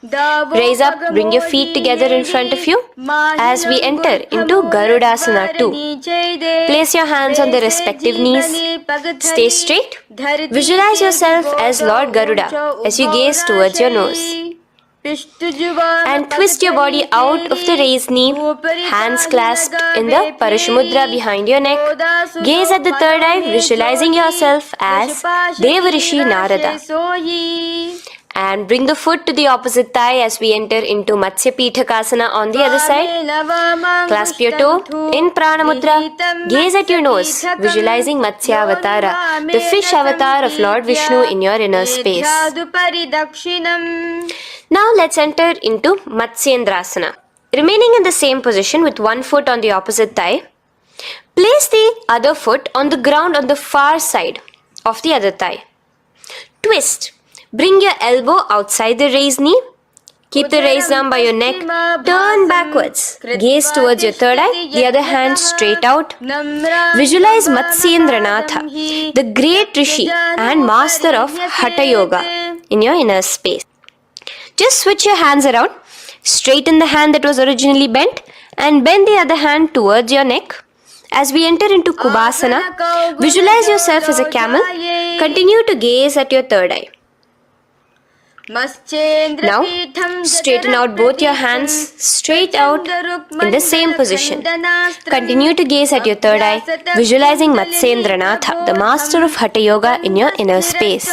Raise up, bring your feet together in front of you as we enter into Garudasana 2. Place your hands on the respective knees. Stay straight. Visualize yourself as Lord Garuda as you gaze towards your nose. And twist your body out of the raised knee, hands clasped in the Parashamudra behind your neck. Gaze at the third eye, visualizing yourself as Devarishi Narada. And bring the foot to the opposite thigh as we enter into Matsya Pitakasana on the other side. Clasp your toe in Prana Mudra. Gaze at your nose, visualizing Matsya Avatara, the fish avatar of Lord Vishnu in your inner space. Now let's enter into Matsyendrasana. Remaining in the same position with one foot on the opposite thigh, place the other foot on the ground on the far side of the other thigh. Twist. Bring your elbow outside the raised knee. Keep the raised arm by your neck. Turn backwards. Gaze towards your third eye, the other hand straight out. Visualize Matsyendranath, the great Rishi and master of Hatha Yoga in your inner space. Just switch your hands around. Straighten the hand that was originally bent and bend the other hand towards your neck. As we enter into Kubhasana, visualize yourself as a camel. Continue to gaze at your third eye. Now, straighten out both your hands straight out in the same position. Continue to gaze at your third eye, visualizing Matsyendranath, the master of Hatha Yoga in your inner space.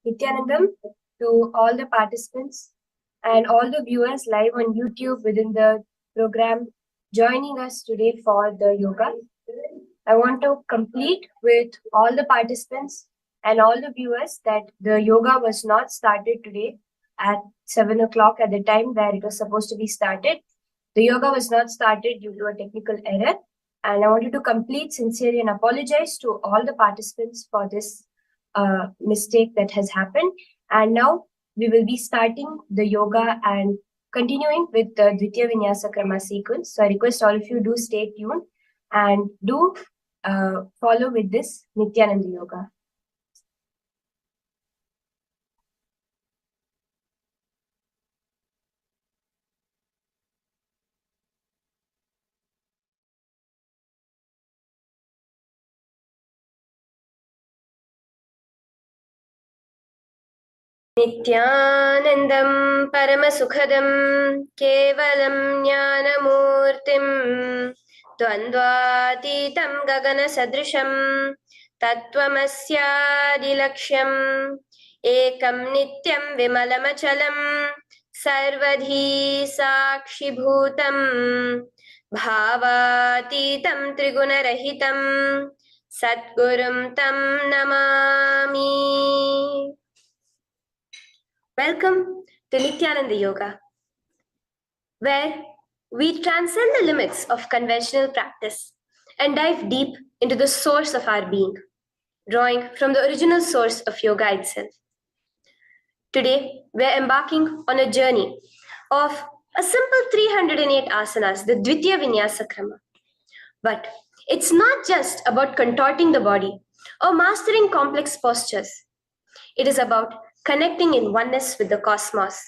Nithyanandam to all the participants and all the viewers live on YouTube within the program joining us today for the yoga. I want to complete with all the participants and all the viewers that the yoga was not started today at 7 o'clock at the time where it was supposed to be started. The yoga was not started due to a technical error. And I wanted to complete sincerely and apologize to all the participants for this mistake that has happened. And now we will be starting the yoga and continuing with the Dvitiya Vinyasa Krama sequence. So I request all of you do stay tuned and do follow with this Nithyananda Yoga. नित्यानन्दं परमसुखदं केवलं ज्ञानमूर्तिं द्वन्द्वातीतं गगनसदृशं तत्त्वमस्यादिलक्ष्यम् एकं नित्यं विमलमचलं सर्वधी साक्षिभूतं भावातीतं त्रिगुणरहितं सद्गुरुं तं Namami. Welcome to Nithyananda Yoga, where we transcend the limits of conventional practice and dive deep into the source of our being, drawing from the original source of yoga itself. Today, we're embarking on a journey of a simple 308 asanas, the Dvitiya Vinyasa Krama. But it's not just about contorting the body or mastering complex postures. It is about connecting in oneness with the cosmos.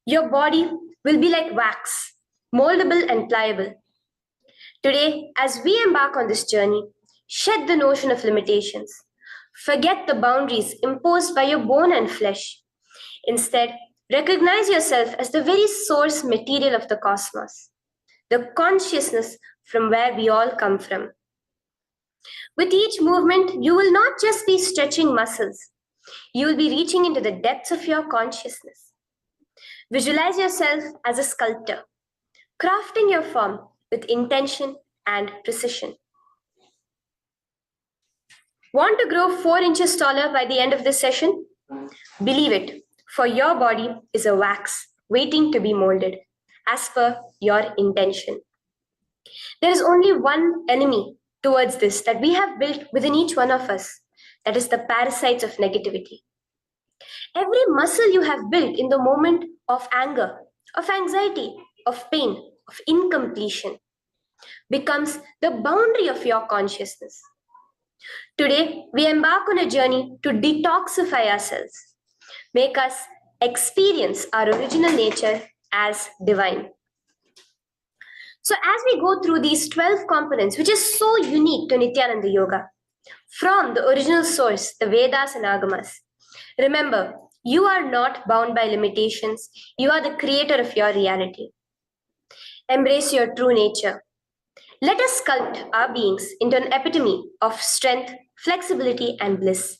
Your body will be like wax, moldable and pliable. Today, as we embark on this journey, shed the notion of limitations. Forget the boundaries imposed by your bone and flesh. Instead, recognize yourself as the very source material of the cosmos, the consciousness from where we all come from. With each movement, you will not just be stretching muscles. You will be reaching into the depths of your consciousness. Visualize yourself as a sculptor, crafting your form with intention and precision. Want to grow 4 inches taller by the end of this session? Believe it, for your body is a wax waiting to be molded as per your intention. There is only one enemy towards this that we have built within each one of us. That is the parasites of negativity. Every muscle you have built in the moment of anger, of anxiety, of pain, of incompletion becomes the boundary of your consciousness. Today, we embark on a journey to detoxify ourselves, make us experience our original nature as divine. So as we go through these 12 components, which is so unique to Nithyananda Yoga, from the original source, the Vedas and Agamas, remember, you are not bound by limitations. You are the creator of your reality. Embrace your true nature. Let us sculpt our beings into an epitome of strength, flexibility, and bliss.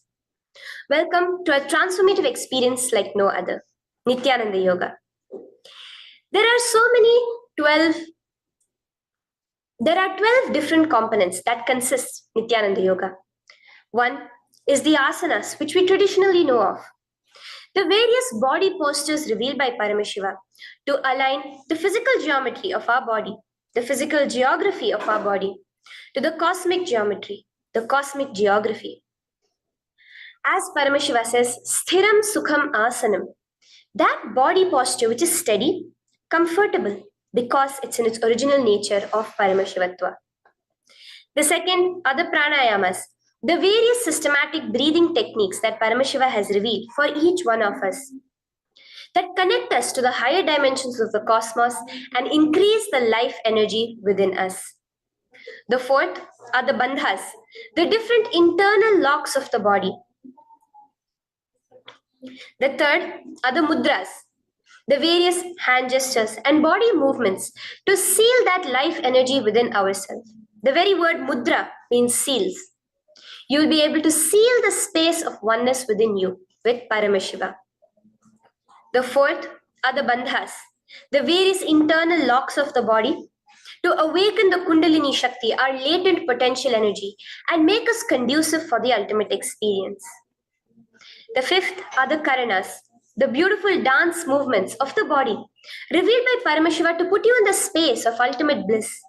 Welcome to a transformative experience like no other, Nithyananda Yoga. There are 12 different components that consist Nithyananda Yoga. One is the asanas, which we traditionally know of. The various body postures revealed by Paramashiva to align the physical geometry of our body, the physical geography of our body, to the cosmic geometry, the cosmic geography. As Paramashiva says, Sthiram Sukham Asanam, that body posture which is steady, comfortable, because it's in its original nature of Paramashivatva. The second are the pranayamas, the various systematic breathing techniques that Paramashiva has revealed for each one of us, that connect us to the higher dimensions of the cosmos and increase the life energy within us. The fourth are the bandhas, the different internal locks of the body. The third are the mudras, the various hand gestures and body movements to seal that life energy within ourselves. The very word mudra means seals. You'll be able to seal the space of oneness within you with Paramashiva. The fourth are the bandhas, the various internal locks of the body to awaken the Kundalini Shakti, our latent potential energy, and make us conducive for the ultimate experience. The fifth are the karanas, the beautiful dance movements of the body, revealed by Paramashiva to put you in the space of ultimate bliss,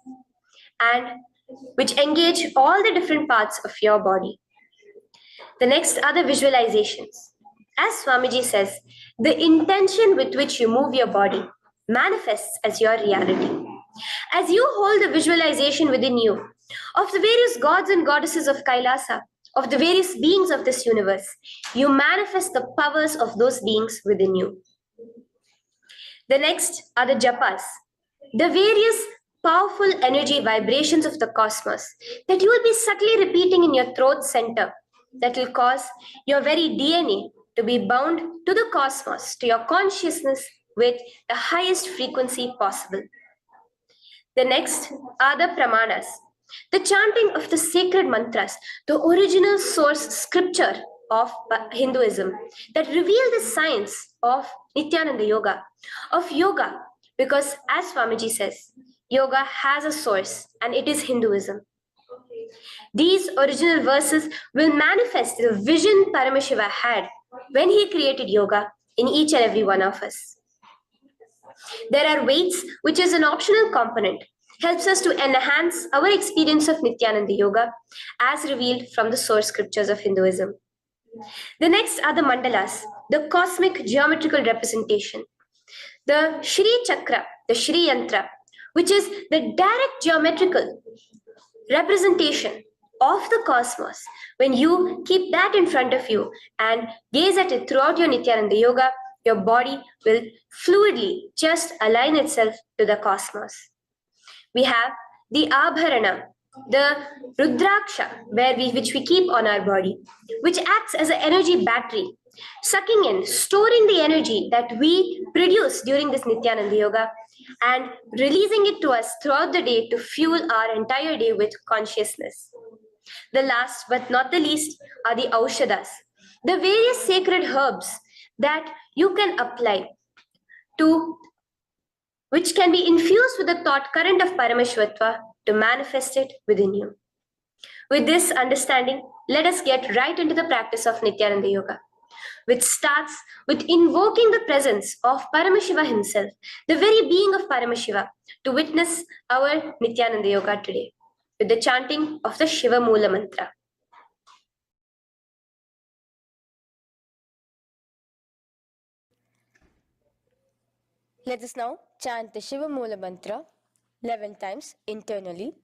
and which engage all the different parts of your body. The next are the visualizations. As Swamiji says, the intention with which you move your body manifests as your reality. As you hold the visualization within you of the various gods and goddesses of Kailasa, of the various beings of this universe, you manifest the powers of those beings within you. The next are the japas, the various powerful energy vibrations of the cosmos that you will be subtly repeating in your throat center that will cause your very DNA to be bound to the cosmos, to your consciousness with the highest frequency possible. The next are the pramanas, the chanting of the sacred mantras, the original source scripture of Hinduism that reveal the science of Nithyananda Yoga, of yoga, because as Swamiji says, yoga has a source and it is Hinduism. These original verses will manifest the vision Paramashiva had when he created yoga in each and every one of us. There are weights, which is an optional component, helps us to enhance our experience of Nithyananda Yoga as revealed from the source scriptures of Hinduism. The next are the mandalas, the cosmic geometrical representation. The Shri Chakra, the Shri Yantra, which is the direct geometrical representation of the cosmos. When you keep that in front of you and gaze at it throughout your Nithyananda Yoga, your body will fluidly just align itself to the cosmos. We have the Abharana, the Rudraksha, which we keep on our body, which acts as an energy battery, sucking in, storing the energy that we produce during this Nithyananda Yoga and releasing it to us throughout the day to fuel our entire day with consciousness. The last but not the least are the Aushadas, the various sacred herbs that you can apply to, which can be infused with the thought current of Paramashvatva to manifest it within you. With this understanding, let us get right into the practice of Nithyananda Yoga, which starts with invoking the presence of Paramashiva himself, the very being of Paramashiva, to witness our Nithyananda Yoga today, with the chanting of the Shiva Mula Mantra. Let us now chant the Shiva Mula Mantra 11 times internally.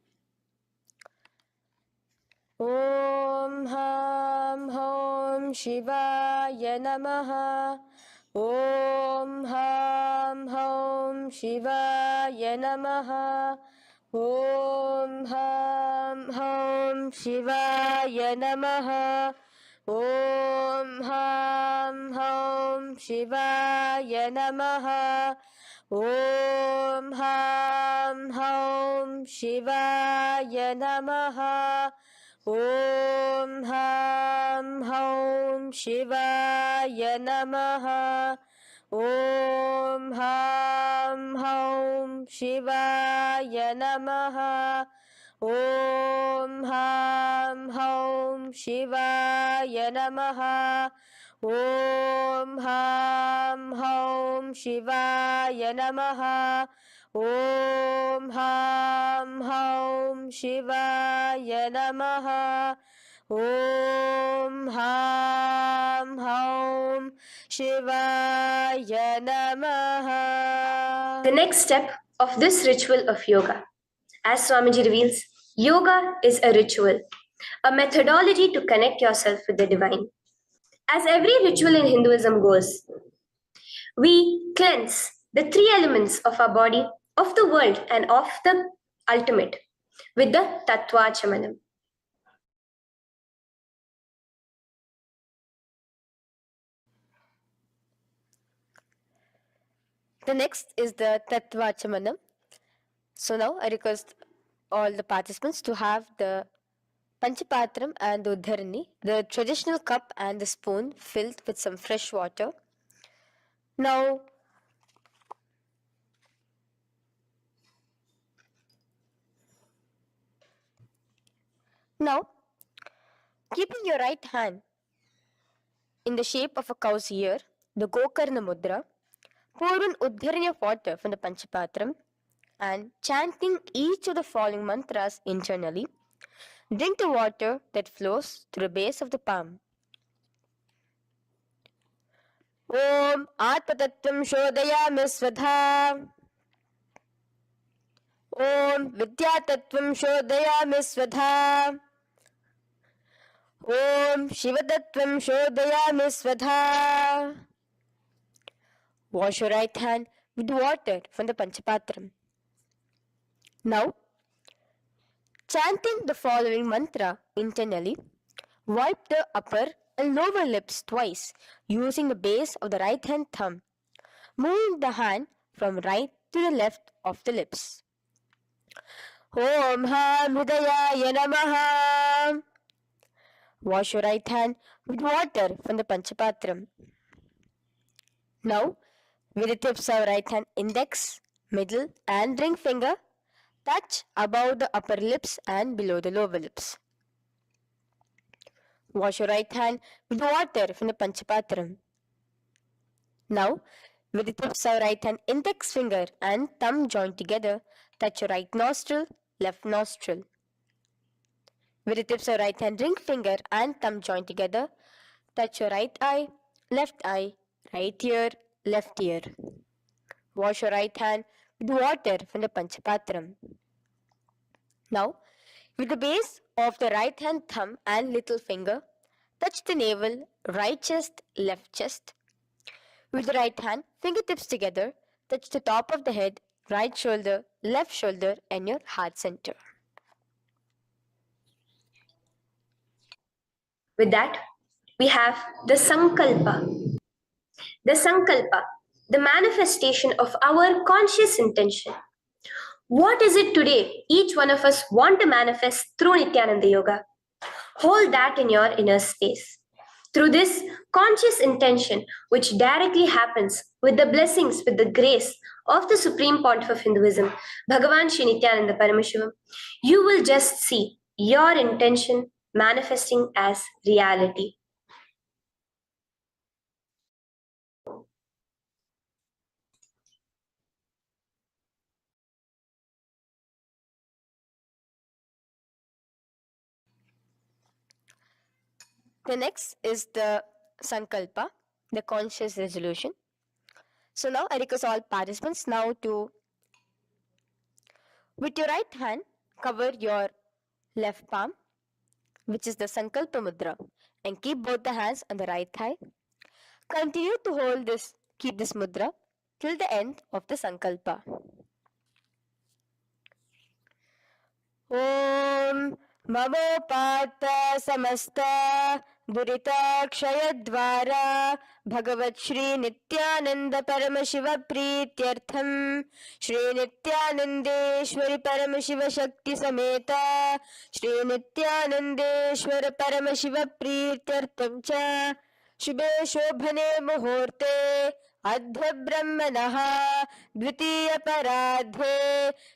Om Ham Hom Shivaya Namaha. Om Ham Hom Shivaya Namaha. Om Ham Hom Shivaya Namaha. Om Ham Hom Shivaya Namaha. Om Ham Hom Shivaya Namaha. Om Ham Hom Shivaya Namaha. Om Ham Hom Shivaya Namaha. Om Ham Hom Shivaya Namaha. Om Ham Hom Shivaya Namaha. Om Ham Hom Shivaya Namaha. Om Ham Hom Shivaya Namaha. The next step of this ritual of yoga, as Swamiji reveals, yoga is a ritual, a methodology to connect yourself with the divine. As every ritual in Hinduism goes, we cleanse the three elements of our body, of the world, and of the ultimate with the Tattvachamanam. The next is the Tattvachamanam. So now I request all the participants to have the Panchapatram and the Uddharani, the traditional cup and the spoon filled with some fresh water. Now, keeping your right hand in the shape of a cow's ear, the Gokarna Mudra, pour an Uddharani of water from the Panchapatram and chanting each of the following mantras internally, drink the water that flows through the base of the palm. Om Atmatattvam Shodayami Svadha. Om Vidyatattvam Shodayami Svadha. Om Shivatattvam Shodayami Svadha. Wash your right hand with water from the Panchapatram. Now, chanting the following mantra internally, wipe the upper and lower lips twice using the base of the right hand thumb, moving the hand from right to the left of the lips. Om Ham Hridayaya Namaha. Wash your right hand with water from the Panchapatram. Now, with the tips of right hand index, middle and ring finger, touch above the upper lips and below the lower lips. Wash your right hand with water from the Panchapatram. Now, with the tips of right hand index finger and thumb joined together, touch your right nostril, left nostril. With the tips of right hand ring finger and thumb joined together, touch your right eye, right ear, left ear. Wash your right hand with water from the Panchapatram. Now, with the base of the right hand thumb and little finger, touch the navel, right chest, left chest. With the right hand, fingertips together, touch the top of the head, right shoulder, left shoulder, and your heart center. With that, we have the Sankalpa. The Sankalpa, the manifestation of our conscious intention. What is it today each one of us want to manifest through Nithyananda Yoga? Hold that in your inner space. Through this conscious intention, which directly happens with the blessings, with the grace of the Supreme Pontiff of Hinduism, Bhagavan Shri Nithyananda Paramashivoham, you will just see your intention manifesting as reality. The next is the Sankalpa, the conscious resolution. So now I request all participants now to, with your right hand, cover your left palm, which is the Sankalpa Mudra, and keep both the hands on the right thigh. Continue to keep this mudra till the end of the Sankalpa. Om Mamopata Samasta Duritakshayaddvara Bhagavat Shri Nithyananda Paramashiva Prityartham Shri Nithyanandeshwari Paramashiva Shakti Sameta Shri Nithyanandeshwara Paramashiva Prityartham Cha शुभे शोभने मुहूर्ते अद्य ब्रह्मणः द्वितीय पराध्ये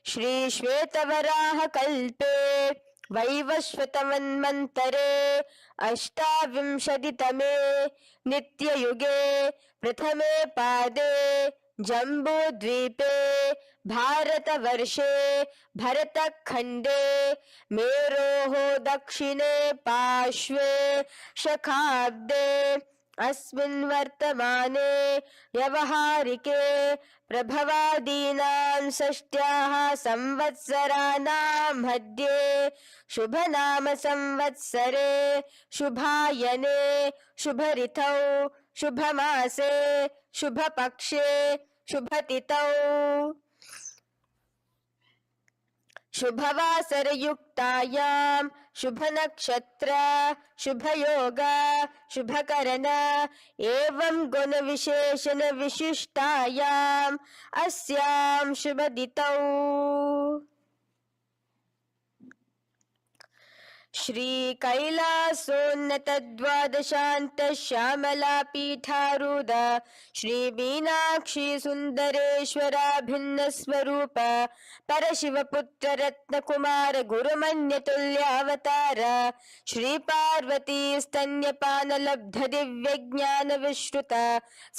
श्री श्वेतवराह कल्पे वैवस्वतमन्वन्तरे अष्टाविंशतितमे नित्ययुगे प्रथमे पादे जम्बूद्वीपे भारतवर्षे भरतखण्डे मेरोः दक्षिणे पार्श्वे शखाब्दे अस्मिन् वर्तमाने व्यवहारिके प्रभवादीनां षष्ट्याः संवत्सराणां मध्ये शुभनाम संवत्सरे शुभायने शुभऋतौ शुभमासे शुभपक्षे शुभतिथौ शुभवासरयुक्तायां शुभनक्षत्र शुभयोग शुभकरण एवं गुणविशेषण विशिष्टायाम् अस्यां शुभदितौ श्री कैलासोन्नत द्वादशान्त श्यामला पीठारूढ श्री मीनाक्षी सुन्दरेश्वरा भिन्न स्वरूप परशिवपुत्र रत्नकुमार गुरुमन्यतुल्यावतार श्री पार्वती स्तन्यपान लब्ध दिव्य ज्ञान विश्रुत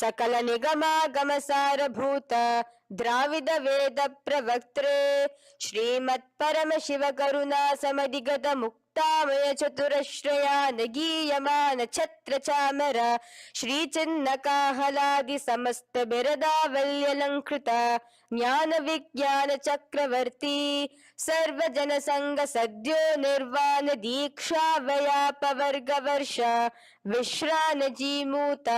सकल निगमागम सारभूत द्राविड वेद प्रवक्त्रे श्रीमत् परमशिव करुणा समधिगत मुक्तामय चतुरश्रयान गीयमान छत्र चामर श्री चिन्ह काहलादि समस्त बिरदावल्यलंकृत ज्ञान विज्ञान चक्रवर्ती सर्वजन संग सद्यो निर्वाण दीक्षा व्याप वर्ग वर्ष विश्रान जीमूत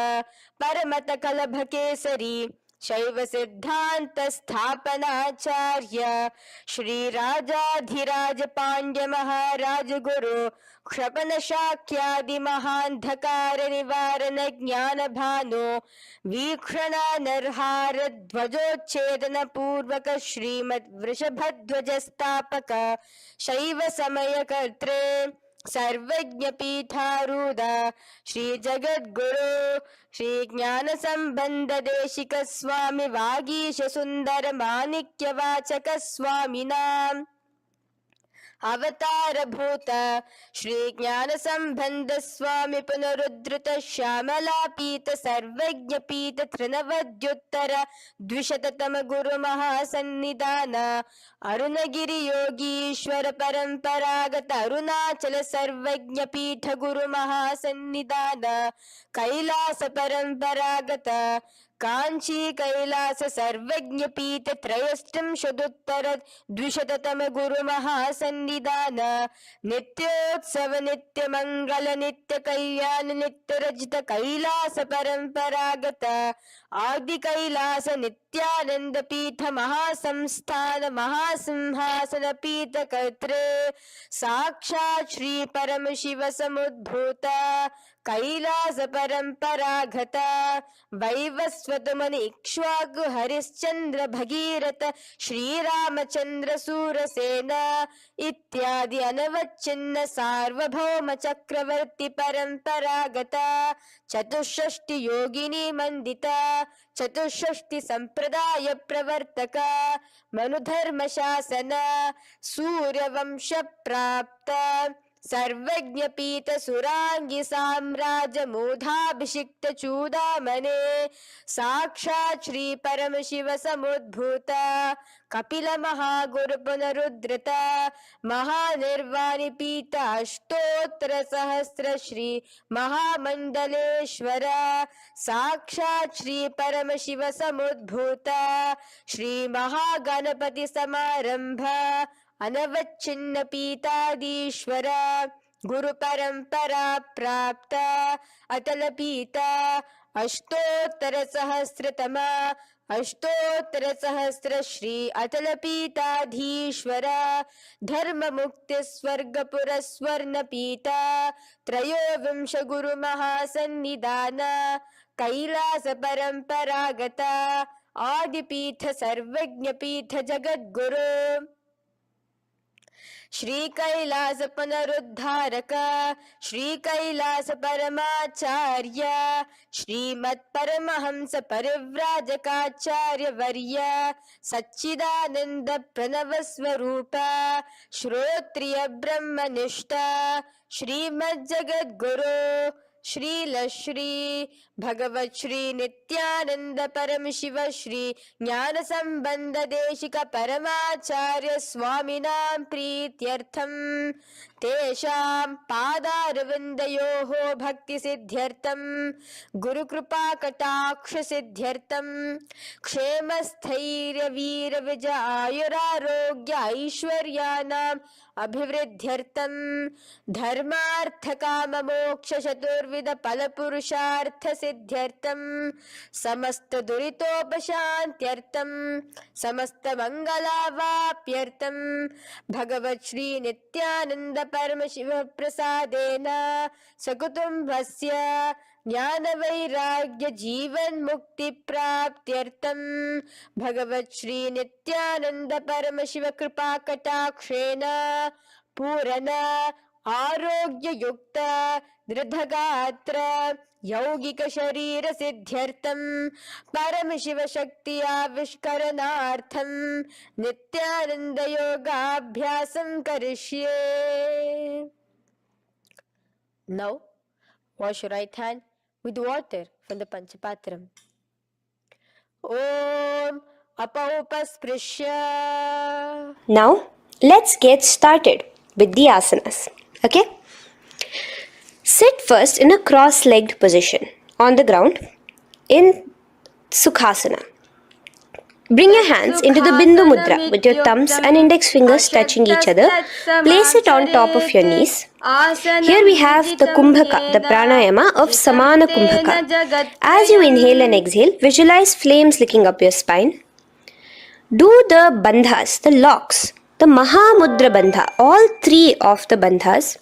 परमत कलभ केसरी शैव सिद्धांत स्थापनाचार्य श्री राजाधिराज पांड्य महाराज गुरु क्षपन शाक्यादि महांधकार निवारण ज्ञान भानु वीक्षणा नरहार ध्वजोच्छेदन पूर्वक श्रीमद् वृषभध्वज स्थापक शैव समय कर्त्रे सर्वज्ञ पीठारूढ श्री जगद्गुरु श्री ज्ञान संबंध देशिक स्वामी वागीश सुंदर माणिक्य वाचक स्वामिनां अवतार भूत श्री ज्ञान संबंध स्वामी पुनरुद्धृत श्यामला पीत सर्वज्ञ पीत त्रिनवद्युत्तर द्विशततम गुरु महासन्निधान अरुणगिरि योगीश्वर परंपरागत अरुणाचल सर्वज्ञ पीठ गुरु महासन्निधान कैलास परंपरागत कांची कैलास सर्वज्ञ पीठ त्रयस्त्रिंशदुत्तर द्विशततम गुरु महासन्निधान नित्योत्सव नित्य मंगल नित्य कल्याण नित्य रजित कैलास परंपरागत आदि कैलास नित्यानंद पीठ महासंस्थान महासिंहासन पीठ कर्त्रे साक्षात् श्री परम शिव समुद्भूत कैलास परंपरागत वैवस्वत मुनि इक्ष्वाकु हरिश्चंद्र भगीरथ श्रीरामचंद्र सूरसेन इत्यादि अनवच्छिन्न सार्वभौम चक्रवर्ती परंपरागत चतुष्षष्टि योगिनी मंडित चतुष्षष्टि संप्रदाय प्रवर्तक मनुधर्म शासन सूर्यवंश प्राप्त सर्वज्ञ पीठ सुरांगी साम्राज्य मूढ़ाभिषिक्त चूड़ामणे साक्षात् श्री परम शिव समुद्भूत कपिल महागुरु पुनरुद्धृत महानिर्वाणि पीठ अष्टोत्तर सहस्र श्री महामंडलेश्वर साक्षात् श्री परम शिव समुद्भूत श्री महागणपति समारंभ अनवच्छिन्न पीताधीश्वर गुरु परंपरा प्राप्त अतल पीता अष्टोत्तर सहस्रतम अष्टोत्तर सहस्र श्री अतल पीताधीश्वर धर्म मुक्ति स्वर्गपुर स्वर्ण पीता त्रयोविंश गुरु महासन्निधान कैलास परंपरागत आदिपीठ सर्वज्ञ पीठ जगद्गुरु श्री कैलास पुनरुद्धारक श्री कैलास परमाचार्य श्रीमत् परमहंस परिव्राजकाचार्य वर्य सच्चिदानंद प्रणव स्वरूप श्रोत्रिय ब्रह्मनिष्ठ श्रीमद् जगद्गुरु श्री भगवत श्री नित्यानंद परम शिव श्री ज्ञान संबंध देशिक परमाचार्य स्वामिनां प्रीत्यर्थं तेषां पादारविन्दयोः भक्ति सिद्ध्यर्थं गुरु कृपा कटाक्ष सिद्ध्यर्थं क्षेम स्थैर्य वीर विजय आयुरारोग्य ऐश्वर्याणाम् अभिवृद्ध्यर्थं धर्मार्थ काम मोक्ष चतुर्विध फल पुरुषार्थ सिद्ध्यर्थं समस्त दुरितोपशान्त्यर्थं समस्त मंगलावाप्यर्थं भगवत् श्री नित्यानंद परम शिव प्रसादेन सकुटुम्बस्य ज्ञान वैराग्य जीवन मुक्ति प्राप्त्यर्थं भगवत् श्री नित्यानंद परम शिव कृपा कटाक्षेन पूर्ण आरोग्ययुक्त दृढगात्र यौगिक शरीर सिद्ध्यर्थम परमशिव शक्ति आविष्करणार्थम नित्यानंद योगाभ्यासं करिष्ये. Now wash your right hand with water from the Panchapatram. Om Apaupasprisya. Now, let's get started with the asanas. Okay? Sit first in a cross-legged position on the ground in Sukhasana. Bring your hands into the Bindu Mudra with your thumbs and index fingers touching each other. Place it on top of your knees. Here we have the Kumbhaka, the pranayama of Samana Kumbhaka. As you inhale and exhale, visualize flames licking up your spine. Do the bandhas, the locks, the Mahamudra Bandha, all three of the bandhas,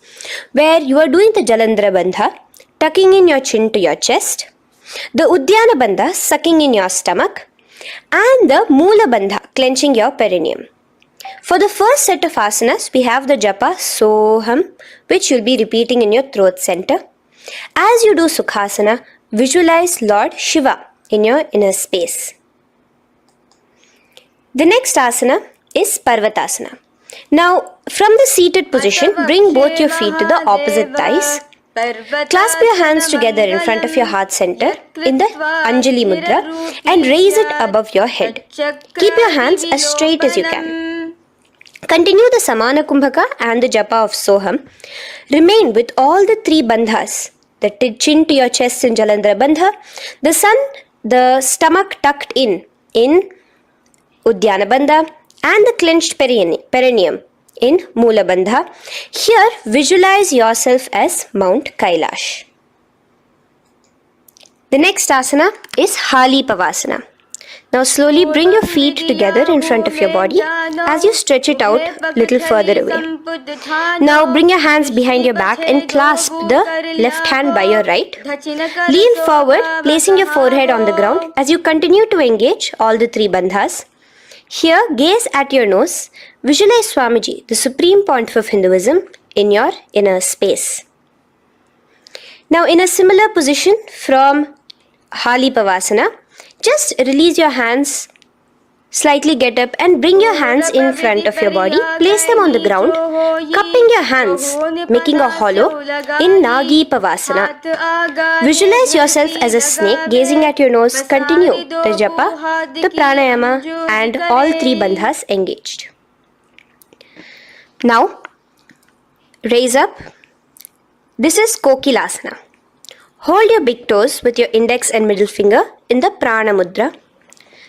where you are doing the Jalandhara Bandha, tucking in your chin to your chest, the Udyana Bandha, sucking in your stomach, and the Moola Bandha, clenching your perineum. For the first set of asanas, we have the japa Soham, which you'll be repeating in your throat center. As you do Sukhasana, visualize Lord Shiva in your inner space. The next asana is Parvatasana. Now, from the seated position, bring both your feet to the opposite thighs. Clasp your hands together in front of your heart center in the Anjali Mudra and raise it above your head. Keep your hands as straight as you can. Continue the Samana Kumbhaka and the japa of Soham. Remain with all the three bandhas, the chin to your chest in Jalandhara Bandha, the stomach tucked in Udyana Bandha, and the clenched perineum in Moola Bandha. Here, visualize yourself as Mount Kailash. The next asana is Hali Pavasana. Now slowly bring your feet together in front of your body as you stretch it out a little further away. Now bring your hands behind your back and clasp the left hand by your right. Lean forward, placing your forehead on the ground as you continue to engage all the three bandhas. Here, gaze at your nose. Visualize Swamiji, the Supreme Pontiff of Hinduism, in your inner space. Now, in a similar position from Hali Pavasana, just release your hands, slightly get up and bring your hands in front of your body. Place them on the ground, cupping your hands, making a hollow in Nagi Pavasana. Visualize yourself as a snake, gazing at your nose. Continue the japa, the pranayama, and all three bandhas engaged. Now, raise up. This is Kokilasana. Hold your big toes with your index and middle finger in the Prana Mudra.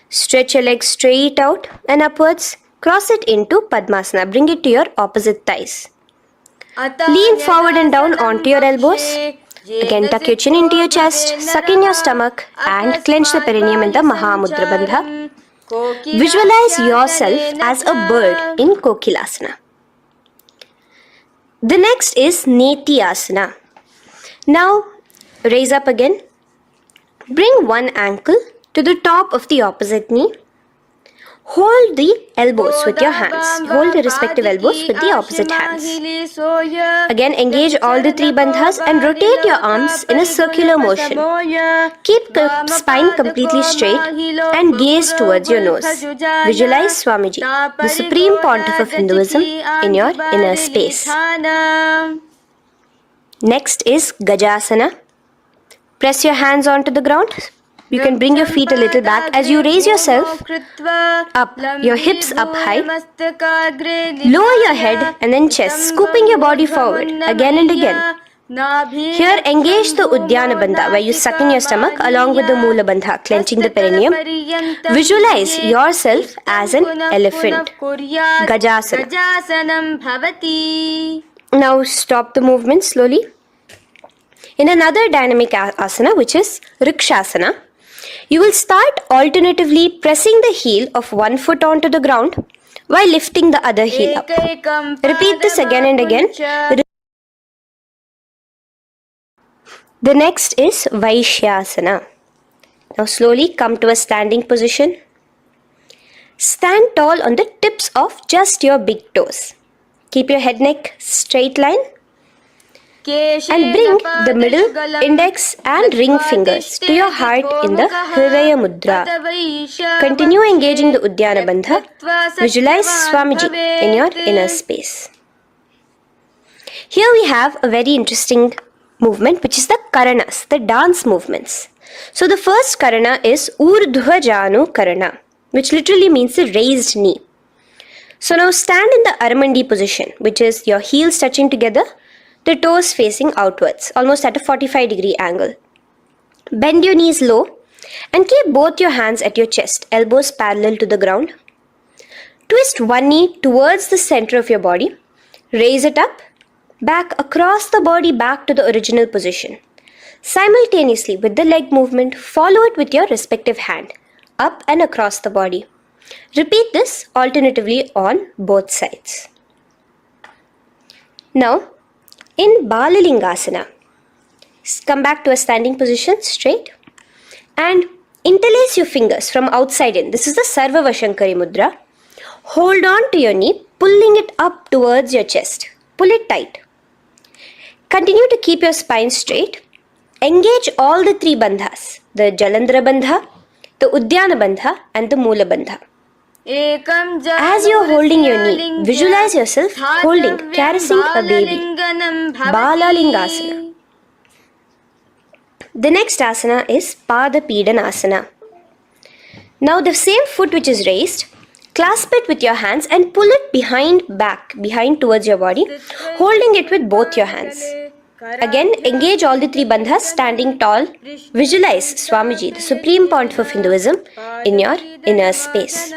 Stretch your legs straight out and upwards. Cross it into Padmasana. Bring it to your opposite thighs. Lean forward and down onto your elbows. Again, tuck your chin into your chest, suck in your stomach, and clench the perineum in the Mahamudra Bandha. Visualize yourself as a bird in Kokilasana. The next is Nithyananda. Now, raise up again. Bring one ankle to the top of the opposite knee. Hold the elbows with your hands. Hold the respective elbows with the opposite hands. Again, engage all the three bandhas and rotate your arms in a circular motion. Keep the spine completely straight and gaze towards your nose. Visualize Swamiji, the Supreme Pontiff of Hinduism, in your inner space. Next is Gajasana. Press your hands onto the ground. You can bring your feet a little back as you raise yourself up, your hips up high. Lower your head and then chest, scooping your body forward again and again. Here, engage the Udyana Bandha, where you suck in your stomach along with the Moola Bandha, clenching the perineum. Visualize yourself as an elephant. Gajasana. Now stop the movement slowly. In another dynamic asana, which is Rikshasana, you will start alternatively pressing the heel of one foot onto the ground while lifting the other heel up. Repeat this again and again. The next is Vaishyasana. Now slowly come to a standing position. Stand tall on the tips of just your big toes. Keep your head neck straight line. And bring the middle, index and ring fingers to your heart in the Hridaya Mudra. Continue engaging the Udyana Bandha. Visualize Swamiji in your inner space. Here we have a very interesting movement, which is the Karanas, the dance movements. So the first Karana is Urdhva Janu Karana, which literally means the raised knee. So now stand in the Aramandi position, which is your heels touching together, the toes facing outwards, almost at a 45-degree angle. Bend your knees low and keep both your hands at your chest, elbows parallel to the ground. Twist one knee towards the center of your body. Raise it up, back across the body back to the original position. Simultaneously with the leg movement, follow it with your respective hand, up and across the body. Repeat this alternatively on both sides. Now, in Balalingasana, come back to a standing position straight and interlace your fingers from outside in. This is the Sarva Vashankari Mudra. Hold on to your knee, pulling it up towards your chest. Pull it tight. Continue to keep your spine straight. Engage all the three bandhas, the Jalandhara Bandha, the Udyana Bandha and the Moola Bandha. As you are holding your knee, visualize yourself holding, caressing a baby. Balalingasana. The next asana is Pada Pidanasana. Now the same foot which is raised, clasp it with your hands and pull it behind towards your body, holding it with both your hands. Again, engage all the three bandhas, standing tall. Visualize Swamiji, the Supreme Pontiff of Hinduism, in your inner space.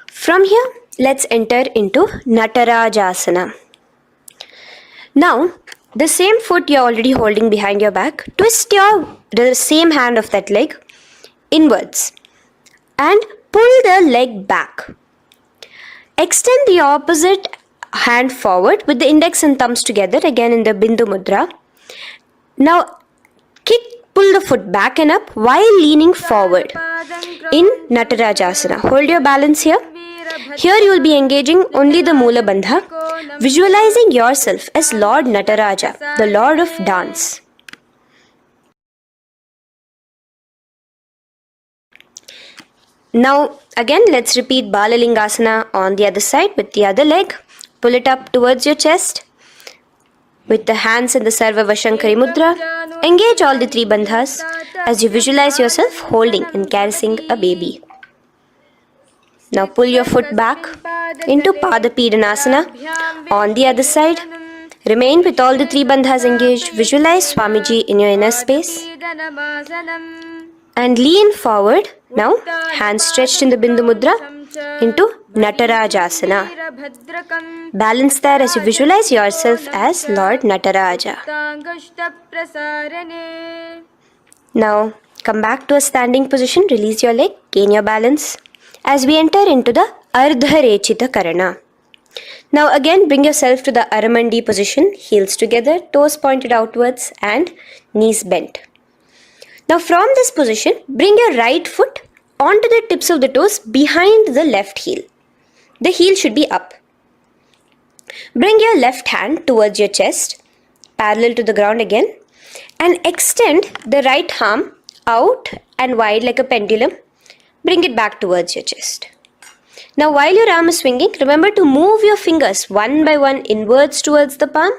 From here, let's enter into Natarajasana. Now, the same foot you're already holding behind your back, twist the same hand of that leg inwards and pull the leg back. Extend the opposite hand forward with the index and thumbs together, again in the Bindu Mudra. Now, pull the foot back and up while leaning forward in Natarajasana. Hold your balance here. Here you will be engaging only the Moola Bandha, visualizing yourself as Lord Nataraja, the Lord of Dance. Now again let's repeat Balalingasana on the other side with the other leg. Pull it up towards your chest with the hands in the Sarva Vashankari Mudra. Engage all the three bandhas as you visualize yourself holding and caressing a baby. Now pull your foot back into Pada Pidanasana on the other side. Remain with all the three bandhas engaged. Visualize Swamiji in your inner space. And lean forward. Now, hands stretched in the Bindu Mudra into Natarajasana. Balance there as you visualize yourself as Lord Nataraja. Now, come back to a standing position. Release your leg. Gain your balance. As we enter into the Ardharechita Karana. Now again bring yourself to the Aramandi position, heels together, toes pointed outwards and knees bent. Now from this position, bring your right foot onto the tips of the toes behind the left heel. The heel should be up. Bring your left hand towards your chest, parallel to the ground again, and extend the right arm out and wide like a pendulum. Bring it back towards your chest. Now while your arm is swinging, remember to move your fingers one by one inwards towards the palm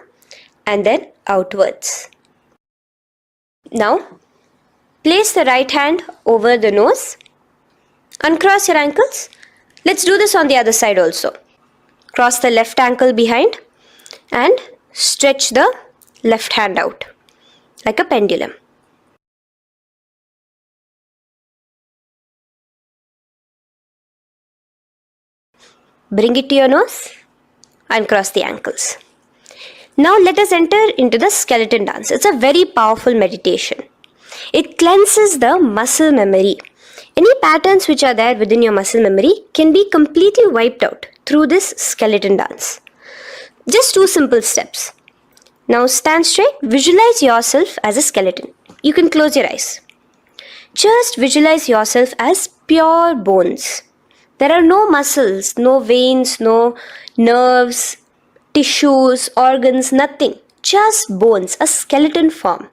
and then outwards. Now place the right hand over the nose. Uncross your ankles. Let's do this on the other side also. Cross the left ankle behind and stretch the left hand out like a pendulum. Bring it to your nose, uncross the ankles. Now let us enter into the skeleton dance. It's a very powerful meditation. It cleanses the muscle memory. Any patterns which are there within your muscle memory can be completely wiped out through this skeleton dance. Just two simple steps. Now stand straight. Visualize yourself as a skeleton. You can close your eyes. Just visualize yourself as pure bones. There are no muscles, no veins, no nerves, tissues, organs, nothing. Just bones, a skeleton form.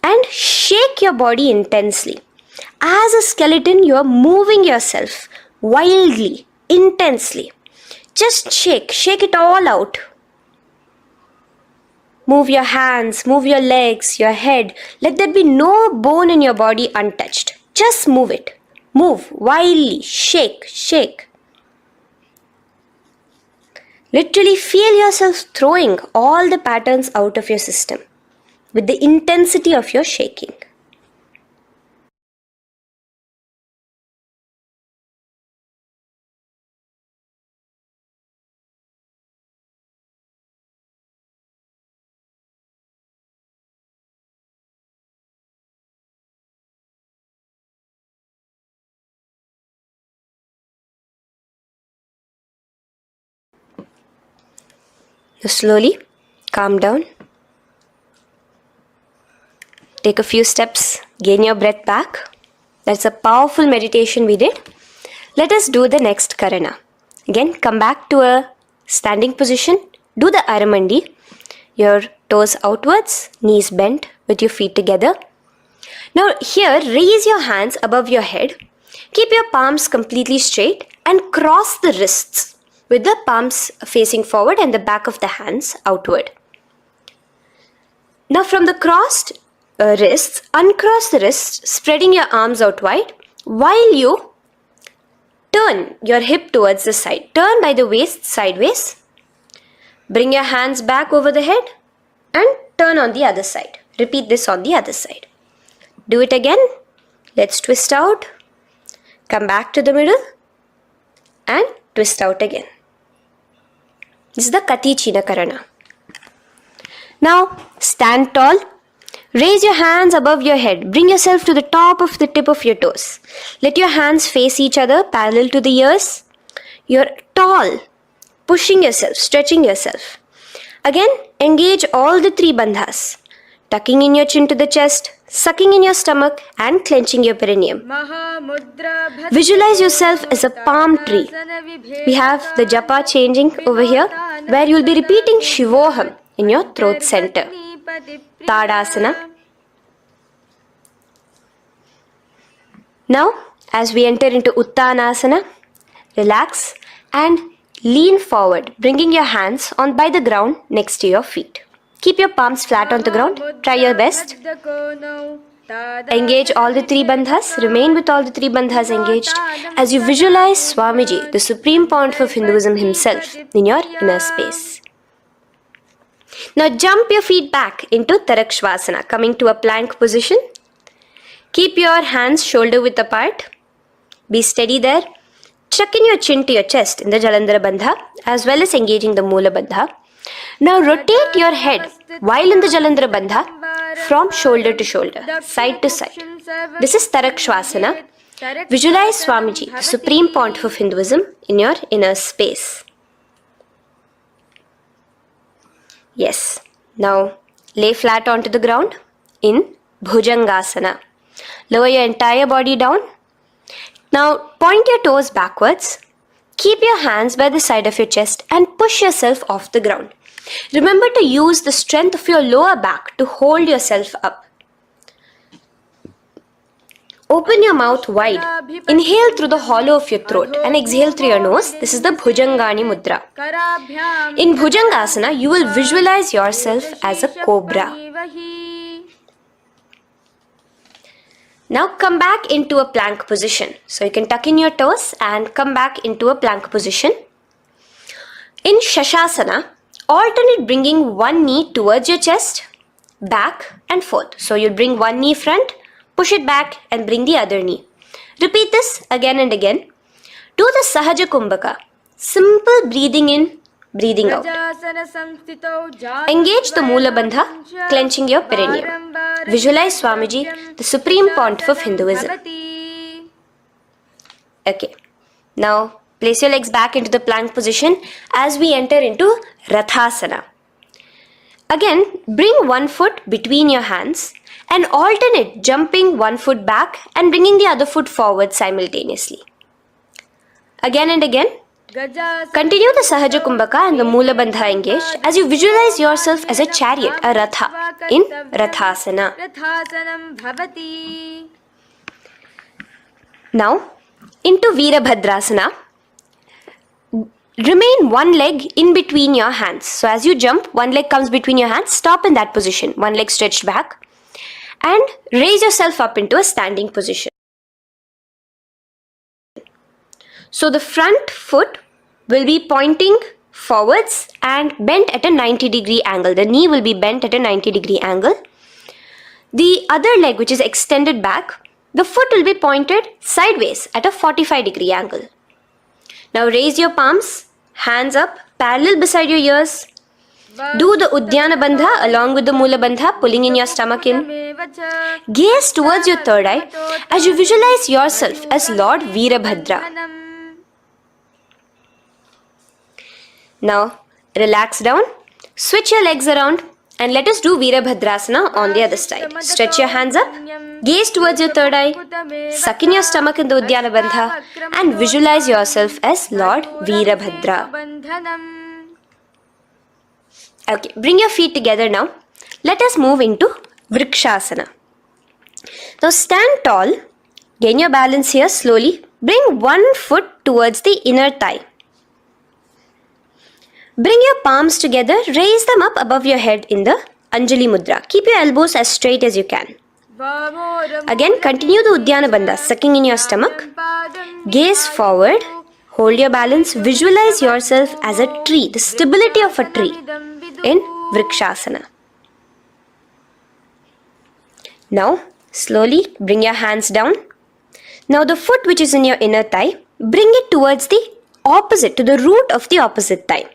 And shake your body intensely. As a skeleton, you are moving yourself wildly, intensely. Just shake it all out. Move your hands, move your legs, your head. Let there be no bone in your body untouched. Just move it. Move wildly. Shake. Literally feel yourself throwing all the patterns out of your system with the intensity of your shaking. Now slowly calm down. Take a few steps, gain your breath back. That's a powerful meditation we did. Let us do the next Karana. Again, come back to a standing position. Do the Aramandi. Your toes outwards, knees bent with your feet together. Now here, raise your hands above your head. Keep your palms completely straight and cross the wrists with the palms facing forward and the back of the hands outward. Now from the crossed wrists, uncross the wrists, spreading your arms out wide while you turn your hip towards the side. Turn by the waist sideways. Bring your hands back over the head and turn on the other side. Repeat this on the other side. Do it again. Let's twist out. Come back to the middle and twist out again. This is the Kati China Karana. Now stand tall. Raise your hands above your head. Bring yourself to the top of the tip of your toes. Let your hands face each other parallel to the ears. You're tall. Pushing yourself, stretching yourself. Again, engage all the three bandhas. Tucking in your chin to the chest, sucking in your stomach and clenching your perineum. Visualize yourself as a palm tree. We have the japa changing over here where you'll be repeating Shivoham in your throat center. Tadasana. Now, as we enter into Uttanasana, relax and lean forward, bringing your hands on by the ground next to your feet. Keep your palms flat on the ground. Try your best. Engage all the three bandhas. Remain with all the three bandhas engaged as you visualize Swamiji, the Supreme Pontiff of Hinduism himself, in your inner space. Now jump your feet back into Tarakshvasana, coming to a plank position. Keep your hands shoulder width apart. Be steady there. Chuck in your chin to your chest in the Jalandhara Bandha as well as engaging the Moola Bandha. Now rotate your head while in the Jalandhara Bandha from shoulder to shoulder, side to side. This is Tarakshvasana. Visualize Swamiji, the Supreme Pontiff of Hinduism, in your inner space. Yes. Now lay flat onto the ground in Bhujangasana. Lower your entire body down. Now point your toes backwards. Keep your hands by the side of your chest and push yourself off the ground. Remember to use the strength of your lower back to hold yourself up. Open your mouth wide. Inhale through the hollow of your throat and exhale through your nose. This is the Bhujangani Mudra. In Bhujangasana, you will visualize yourself as a cobra. Now come back into a plank position. So you can tuck in your toes and come back into a plank position. In Shashasana, alternate bringing one knee towards your chest, back and forth. So you'll bring one knee front, push it back and bring the other knee. Repeat this again and again. Do the Sahaja Kumbhaka. Simple breathing in, breathing out. Engage the Moola Bandha, clenching your perineum. Visualize Swamiji, the Supreme Pontiff of Hinduism. Okay. Now place your legs back into the plank position as we enter into Rathasana. Again, bring one foot between your hands and alternate jumping one foot back and bringing the other foot forward simultaneously. Again and again, continue the Sahaja Kumbhaka and the Mula Bandha engaged as you visualize yourself as a chariot, a ratha, in Rathasana. Now, into Veerabhadrasana. Remain one leg in between your hands. So as you jump, one leg comes between your hands, stop in that position, one leg stretched back, and raise yourself up into a standing position. So the front foot will be pointing forwards and bent at a 90-degree angle. The knee will be bent at a 90-degree angle. The other leg, which is extended back, the foot will be pointed sideways at a 45-degree angle. Now raise your palms, hands up, parallel beside your ears. Do the Uddiyana Bandha along with the Mula Bandha, pulling in your stomach in. Gaze towards your third eye as you visualize yourself as Lord Veerabhadra. Now relax down, switch your legs around and let us do Veerabhadrasana on the other side. Stretch your hands up, gaze towards your third eye, suck in your stomach in the Uddiyana Bandha and visualize yourself as Lord Veerabhadra. Okay, bring your feet together now. Let us move into Vrikshasana. Now stand tall, gain your balance here slowly. Bring one foot towards the inner thigh. Bring your palms together, raise them up above your head in the Anjali Mudra. Keep your elbows as straight as you can. Again, continue the Uddiyana Bandha, sucking in your stomach. Gaze forward, hold your balance, visualize yourself as a tree, the stability of a tree in Vrikshasana. Now, slowly bring your hands down. Now the foot which is in your inner thigh, bring it towards the opposite, to the root of the opposite thigh.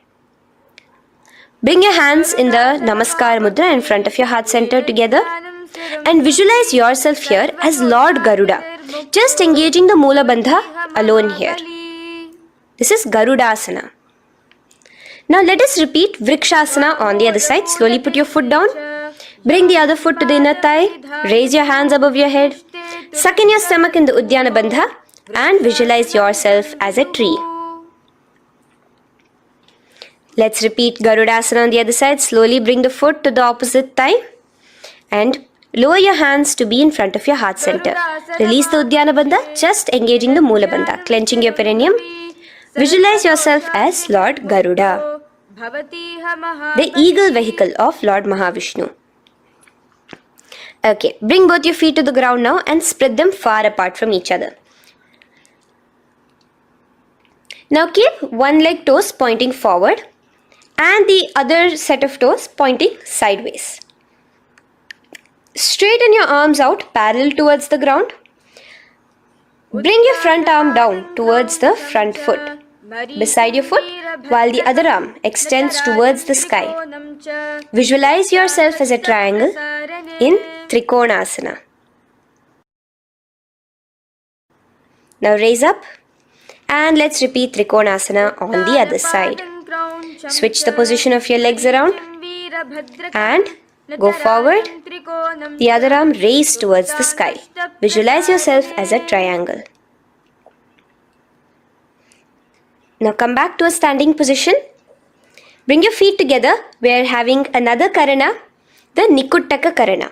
Bring your hands in the Namaskar Mudra in front of your heart center together and visualize yourself here as Lord Garuda, just engaging the Mula Bandha alone here. This is Garudasana. Now let us repeat Vrikshasana on the other side. Slowly put your foot down, bring the other foot to the inner thigh, raise your hands above your head, suck in your stomach in the Uddiyana Bandha and visualize yourself as a tree. Let's repeat Garudasana on the other side. Slowly bring the foot to the opposite thigh and lower your hands to be in front of your heart center. Release the Uddiyana Bandha, just engaging the Mula Bandha, clenching your perineum. Visualize yourself as Lord Garuda, the eagle vehicle of Lord Mahavishnu. Okay, bring both your feet to the ground now and spread them far apart from each other. Now keep one leg toes pointing forward and the other set of toes pointing sideways. Straighten your arms out parallel towards the ground. Bring your front arm down towards the front foot, beside your foot, while the other arm extends towards the sky. Visualize yourself as a triangle in Trikonasana. Now raise up and let's repeat Trikonasana on the other side. Switch the position of your legs around and go forward. The other arm raised towards the sky. Visualize yourself as a triangle. Now come back to a standing position. Bring your feet together. We are having another Karana, the Nikuttaka Karana.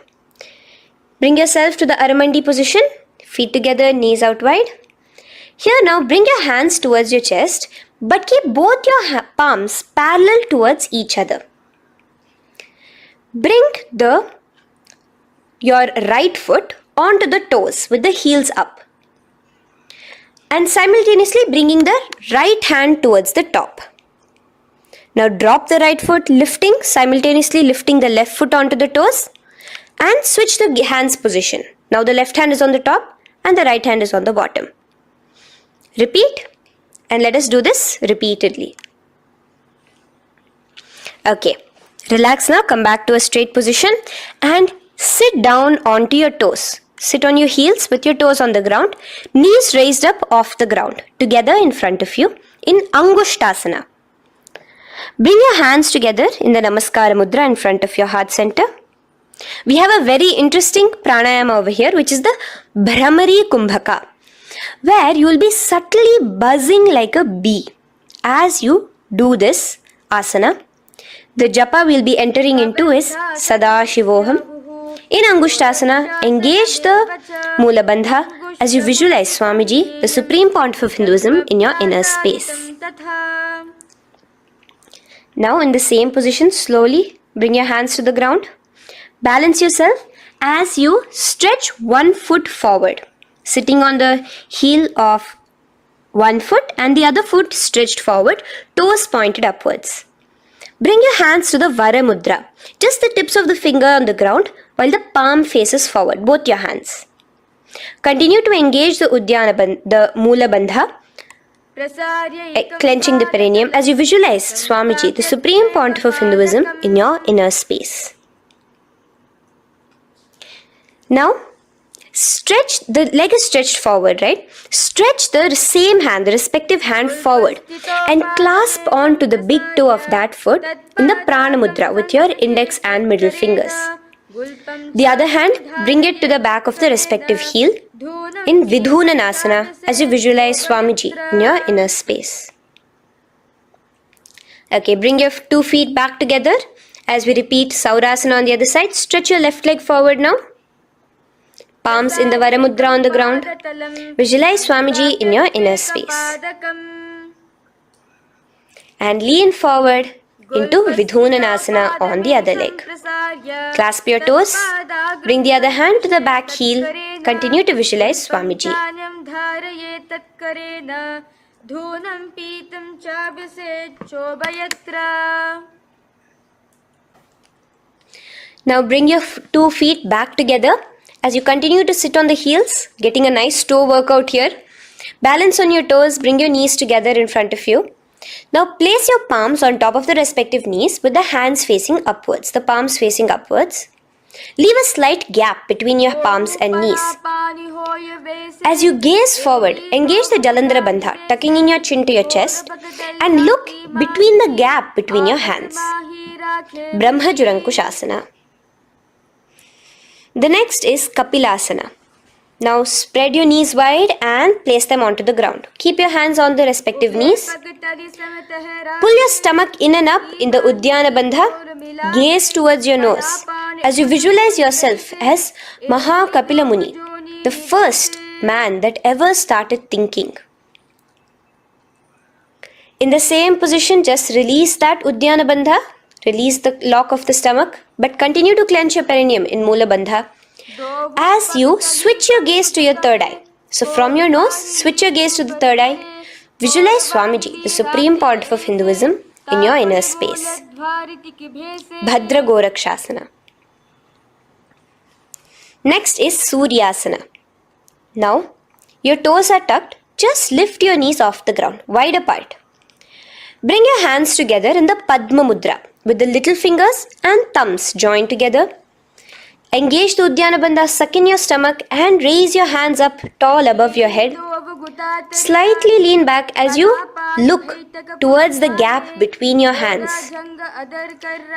Bring yourself to the Aramandi position. Feet together, knees out wide. Here now bring your hands towards your chest, but keep both your palms parallel towards each other. Bring your right foot onto the toes with the heels up. And simultaneously bringing the right hand towards the top. Now drop the right foot, simultaneously lifting the left foot onto the toes and switch the hands position. Now the left hand is on the top and the right hand is on the bottom. Repeat and let us do this repeatedly. Okay, relax now, come back to a straight position and sit down onto your toes. Sit on your heels with your toes on the ground, knees raised up off the ground, together in front of you in Angushtasana. Bring your hands together in the Namaskara Mudra in front of your heart center. We have a very interesting pranayama over here, which is the Bhramari Kumbhaka, where you will be subtly buzzing like a bee as you do this asana. The japa we'll be entering into is Sadashivoham. In Angushtasana, engage the Mula Bandha as you visualize Swamiji, the Supreme Pontiff of Hinduism, in your inner space. Now in the same position, slowly bring your hands to the ground. Balance yourself as you stretch one foot forward, sitting on the heel of one foot and the other foot stretched forward, toes pointed upwards. Bring your hands to the Vara Mudra, just the tips of the finger on the ground while the palm faces forward, both your hands. Continue to engage the Mula Bandha, clenching the perineum as you visualize Swamiji, the Supreme Pontiff of Hinduism, in your inner space. Now, stretch, the leg is stretched forward, right? Stretch the same hand, the respective hand forward and clasp onto the big toe of that foot in the Prana Mudra with your index and middle fingers. The other hand, bring it to the back of the respective heel in Vidhunanasana as you visualize Swamiji in your inner space. Okay, bring your 2 feet back together as we repeat Saurasana on the other side. Stretch your left leg forward now. Palms in the Vara Mudra on the ground. Visualize Swamiji in your inner space. And lean forward into Vidhunanasana on the other leg. Clasp your toes. Bring the other hand to the back heel. Continue to visualize Swamiji. Now bring your 2 feet back together as you continue to sit on the heels, getting a nice toe workout here. Balance on your toes, bring your knees together in front of you. Now place your palms on top of the respective knees with the hands facing upwards, the palms facing upwards. Leave a slight gap between your palms and knees. As you gaze forward, engage the Jalandhara Bandha, tucking in your chin to your chest, and look between the gap between your hands. Brahma Jurankushasana. The next is Kapilasana. Now spread your knees wide and place them onto the ground. Keep your hands on the respective knees. Pull your stomach in and up in the Uddiyana Bandha. Gaze towards your nose as you visualize yourself as Maha Kapila Muni, the first man that ever started thinking. In the same position, just release that Uddiyana Bandha. Release the lock of the stomach, but continue to clench your perineum in Mula Bandha as you switch your gaze to your third eye. So from your nose, switch your gaze to the third eye. Visualize Swamiji, the Supreme Pontiff of Hinduism, in your inner space. Bhadra Gorakshasana. Next is Suryasana. Now, your toes are tucked. Just lift your knees off the ground, wide apart. Bring your hands together in the Padma Mudra with the little fingers and thumbs joined together. Engage the Uddiyana Bandha, suck in your stomach and raise your hands up tall above your head. Slightly lean back as you look towards the gap between your hands.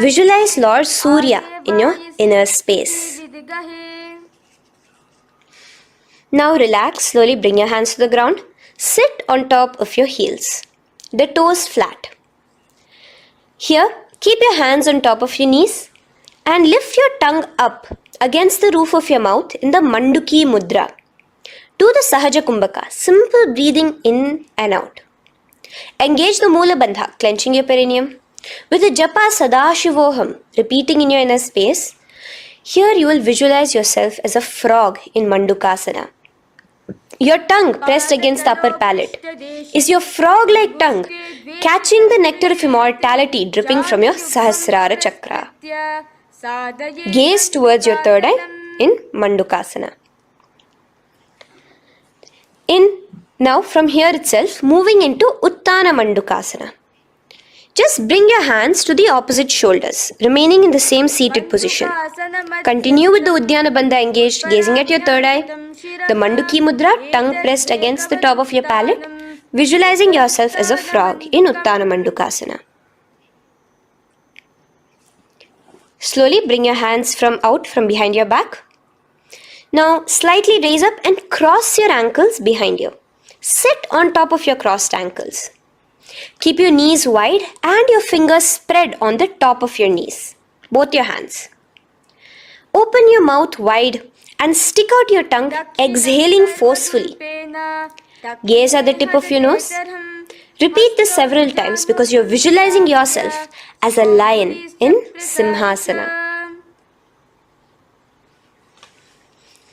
Visualize Lord Surya in your inner space. Now relax, slowly bring your hands to the ground. Sit on top of your heels, the toes flat. Here, keep your hands on top of your knees and lift your tongue up against the roof of your mouth in the Manduki Mudra. Do the Sahaja Kumbhaka, simple breathing in and out. Engage the Mula Bandha, clenching your perineum. With the Japa Sadashivoham, repeating in your inner space, here you will visualize yourself as a frog in Mandukasana. Your tongue pressed against the upper palate. Is your frog-like tongue catching the nectar of immortality dripping from your Sahasrara Chakra? Gaze towards your third eye in Mandukasana. Now from here itself, moving into Uttana Mandukasana. Just bring your hands to the opposite shoulders, remaining in the same seated position. Continue with the Uddiyana Bandha engaged, gazing at your third eye. The Manduki Mudra, tongue pressed against the top of your palate, visualizing yourself as a frog in Uttana Mandukasana. Slowly bring your hands out from behind your back. Now slightly raise up and cross your ankles behind you. Sit on top of your crossed ankles. Keep your knees wide and your fingers spread on the top of your knees. Both your hands. Open your mouth wide and stick out your tongue, exhaling forcefully. Gaze at the tip of your nose. Repeat this several times because you're visualizing yourself as a lion in Simhasana.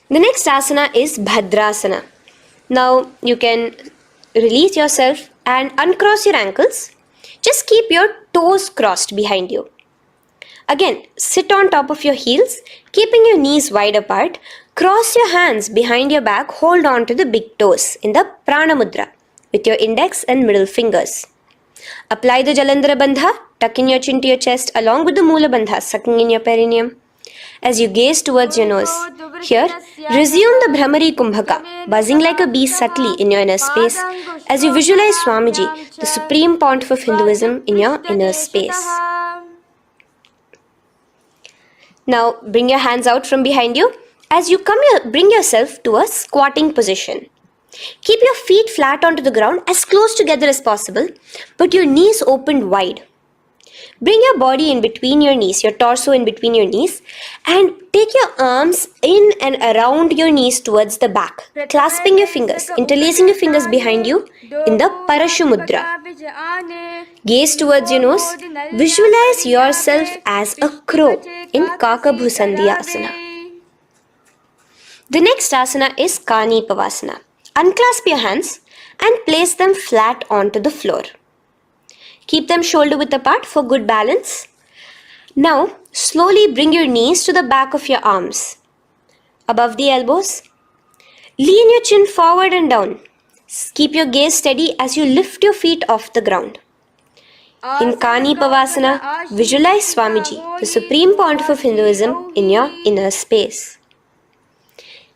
The next asana is Bhadrasana. Now you can release yourself and uncross your ankles. Just keep your toes crossed behind you. Again, sit on top of your heels, keeping your knees wide apart. Cross your hands behind your back. Hold on to the big toes in the Prana Mudra with your index and middle fingers. Apply the Jalandhara Bandha. Tuck in your chin to your chest along with the Mula Bandha, sucking in your perineum. As you gaze towards your nose, here, resume the Bhramari Kumbhaka, buzzing like a bee subtly in your inner space as you visualize Swamiji, the Supreme Pontiff of Hinduism, in your inner space. Now, bring your hands out from behind you. As you bring yourself to a squatting position. Keep your feet flat onto the ground as close together as possible, but your knees opened wide. Bring your body in between your knees, your torso in between your knees, and take your arms in and around your knees towards the back, clasping your fingers, interlacing your fingers behind you in the Parashu Mudra. Gaze towards your nose. Visualize yourself as a crow in Kakabhusandhi Asana. The next asana is Kani Pavasana. Unclasp your hands and place them flat onto the floor. Keep them shoulder width apart for good balance. Now, slowly bring your knees to the back of your arms, above the elbows. Lean your chin forward and down. Keep your gaze steady as you lift your feet off the ground. In Kani Pavasana, visualize Swamiji, the Supreme Pontiff of Hinduism, in your inner space.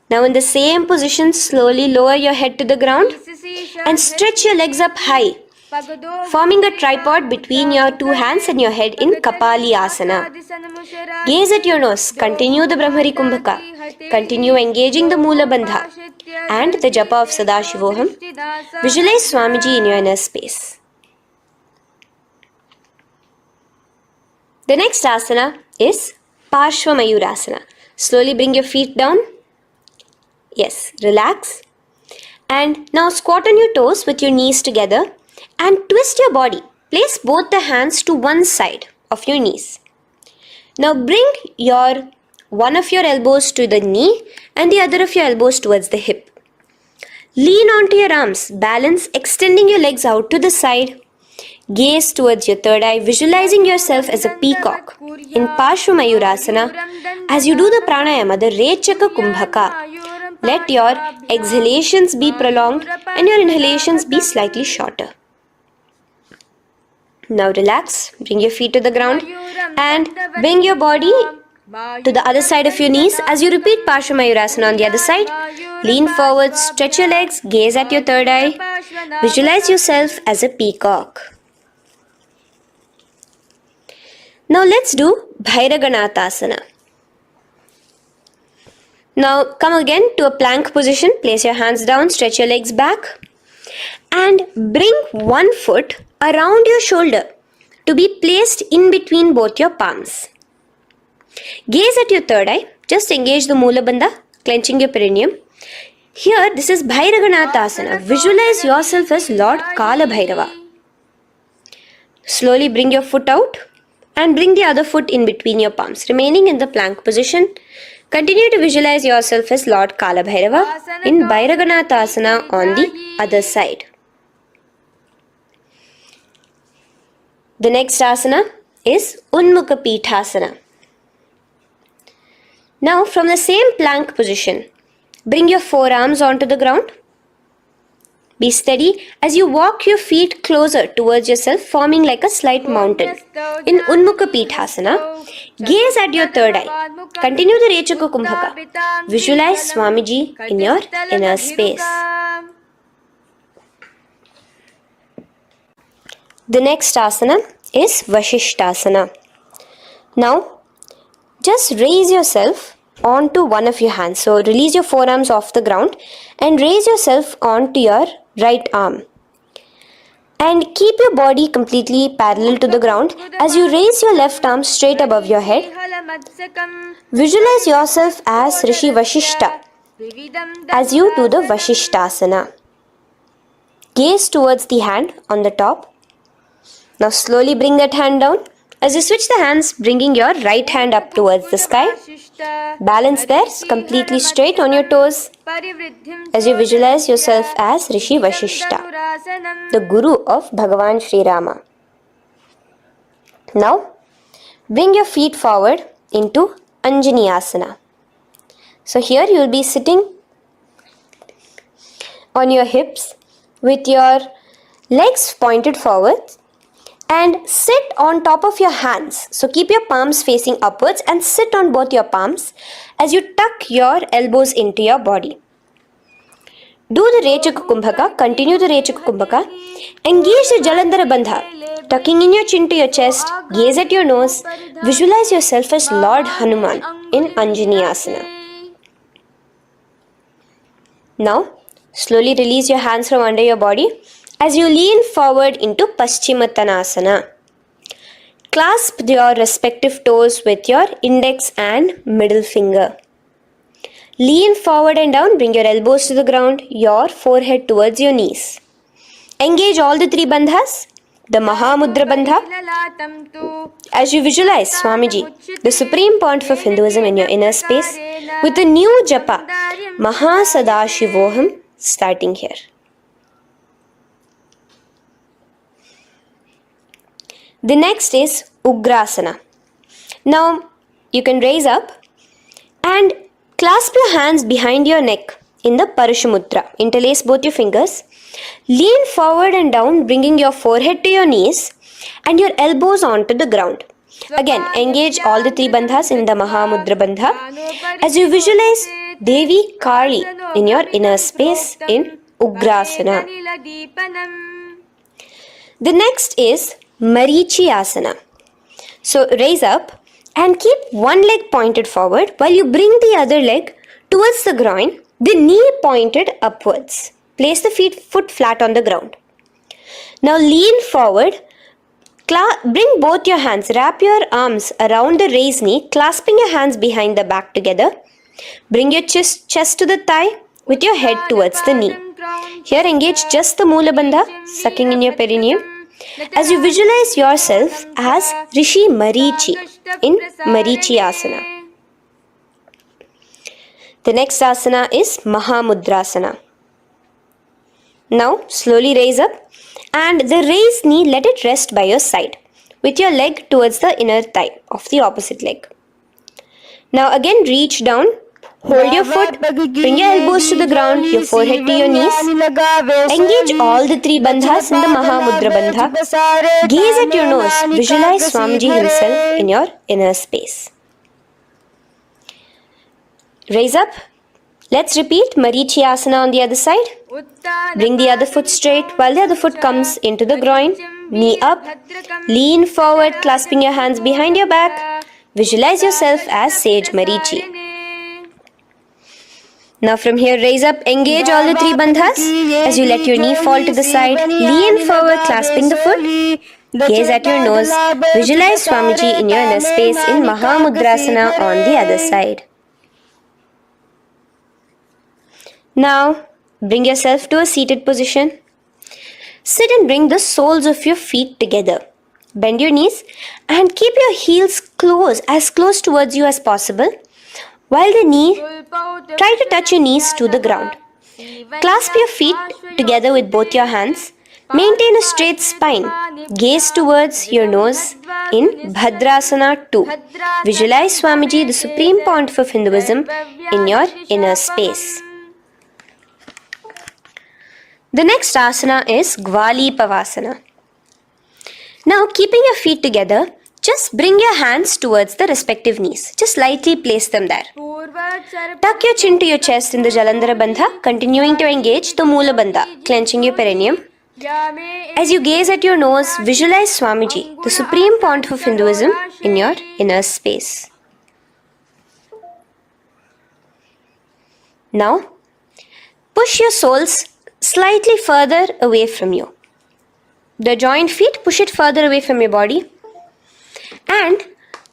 Now in the same position, slowly lower your head to the ground and stretch your legs up high, forming a tripod between your two hands and your head in Kapali Asana. Gaze at your nose. Continue the Brahmari Kumbhaka. Continue engaging the Mula Bandha and the Japa of Sadashivoham. Visualize Swamiji in your inner space. The next asana is Parshva Mayurasana. Slowly bring your feet down. Yes, relax. And now squat on your toes with your knees together and twist your body. Place both the hands to one side of your knees. Now bring one of your elbows to the knee and the other of your elbows towards the hip. Lean onto your arms. Balance, extending your legs out to the side. Gaze towards your third eye, visualizing yourself as a peacock. In Parshva Mayurasana, as you do the pranayama, the Rechaka Kumbhaka, let your exhalations be prolonged and your inhalations be slightly shorter. Now relax, bring your feet to the ground and bring your body to the other side of your knees as you repeat Parshva Mayurasana on the other side. Lean forward, stretch your legs, gaze at your third eye. Visualize yourself as a peacock. Now let's do Bhairaganathasana. Now come again to a plank position. Place your hands down, stretch your legs back and bring one foot around your shoulder to be placed in between both your palms. Gaze at your third eye. Just engage the Mula Bandha, clenching your perineum. Here, this is Bhairaganathasana. Visualize yourself as Lord Kala Bhairava. Slowly bring your foot out and bring the other foot in between your palms, remaining in the plank position. Continue to visualize yourself as Lord Kala Bhairava in Bhairaganathasana on the other side. The next asana is Unmukha Pithasana. Now from the same plank position, bring your forearms onto the ground. Be steady as you walk your feet closer towards yourself, forming like a slight mountain. In Unmukha Pithasana, gaze at your third eye. Continue the Rechaka Kumbhaka. Visualize Swamiji in your inner space. The next asana is Vashishtasana. Now, just raise yourself onto one of your hands. So release your forearms off the ground and raise yourself onto your right arm. And keep your body completely parallel to the ground. As you raise your left arm straight above your head, visualize yourself as Rishi Vashishta as you do the Vashishtasana. Gaze towards the hand on the top. Now slowly bring that hand down. As you switch the hands, bringing your right hand up towards the sky. Balance there, completely straight on your toes. As you visualize yourself as Rishi Vashishta, the Guru of Bhagavan Sri Rama. Now, bring your feet forward into Anjani Asana. So here you will be sitting on your hips with your legs pointed forward and sit on top of your hands. So keep your palms facing upwards and sit on both your palms as you tuck your elbows into your body. Do the Rechaka Kumbhaka, continue the Rechaka Kumbhaka. Engage the Jalandhara Bandha, tucking in your chin to your chest, gaze at your nose, visualize yourself as Lord Hanuman in Anjani Asana. Now, slowly release your hands from under your body as you lean forward into Paschimottanasana. Clasp your respective toes with your index and middle finger. Lean forward and down, bring your elbows to the ground, your forehead towards your knees. Engage all the three bandhas, the Mahamudra Bandha. As you visualize Swamiji, the Supreme Pontiff of Hinduism in your inner space, with a new japa, Mahasadashivoham, starting here. The next is Ugrasana. Now, you can raise up and clasp your hands behind your neck in the Parashamudra. Interlace both your fingers. Lean forward and down, bringing your forehead to your knees and your elbows onto the ground. Again, engage all the three bandhas in the Mahamudra Bandha as you visualize Devi Kali in your inner space in Ugrasana. The next is Marichi Asana. So raise up and keep one leg pointed forward while you bring the other leg towards the groin, the knee pointed upwards. Place the foot flat on the ground. Now lean forward, bring both your hands, wrap your arms around the raised knee, clasping your hands behind the back together. Bring your chest to the thigh with your head towards the knee. Here engage just the Mula Bandha, sucking in your perineum, as you visualize yourself as Rishi Marichi in Marichi Asana. The next asana is Mahamudrasana. Now slowly raise up and the raised knee, let it rest by your side with your leg towards the inner thigh of the opposite leg. Now again reach down. Hold your foot, bring your elbows to the ground, your forehead to your knees. Engage all the three bandhas in the Mahamudra Bandha. Gaze at your nose, visualize Swamiji himself in your inner space. Raise up. Let's repeat Marichi Asana on the other side. Bring the other foot straight while the other foot comes into the groin. Knee up. Lean forward, clasping your hands behind your back. Visualize yourself as Sage Marichi. Now from here, raise up, engage all the three bandhas as you let your knee fall to the side. Lean forward, clasping the foot. Gaze at your nose. Visualize Swamiji in your inner space in Mahamudrasana on the other side. Now, bring yourself to a seated position. Sit and bring the soles of your feet together. Bend your knees and keep your heels as close towards you as possible. While try to touch your knees to the ground. Clasp your feet together with both your hands. Maintain a straight spine. Gaze towards your nose in Bhadrasana 2. Visualize Swamiji, the Supreme Pontiff of Hinduism, in your inner space. The next asana is Gwali Pavasana. Now, keeping your feet together, just bring your hands towards the respective knees. Just lightly place them there. Tuck your chin to your chest in the Jalandhara Bandha, continuing to engage the Mula Bandha, clenching your perineum. As you gaze at your nose, visualize Swamiji, the Supreme Pontiff of Hinduism, in your inner space. Now, push your soles slightly further away from you. The joint feet, push it further away from your body. And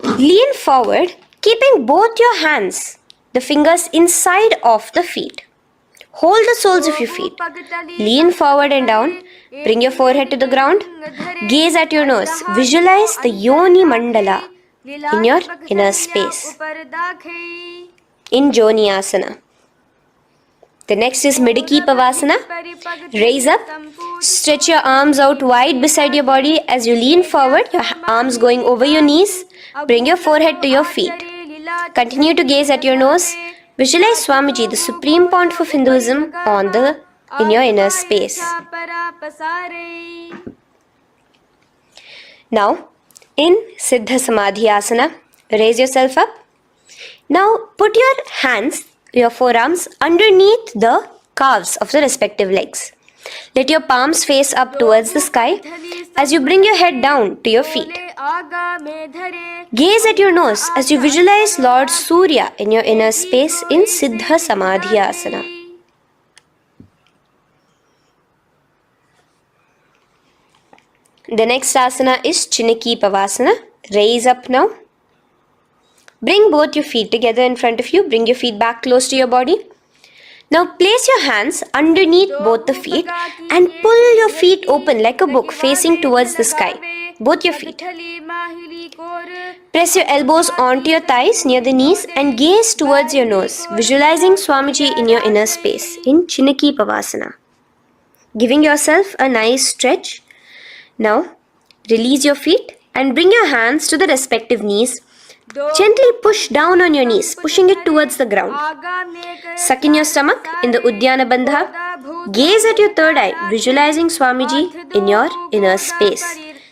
lean forward, keeping both your hands, the fingers inside of the feet. Hold the soles of your feet. Lean forward and down. Bring your forehead to the ground. Gaze at your nose. Visualize the Yoni Mandala in your inner space. In Joni Asana. The next is Midiki Pavasana. Raise up. Stretch your arms out wide beside your body as you lean forward, your arms going over your knees. Bring your forehead to your feet. Continue to gaze at your nose. Visualize Swamiji, the Supreme Pontiff of Hinduism, in your inner space. Now, in Siddha Samadhi Asana, raise yourself up. Now, put your hands, your forearms, underneath the calves of the respective legs. Let your palms face up towards the sky as you bring your head down to your feet. Gaze at your nose as you visualize Lord Surya in your inner space in Siddha Samadhi Asana. The next asana is Chiniki Pavasana. Raise up now. Bring both your feet together in front of you. Bring your feet back close to your body. Now place your hands underneath both the feet and pull your feet open like a book facing towards the sky. Both your feet. Press your elbows onto your thighs near the knees and gaze towards your nose, visualizing Swamiji in your inner space in Chiniki Pavasana. Giving yourself a nice stretch. Now release your feet and bring your hands to the respective knees. Gently push down on your knees, pushing it towards the ground. Suck in your stomach in the Uddiyana Bandha. Gaze at your third eye, visualizing Swamiji in your inner space.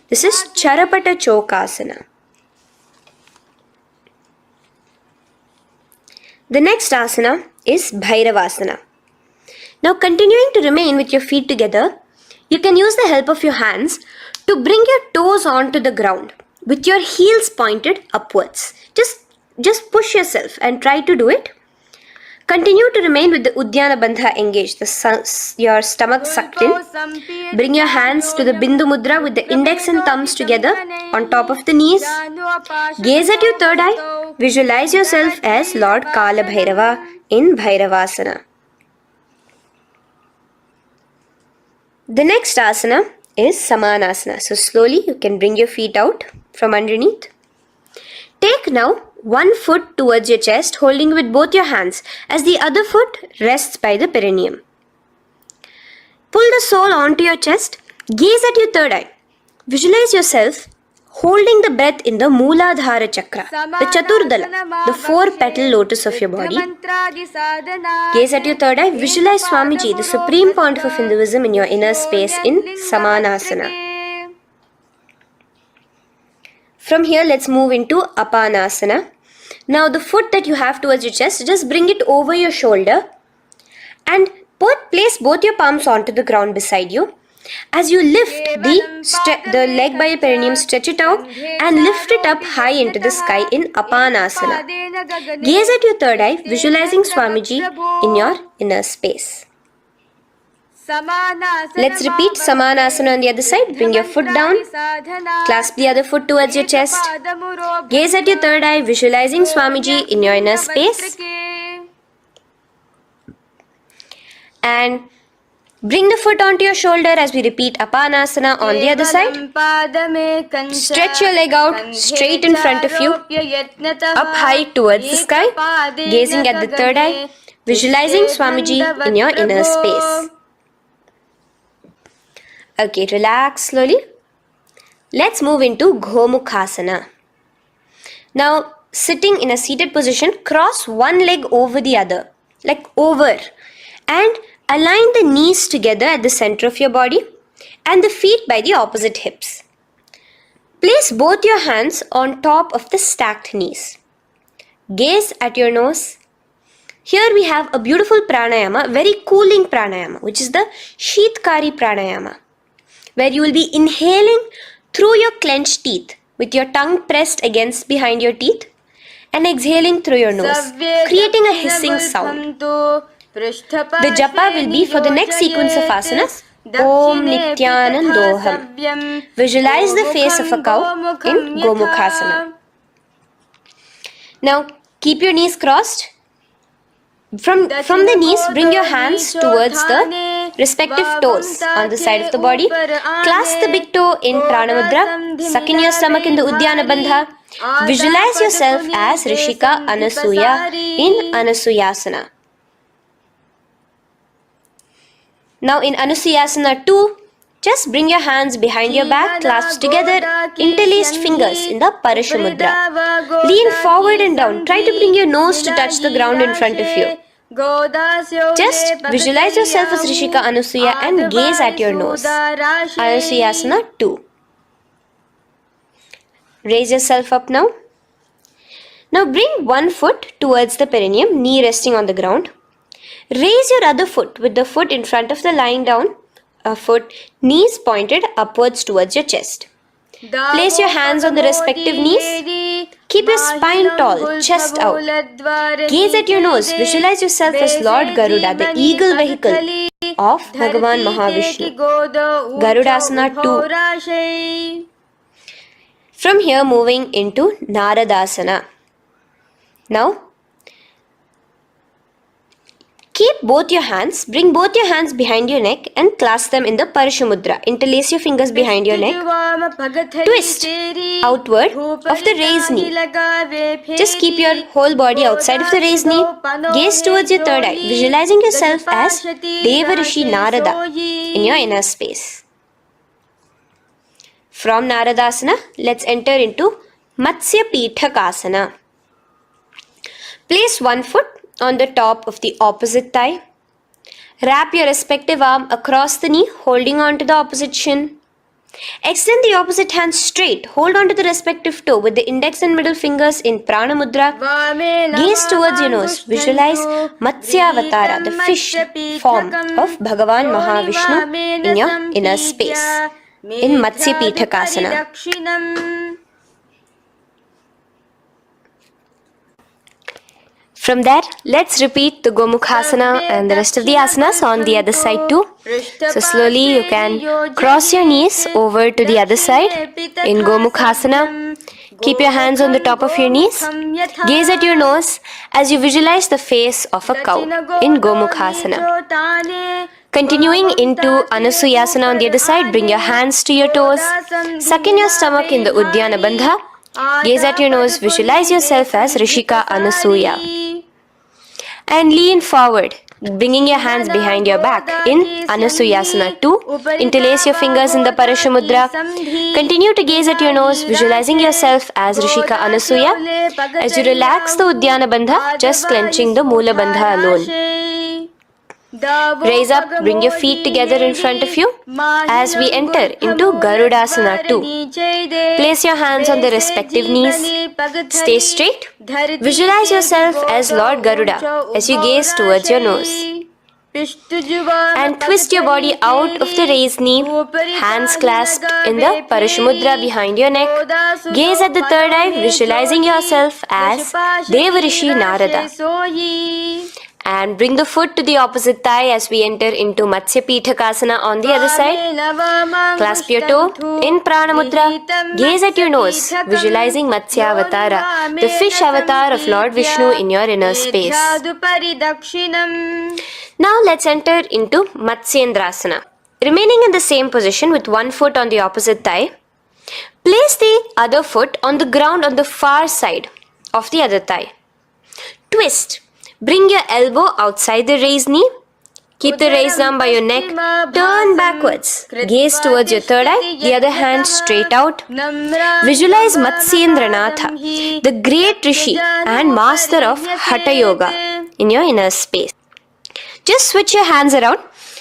This is Charapata Chokasana. The next asana is Bhairavasana. Now continuing to remain with your feet together, you can use the help of your hands to bring your toes onto the ground with your heels pointed upwards. Just push yourself and try to do it. Continue to remain with the Uddiyana Bandha engaged, your stomach sucked in. Bring your hands to the Bindu Mudra with the index and thumbs together on top of the knees. Gaze at your third eye. Visualize yourself as Lord Kala Bhairava in Bhairavasana. The next asana is Samanasana. So slowly you can bring your feet out from underneath. Take now one foot towards your chest, holding with both your hands as the other foot rests by the perineum. Pull the sole onto your chest. Gaze at your third eye. Visualize yourself holding the breath in the Mooladhara Chakra, the Chaturdala, the 4-petal lotus of your body. Gaze at your third eye. Visualize Swamiji, the Supreme Pontiff of Hinduism, in your inner space in Samanasana. From here, let's move into Apanasana. Now, the foot that you have towards your chest, just bring it over your shoulder and place both your palms onto the ground beside you. As you lift the leg by your perineum, stretch it out and lift it up high into the sky in Apanasana. Gaze at your third eye, visualizing Swamiji in your inner space. Let's repeat Samanasana on the other side. Bring your foot down. Clasp the other foot towards your chest. Gaze at your third eye, visualizing Swamiji in your inner space. And bring the foot onto your shoulder as we repeat Apanasana on the other side. Stretch your leg out straight in front of you, up high towards the sky, gazing at the third eye, visualizing Swamiji in your inner space. Okay, relax slowly. Let's move into Gomukhasana. Now, sitting in a seated position, cross one leg over the other, like over, and align the knees together at the center of your body and the feet by the opposite hips. Place both your hands on top of the stacked knees. Gaze at your nose. Here we have a beautiful pranayama, very cooling pranayama, which is the Sheetkari pranayama, where you will be inhaling through your clenched teeth with your tongue pressed against behind your teeth and exhaling through your nose, creating a hissing sound. The japa will be for the next sequence of asanas. Om Nithyanandoham. Visualize the face of a cow in Gomukhasana. Now keep your knees crossed. From the knees, bring your hands towards the respective toes on the side of the body. Clasp the big toe in Pranamudra. Suck in your stomach in the Udyana Bandha. Visualize yourself as Rishika Anasuya in Anasuyasana. Now in Anusuyasana 2, just bring your hands behind your back, clasped together, interlaced fingers in the Parashamudra. Lean forward and down. Try to bring your nose to touch the ground in front of you. Just visualize yourself as Rishika Anasuya and gaze at your nose. Anusuyasana 2. Raise yourself up now. Now bring one foot towards the perineum, knee resting on the ground. Raise your other foot with the foot in front of the lying down foot, knees pointed upwards towards your chest. Place your hands on the respective knees. Keep your spine tall, chest out. Gaze at your nose. Visualize yourself as Lord Garuda, the eagle vehicle of Bhagavan Mahavishnu. Garudasana 2. From here, moving into Naradasana. Now, keep both your hands, bring both your hands behind your neck and clasp them in the Parashamudra. Interlace your fingers behind your neck. Twist outward of the raised knee. Just keep your whole body outside of the raised knee. Gaze towards your third eye, visualizing yourself as Devarishi Narada in your inner space. From Naradasana, let's enter into Matsya Pithakasana. Place one foot on the top of the opposite thigh. Wrap your respective arm across the knee, holding on to the opposite shin. Extend the opposite hand straight. Hold on to the respective toe with the index and middle fingers in Prana Mudra. Gaze towards your nose. Visualize Matsya Avatara, the fish form of Bhagavan Mahavishnu in your inner space. In Matsya Pithakasana. From there, let's repeat the Gomukhasana and the rest of the asanas on the other side too. So slowly you can cross your knees over to the other side in Gomukhasana. Keep your hands on the top of your knees. Gaze at your nose as you visualize the face of a cow in Gomukhasana. Continuing into Anusuyasana on the other side, bring your hands to your toes. Suck in your stomach in the Udyana Bandha. Gaze at your nose, visualize yourself as Rishika Anasuya. And lean forward, bringing your hands behind your back in Anusuyasana 2. Interlace your fingers in the Parashamudra. Continue to gaze at your nose, visualizing yourself as Rishika Anasuya. As you relax the Udyana Bandha, just clenching the Mula Bandha alone. Raise up, bring your feet together in front of you as we enter into Garudasana 2. Place your hands on the respective knees. Stay straight. Visualize yourself as Lord Garuda as you gaze towards your nose. And twist your body out of the raised knee, hands clasped in the Parashamudra behind your neck. Gaze at the third eye, visualizing yourself as Devarishi Narada. And bring the foot to the opposite thigh as we enter into Matsya Pithakasana on the other side. Clasp your toe in Prana Mudra. Gaze at your nose, visualizing Matsya Avatara, the fish avatar of Lord Vishnu in your inner space. Now let's enter into Matsyendrasana. Remaining in the same position with one foot on the opposite thigh, place the other foot on the ground on the far side of the other thigh. Twist. Bring your elbow outside the raised knee. Keep the raised arm by your neck. Turn backwards. Gaze towards your third eye, the other hand straight out. Visualize Matsyendranatha, the great Rishi and master of Hatha Yoga in your inner space. Just switch your hands around.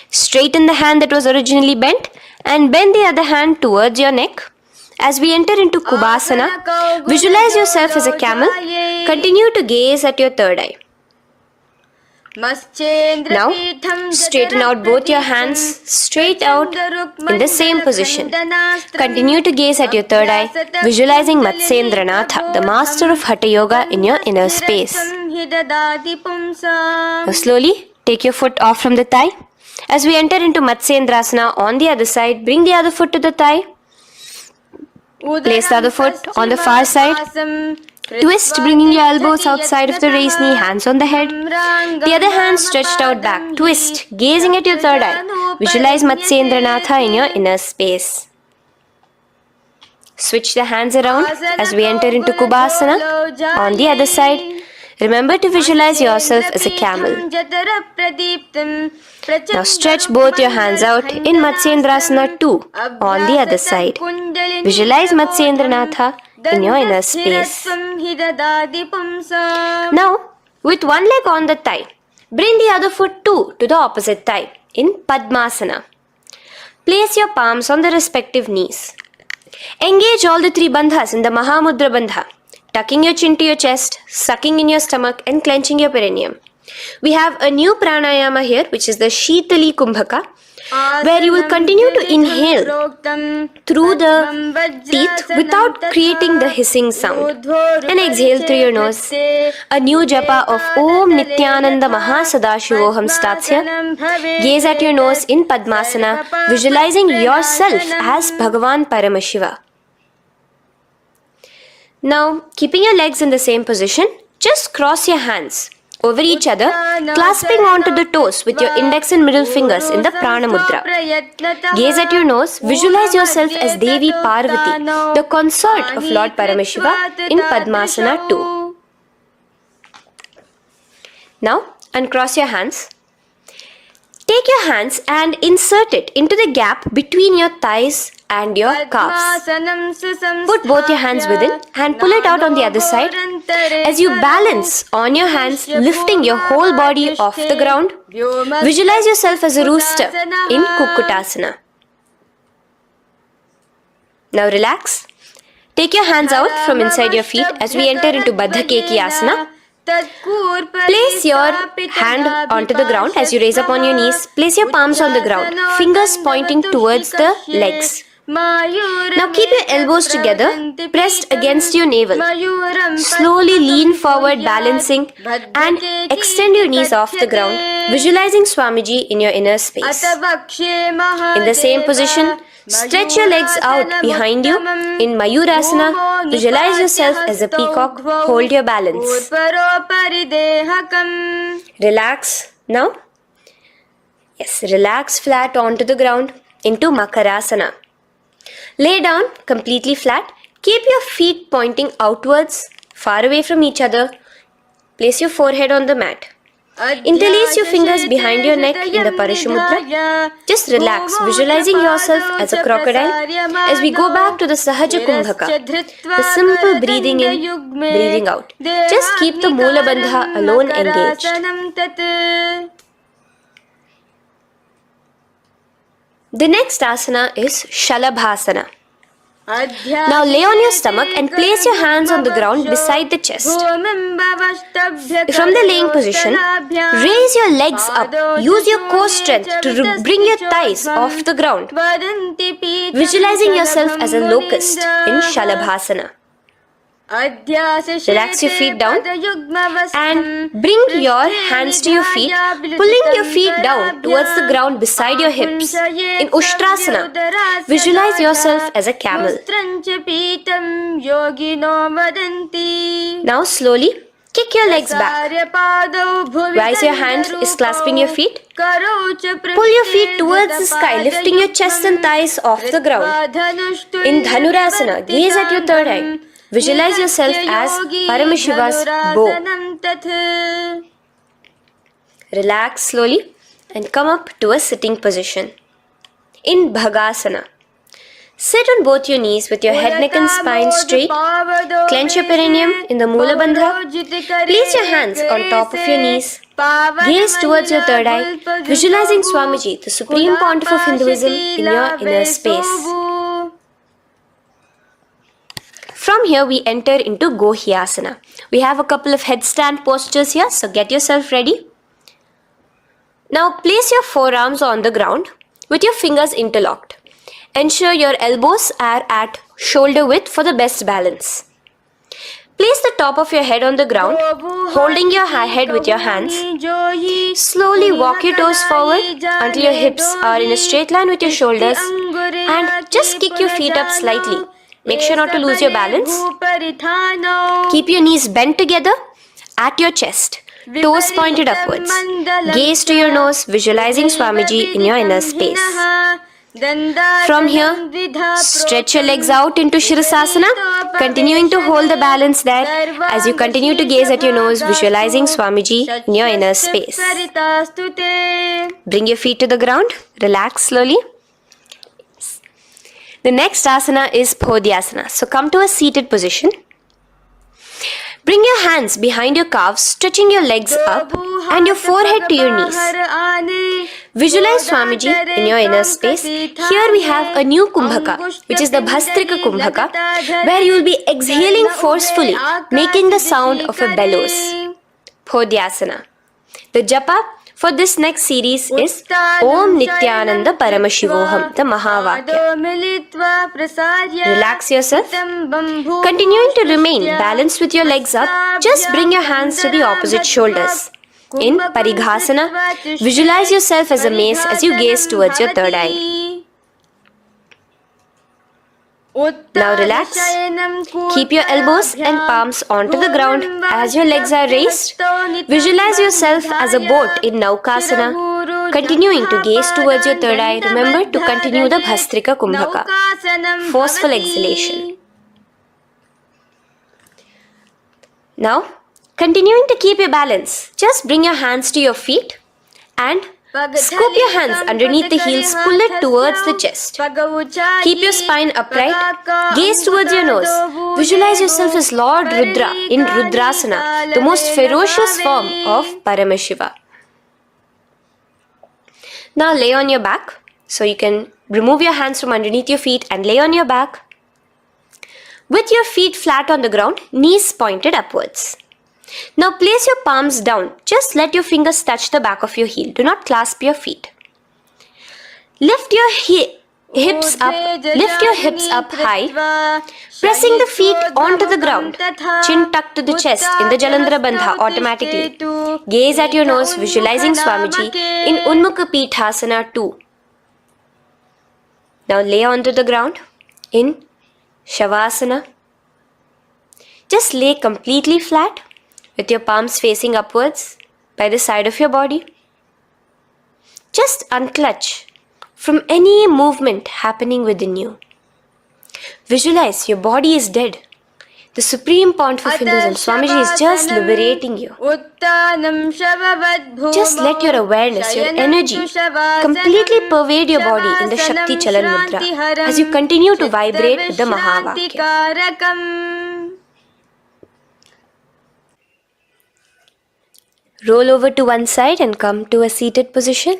Straighten the hand that was originally bent and bend the other hand towards your neck. As we enter into Kubhasana, visualize yourself as a camel. Continue to gaze at your third eye. Now, straighten out both your hands straight out in the same position. Continue to gaze at your third eye, visualizing Matsyendranatha, the master of Hatha Yoga in your inner space. Now slowly take your foot off from the thigh. As we enter into Matsyendrasana on the other side, bring the other foot to the thigh. Place the other foot on the far side. Twist, bringing your elbows outside of the raised knee, hands on the head. The other hand stretched out back. Twist, gazing at your third eye. Visualize Matsyendranatha in your inner space. Switch the hands around as we enter into Kubhasana on the other side. Remember to visualize yourself as a camel. Now stretch both your hands out in Matsyendrasana 2 on the other side. Visualize Matsyendranatha in your inner space. Now, with one leg on the thigh, bring the other foot too to the opposite thigh in Padmasana. Place your palms on the respective knees. Engage all the three bandhas in the Mahamudra Bandha, tucking your chin to your chest, sucking in your stomach and clenching your perineum. We have a new pranayama here, which is the Shitali Kumbhaka, where you will continue to inhale through the teeth without creating the hissing sound, and exhale through your nose. A new japa of Om Nithyananda Mahasadashivoham starts here. Gaze at your nose in Padmasana, visualizing yourself as Bhagavan Paramashiva. Now, keeping your legs in the same position, just cross your hands over each other, clasping onto the toes with your index and middle fingers in the Prana Mudra. Gaze at your nose, visualize yourself as Devi Parvati, the consort of Lord Paramashiva in Padmasana 2. Now, uncross your hands. Take your hands and insert it into the gap between your thighs and your calves. Put both your hands within and pull it out on the other side. As you balance on your hands, lifting your whole body off the ground, visualize yourself as a rooster in Kukkutasana. Now relax. Take your hands out from inside your feet as we enter into Baddha Keki Asana. Place your hand onto the ground as you raise up on your knees. Place your palms on the ground, fingers pointing towards the legs. Now keep your elbows together, pressed against your navel. Slowly lean forward, balancing, and extend your knees off the ground, visualizing Swamiji in your inner space. In the same position, stretch your legs out behind you. In Mayurasana, visualize yourself as a peacock. Hold your balance. Relax now. Yes, relax flat onto the ground into Makarasana. Lay down completely flat. Keep your feet pointing outwards, far away from each other. Place your forehead on the mat. Interlace your fingers behind your neck in the Parashumudra. Just relax, visualizing yourself as a crocodile as we go back to the Sahaja Kumbhaka, the simple breathing in, breathing out. Just keep the Moola Bandha alone engaged. The next asana is Shalabhasana. Now lay on your stomach and place your hands on the ground beside the chest. From the laying position, raise your legs up. Use your core strength to bring your thighs off the ground. Visualizing yourself as a locust in Shalabhasana. Relax your feet down and bring your hands to your feet, pulling your feet down towards the ground beside your hips. In Ushtrasana, visualize yourself as a camel. Now slowly kick your legs back. Rise your hand is clasping your feet. Pull your feet towards the sky, lifting your chest and thighs off the ground. In Dhanurasana, gaze at your third eye. Visualize yourself as Paramashiva's bow. Relax slowly and come up to a sitting position. In Bhagasana, sit on both your knees with your head, neck and spine straight. Clench your perineum in the Moola Bandha. Place your hands on top of your knees. Gaze towards your third eye, visualizing Swamiji, the Supreme Pontiff of Hinduism, in your inner space. From here, we enter into Gohyasana. We have a couple of headstand postures here, so get yourself ready. Now, place your forearms on the ground with your fingers interlocked. Ensure your elbows are at shoulder width for the best balance. Place the top of your head on the ground, holding your head with your hands. Slowly walk your toes forward until your hips are in a straight line with your shoulders, and just kick your feet up slightly. Make sure not to lose your balance. Keep your knees bent together at your chest, toes pointed upwards. Gaze to your nose, visualizing Swamiji in your inner space. From here, stretch your legs out into Shirasasana, continuing to hold the balance there as you continue to gaze at your nose, visualizing Swamiji in your inner space. Bring your feet to the ground, relax slowly. The next asana is Podhyasana. So come to a seated position. Bring your hands behind your calves, stretching your legs up and your forehead to your knees. Visualize Swamiji in your inner space. Here we have a new Kumbhaka, which is the Bhastrika Kumbhaka, where you will be exhaling forcefully, making the sound of a bellows. Podhyasana. The japa for this next series is Om Nithyananda Paramashivoham, the Mahavakya. Relax yourself. Continuing to remain balanced with your legs up, just bring your hands to the opposite shoulders. In Parighasana, visualize yourself as a mace as you gaze towards your third eye. Now relax. Keep your elbows and palms onto the ground as your legs are raised. Visualize yourself as a boat in Naukasana. Continuing to gaze towards your third eye, remember to continue the Bhastrika Kumbhaka. Forceful exhalation. Now, continuing to keep your balance, just bring your hands to your feet and scoop your hands underneath the heels, pull it towards the chest. Keep your spine upright, gaze towards your nose. Visualize yourself as Lord Rudra in Rudrasana, the most ferocious form of Paramashiva. Now lay on your back, so you can remove your hands from underneath your feet and lay on your back. With your feet flat on the ground, knees pointed upwards. Now place your palms down. Just let your fingers touch the back of your heel. Do not clasp your feet. Lift your hips up high, pressing the feet onto the ground. Chin tucked to the chest in the Jalandhara Bandha automatically. Gaze at your nose, visualizing Swamiji in Unmukha Pithasana 2. Now lay onto the ground in Shavasana. Just lay completely flat with your palms facing upwards by the side of your body. Just unclutch from any movement happening within you. Visualize your body is dead. The Supreme Pontiff of Hinduism, Swamiji, is just liberating you. Just let your awareness, your energy completely pervade your body in the Shakti Chalan Mudra as you continue to vibrate with the Mahavakya. Roll over to one side and come to a seated position.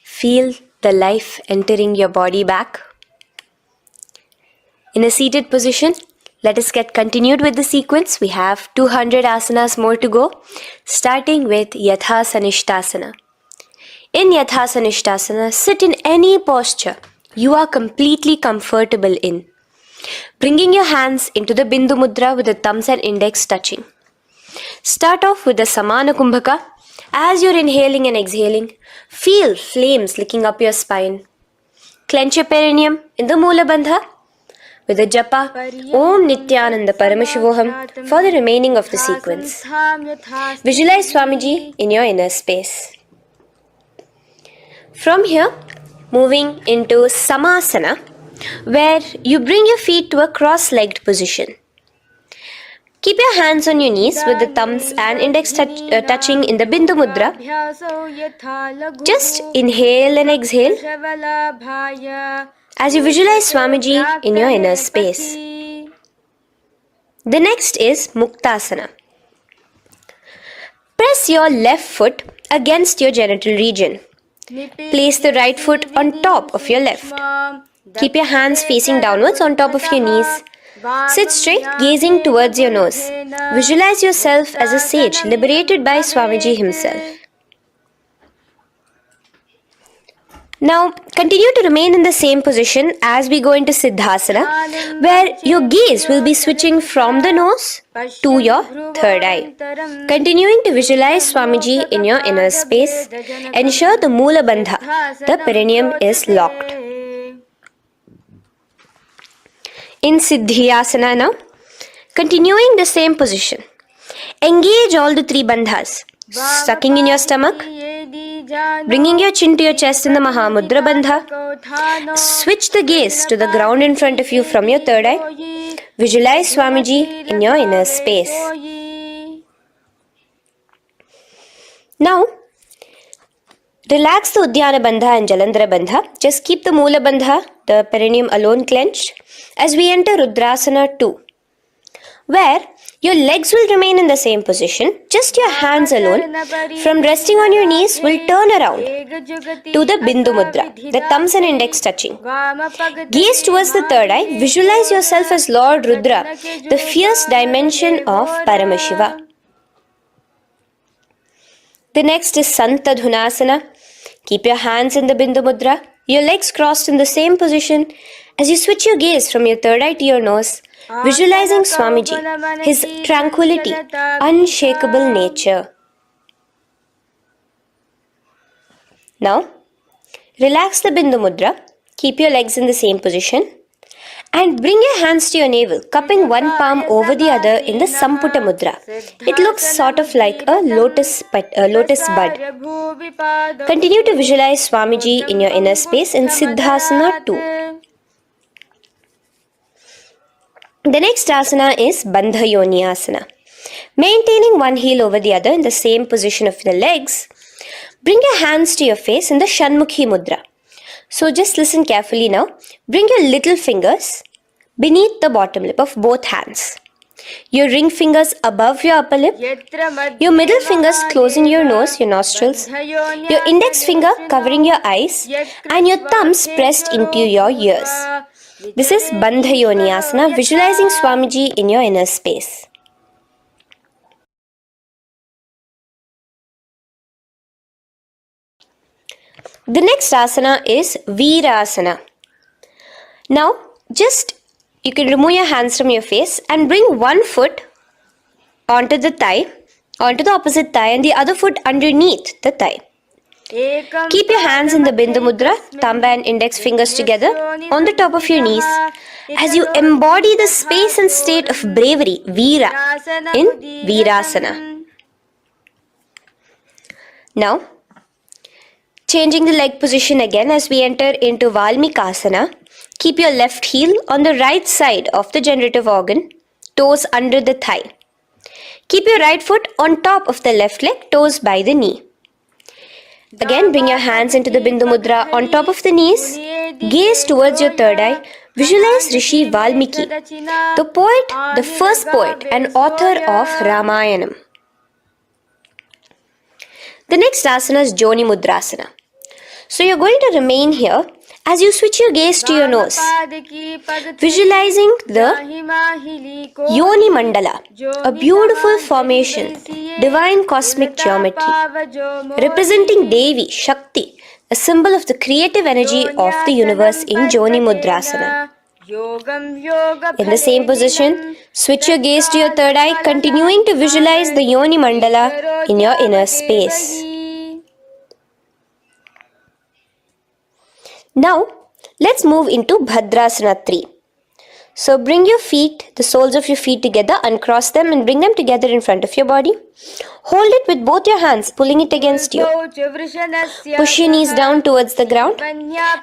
Feel the life entering your body back. In a seated position, let us get continued with the sequence. We have 200 asanas more to go, starting with Yathasanishtasana. In Yathasanishtasana, sit in any posture you are completely comfortable in. Bringing your hands into the Bindu Mudra with the thumbs and index touching. Start off with the Samana Kumbhaka. As you're inhaling and exhaling, feel flames licking up your spine. Clench your perineum in the Moola Bandha with the japa Om Nithyananda Paramashivoham for the remaining of the sequence. Visualize Swamiji in your inner space. From here, moving into Samasana, where you bring your feet to a cross-legged position. Keep your hands on your knees with the thumbs and index touching in the Bindu Mudra. Just inhale and exhale as you visualize Swamiji in your inner space. The next is Muktasana. Press your left foot against your genital region. Place the right foot on top of your left. Keep your hands facing downwards on top of your knees. Sit straight, gazing towards your nose. Visualize yourself as a sage liberated by Swamiji himself. Now, continue to remain in the same position as we go into Siddhasana, where your gaze will be switching from the nose to your third eye. Continuing to visualize Swamiji in your inner space, ensure the Moola Bandha, the perineum, is locked. In Siddhyasana now, continuing the same position. Engage all the three bandhas, sucking in your stomach, bringing your chin to your chest in the Mahamudra Bandha. Switch the gaze to the ground in front of you from your third eye. Visualize Swamiji in your inner space. Now, relax the Udyana Bandha and Jalandhara Bandha. Just keep the Moola Bandha, the perineum, alone clenched as we enter Rudrasana 2, where your legs will remain in the same position, just your hands alone from resting on your knees will turn around to the Bindu Mudra, the thumbs and index touching. Gaze towards the third eye, visualize yourself as Lord Rudra, the fierce dimension of Paramashiva. The next is Santadhunasana. Keep your hands in the Bindu Mudra, your legs crossed in the same position as you switch your gaze from your third eye to your nose. Visualizing Swamiji, his tranquility, unshakable nature. Now, relax the Bindu Mudra, keep your legs in the same position and bring your hands to your navel, cupping one palm over the other in the Samputa Mudra. It looks sort of like a lotus bud. Continue to visualize Swamiji in your inner space in Siddhasana 2. The next asana is Bandha Yoni Asana. Maintaining one heel over the other in the same position of the legs, bring your hands to your face in the Shanmukhi Mudra. So just listen carefully now. Bring your little fingers beneath the bottom lip of both hands. Your ring fingers above your upper lip. Your middle fingers closing your nose, your nostrils. Your index finger covering your eyes. And your thumbs pressed into your ears. This is Bandha Yoni Asana, visualizing Swamiji in your inner space. The next asana is Virasana. Now, you can remove your hands from your face and bring one foot onto the opposite thigh, and the other foot underneath the thigh. Keep your hands in the Bindu Mudra, thumb and index fingers together on the top of your knees as you embody the space and state of bravery, Veera, in Virasana. Now, changing the leg position again as we enter into Valmikasana. Keep your left heel on the right side of the generative organ, toes under the thigh. Keep your right foot on top of the left leg, toes by the knee. Again, bring your hands into the Bindu Mudra on top of the knees. Gaze towards your third eye. Visualize Rishi Valmiki, the poet, the first poet and author of Ramayanam. The next asana is Joni Mudrasana. So you're going to remain here as you switch your gaze to your nose, visualizing the Yoni Mandala, a beautiful formation, divine cosmic geometry, representing Devi, Shakti, a symbol of the creative energy of the universe in Joni Mudrasana. In the same position, switch your gaze to your third eye, continuing to visualize the Yoni Mandala in your inner space. Now, let's move into Bhadrasana 3. So bring your feet, the soles of your feet together, uncross them and bring them together in front of your body. Hold it with both your hands, pulling it against you. Push your knees down towards the ground.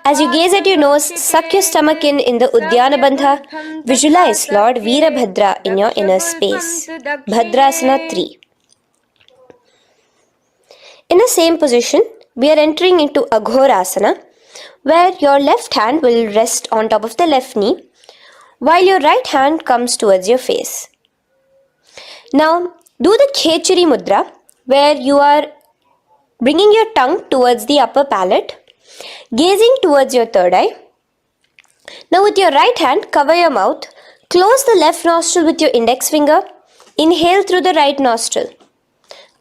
As you gaze at your nose, suck your stomach in the Udyana Bandha. Visualize Lord Veerabhadra in your inner space. Bhadrasana 3. In the same position, we are entering into Aghorasana, where your left hand will rest on top of the left knee, while your right hand comes towards your face. Now, do the Khechari Mudra, where you are bringing your tongue towards the upper palate, gazing towards your third eye. Now, with your right hand, cover your mouth, close the left nostril with your index finger, inhale through the right nostril.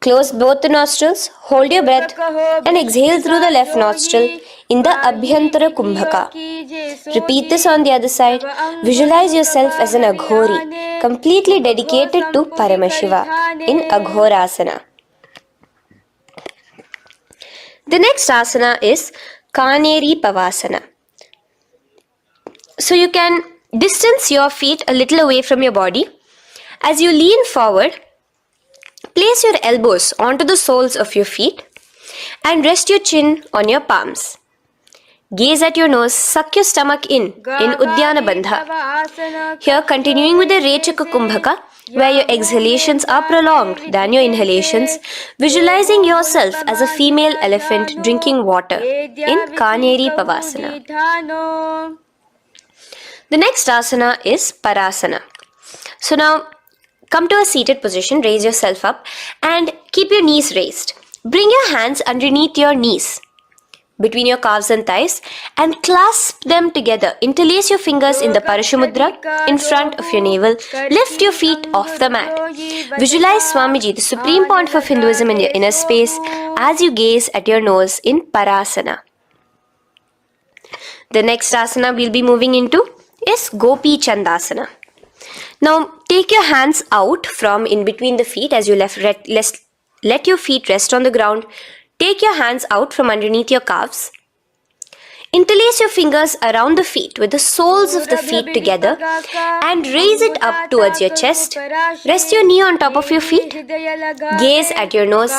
Close both the nostrils, hold your breath and exhale through the left nostril, in the Abhyantara Kumbhaka. Repeat this on the other side. Visualize yourself as an Aghori, completely dedicated to Paramashiva in Aghorasana. The next asana is Kaneri Pavasana. So you can distance your feet a little away from your body. As you lean forward, place your elbows onto the soles of your feet and rest your chin on your palms. Gaze at your nose, suck your stomach in Uddiyana Bandha. Here, continuing with the Rechaka Kumbhaka, where your exhalations are prolonged than your inhalations, visualizing yourself as a female elephant drinking water in Kaneri Pavasana. The next asana is Parasana. So now, come to a seated position, raise yourself up and keep your knees raised. Bring your hands underneath your knees, between your calves and thighs, and clasp them together. Interlace your fingers in the Parashamudra in front of your navel. Lift your feet off the mat. Visualize Swamiji, the Supreme Pontiff of Hinduism, in your inner space as you gaze at your nose in Parasana. The next asana we'll be moving into is Gopi Chandasana. Now take your hands out from in between the feet as you let your feet rest on the ground. Take your hands out from underneath your calves. Interlace your fingers around the feet with the soles of the feet together and raise it up towards your chest. Rest your knee on top of your feet. Gaze at your nose.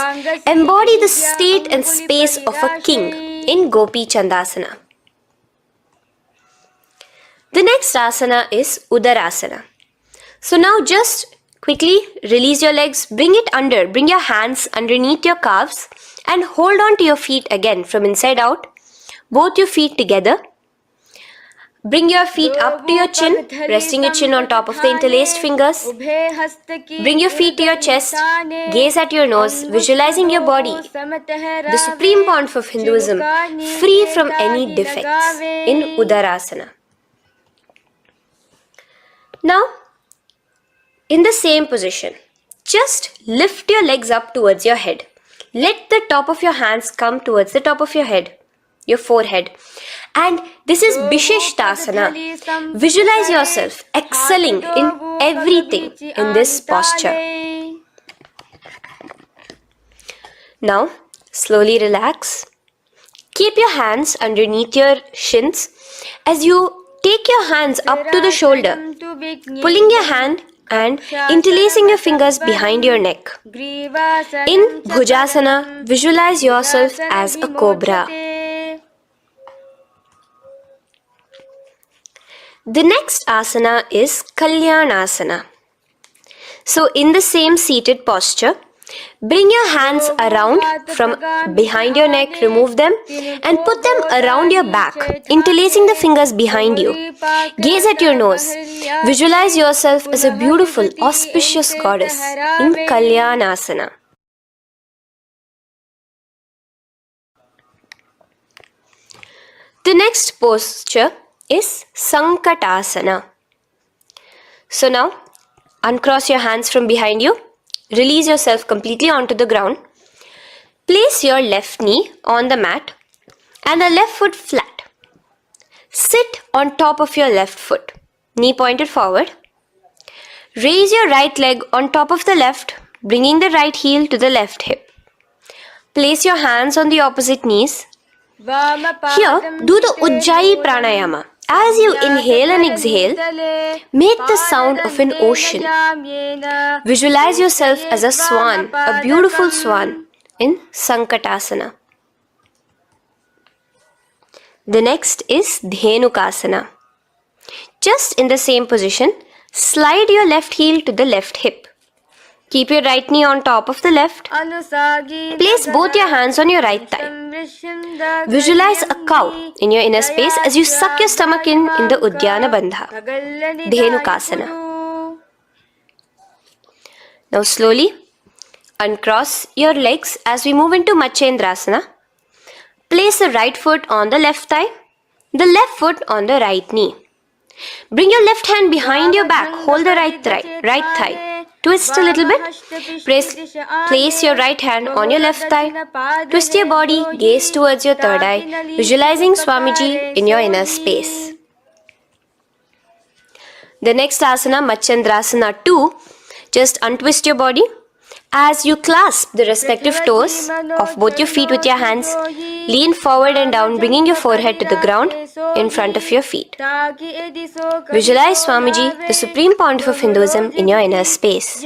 Embody the state and space of a king in Gopi Chandasana. The next asana is Udarasana. So now just quickly release your legs, bring your hands underneath your calves and hold on to your feet again from inside out. Both your feet together. Bring your feet up to your chin, resting your chin on top of the interlaced fingers. Bring your feet to your chest, gaze at your nose, visualizing your body, the Supreme Pontiff of Hinduism, free from any defects in Udarasana. Now, in the same position, just lift your legs up towards your head. Let the top of your hands come towards the top of your head, your forehead. And this is Vishishtasana. Visualize yourself excelling in everything in this posture. Now, slowly relax. Keep your hands underneath your shins as you take your hands up to the shoulder, pulling your hand and interlacing your fingers behind your neck. In Bhujasana, visualize yourself as a cobra. The next asana is Kalyanasana. So in the same seated posture, bring your hands around from behind your neck, remove them and put them around your back, interlacing the fingers behind you. Gaze at your nose. Visualize yourself as a beautiful, auspicious goddess in Kalyanasana. The next posture is Sankatasana. So now, uncross your hands from behind you. Release yourself completely onto the ground. Place your left knee on the mat and the left foot flat. Sit on top of your left foot, knee pointed forward. Raise your right leg on top of the left, bringing the right heel to the left hip. Place your hands on the opposite knees. Here, do the Ujjayi Pranayama. As you inhale and exhale, make the sound of an ocean. Visualize yourself as a swan, a beautiful swan in Sankatasana. The next is Dhenukasana. Just in the same position, slide your left heel to the left hip. Keep your right knee on top of the left. Place both your hands on your right thigh. Visualize a cow in your inner space as you suck your stomach in the Uddiyana Bandha, Dhenukasana. Now slowly uncross your legs as we move into Matsyendrasana. Place the right foot on the left thigh, the left foot on the right knee. Bring your left hand behind your back, hold the right thigh. Twist a little bit. Place your right hand on your left thigh. Twist your body, gaze towards your third eye, visualizing Swamiji in your inner space. The next asana, Matsyendrasana 2, just untwist your body. As you clasp the respective toes of both your feet with your hands, lean forward and down, bringing your forehead to the ground in front of your feet. Visualize Swamiji, the Supreme Pontiff of Hinduism, in your inner space.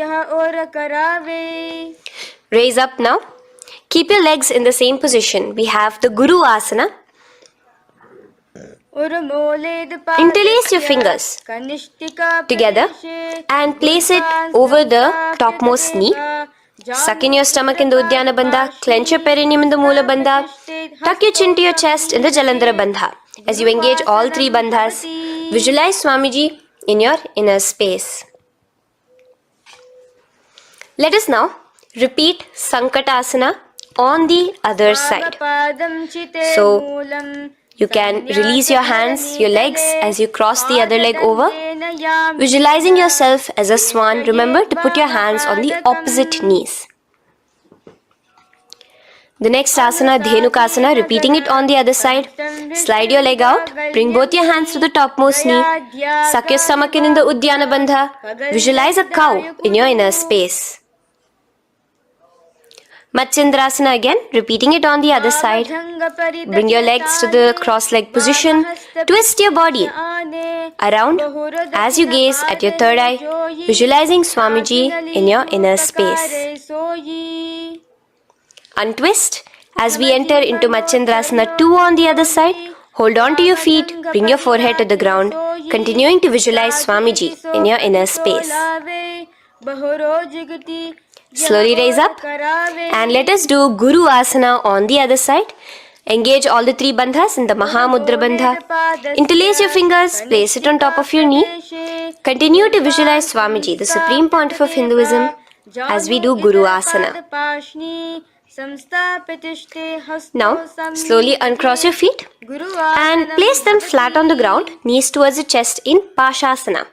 Raise up now. Keep your legs in the same position. We have the Guru Asana. Interlace your fingers together and place it over the topmost knee. Suck in your stomach in the Uddiyana Bandha, clench your perineum in the Mula Bandha, tuck your chin to your chest in the Jalandhara Bandha. As you engage all three bandhas, visualize Swamiji in your inner space. Let us now repeat Sankatasana on the other side. So, you can release your hands, your legs as you cross the other leg over. Visualizing yourself as a swan, remember to put your hands on the opposite knees. The next asana, Dhenukasana, repeating it on the other side. Slide your leg out, bring both your hands to the topmost knee. Suck your stomach in the Uddiyana Bandha. Visualize a cow in your inner space. Matsyendrasana again, repeating it on the other side. Bring your legs to the cross-leg position. Twist your body around as you gaze at your third eye, visualizing Swamiji in your inner space. Untwist as we enter into Matsyendrasana 2 on the other side. Hold on to your feet, bring your forehead to the ground, continuing to visualize Swamiji in your inner space. Slowly raise up and let us do Guru Asana on the other side. Engage all the three bandhas in the Mahamudra Bandha. Interlace your fingers, place it on top of your knee. Continue to visualize Swamiji, the Supreme Pontiff of Hinduism, as we do Guru Asana. Now, slowly uncross your feet and place them flat on the ground, knees towards the chest in Pashasana.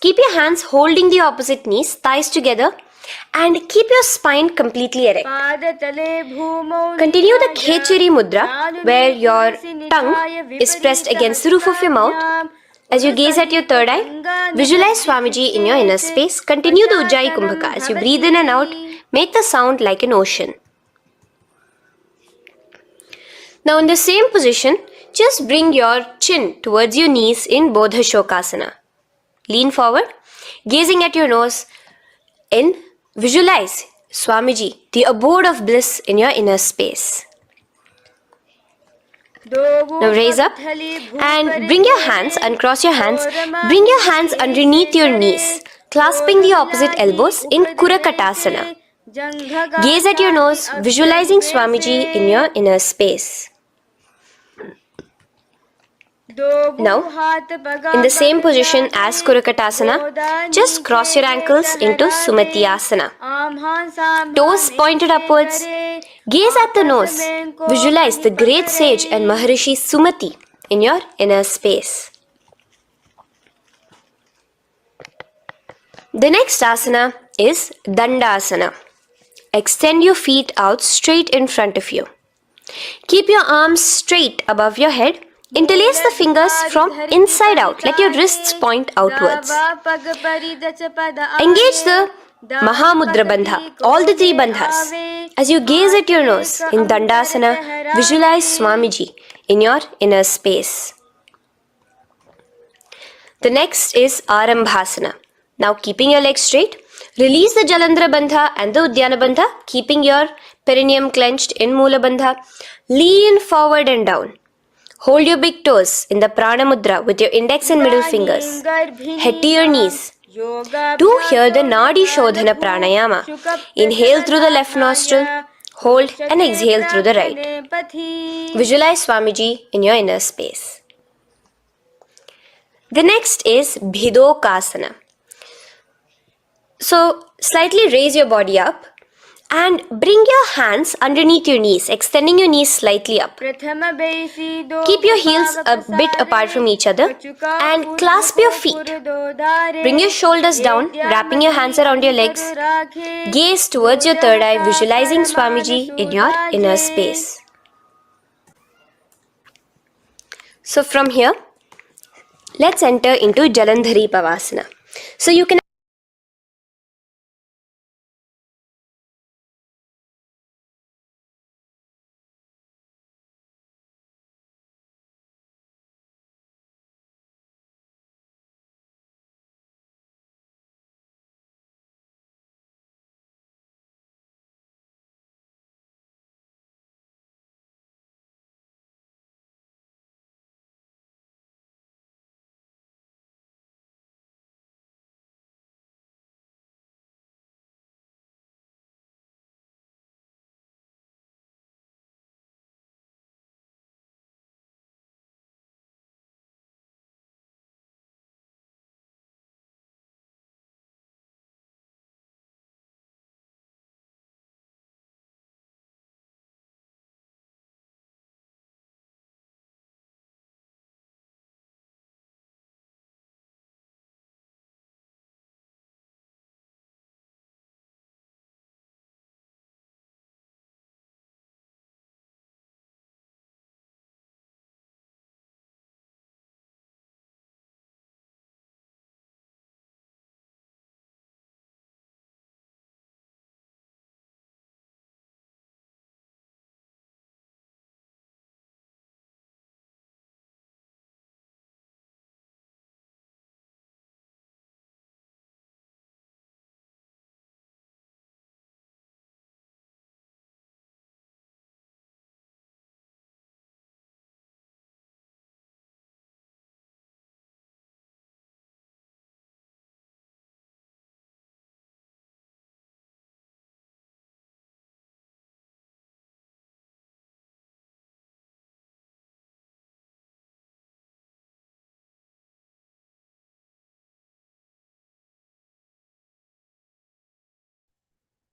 Keep your hands holding the opposite knees, thighs together, and keep your spine completely erect. Continue the Khechari Mudra, where your tongue is pressed against the roof of your mouth. As you gaze at your third eye, visualize Swamiji in your inner space. Continue the Ujjayi Kumbhaka. As you breathe in and out, make the sound like an ocean. Now in the same position, just bring your chin towards your knees in Bodha Shokasana. Lean forward, gazing at your nose, and visualize Swamiji, the abode of bliss in your inner space. Now raise up and bring your hands, uncross your hands, bring your hands underneath your knees, clasping the opposite elbows in Kurakatasana. Gaze at your nose, visualizing Swamiji in your inner space. Now, in the same position as Kurakatasana, just cross your ankles into Sumati Asana. Toes pointed upwards. Gaze at the nose. Visualize the great sage and Maharishi Sumati in your inner space. The next asana is Dandasana. Extend your feet out straight in front of you. Keep your arms straight above your head. Interlace the fingers from inside out. Let your wrists point outwards. Engage the Mahamudra Bandha, all the three bandhas. As you gaze at your nose in Dandasana, visualize Swamiji in your inner space. The next is Arambhasana. Now keeping your legs straight, release the Jalandhara Bandha and the Uddiyana Bandha, keeping your perineum clenched in Mula Bandha. Lean forward and down. Hold your big toes in the Prana Mudra with your index and middle fingers. Head to your knees. Do here the Nadi Shodhana Pranayama. Inhale through the left nostril, hold and exhale through the right. Visualize Swamiji in your inner space. The next is Bhidokasana. So, slightly raise your body up And bring your hands underneath your knees, extending your knees slightly up. Keep your heels a bit apart from each other and clasp your feet. Bring your shoulders down, wrapping your hands around your legs. Gaze towards your third eye, visualizing Swamiji in your inner space. So from here, let's enter into Jalandhari Pavasana. So you can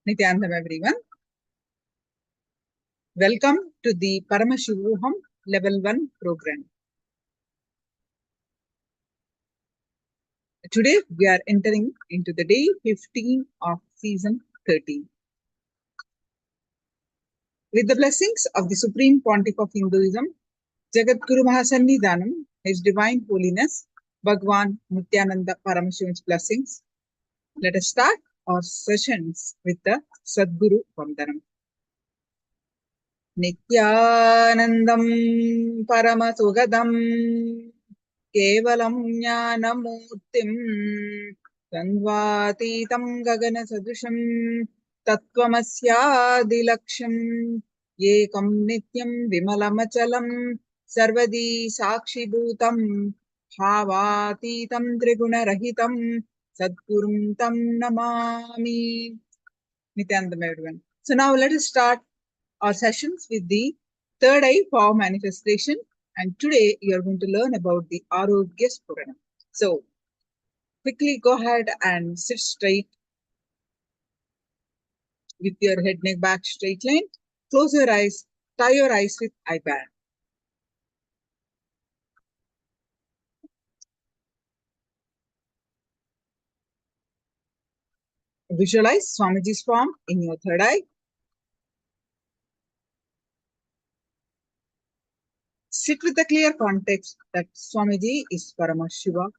Nithyananda, everyone. Welcome to the Paramashivoham Level-1 program. Today, we are entering into the day 15 of season 13. With the blessings of the Supreme Pontiff of Hinduism, Jagadguru Mahasannidhanam, His Divine Holiness, Bhagwan Nithyananda Paramashivan's blessings, let us start our sessions with the Sadguru Vandanam. Nithyanandam Paramasugadam केवलं ज्ञानमूर्तिं द्वन्द्वातीतं गगनसदृशं तत्त्वमस्यादिलक्ष्यम् एकं नित्यं विमलमचलं सर्वदी साक्षिभूतं भावातीतं त्रिगुणरहितं सद्गुरुं तं Namami. Nithyanandam, everyone. So now let us start our sessions with the third eye power manifestation. And today you are going to learn about the Arogya Spurana. So quickly go ahead and sit straight with your head, neck, back straight line. Close your eyes, tie your eyes with eye band. Visualize Swamiji's form in your third eye. Sit with the clear context that Swamiji is Paramashiva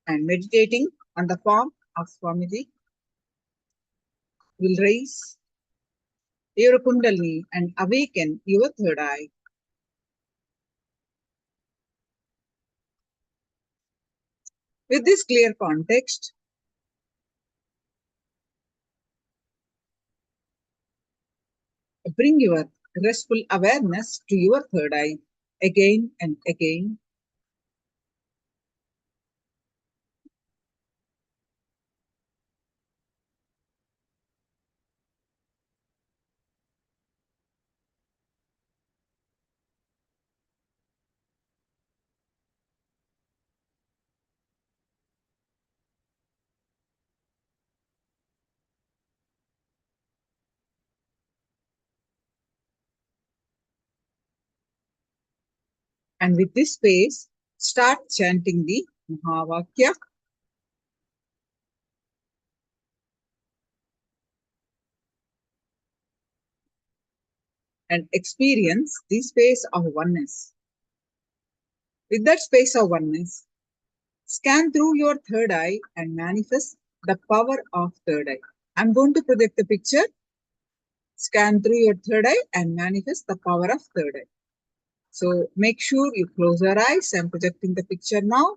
and meditating on the form of Swamiji will raise your Kundalini and awaken your third eye. With this clear context, bring your restful awareness to your third eye again and again. And with this space, start chanting the Mahavakya and experience the space of oneness. With that space of oneness, scan through your third eye and manifest the power of third eye. I'm going to project the picture. Scan through your third eye and manifest the power of third eye. So make sure you close your eyes. I'm projecting the picture now.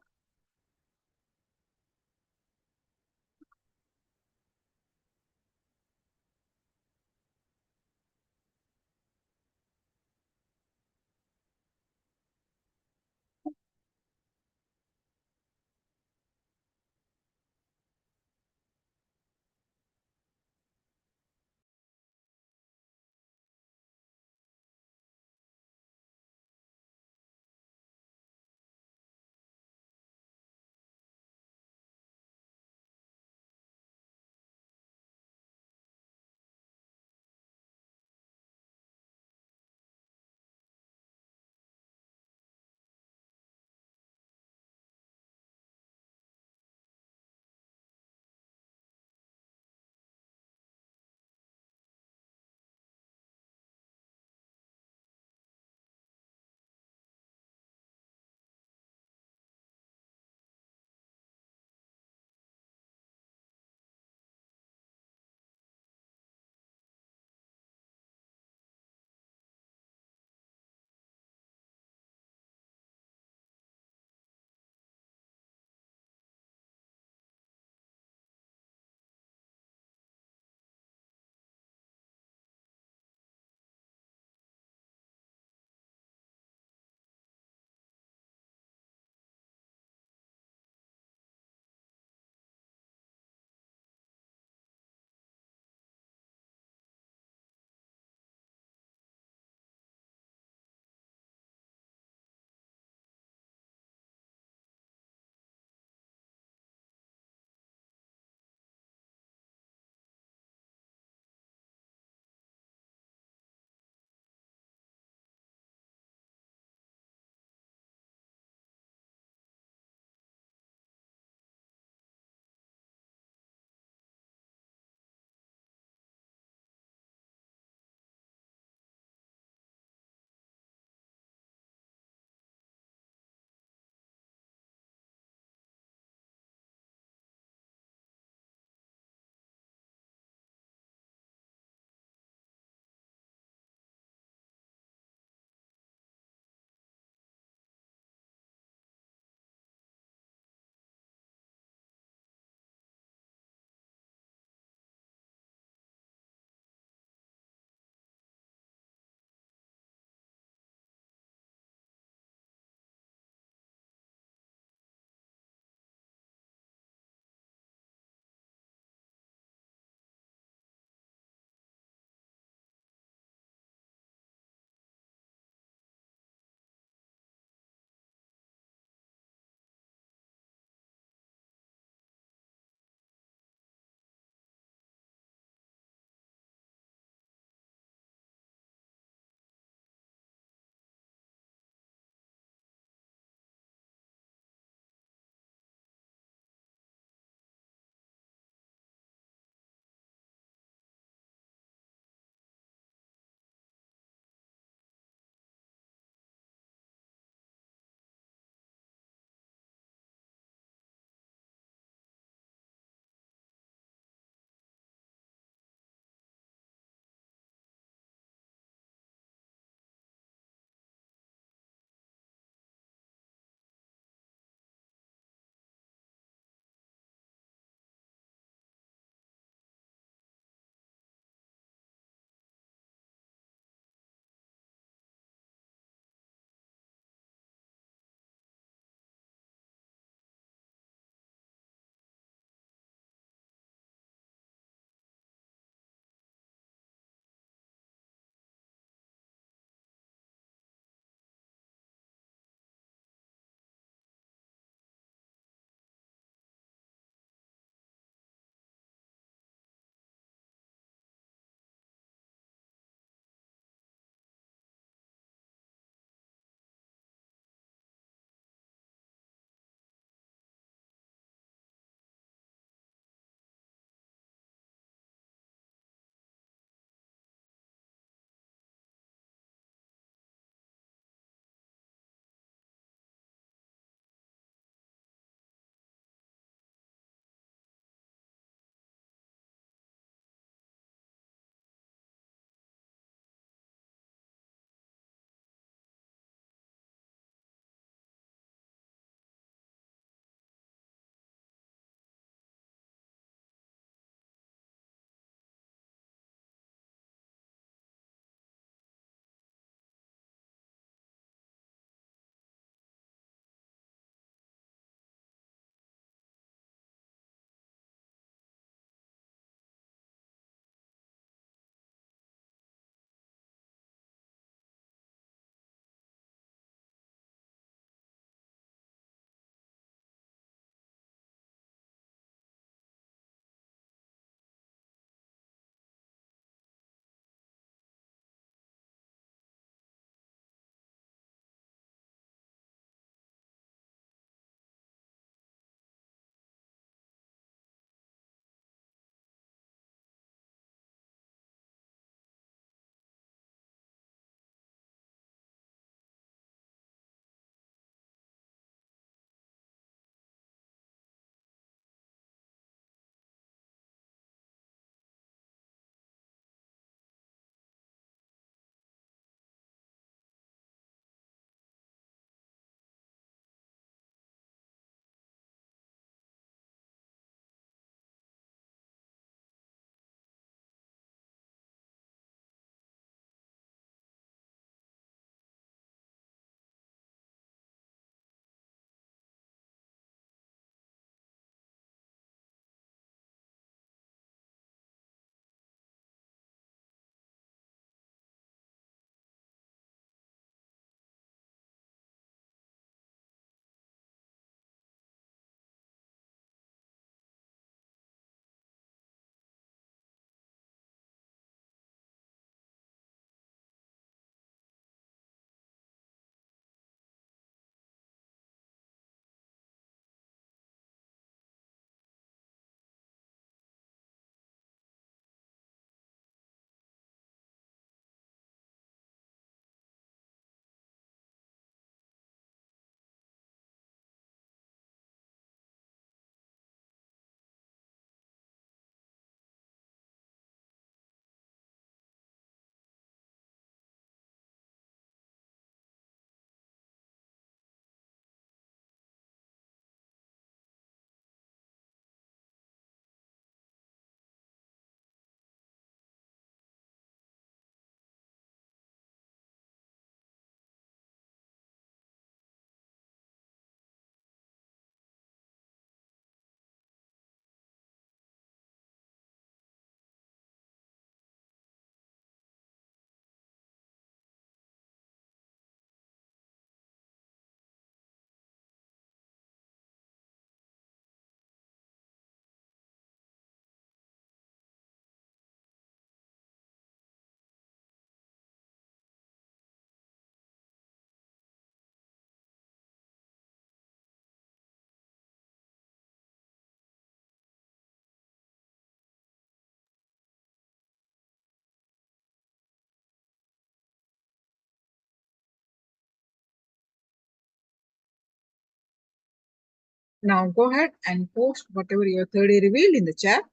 Now go ahead and post whatever you have thoroughly revealed in the chat.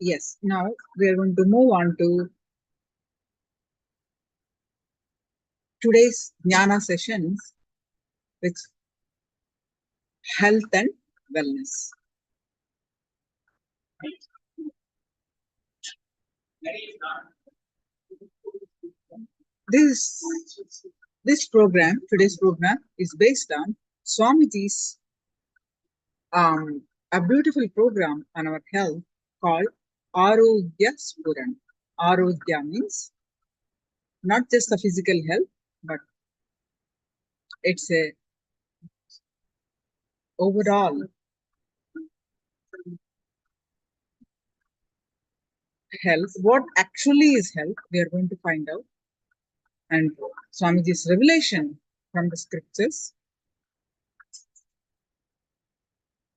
Yes, now we are going to move on to today's Jnana sessions with health and wellness. This today's program is based on Swamiji's a beautiful program on our health called Arogya Spuran. Arogya means not just the physical health, but it's a overall health. What actually is health, we are going to find out. And Swamiji's revelation from the scriptures.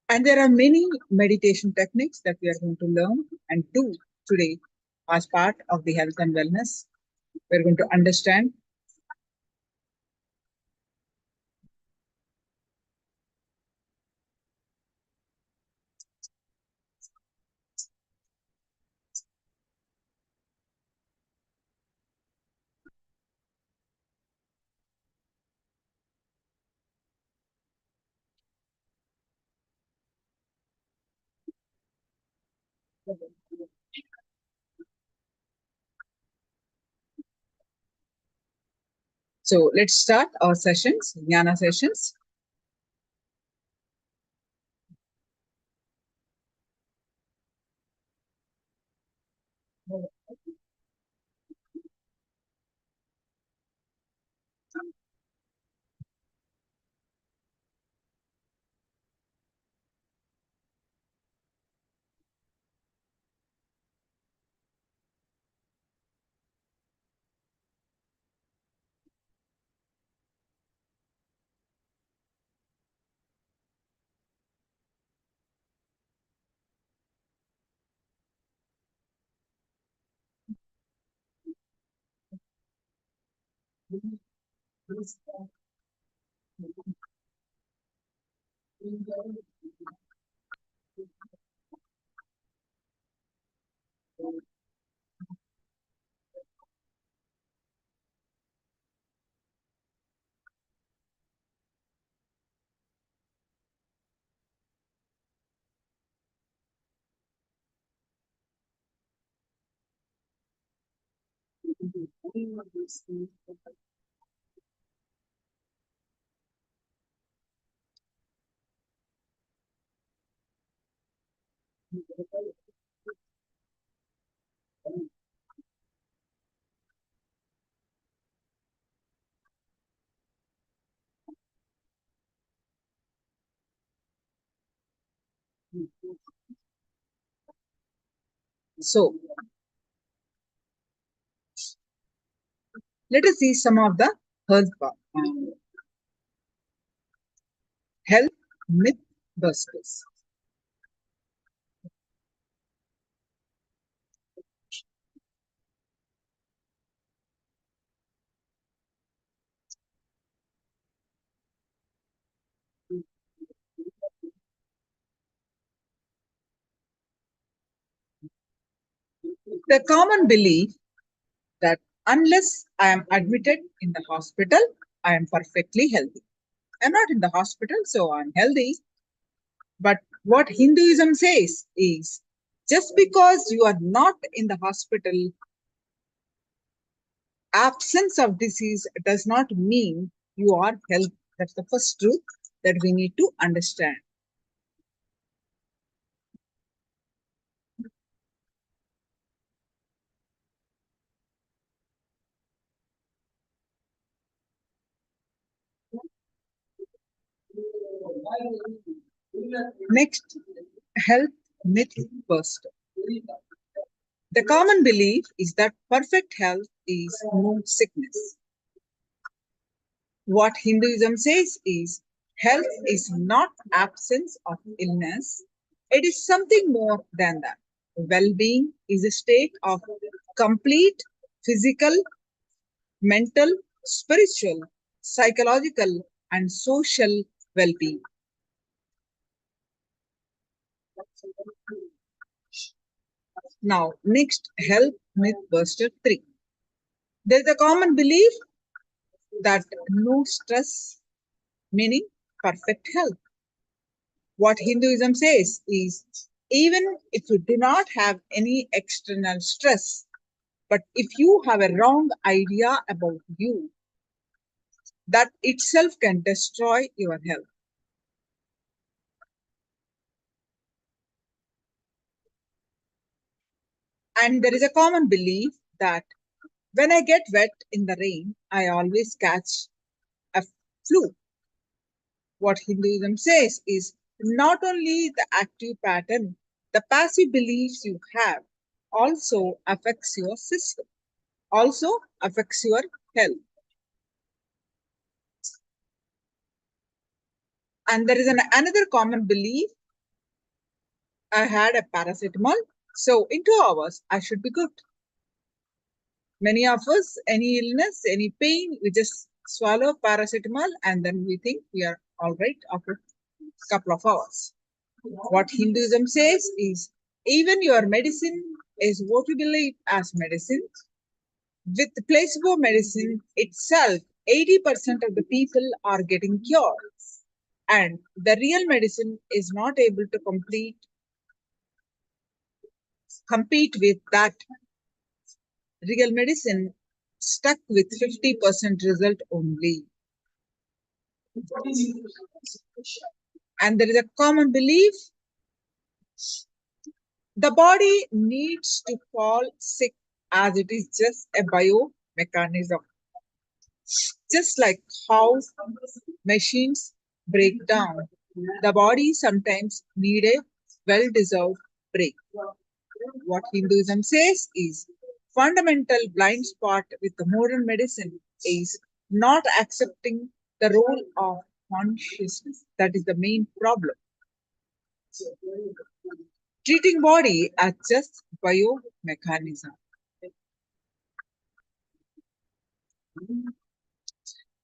And there are many meditation techniques that we are going to learn and do today as part of the health and wellness. We're going to understand So let's start our sessions, Jnana sessions. So, let us see some of the health myth busters. The common belief that unless I am admitted in the hospital, I am perfectly healthy. I'm not in the hospital, so I'm healthy. But what Hinduism says is just because you are not in the hospital, absence of disease does not mean you are healthy. That's the first truth that we need to understand. Next, health myth buster. The common belief is that perfect health is no sickness. What Hinduism says is health is not absence of illness, it is something more than that. Well being is a state of complete physical, mental, spiritual, psychological, and social well being. Now, next, health myth buster 3. There is a common belief that no stress, meaning perfect health. What Hinduism says is even if you do not have any external stress, but if you have a wrong idea about you, that itself can destroy your health. And there is a common belief that when I get wet in the rain, I always catch a flu. What Hinduism says is not only the active pattern, the passive beliefs you have also affects your system, also affects your health. And there is another common belief I had a paracetamol, so in 2 hours I should be good. Many of us, any illness, any pain, we just swallow paracetamol and then we think we are all right after a couple of hours. What Hinduism says is even your medicine is what we believe as medicine. With placebo medicine itself, 80% of the people are getting cured. And the real medicine is not able to compete with that. Real medicine stuck with 50% result only. And there is a common belief the body needs to fall sick as it is just a biomechanism. Just like how machines break down, the body sometimes need a well-deserved break. What Hinduism says is fundamental blind spot with the modern medicine is not accepting the role of consciousness. That is the main problem. Treating body as just biomechanism.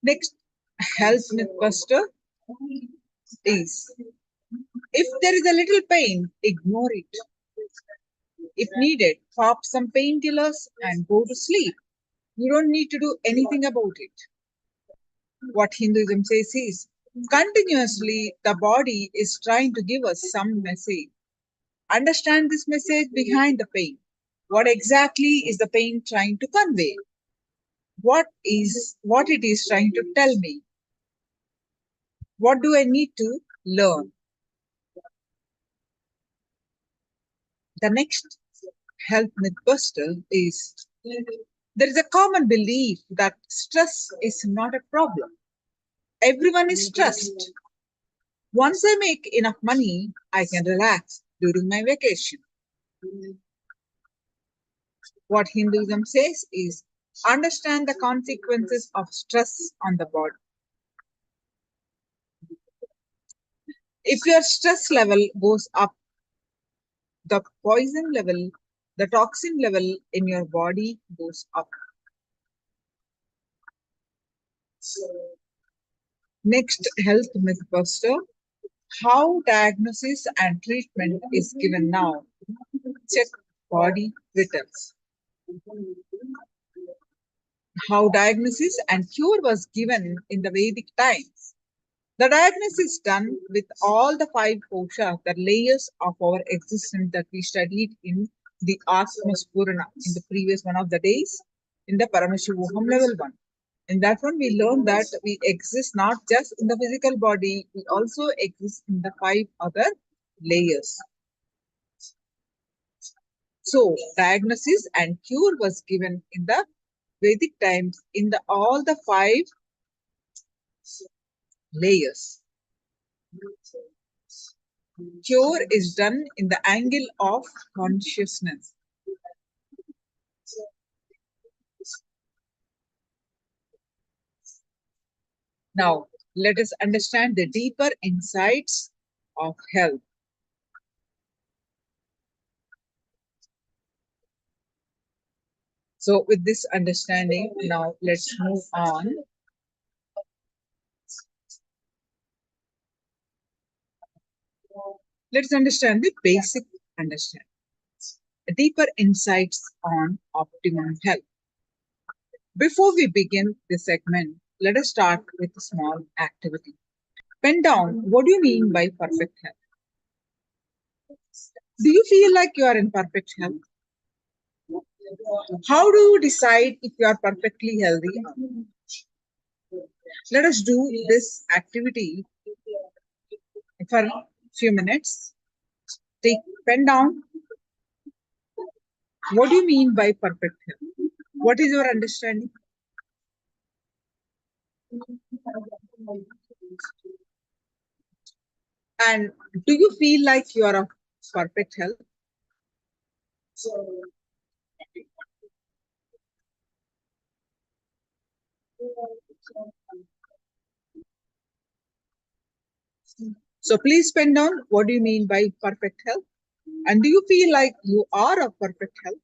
Next, health mythbuster is if there is a little pain, ignore it. If needed, pop some painkillers and go to sleep. You don't need to do anything about it. What Hinduism says is continuously the body is trying to give us some message. Understand this message behind the pain. What exactly is the pain trying to convey? What it is trying to tell me? What do I need to learn? The next health mythbuster is there is a common belief that stress is not a problem. Everyone is stressed. Once I make enough money, I can relax during my vacation. What Hinduism says is understand the consequences of stress on the body. If your stress level goes up, the poison level, the toxin level in your body goes up. Next, health mythbuster. How diagnosis and treatment is given now. Check body vitals. How diagnosis and cure was given in the Vedic times. The diagnosis is done with all the five kosha, the layers of our existence that we studied in the Atmas Purana in the previous one of the days in the Paramashivoham Level-1. In that one, we learned that we exist not just in the physical body, we also exist in the five other layers. So, diagnosis and cure was given in the Vedic times in the all the five layers. Cure is done in the angle of consciousness. Now, let us understand the deeper insights of health. So, with this understanding, now let's move on. Let's understand the basic understanding. Deeper insights on optimum health. Before we begin this segment, let us start with a small activity. Pen down, what do you mean by perfect health? Do you feel like you are in perfect health? How do you decide if you are perfectly healthy? Let us do this activity for a few minutes. Take pen down. What do you mean by perfect health? What is your understanding? And do you feel like you are of perfect health? So please pen down what do you mean by perfect health? And do you feel like you are of perfect health?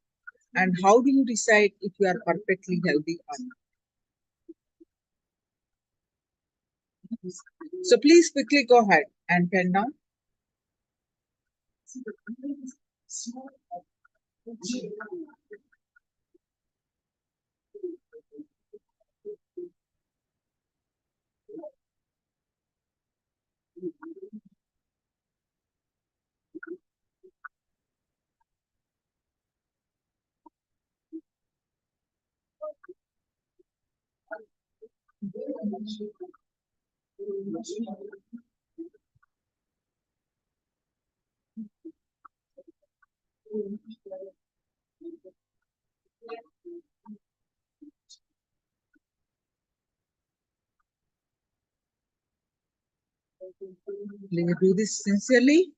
And how do you decide if you are perfectly healthy or not? So please quickly go ahead and pen down. Will you do this sincerely?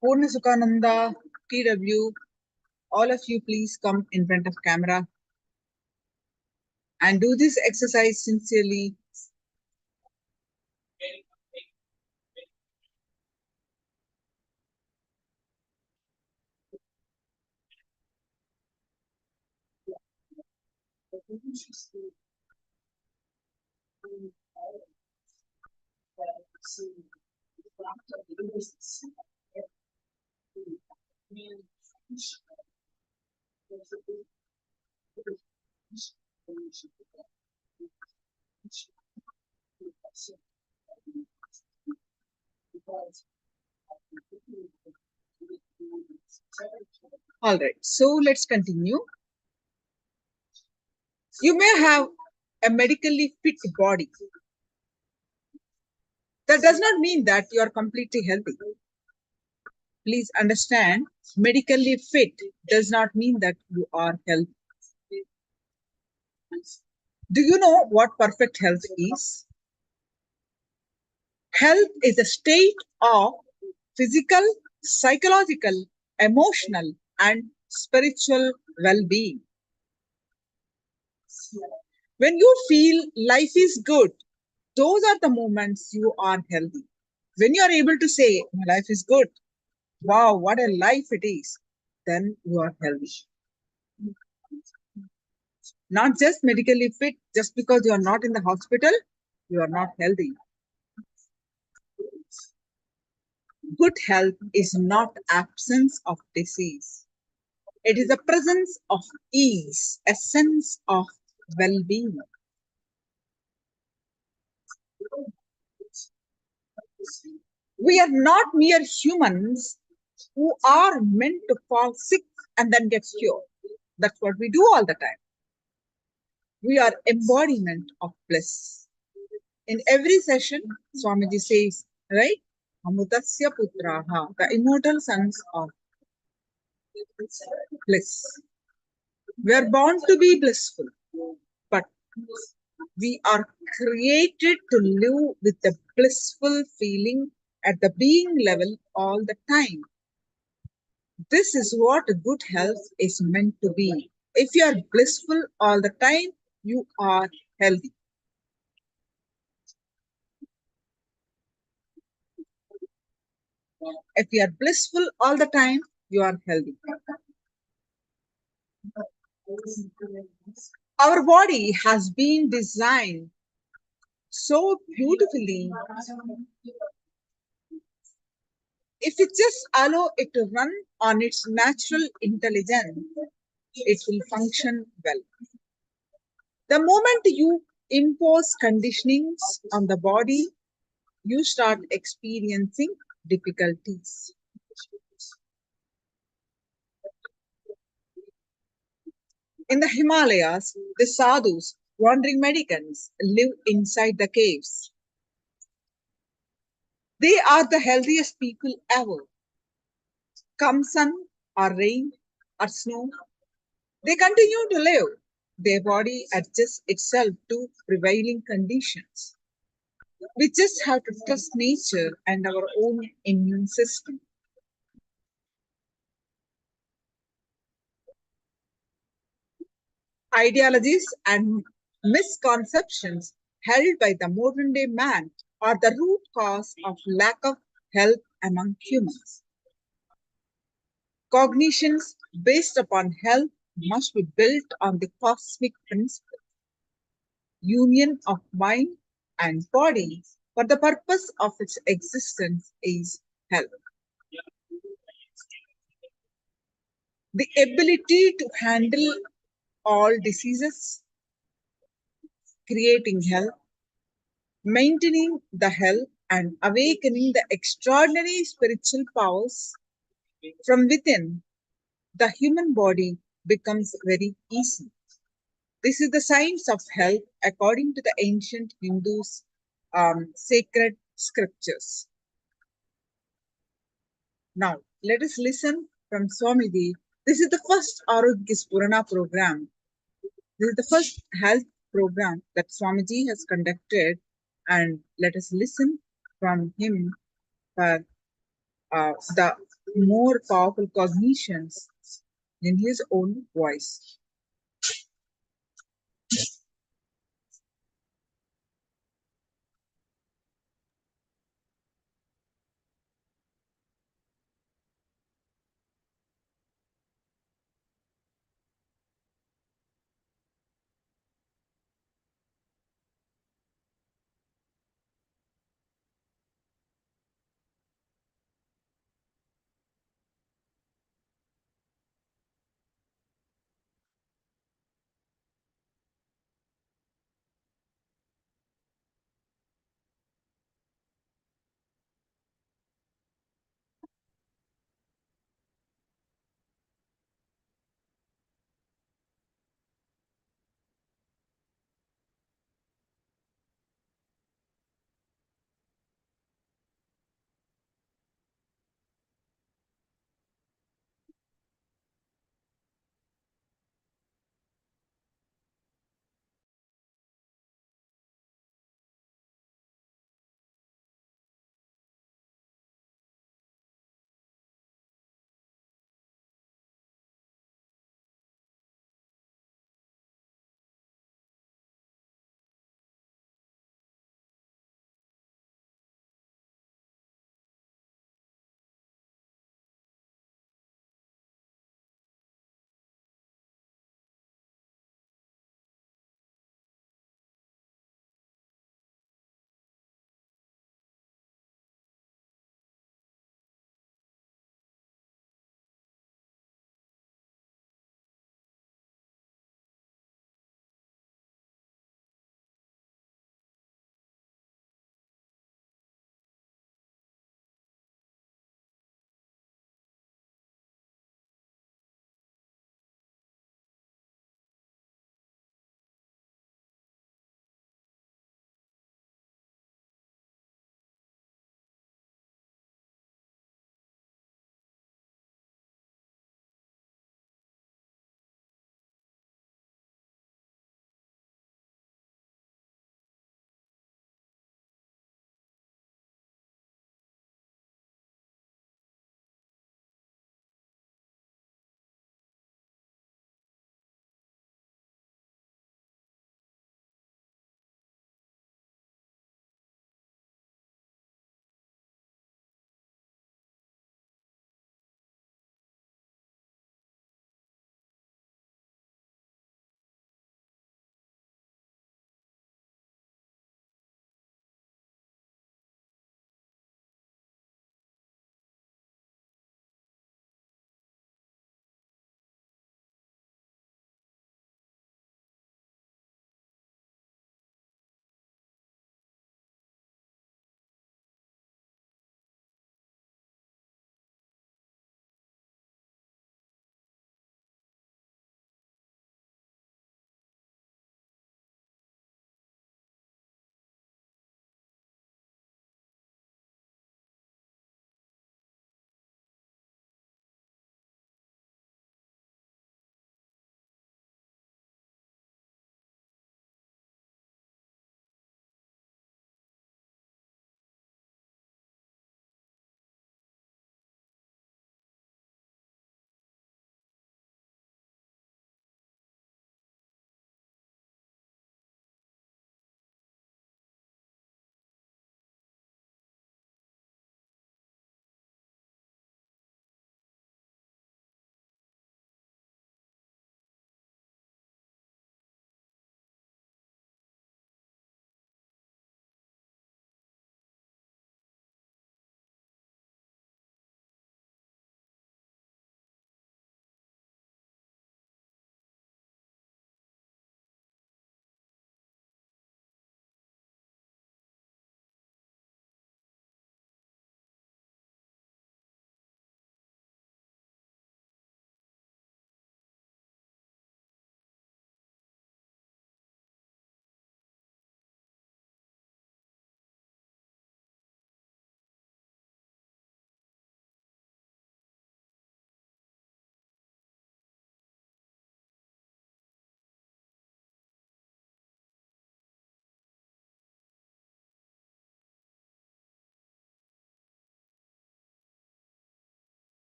Purna Sukhananda, TW, all of you please come in front of camera and do this exercise sincerely. All right, so let's continue. You may have a medically fit body. That does not mean that you are completely healthy. Please understand, medically fit does not mean that you are healthy. Do you know what perfect health is? Health is a state of physical, psychological, emotional, and spiritual well-being. When you feel life is good, those are the moments you are healthy. When you are able to say, my life is good, wow, what a life it is, then you are healthy. Not just medically fit, just because you are not in the hospital, you are not healthy. Good health is not absence of disease. It is the presence of ease, a sense of well-being. We are not mere humans who are meant to fall sick and then get cured. That's what we do all the time. We are embodiment of bliss. In every session, Swamiji says, right? Amutasya putraha, the immortal sons of bliss. We are born to be blissful, but we are created to live with the blissful feeling at the being level all the time. This is what good health is meant to be. If you are blissful all the time, you are healthy. If you are blissful all the time, you are healthy. Our body has been designed so beautifully. If we just allow it to run on its natural intelligence, it will function well. The moment you impose conditionings on the body, you start experiencing difficulties. In the Himalayas, the sadhus, wandering mendicants, live inside the caves. They are the healthiest people ever. Come sun or rain or snow, they continue to live. Their body adjusts itself to prevailing conditions. We just have to trust nature and our own immune system. Ideologies and misconceptions held by the modern day man are the root cause of lack of health among humans. Cognitions based upon health must be built on the cosmic principle, union of mind and body for the purpose of its existence is health. The ability to handle all diseases, creating health, maintaining the health, and awakening the extraordinary spiritual powers from within the human body becomes very easy. This is the science of health according to the ancient Hindus' sacred scriptures. Now, let us listen from Swamiji. This is the first Arogya Spurana program. This is the first health program that Swamiji has conducted, and let us listen from him for the more powerful cognitions in his own voice.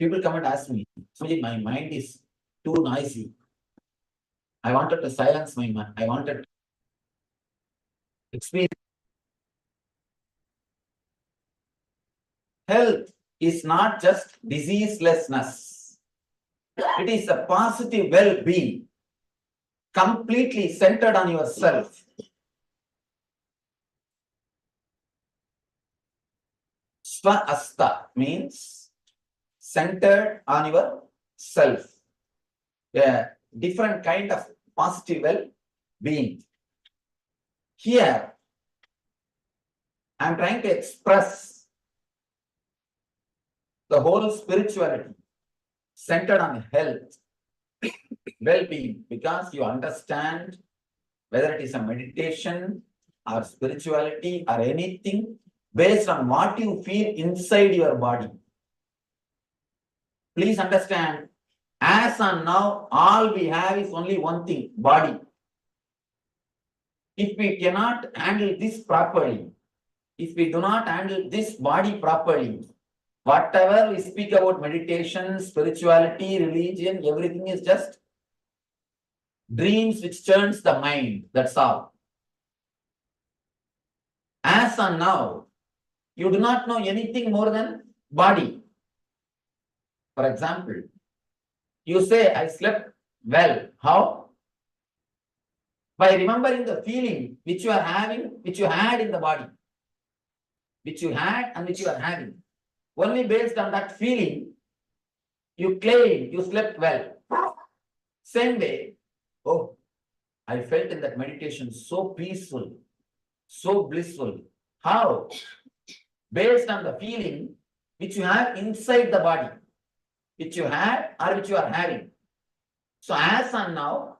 People come and ask me, Swamiji, my mind is too noisy. I wanted to silence my mind. I wanted to experience. Health is not just diseaselessness. It is a positive well-being, completely centered on yourself. Swa-asta means centered on yourself. A different kind of positive well-being. Here, I am trying to express the whole spirituality centered on health, well-being, because you understand whether it is a meditation or spirituality or anything based on what you feel inside your body. Please understand, as on now, all we have is only one thing, body. If we cannot handle this properly, if we do not handle this body properly, whatever we speak about meditation, spirituality, religion, everything is just dreams which turns the mind, that's all. As on now, you do not know anything more than body. For example, you say, I slept well. How? By remembering the feeling which you are having, which you had in the body, which you had and which you are having. Only based on that feeling, you claim you slept well. Same way, oh, I felt in that meditation so peaceful, so blissful. How? Based on the feeling which you have inside the body, which you had or which you are having. So as on now,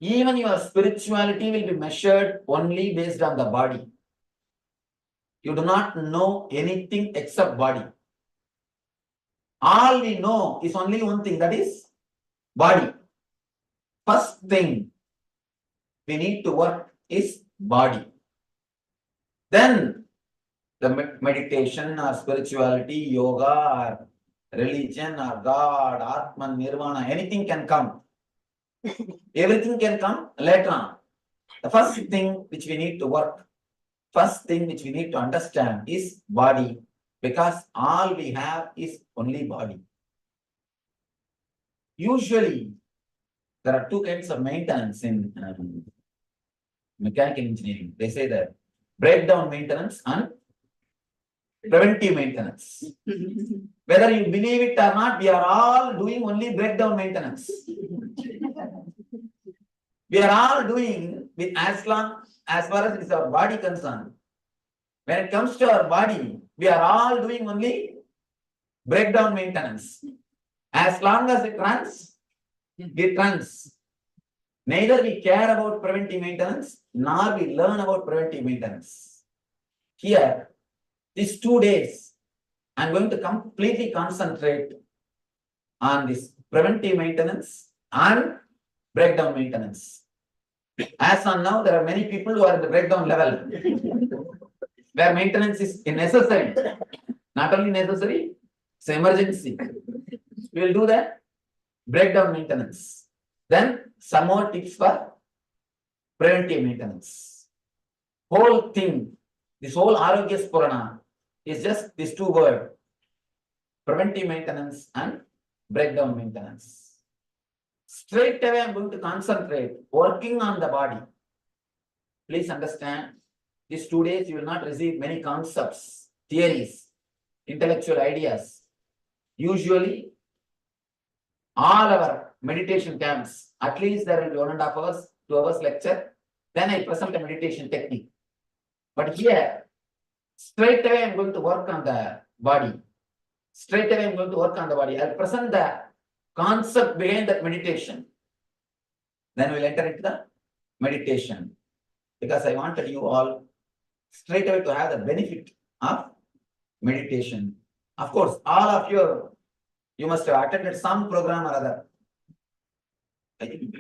even your spirituality will be measured only based on the body. You do not know anything except body. All we know is only one thing, that is body. First thing we need to work is body. Then the meditation or spirituality, yoga or religion or God, Atman, Nirvana, anything can come. Everything can come later on. The first thing which we need to work, first thing which we need to understand is body, because all we have is only body. Usually, there are two kinds of maintenance in mechanical engineering. They say that breakdown maintenance and preventive maintenance. Whether you believe it or not, we are all doing only breakdown maintenance. We are all doing with as far as it is our body concerned. When it comes to our body, we are all doing only breakdown maintenance. As long as it runs, it runs. Neither we care about preventive maintenance, nor we learn about preventive maintenance. Here, these 2 days, I am going to completely concentrate on this preventive maintenance and breakdown maintenance. As on now, there are many people who are at the breakdown level, where maintenance is necessary. Not only necessary, it's an emergency. We will do that breakdown maintenance. Then some more tips for preventive maintenance. Whole thing, this whole Arogya Spurana is just these 2 words, preventive maintenance and breakdown maintenance. Straight away, I am going to concentrate working on the body. Please understand, these 2 days you will not receive many concepts, theories, intellectual ideas. Usually, all our meditation camps, at least there will be 1.5 hours, 2 hours lecture. Then I present a meditation technique. But here, straight away I am going to work on the body. Straight away I am going to work on the body. I will present the concept behind that meditation. Then we will enter into the meditation. Because I wanted you all straight away to have the benefit of meditation. Of course, all of you must have attended some program or other. I think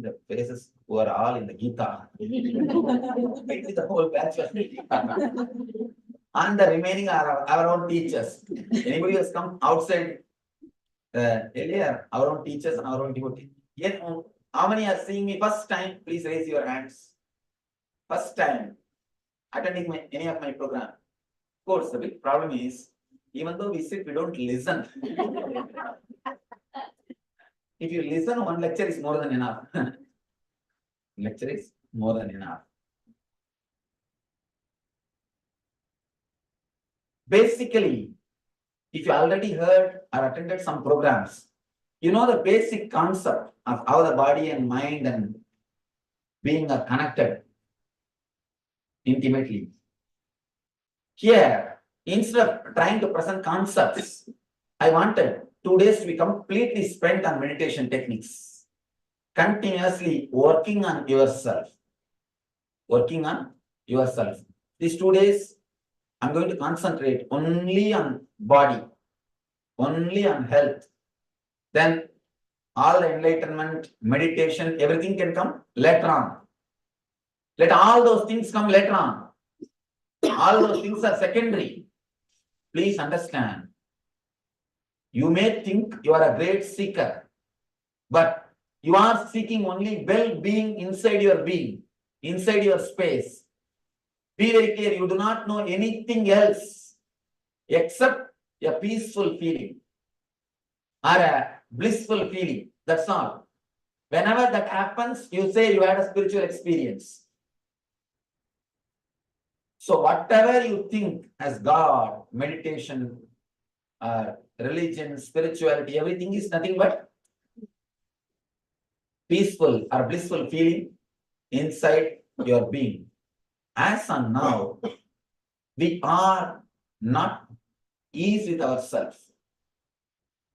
the faces who are all in the Gita. The whole batch was and the remaining are our own teachers. Anybody who has come outside Earlier, our own teachers and our own devotees. Yet, how many are seeing me first time? Please raise your hands. First time attending any of my program. Of course, the big problem is, even though we sit, we don't listen. If you listen, one lecture is more than enough. Lecture is more than enough. Basically, if you already heard or attended some programs, you know the basic concept of how the body and mind and being are connected intimately. Here, instead of trying to present concepts, I wanted 2 days to be completely spent on meditation techniques, continuously working on yourself. Working on yourself. These 2 days, I'm going to concentrate only on body, only on health. Then all the enlightenment, meditation, everything can come later on. Let all those things come later on. All those things are secondary. Please understand. You may think you are a great seeker, but you are seeking only well-being inside your being, inside your space. Be very clear, you do not know anything else except a peaceful feeling or a blissful feeling. That's all. Whenever that happens, you say you had a spiritual experience. So whatever you think as God, meditation, religion, spirituality, everything is nothing but peaceful or blissful feeling inside your being. As on now, we are not ease with ourselves.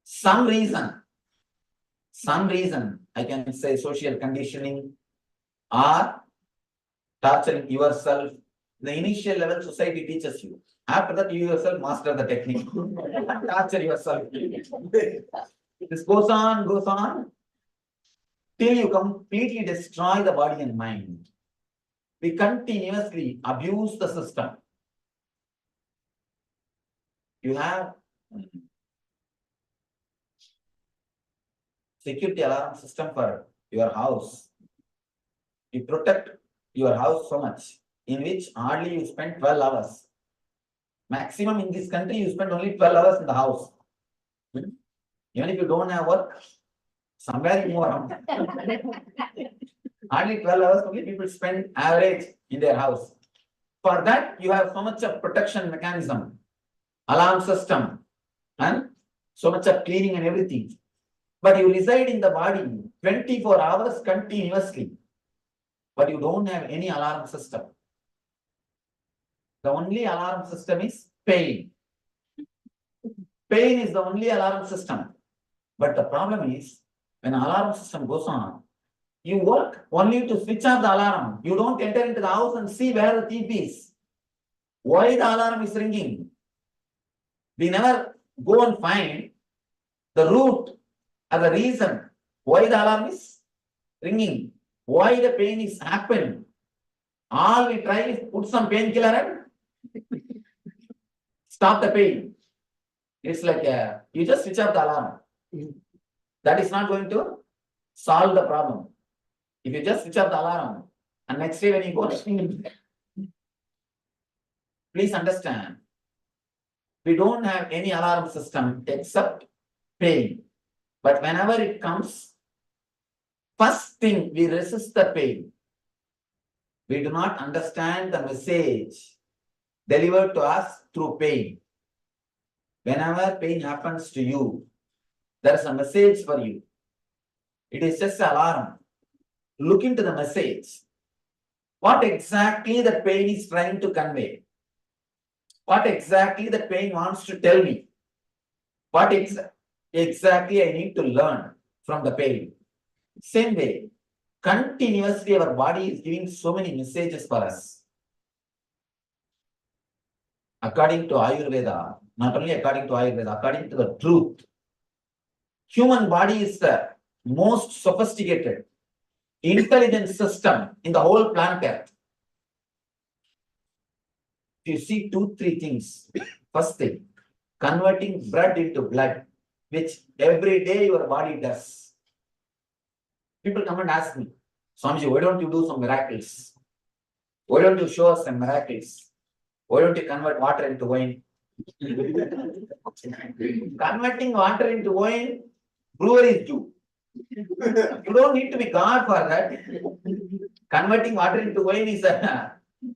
Some reason, I can say social conditioning or torturing yourself. The initial level society teaches you. After that, you yourself master the technique. Torture yourself. This goes on, till you completely destroy the body and mind. We continuously abuse the system. You have security alarm system for your house. You protect your house so much, in which hardly you spend 12 hours. Maximum in this country, you spend only 12 hours in the house. Even if you don't have work, somewhere you move around. Hardly 12 hours only people spend average in their house. For that, you have so much of protection mechanism, alarm system, and so much of cleaning and everything. But you reside in the body 24 hours continuously, but you don't have any alarm system. The only alarm system is pain. Pain is the only alarm system. But the problem is, when alarm system goes on, you work only to switch off the alarm. You don't enter into the house and see where the thief is. Why the alarm is ringing? We never go and find the root or the reason why the alarm is ringing, why the pain is happening. All we try is put some painkiller and stop the pain. It's like you just switch off the alarm. That is not going to solve the problem. If you just switch off the alarm and next day when you go, please understand, we don't have any alarm system except pain. But whenever it comes, first thing we resist the pain. We do not understand the message delivered to us through pain. Whenever pain happens to you, there is a message for you. It is just an alarm. Look into the message. What exactly the pain is trying to convey? What exactly the pain wants to tell me? What exactly I need to learn from the pain? Same way, continuously our body is giving so many messages for us. According to Ayurveda, not only according to Ayurveda, according to the truth, human body is the most sophisticated, intelligent system in the whole planet Earth. If you see 2-3 things, first thing, converting blood into blood. which every day your body does. People come and ask me, Swamiji, why don't you do some miracles? Why don't you show us some miracles? Why don't you convert water into wine? Converting water into wine, breweries do. You don't need to be God for that. Converting water into wine is a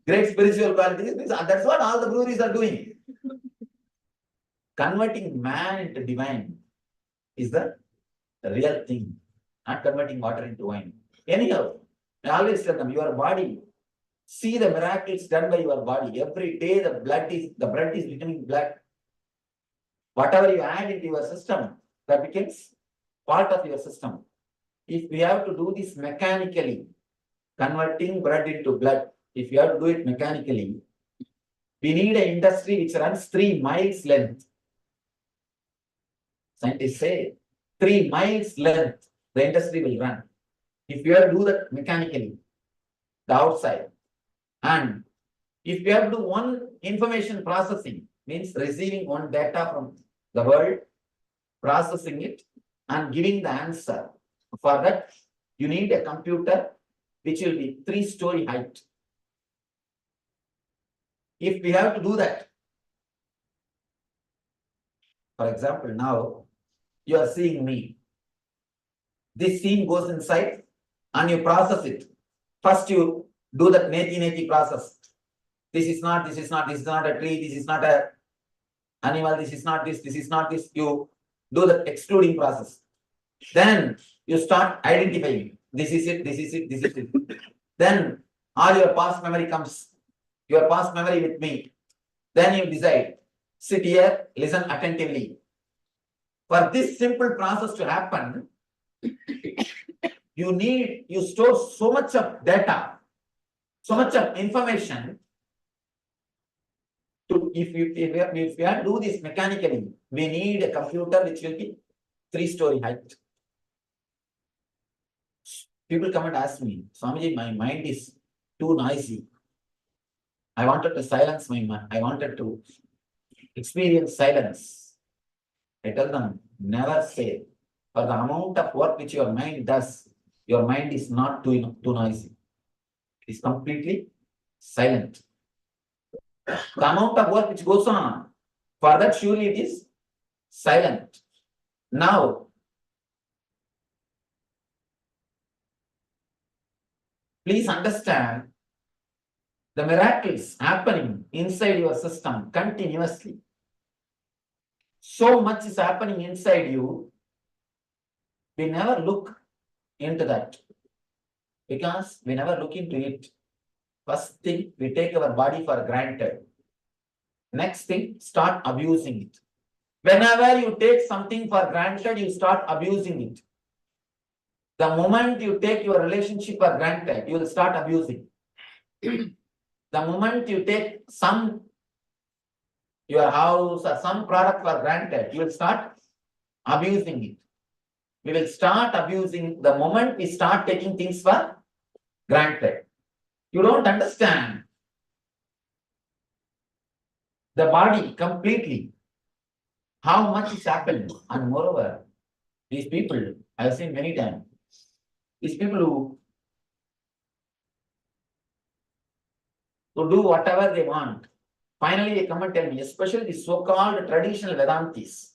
great spiritual quality. That's what all the breweries are doing. Converting man into divine is the real thing, not converting water into wine. Anyhow, I always tell them, your body, see the miracles done by your body. Every day the blood is becoming blood. Whatever you add into your system, that becomes part of your system. If we have to do this mechanically, converting blood into blood, if you have to do it mechanically, we need an industry which runs 3 miles length. Scientists say 3 miles length, the industry will run. If you have to do that mechanically, the outside, and if you have to do one information processing, means receiving one data from the world, processing it, and giving the answer. For that, you need a computer which will be 3-story height. If we have to do that, for example, now you are seeing me. This scene goes inside and you process it. First, you do that neti process. This is not a tree, this is not a animal, this is not this is not this. You do the excluding process. Then you start identifying. This is it. Then all your past memory comes. Your past memory with me. Then you decide. Sit here, listen attentively. For this simple process to happen, you store so much of data, so much of information. If you have to do this mechanically, we need a computer which will be 3-story height. People come and ask me, Swamiji, my mind is too noisy. I wanted to silence my mind. I wanted to experience silence. I tell them, never say. For the amount of work which your mind does, your mind is not too noisy. It is completely silent. The amount of work which goes on, for that surely it is silent. Now, please understand the miracles happening inside your system continuously. So much is happening inside you, we never look into that. Because we never look into it. First thing, we take our body for granted. Next thing, start abusing it. Whenever you take something for granted, you start abusing it. The moment you take your relationship for granted, you will start abusing. The moment you take your house or some product for granted, you will start abusing it. We will start abusing the moment we start taking things for granted. You don't understand the body completely, how much is happening. And moreover, these people, I have seen many times, these people who do whatever they want, finally they come and tell me, especially the so-called traditional Vedantis,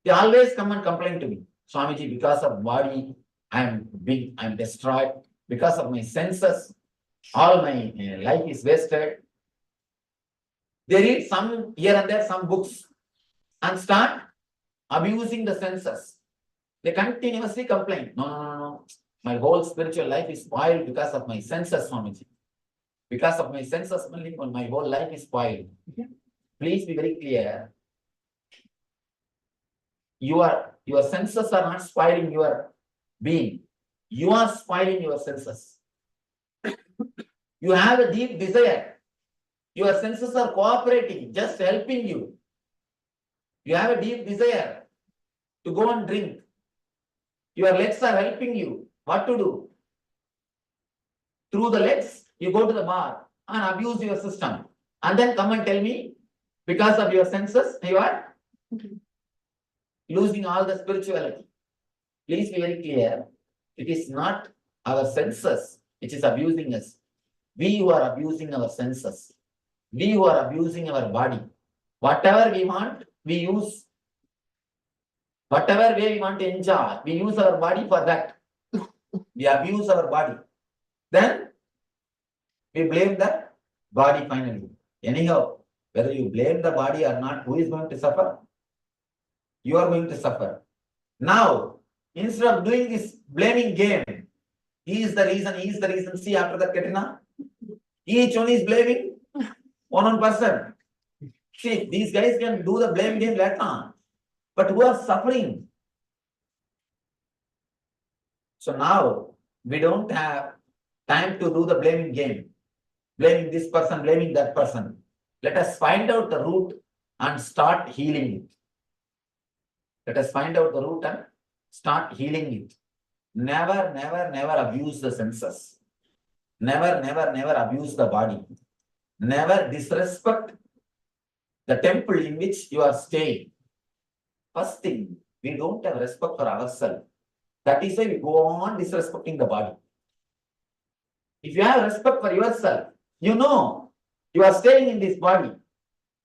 they always come and complain to me, Swamiji, because of body, I am destroyed. Because of my senses, all my life is wasted. They read some here and there, some books, and start abusing the senses. They continuously complain, no. My whole spiritual life is spoiled because of my senses, Swamiji. Because of my senses, only my whole life is spoiled. Please be very clear. Your senses are not spoiling your being. You are spoiling your senses. You have a deep desire. Your senses are cooperating, just helping you. You have a deep desire to go and drink. Your legs are helping you. What to do? Through the legs, you go to the bar and abuse your system. And then come and tell me, because of your senses, you are losing all the spirituality. Please be very clear. It is not our senses which is abusing us. We who are abusing our senses. We who are abusing our body. Whatever we want, we use. Whatever way we want to enjoy, we use our body for that. We abuse our body. Then we blame the body finally. Anyhow, whether you blame the body or not, who is going to suffer? You are going to suffer. Now, instead of doing this blaming game, he is the reason. See, after that, Katrina, each one is blaming one person. See, these guys can do the blame game later on. But who are suffering? So now, we don't have time to do the blaming game. Blaming this person, blaming that person. Let us find out the root and start healing it. Let us find out the root and start healing it. Never, never, never abuse the senses. Never, never, never abuse the body. Never disrespect the temple in which you are staying. First thing, we don't have respect for ourselves. That is why we go on disrespecting the body. If you have respect for yourself, you know you are staying in this body.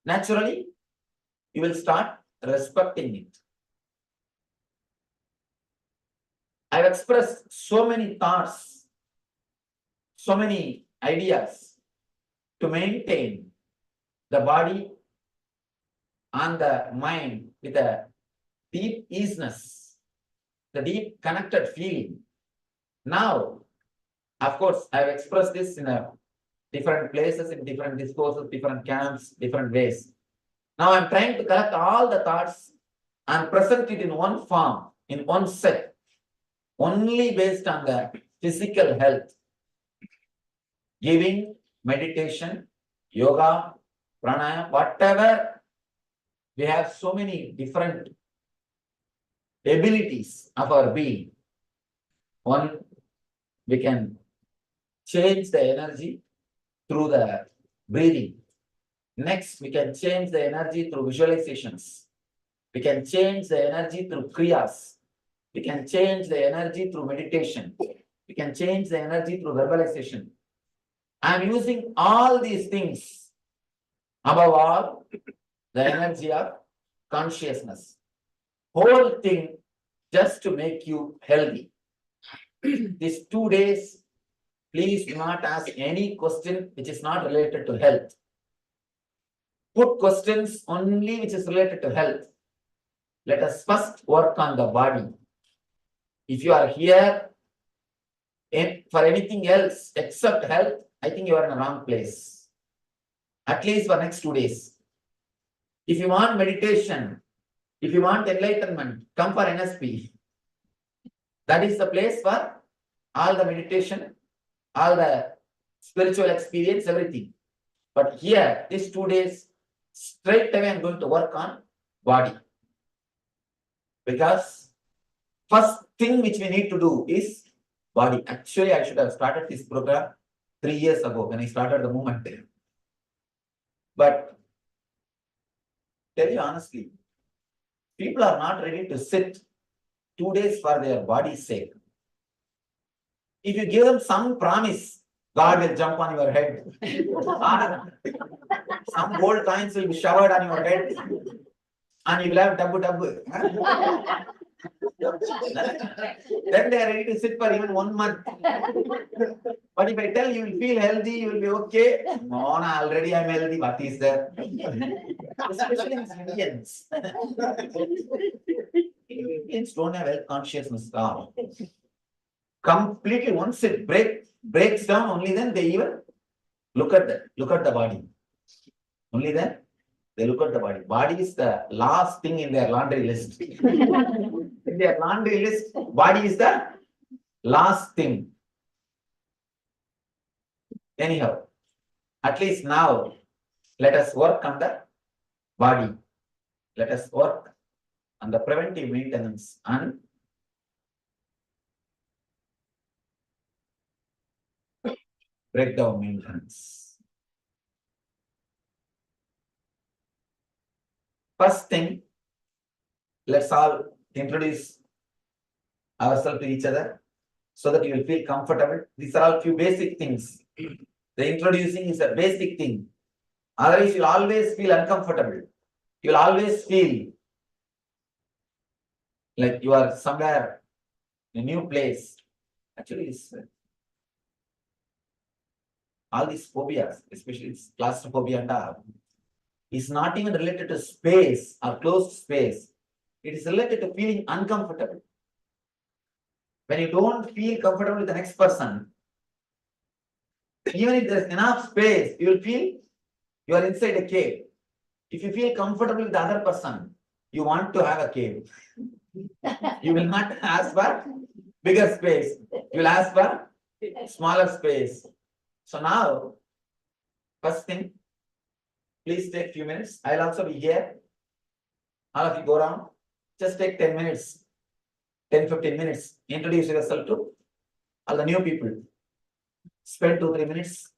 Naturally, you will start respecting it. I have expressed so many thoughts, so many ideas to maintain the body and the mind with a deep easiness, the deep connected feeling. Now, of course, I have expressed this in different places, in different discourses, different camps, different ways. Now I'm trying to collect all the thoughts and present it in one form, in one set, only based on the physical health. Giving, meditation, yoga, pranayama, whatever. We have so many different abilities of our being. One, we can change the energy through the breathing. Next, we can change the energy through visualizations. We can change the energy through kriyas. We can change the energy through meditation. We can change the energy through verbalization. I am using all these things, above all, the energy of consciousness. Whole thing just to make you healthy. These 2 days, please do not ask any question which is not related to health. Put questions only which is related to health. Let us first work on the body. If you are here for anything else except health, I think you are in the wrong place. At least for next 2 days. If you want meditation, if you want enlightenment, come for NSP. That is the place for all the meditation, all the spiritual experience, everything. But here, these 2 days, straight away I'm going to work on body. Because first thing which we need to do is body. Actually, I should have started this program 3 years ago when I started the movement. But tell you honestly, people are not ready to sit 2 days for their body's sake. If you give them some promise, God will jump on your head. Some gold coins will be showered on your head. And you will have double. Then they are ready to sit for even 1 month. But if I tell you will feel healthy, you will be okay. No, already I'm healthy. What is there? Especially in Indians. Indians don't have health consciousness at all. Completely, once it breaks down, only then they even look at the body. Only then they look at the body. Body is the last thing in their laundry list. In their laundry list, body is the last thing. Anyhow, at least now, let us work on the body. Let us work on the preventive maintenance and breakdown maintenance. First thing, Let's all introduce ourselves to each other so that you will feel comfortable. These are all few basic things. The introducing is a basic thing. Otherwise, you'll always feel uncomfortable. You'll always feel like you are somewhere in a new place. Actually, it's all these phobias, especially claustrophobia and all, is not even related to space or closed space. It is related to feeling uncomfortable. When you don't feel comfortable with the next person, even if there is enough space, you will feel you are inside a cave. If you feel comfortable with the other person, you want to have a cave. You will not ask for bigger space. You will ask for smaller space. So now, first thing, please take few minutes. I'll also be here. All of you go around. Just take 10 minutes, 10-15 minutes. Introduce yourself to all the new people. Spend 2-3 minutes.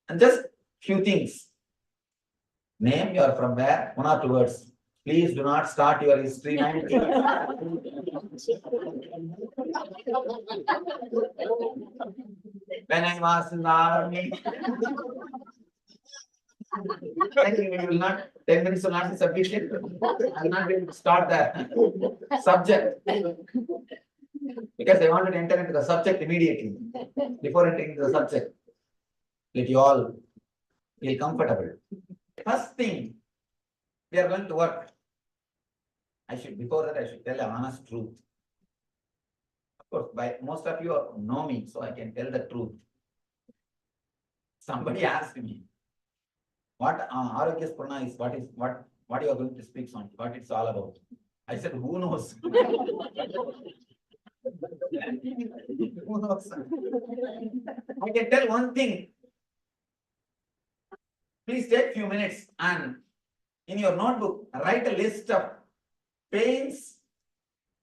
And just few things. Name, you are from where, 1 or 2 words. Please do not start your history. When I was in the army. I think we will not, 10 minutes will not be sufficient. I will not be able to start the subject. Because I wanted to enter into the subject immediately. Before entering into the subject. Let you all feel comfortable. First thing, we are going to work. Before that, I should tell an honest truth. Of course, most of you know me, so I can tell the truth. Somebody asked me, what Arogya Spurna is, what you are going to speak on, what it's all about. I said, who knows? Who knows? I can tell one thing. Please take few minutes and in your notebook, write a list of pains,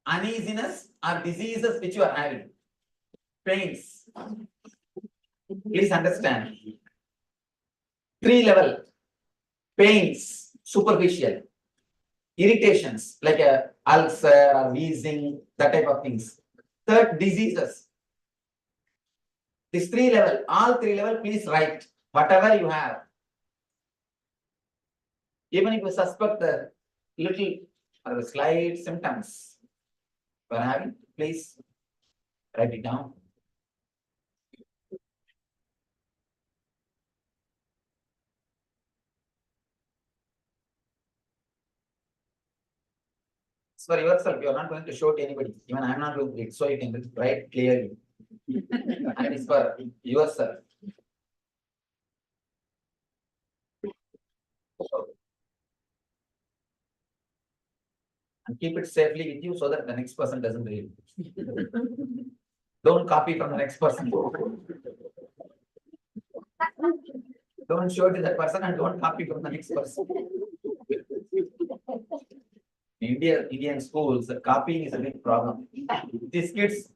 uneasiness, or diseases which you are having. Pains. Please understand. 3 level. Pains, superficial. Irritations, like a ulcer or wheezing, that type of things. Third, diseases. This 3 level, all 3 level, please write whatever you have. Even if you suspect the little or the slight symptoms you are having, please write it down. It's for yourself, you are not going to show to anybody. Even I am not going to read, so you can write clearly. And it's for yourself. And keep it safely with you so that the next person doesn't read. Don't copy from the next person. Don't show it to that person and don't copy from the next person. In Indian schools, copying is a big problem. These kids,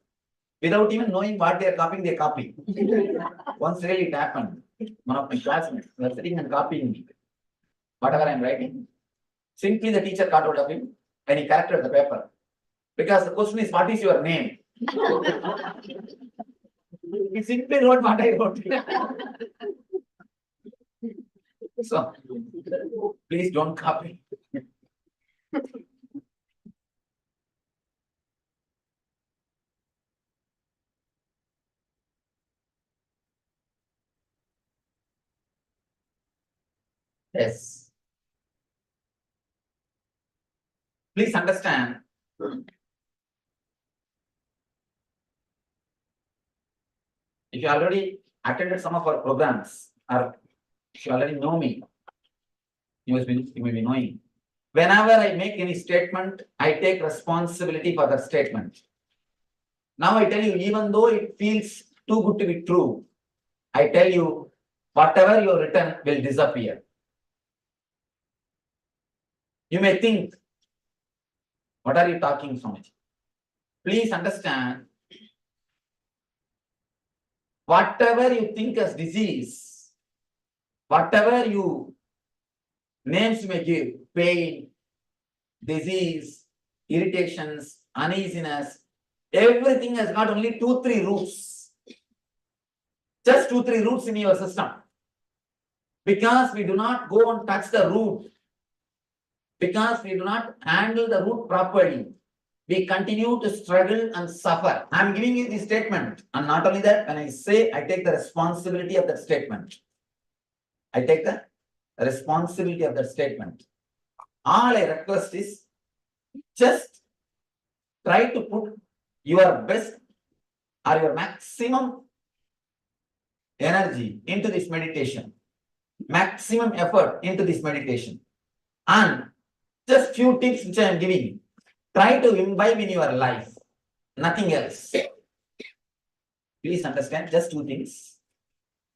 without even knowing what they are copying, they copy. Once really it happened. One of my classmates was sitting and copying me. Whatever I am writing. Simply the teacher caught hold of him and he corrected the paper. Because the question is, what is your name? He simply wrote what I wrote. So, please don't copy. Yes. Please understand. If you already attended some of our programs, or if you already know me, you may be knowing. Whenever I make any statement, I take responsibility for the statement. Now I tell you, even though it feels too good to be true, I tell you, whatever you have written will disappear. You may think, what are you talking so much? Please understand, whatever you think as disease, whatever you names you may give, pain, disease, irritations, uneasiness, everything has got only 2-3 roots. Just 2-3 roots in your system. Because we do not go and touch the root, because we do not handle the root properly, we continue to struggle and suffer. I am giving you this statement, and not only that, when I say, I take the responsibility of that statement. I take the responsibility of that statement. All I request is just try to put your best or your maximum energy into this meditation, maximum effort into this meditation, and just few tips which I am giving. Try to imbibe in your life, nothing else. Please understand, just 2 things.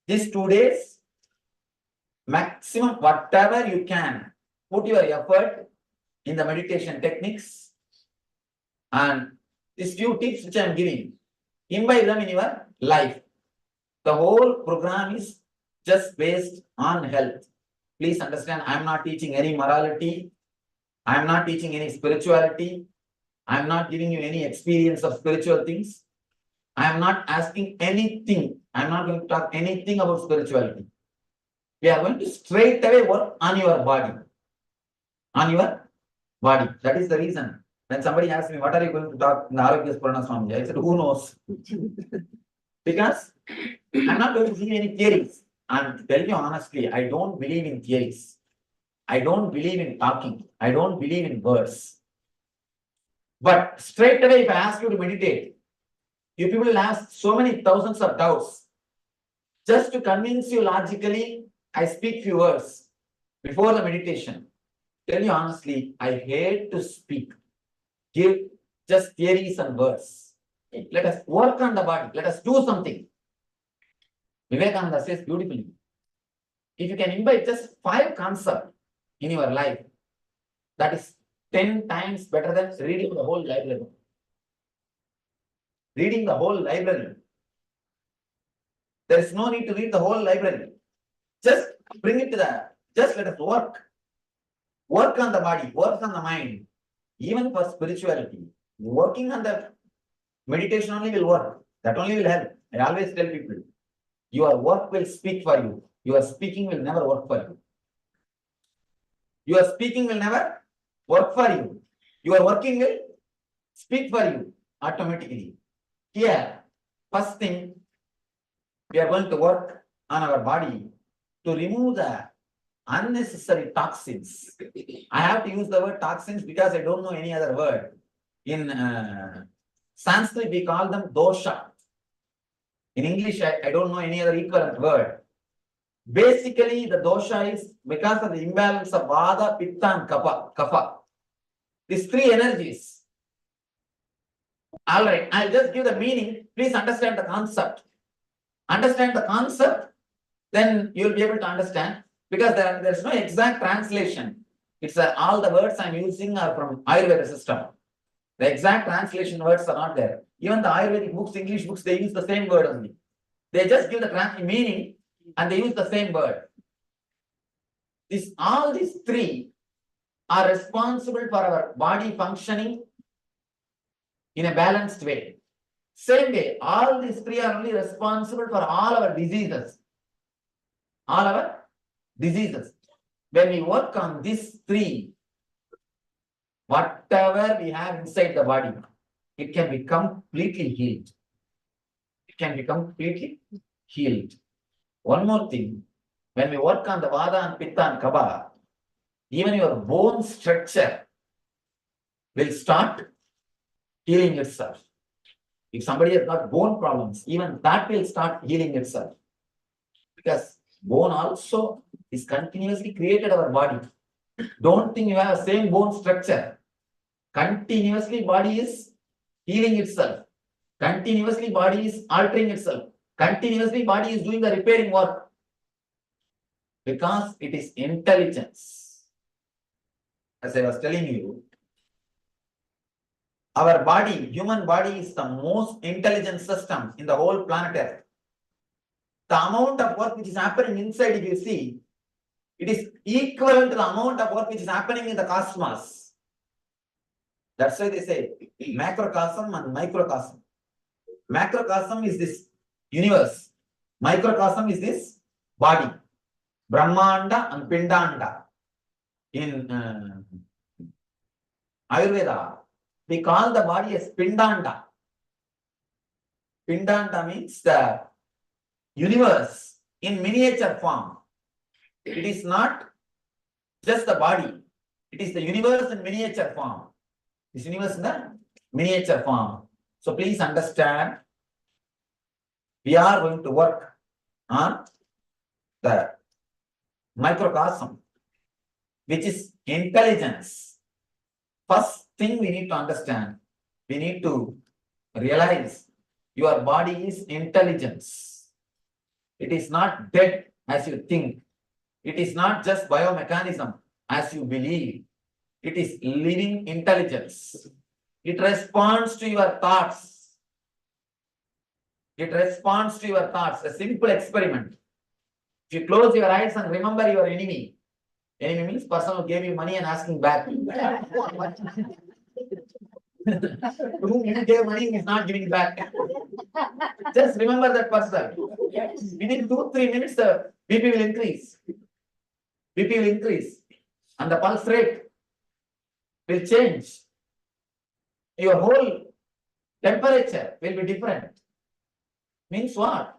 These 2 days, maximum whatever you can, put your effort in the meditation techniques, and these few tips which I am giving, imbibe them in your life. The whole program is just based on health. Please understand, I am not teaching any morality. I am not teaching any spirituality. I am not giving you any experience of spiritual things. I am not asking anything. I am not going to talk anything about spirituality. We are going to straight away work on your body. On your body. That is the reason. When somebody asks me, what are you going to talk in Arogya Purana Swami? I said, who knows? Because I am not going to give you any theories. And to tell you honestly, I don't believe in theories. I don't believe in talking. I don't believe in words. But straight away, if I ask you to meditate, you people will have so many thousands of doubts. Just to convince you logically, I speak few words before the meditation. Tell you honestly, I hate to speak. Give just theories and words. Let us work on the body. Let us do something. Vivekananda says beautifully, if you can imbibe just 5 concepts in your life, that is 10 times better than reading the whole library. Reading the whole library. There is no need to read the whole library. Just bring it to just let us work. Work on the body, work on the mind. Even for spirituality, working on the meditation only will work. That only will help. I always tell people, your work will speak for you. Your speaking will never work for you. Your speaking will never work for you. Your working will speak for you automatically. Here, first thing, we are going to work on our body to remove the unnecessary toxins. I have to use the word toxins because I don't know any other word. In Sanskrit, we call them dosha. In English, I don't know any other equivalent word. Basically, the dosha is because of the imbalance of vada, pitta, and kapha. These 3 energies. All right, I'll just give the meaning. Please understand the concept. Understand the concept, then you will be able to understand. Because there's no exact translation. It's all the words I'm using are from Ayurveda system. The exact translation words are not there. Even the Ayurvedic books, English books, they use the same word only. They just give the meaning and they use the same word. All these 3 are responsible for our body functioning in a balanced way. Same way, all these 3 are only responsible for all our diseases. All our diseases. When we work on these 3, whatever we have inside the body, it can be completely healed. It can be completely healed. One more thing, when we work on the vada and pitta and kapha, even your bone structure will start healing itself. If somebody has got bone problems, even that will start healing itself. Because bone also is continuously created our body. Don't think you have the same bone structure. Continuously body is healing itself. Continuously body is altering itself. Continuously body is doing the repairing work. Because it is intelligence. As I was telling you, our body, human body is the most intelligent system in the whole planet Earth. The amount of work which is happening inside, if you see, it is equivalent to the amount of work which is happening in the cosmos. That's why they say macrocosm and microcosm. Macrocosm is this universe. Microcosm is this body. Brahmanda and Pindanda. In Ayurveda, we call the body as Pindanda. Pindanda means the universe in miniature form. It is not just the body. It is the universe in miniature form. This universe in the miniature form. So please understand, we are going to work on the microcosm, which is intelligence. First thing we need to understand, we need to realize your body is intelligence. It is not dead as you think. It is not just biomechanism as you believe. It is living intelligence. It responds to your thoughts. It responds to your thoughts. A simple experiment. If you close your eyes and remember your enemy, enemy means person who gave you money and asking back. Whom you gave money is not giving back. Just remember that person. Within 2-3 minutes, the BP will increase. BP will increase. And the pulse rate will change. Your whole temperature will be different. Means what?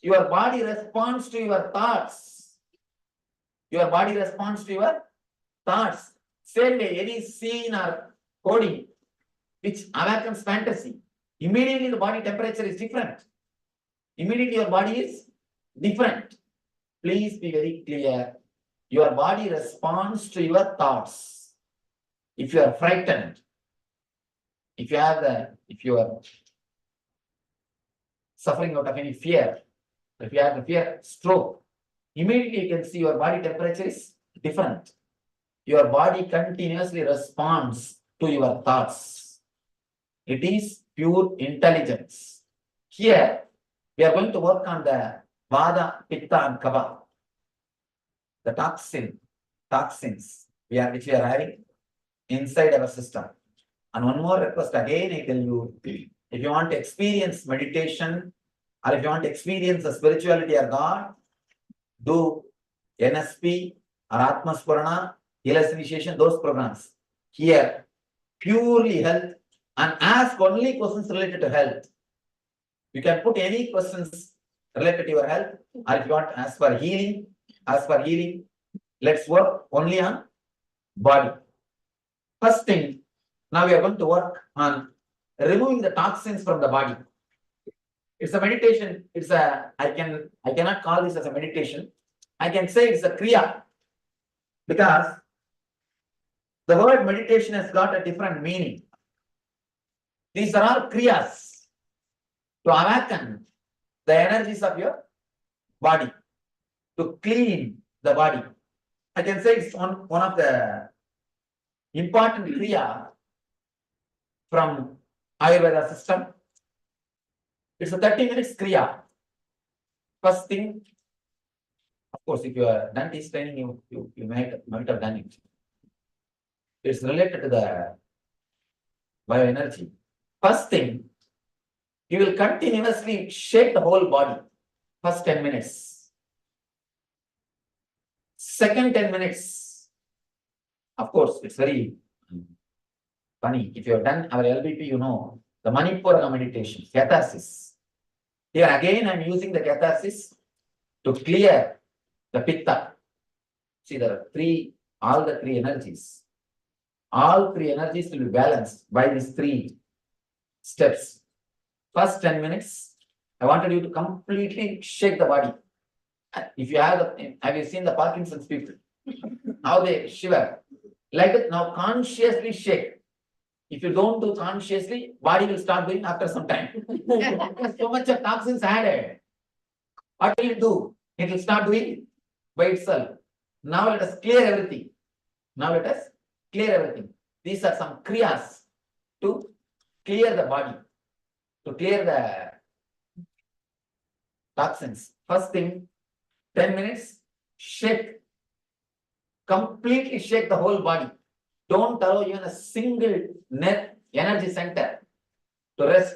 Your body responds to your thoughts. Your body responds to your thoughts. Same way, any scene or coding which awakens fantasy, immediately the body temperature is different. Immediately your body is different. Please be very clear. Your body responds to your thoughts. If you are frightened, if you are suffering out of any fear, if you have the fear stroke, immediately you can see your body temperature is different. Your body continuously responds to your thoughts. It is pure intelligence. Here, we are going to work on the Vada, Pitta and Kapha. The toxins which we are having inside our system. And one more request again, I tell you, if you want to experience meditation or if you want to experience the spirituality of God, do NSP or Atma Spurana, Healers Initiation, those programs. Here, purely health, and ask only questions related to health. You can put any questions related to your health, or if you want to ask for healing, let's work only on body. First thing, now we are going to work on removing the toxins from the body. It's a meditation. I cannot call this as a meditation. I can say it's a kriya, because the word meditation has got a different meaning. These are all kriyas to awaken the energies of your body, to clean the body. I can say it's one of the important kriya from Ayurveda system. It's a 30 minutes kriya. First thing, of course, if you are done this training, you might have done it. It's related to the bioenergy. First thing, you will continuously shake the whole body. First 10 minutes. Second 10 minutes. Of course, it's very funny. If you have done our LBP, you know the Manipura meditation, catharsis. Here again, I'm using the catharsis to clear the pitta. See, there are all the three energies. All three energies will be balanced by these 3 steps. First 10 minutes, I wanted you to completely shake the body. If you have you seen the Parkinson's people? How they shiver. Like that, now consciously shake. If you don't do consciously, body will start doing after some time. So much of toxins added. What will it do? It will start doing by itself. Now let us clear everything. These are some kriyas to clear the body, to clear the toxins. First thing, 10 minutes, shake. Completely shake the whole body. Don't allow even a single net energy center to rest.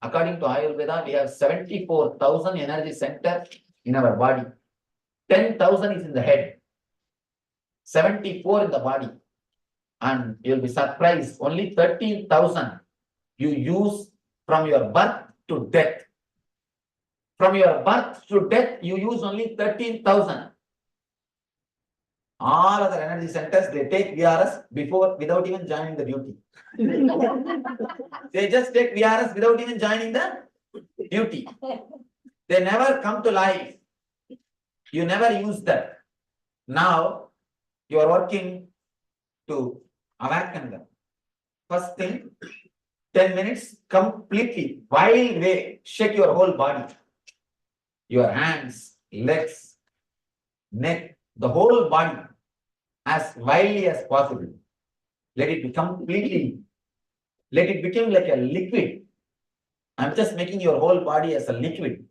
According to Ayurveda, we have 74,000 energy centers in our body. 10,000 is in the head, 74 in the body. And you'll be surprised, only 13,000 you use from your birth to death. From your birth to death, you use only 13,000. All other energy centers, they take VRS without even joining the duty. They just take VRS without even joining the duty. They never come to life. You never use that. Now, you are working to awaken them. First thing, 10 minutes, completely, wild way, shake your whole body. Your hands, legs, neck, the whole body, as wildly as possible. Let it be completely, let it become like a liquid. I'm just making your whole body as a liquid.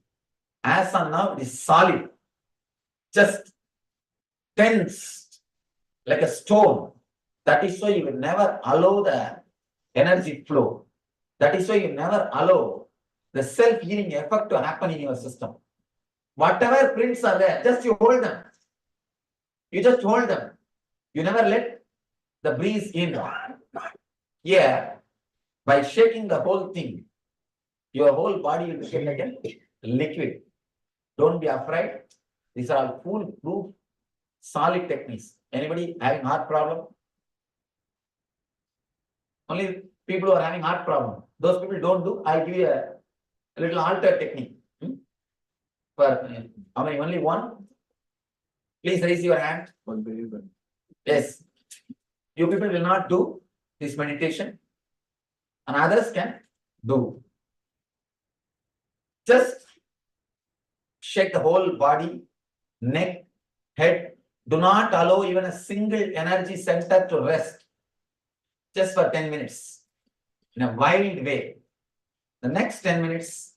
As of now, it is solid, just tense, like a stone. That is why you will never allow the energy flow. That is why you never allow the self-healing effect to happen in your system. Whatever prints are there, just you hold them. You just hold them. You never let the breeze in. Here, by shaking the whole thing, your whole body will become like a liquid. Don't be afraid. These are all foolproof, solid techniques. Anybody having heart problem? Only people who are having heart problem. Those people don't do. I'll give you a little altered technique. For how many? Only one? Please raise your hand. Yes. You people will not do this meditation, and others can do. Just shake the whole body, neck, head. Do not allow even a single energy center to rest. Just for 10 minutes in a wild way. The next 10 minutes,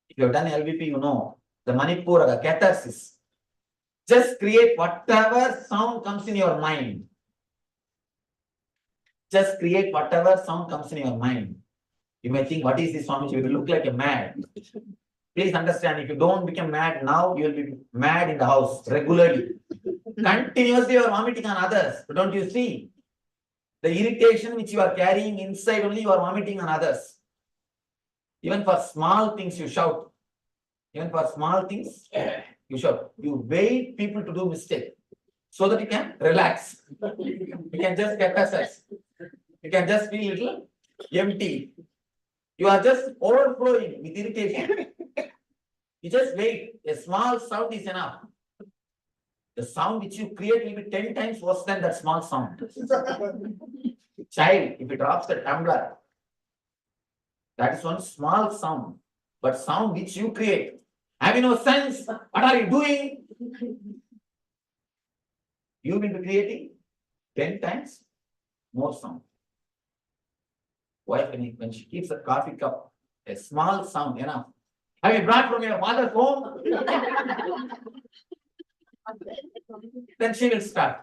if you have done LVP, you know the Manipura, the catharsis. Just create whatever sound comes in your mind. Just create whatever sound comes in your mind. You may think, what is this Swamiji? You will look like a mad. Please understand, if you don't become mad now, you will be mad in the house regularly. Continuously you are vomiting on others. Don't you see? The irritation which you are carrying inside only, you are vomiting on others. Even for small things you shout. Even for small things you shout. You wait people to do mistake so that you can relax. You can just get access. You can just feel a little empty. You are just overflowing with irritation. You just wait. A small sound is enough. The sound which you create will be 10 times worse than that small sound. Child, if it drops the tumbler, that is one small sound. But sound which you create, having no sense, what are you doing? You will be creating 10 times more sound. Wife, when she keeps a coffee cup, a small sound enough. Have you brought from your father's home? Then she will start.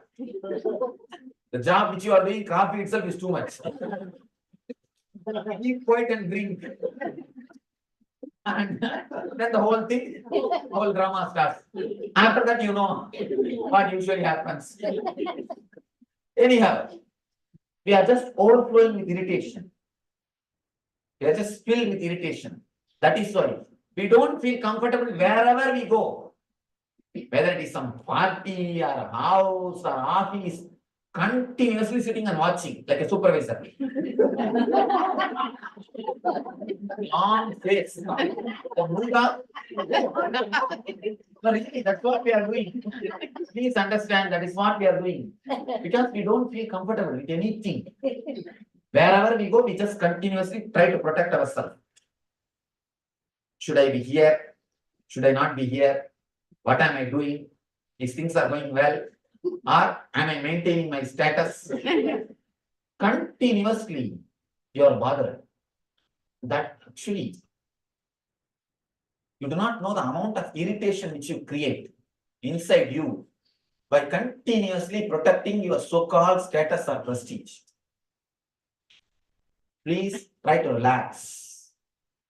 The job which you are doing, coffee itself is too much. Keep quiet and drink. And then the whole thing, whole drama starts. After that, you know what usually happens. Anyhow, we are just overflowing with irritation. We are just filled with irritation. That is why we don't feel comfortable wherever we go. Whether it is some party or a house or office, continuously sitting and watching like a supervisor. Long face. The Buddha. No, really, that's what we are doing. Please understand that is what we are doing. Because we don't feel comfortable with anything. Wherever we go, we just continuously try to protect ourselves. Should I be here? Should I not be here? What am I doing? If things are going well, or am I maintaining my status? Continuously, you are bothered. That actually, you do not know the amount of irritation which you create inside you. by continuously protecting your so-called status or prestige. Please try to relax.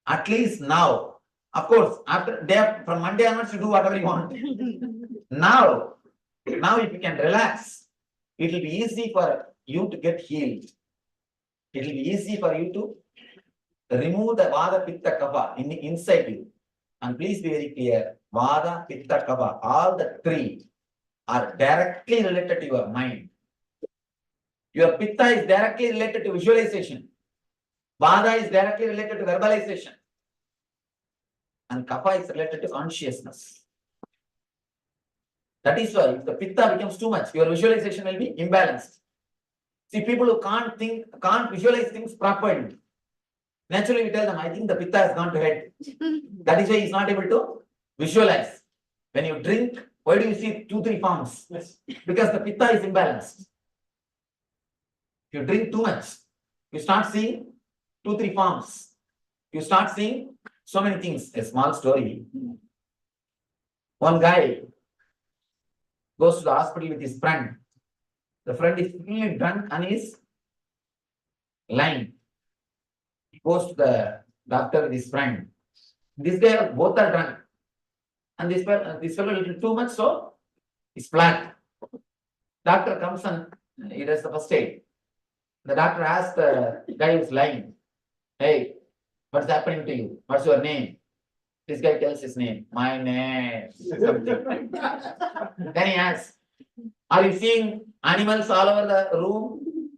At least now. Of course, from Monday onwards, you do whatever you want. Now, if you can relax, it will be easy for you to get healed. It will be easy for you to remove the Vada, Pitta, Kapha inside you. And please be very clear, Vada, Pitta, Kapha, all the three are directly related to your mind. Your Pitta is directly related to visualization. Vada is directly related to verbalization. And Kapha is related to consciousness. That is why if the Pitta becomes too much, your visualization will be imbalanced. See, people who can't visualize things properly. Naturally, we tell them, I think the Pitta has gone to head. That is why he is not able to visualize. When you drink, why do you see 2-3 forms? Yes. Because the Pitta is imbalanced. If you drink too much, you start seeing 2-3 forms. You start seeing so many things. A small story. One guy goes to the hospital with his friend. The friend is fully drunk and is lying. He goes to the doctor with his friend. This guy, both are drunk. And this fellow a little too much, so he's flat. Doctor comes and he does the first aid. The doctor asks the guy who's lying, hey, what's happening to you? What's your name? This guy tells his name. My name. Something. Then he asks, are you seeing animals all over the room?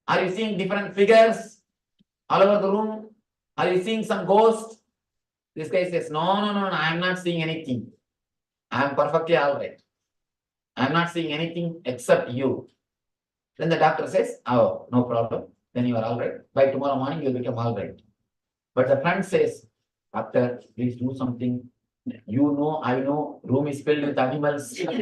Are you seeing different figures all over the room? Are you seeing some ghosts? This guy says, no, I am not seeing anything. I am perfectly all right. I am not seeing anything except you. Then the doctor says, oh, no problem. Then you are all right. By tomorrow morning, you will become all right. But the friend says, doctor, please do something. You know, I know, room is filled with animals. He is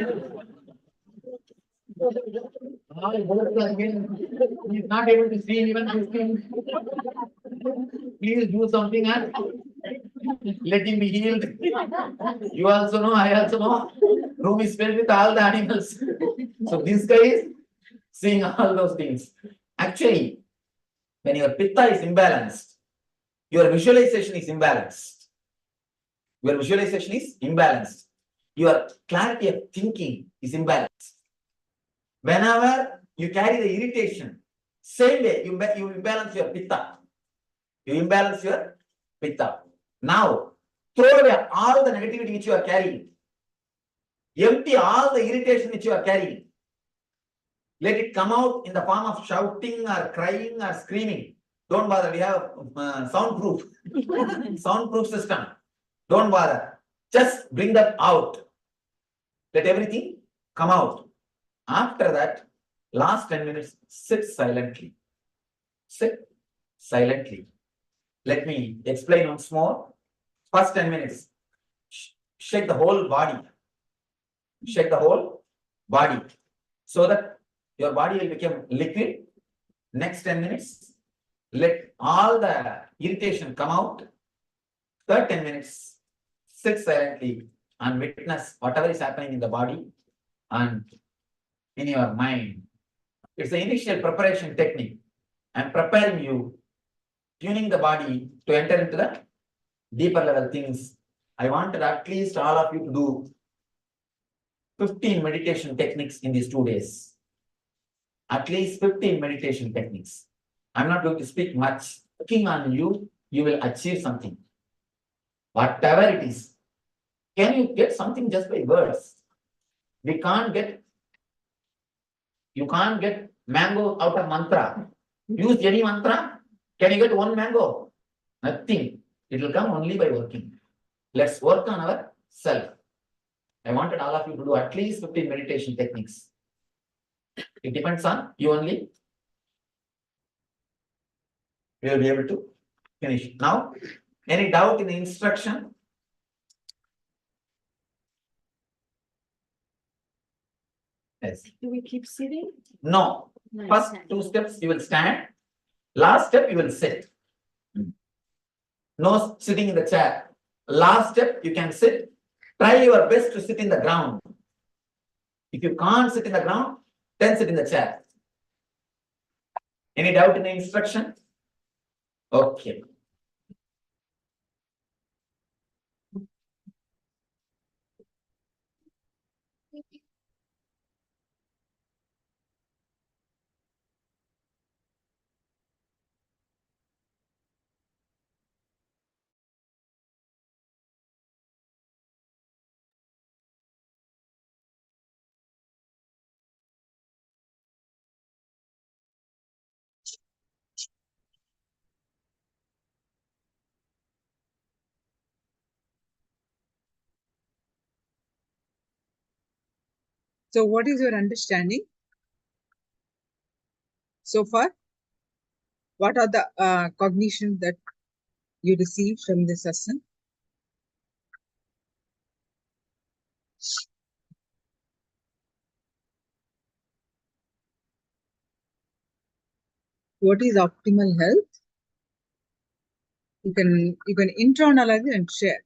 not able to see even this thing. Please do something and let him be healed. You also know, I also know. Room is filled with all the animals. So this guy is seeing all those things. Actually, when your Pitta is imbalanced, your visualization is imbalanced. Your visualization is imbalanced. Your clarity of thinking is imbalanced. Whenever you carry the irritation, same way you imbalance your Pitta. You imbalance your Pitta. Now, throw away all the negativity which you are carrying. Empty all the irritation which you are carrying. Let it come out in the form of shouting or crying or screaming. Don't bother. We have soundproof system. Don't bother. Just bring that out. Let everything come out. After that, last 10 minutes, sit silently. Sit silently. Let me explain once more. First 10 minutes, shake the whole body. Shake the whole body so that your body will become liquid. Next 10 minutes, let all the irritation come out. Third 10 minutes, sit silently and witness whatever is happening in the body and in your mind. It's the initial preparation technique. I'm preparing you, tuning the body to enter into the deeper level things. I wanted at least all of you to do 15 meditation techniques in these 2 days. At least 15 meditation techniques. I'm not going to speak much. Working on you, you will achieve something. Whatever it is. Can you get something just by words? You can't get mango out of mantra. Use any mantra. Can you get one mango? Nothing. It will come only by working. Let's work on our self. I wanted all of you to do at least 15 meditation techniques. It depends on you only. We will be able to finish. Now, any doubt in the instruction? Yes. Do we keep sitting? No. No, First stand. 2 steps you will stand. Last step you will sit. No sitting in the chair. Last step you can sit. Try your best to sit in the ground. If you can't sit in the ground, then sit in the chair. Any doubt in the instruction? Okay. So what is your understanding so far? What are the cognitions that you receive from this lesson? What is optimal health? You can internalize it and share.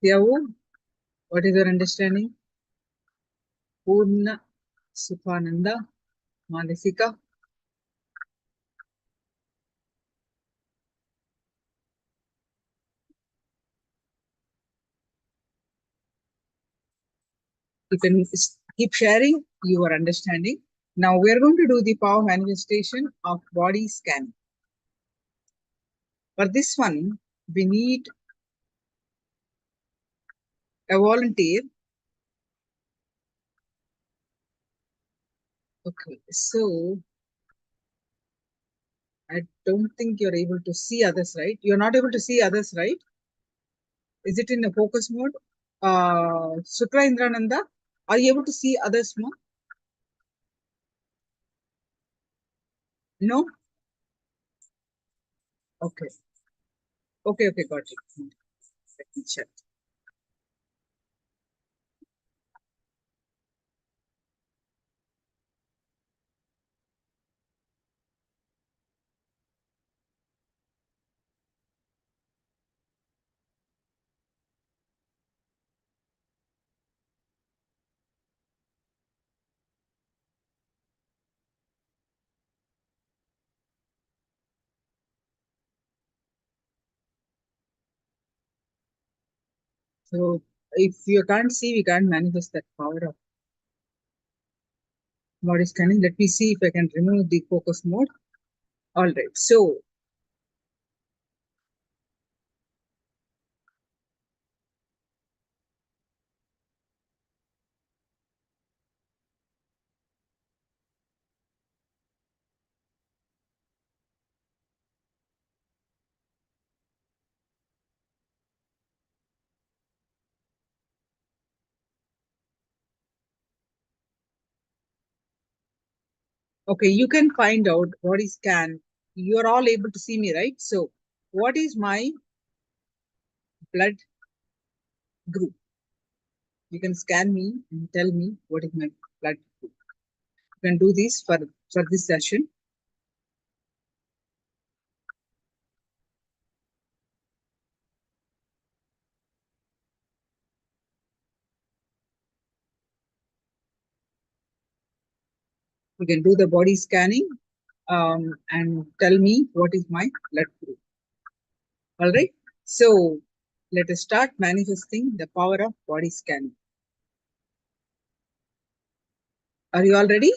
Yavu, what is your understanding? Purna Sukhananda Manasika. You can keep sharing your understanding. Now we are going to do the power manifestation of body scan. For this one, we need a volunteer. Okay, so I don't think you're able to see others, right? You're not able to see others, right? Is it in a focus mode? Sukra Indrananda, are you able to see others more? No? Okay. Okay, got it. Let me check. So if you can't see, we can't manifest that power of body scanning. Let me see if I can remove the focus mode. All right. So okay, you can find out body scan. You're all able to see me, right? So what is my blood group? You can scan me and tell me what is my blood group. You can do this for this session. You can do the body scanning and tell me what is my blood group. All right. So let us start manifesting the power of body scanning. Are you all ready?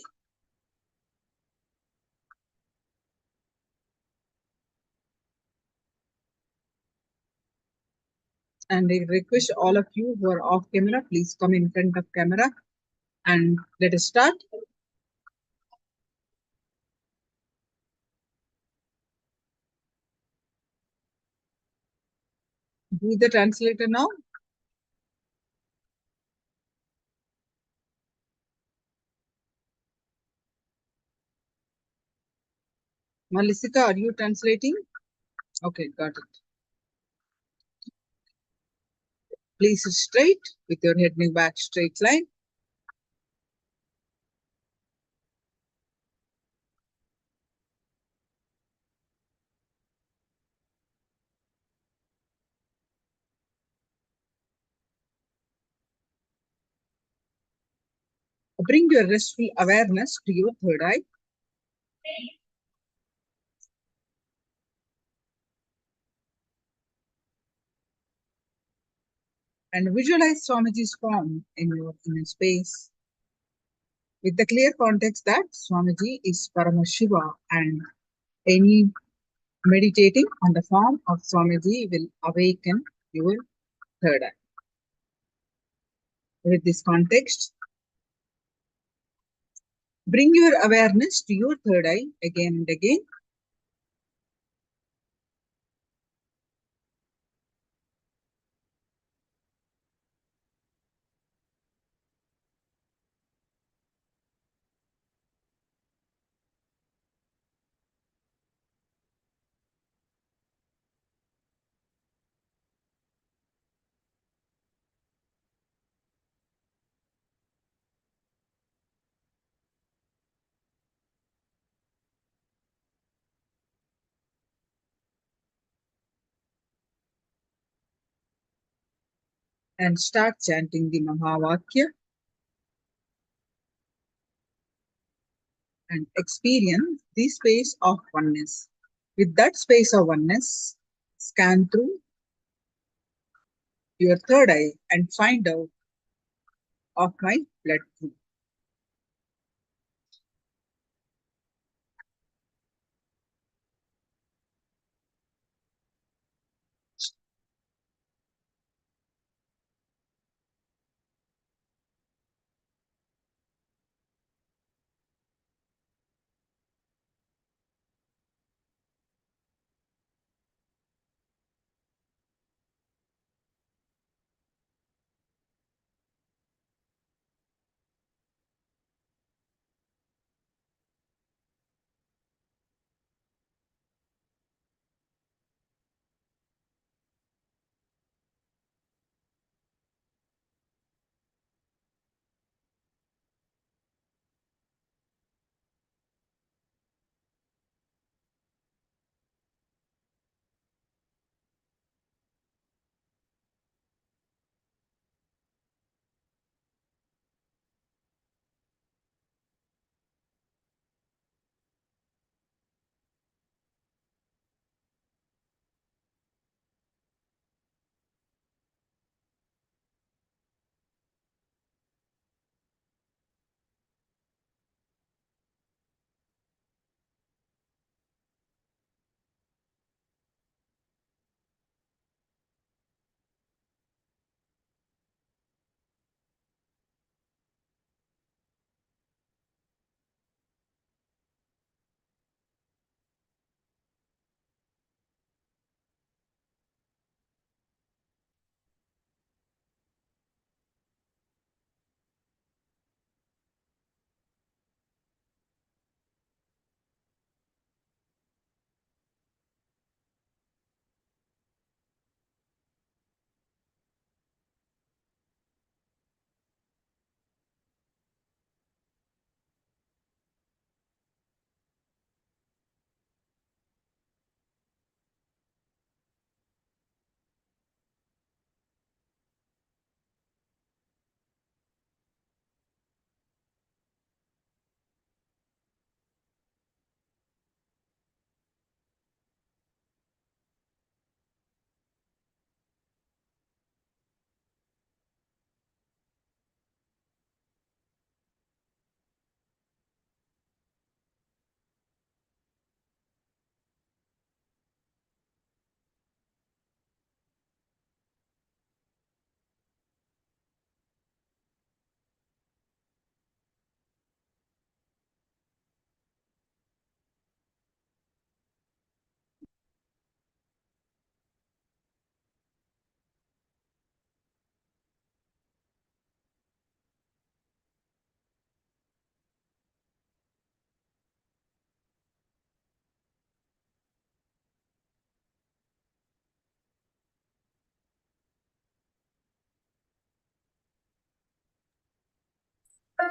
And I request all of you who are off camera, please come in front of camera and let us start. Do the translator now. Malisika, are you translating? Okay, got it. Please sit straight with your head and back straight line. Bring your restful awareness to your third eye. And visualize Swamiji's form in your inner space with the clear context that Swamiji is Paramashiva, and any meditating on the form of Swamiji will awaken your third eye. With this context, bring your awareness to your third eye again and again. And start chanting the Mahavakya and experience the space of oneness. With that space of oneness, scan through your third eye and find out of my blood group.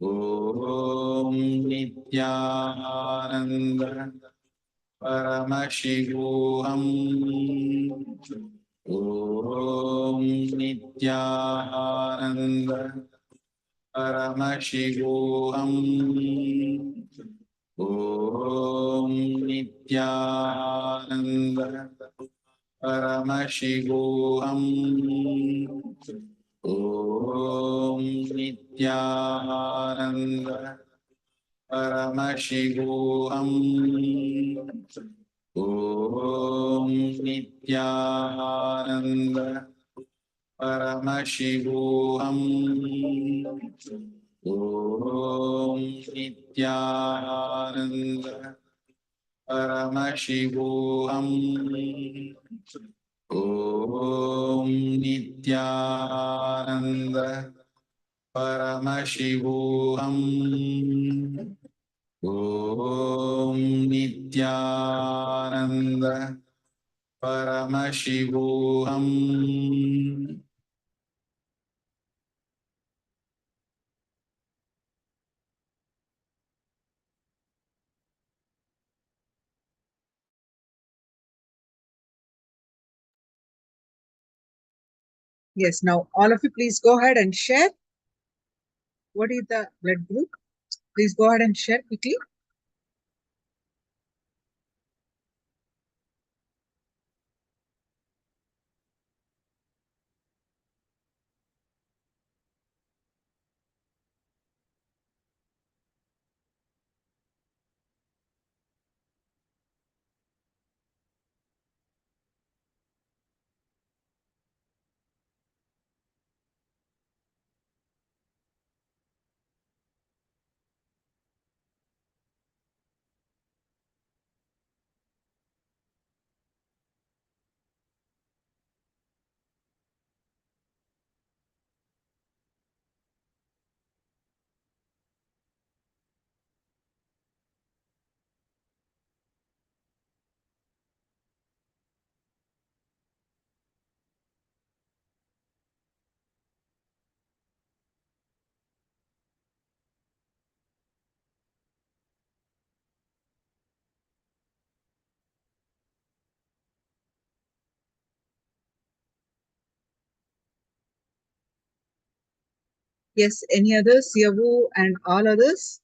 Om Nithyananda Paramashivoham Om Nithyananda Paramashivoham Om Nithyananda Paramashivoham Om Nithyananda Paramashivoham Om Nithyananda Paramashivoham Om Nithyananda Paramashivoham Om Nithyananda Paramashivoham Om Nithyananda Paramashivoham Yes, now all of you please go ahead and share. What is the blood group? Please go ahead and share quickly. Yes, any others? Yavu and all others?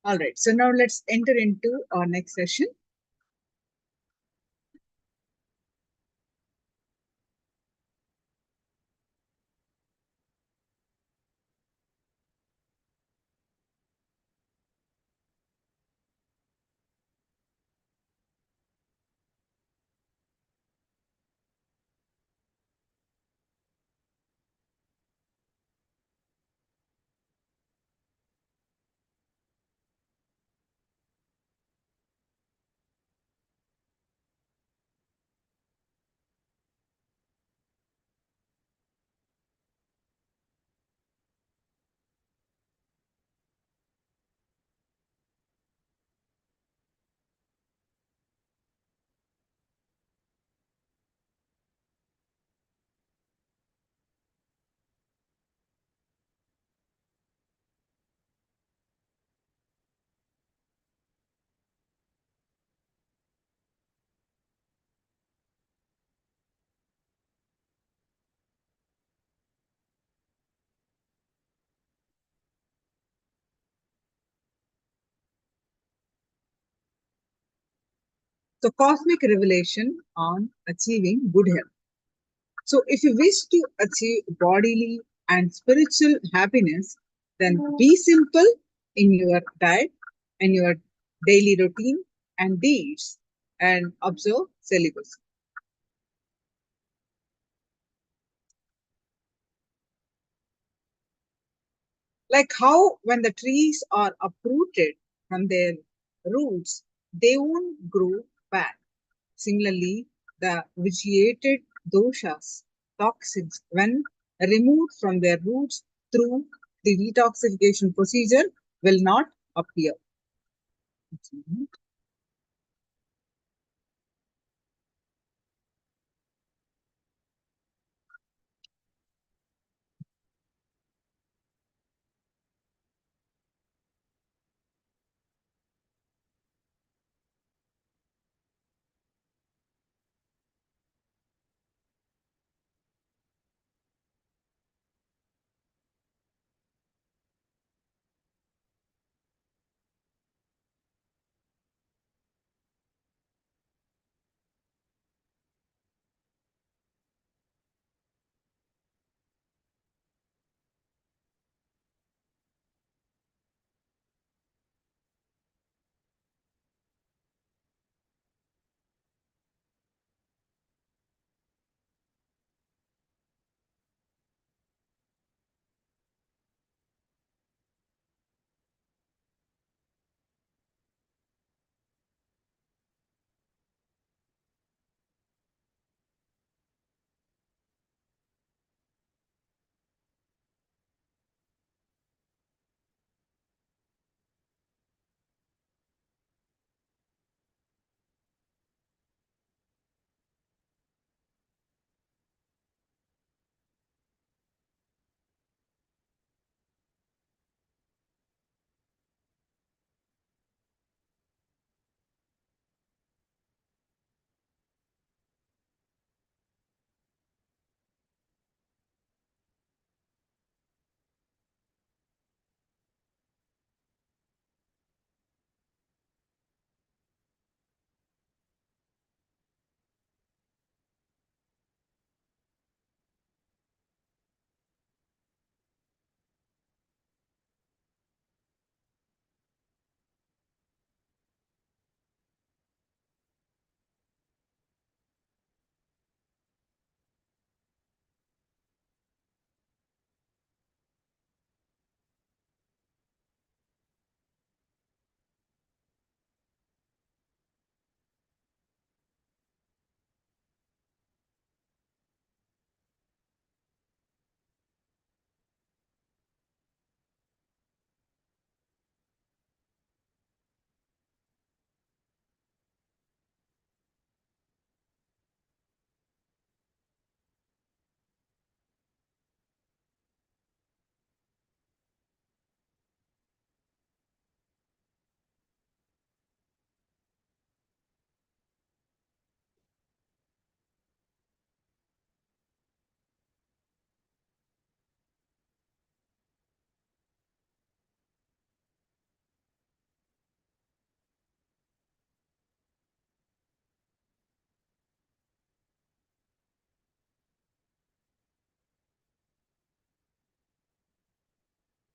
All right, so now let's enter into our next session. So cosmic revelation on achieving good health. So, if you wish to achieve bodily and spiritual happiness, then be simple in your diet and your daily routine and deeds and observe celibacy. Like how when the trees are uprooted from their roots, they won't grow back. Similarly, the vitiated doshas, toxins, when removed from their roots through the detoxification procedure, will not appear.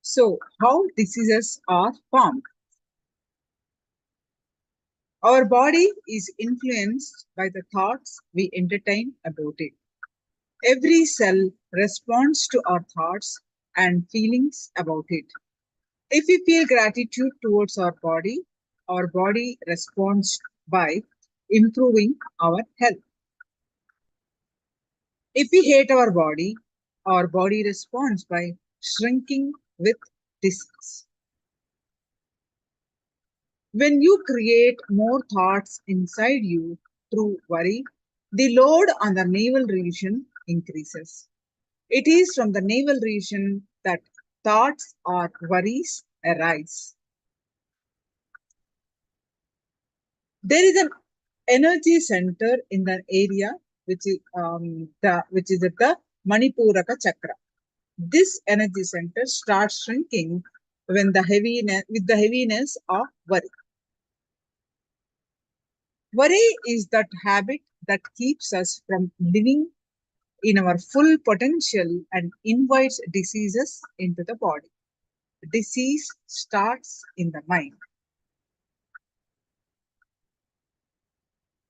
So, how diseases are formed? Our body is influenced by the thoughts we entertain about it. Every cell responds to our thoughts and feelings about it. If we feel gratitude towards our body responds by improving our health. If we hate our body responds by shrinking with disease. When you create more thoughts inside you through worry, the load on the navel region increases. It is from the navel region that thoughts or worries arise. There is an energy center in the area which is at the Manipuraka chakra. This energy center starts shrinking when the heaviness with the heaviness of worry. Worry is that habit that keeps us from living in our full potential and invites diseases into the body. Disease starts in the mind.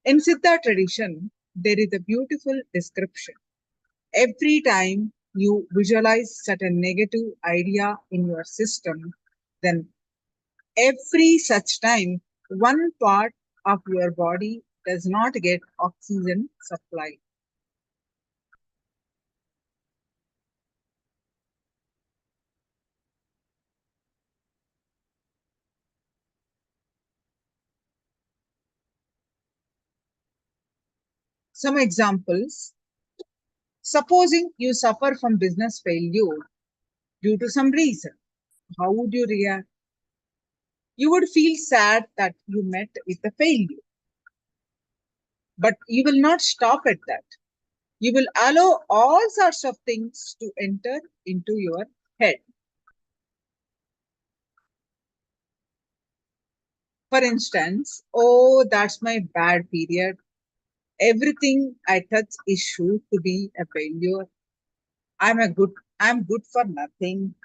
In Siddha tradition, there is a beautiful description. Every time you visualize such a negative idea in your system, then every such time one part of your body does not get oxygen supply. Some examples. Supposing you suffer from business failure due to some reason, how would you react? You would feel sad that you met with a failure, but you will not stop at that. You will allow all sorts of things to enter into your head. For instance, oh, that's my bad period. Everything I touch is sure to be a failure. I'm good for nothing.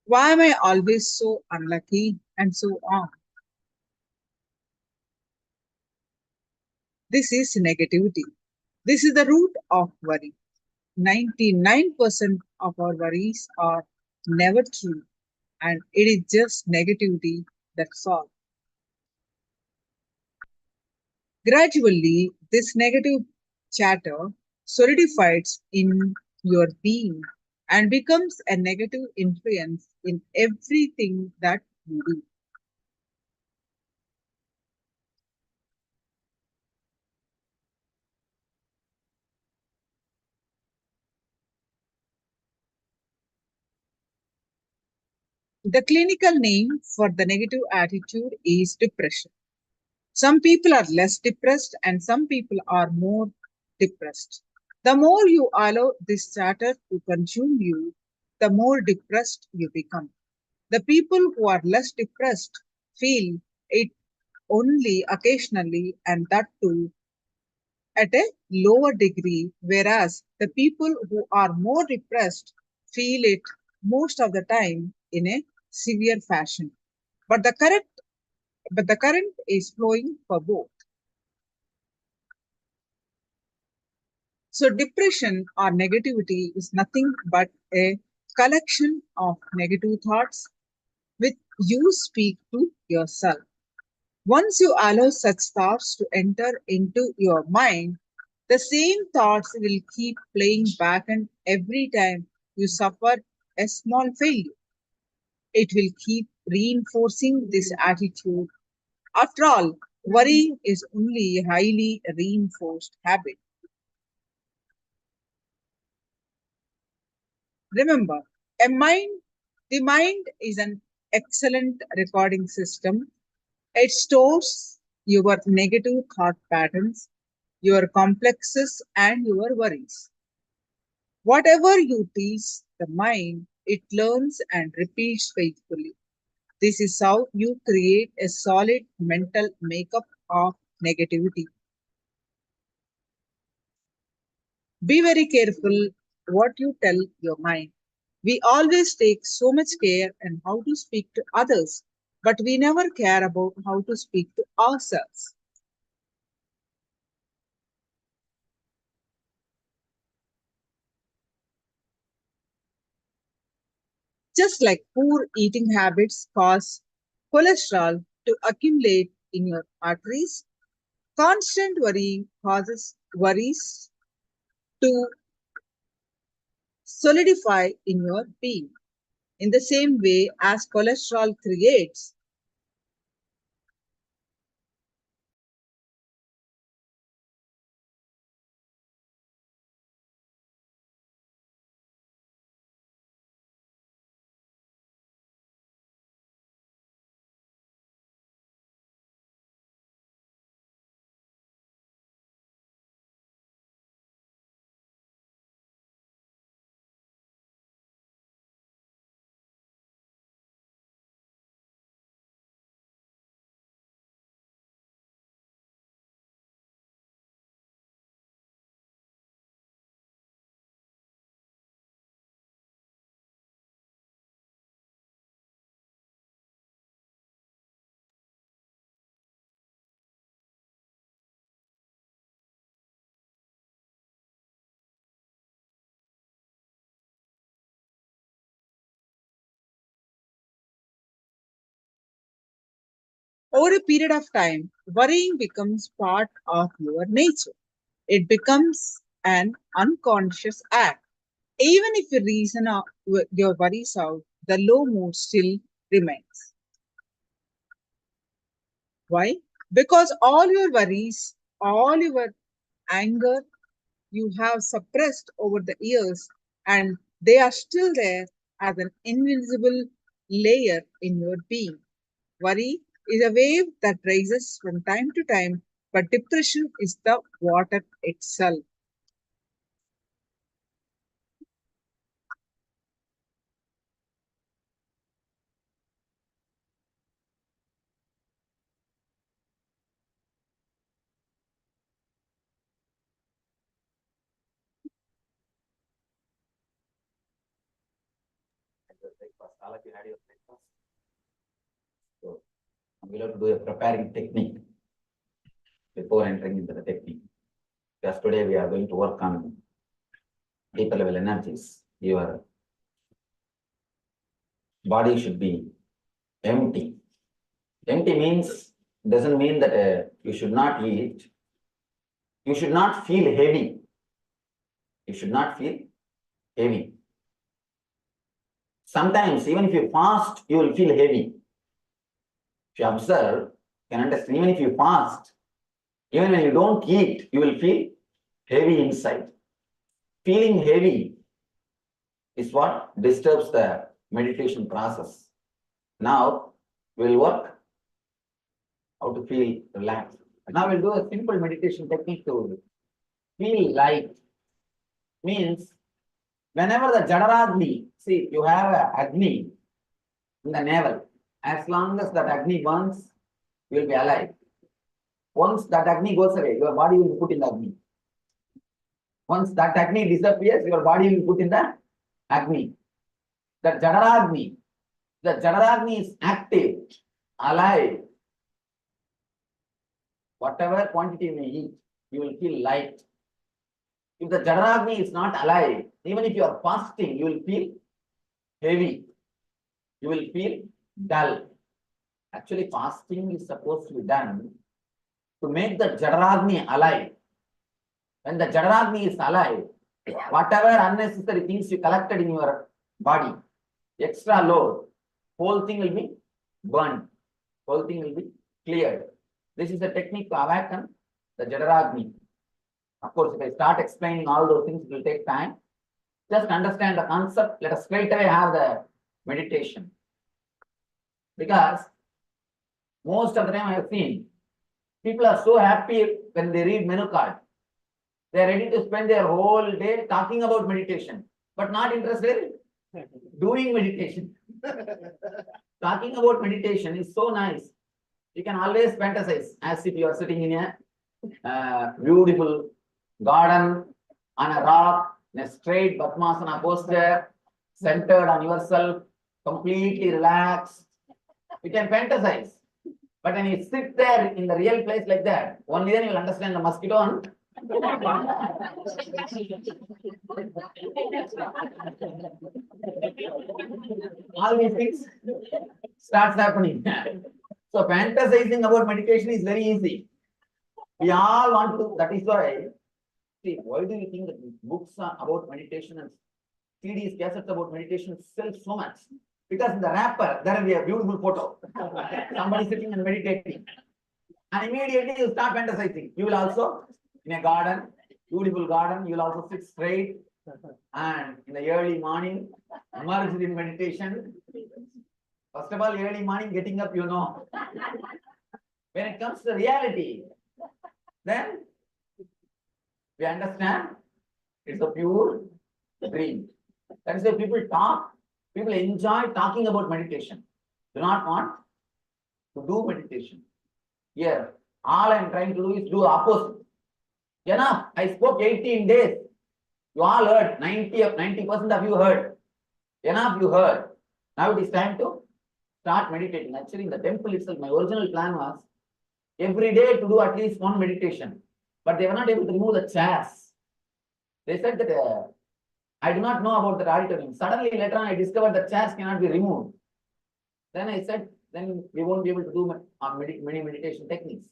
Why am I always so unlucky? And so on. This is negativity. This is the root of worry. 99% of our worries are never true, and it is just negativity that's all. Gradually, this negative chatter solidifies in your being and becomes a negative influence in everything that you do. The clinical name for the negative attitude is depression. Some people are less depressed and some people are more depressed. The more you allow this chatter to consume you, the more depressed you become. The people who are less depressed feel it only occasionally and that too at a lower degree, whereas the people who are more depressed feel it most of the time in a severe fashion. But the current is flowing for both. So depression or negativity is nothing but a collection of negative thoughts which you speak to yourself. Once you allow such thoughts to enter into your mind, the same thoughts will keep playing back and every time you suffer a small failure. It will keep reinforcing this attitude. After all, worrying is only a highly reinforced habit. Remember, the mind is an excellent recording system. It stores your negative thought patterns, your complexes, and your worries. Whatever you teach the mind, it learns and repeats faithfully. This is how you create a solid mental makeup of negativity. Be very careful what you tell your mind. We always take so much care in how to speak to others, but we never care about how to speak to ourselves. Just like poor eating habits cause cholesterol to accumulate in your arteries, constant worrying causes worries to solidify in your being. In the same way as cholesterol creates Over a period of time, worrying becomes part of your nature. It becomes an unconscious act. Even if you reason out your worries out, the low mood still remains. Why? Because all your worries, all your anger, you have suppressed over the years, and they are still there as an invisible layer in your being. Worry is a wave that rises from time to time, but depression is the water itself. Breakfast. All of you had your breakfast. So we'll have to do a preparing technique before entering into the technique. Because today we are going to work on deeper level energies. Your body should be empty. Empty means doesn't mean that you should not eat. You should not feel heavy. You should not feel heavy. Sometimes even if you fast, you will feel heavy. If you observe, you can understand, even if you fast, even when you don't eat, you will feel heavy inside. Feeling heavy is what disturbs the meditation process. Now we'll work how to feel relaxed. Now we'll do a simple meditation technique to feel light. Means whenever the Jadaragni, see, you have a Agni in the navel. As long as that Agni burns, you will be alive. Once that Agni goes away, your body will be put in the Agni. Once that Agni disappears, your body will be put in the Agni. The Jadaragni is active, alive. Whatever quantity you may eat, you will feel light. If the Jadaragni is not alive, even if you are fasting, you will feel heavy. You will feel dull. Actually, fasting is supposed to be done to make the Jadaragni alive. When the Jadaragni is alive, whatever unnecessary things you collected in your body, extra load, whole thing will be burned. Whole thing will be cleared. This is the technique to awaken the Jadaragni. Of course, if I start explaining all those things, it will take time. Just understand the concept. Let us straight away have the meditation. Because most of the time I have seen, people are so happy when they read menu card. They are ready to spend their whole day talking about meditation, but not interested in doing meditation. Talking about meditation is so nice. You can always fantasize as if you are sitting in a beautiful garden on a rock, in a straight Padmasana posture, centered on yourself, completely relaxed. You can fantasize. But when you sit there in the real place like that, only then you will understand the mosquito and all these things starts happening. So fantasizing about meditation is very easy. We all want to, that is why, see, why do you think that books are about meditation and CDs, cassettes about meditation sell so much? Because in the wrapper, there will be a beautiful photo. Somebody sitting and meditating. And immediately you start fantasizing. You will also, in a garden, beautiful garden, you will also sit straight and in the early morning, immersed in meditation. First of all, early morning, getting up, you know. When it comes to reality, then we understand it's a pure dream. That is why people enjoy talking about meditation. Do not want to do meditation. Here, all I am trying to do is do opposite. Enough, I spoke 18 days. You all heard, 90% of you heard. Enough, you heard. Now it is time to start meditating. Actually, in the temple itself, my original plan was every day to do at least one meditation. But they were not able to remove the chairs. They said that I do not know about the auditorium. Suddenly, later on, I discovered the chairs cannot be removed. Then I said, then we won't be able to do many meditation techniques.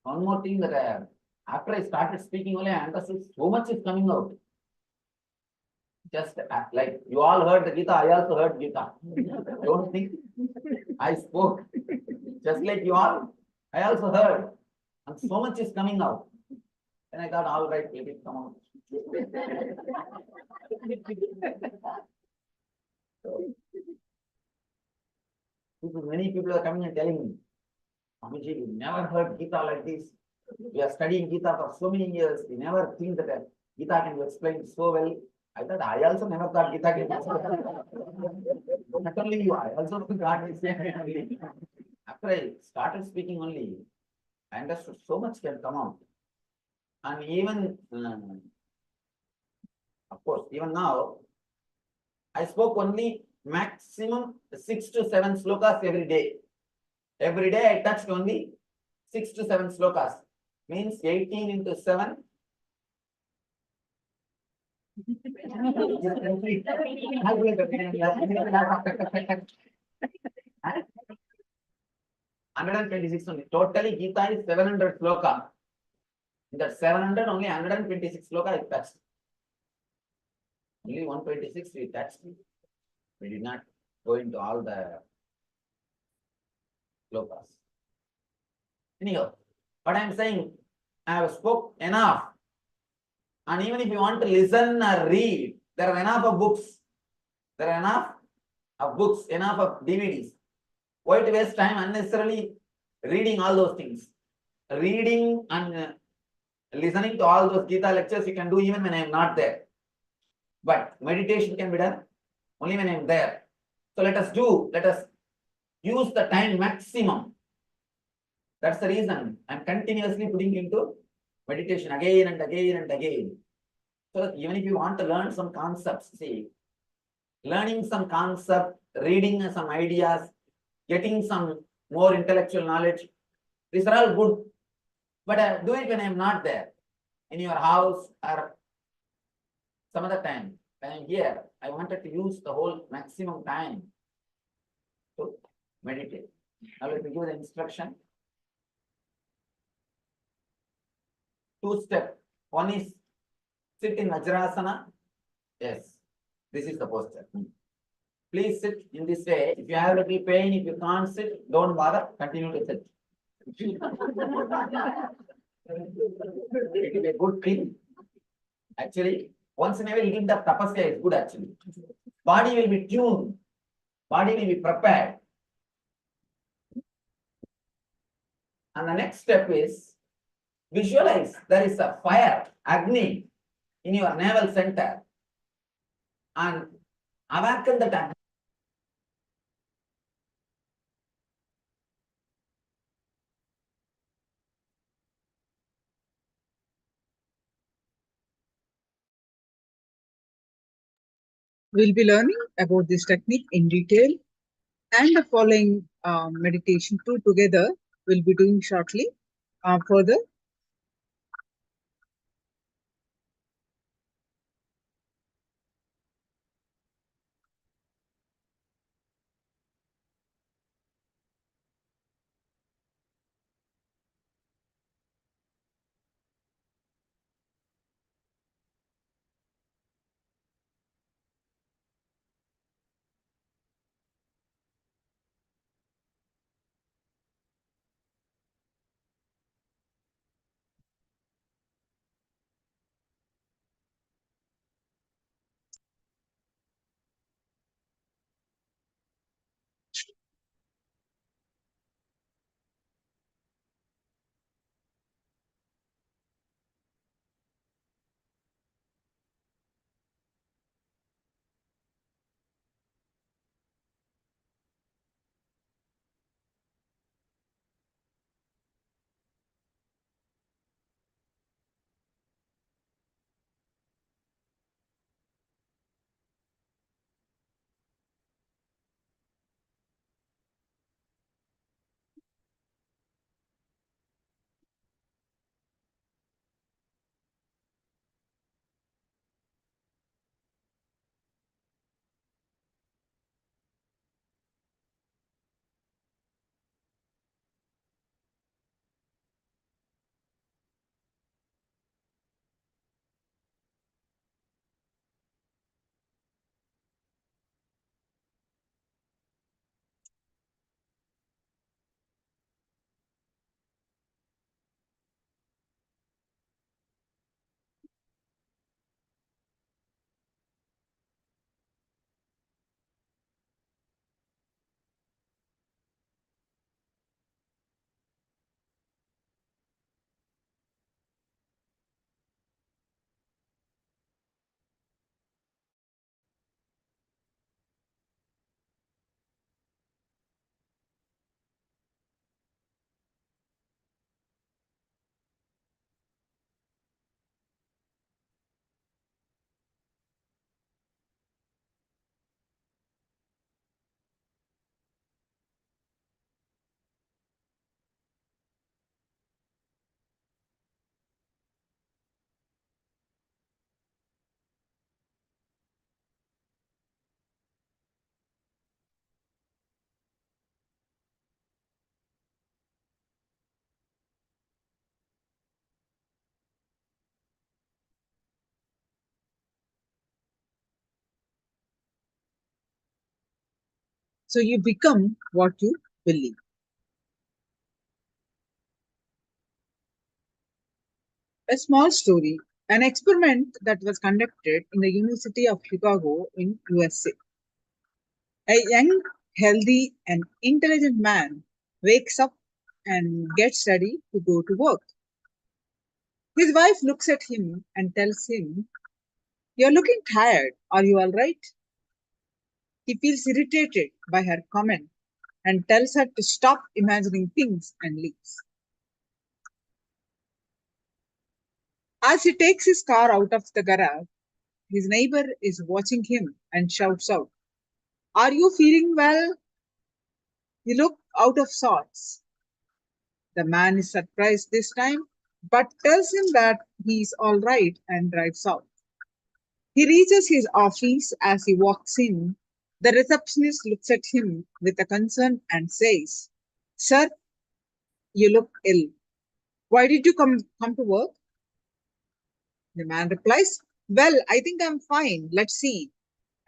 One more thing that after I started speaking only, I understood so much is coming out. Just like you all heard the Gita, I also heard Gita. Don't think I spoke. Just like you all, I also heard. And so much is coming out. And I thought, all right, let it come out. So, many people are coming and telling me, Swamiji, we never heard Gita like this. We are studying Gita for so many years. We never think that Gita can be explained so well. I thought I also never thought Gita can be explained. Not only you, I also thought the same. After I started speaking only, I understood so much can come out. And even, of course, even now, I spoke only maximum 6 to 7 slokas every day. Every day I touched only 6 to 7 slokas. Means 18 into 7. 126 only. Totally Gita is 700 sloka. In that 700 only 126 sloka is touched. Only 126 we touched. We did not go into all the slokas. Anyhow, what I am saying, I have spoke enough. And even if you want to listen or read, there are enough of books. There are enough of books, enough of DVDs. Why to waste time unnecessarily reading all those things? Reading and listening to all those Gita lectures you can do even when I am not there. But meditation can be done only when I am there. So let us use the time maximum. That's the reason I'm continuously putting into meditation again and again and again. So even if you want to learn some concepts, see, learning some concept, reading some ideas, getting some more intellectual knowledge, these are all good. But do it when I'm not there, in your house or some other time. When I'm here, I wanted to use the whole maximum time to meditate. Now let me give the instruction. 2 steps. One is sit in Vajrasana. Yes, this is the posture. Please sit in this way. If you have a little pain, if you can't sit, don't bother, continue to sit. It is a good thing. Actually, once in a while, little the tapasya is good actually. Body will be tuned. Body will be prepared. And the next step is visualize there is a fire, Agni, in your navel center. And awaken that Agni. We'll be learning about this technique in detail, and the following meditation two together we'll be doing shortly. Further, So you become what you believe. A small story, an experiment that was conducted in the University of Chicago in USA. A young, healthy, and intelligent man wakes up and gets ready to go to work. His wife looks at him and tells him, "You're looking tired. Are you all right?" He feels irritated by her comment and tells her to stop imagining things and leaves. As he takes his car out of the garage, his neighbor is watching him and shouts out, "Are you feeling well? You look out of sorts." The man is surprised this time, but tells him that he is all right and drives out. He reaches his office. As he walks in, the receptionist looks at him with a concern and says, "Sir, you look ill. Why did you come to work?" The man replies, "Well, I think I'm fine. Let's see."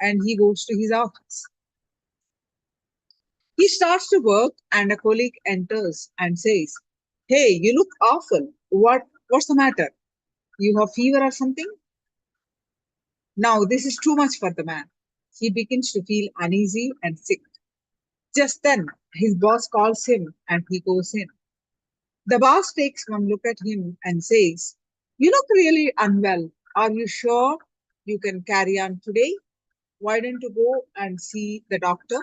And he goes to his office. He starts to work, and a colleague enters and says, "Hey, you look awful. What's the matter? You have fever or something?" Now, this is too much for the man. He begins to feel uneasy and sick. Just then, his boss calls him and he goes in. The boss takes one look at him and says, "You look really unwell. Are you sure you can carry on today? Why don't you go and see the doctor?"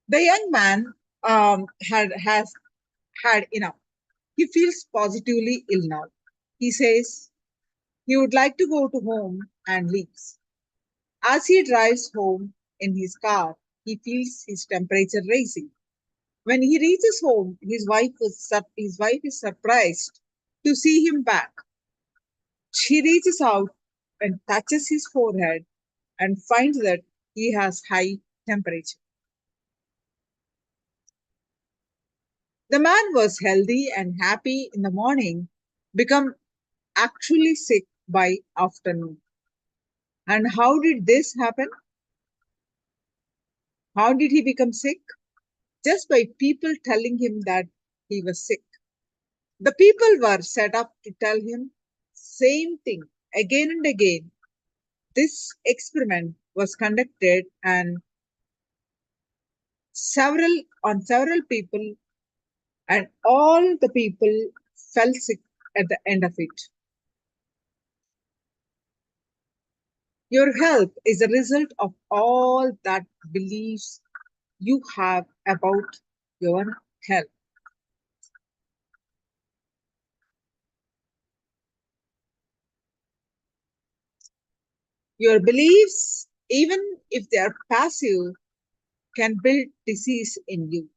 The young man has had enough. He feels positively ill now. He says he would like to go to home and leaves. As he drives home in his car, he feels his temperature rising. When he reaches home, his wife is surprised to see him back. She reaches out and touches his forehead and finds that he has high temperature. The man was healthy and happy in the morning, become actually sick by afternoon. And how did this happen? How did he become sick? Just by people telling him that he was sick. The people were set up to tell him same thing again and again. This experiment was conducted and several people, and all the people fell sick at the end of it. Your health is a result of all that beliefs you have about your health. Your beliefs, even if they are passive, can build disease in you.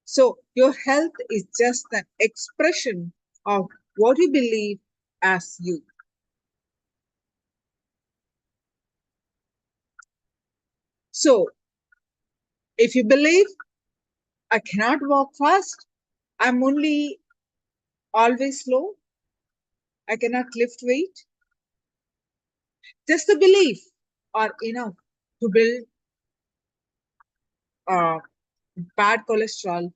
So, your health is just an expression of what you believe as you. So, if you believe, "I cannot walk fast, I'm only always slow, I cannot lift weight," just the belief are enough to build uh, bad cholesterol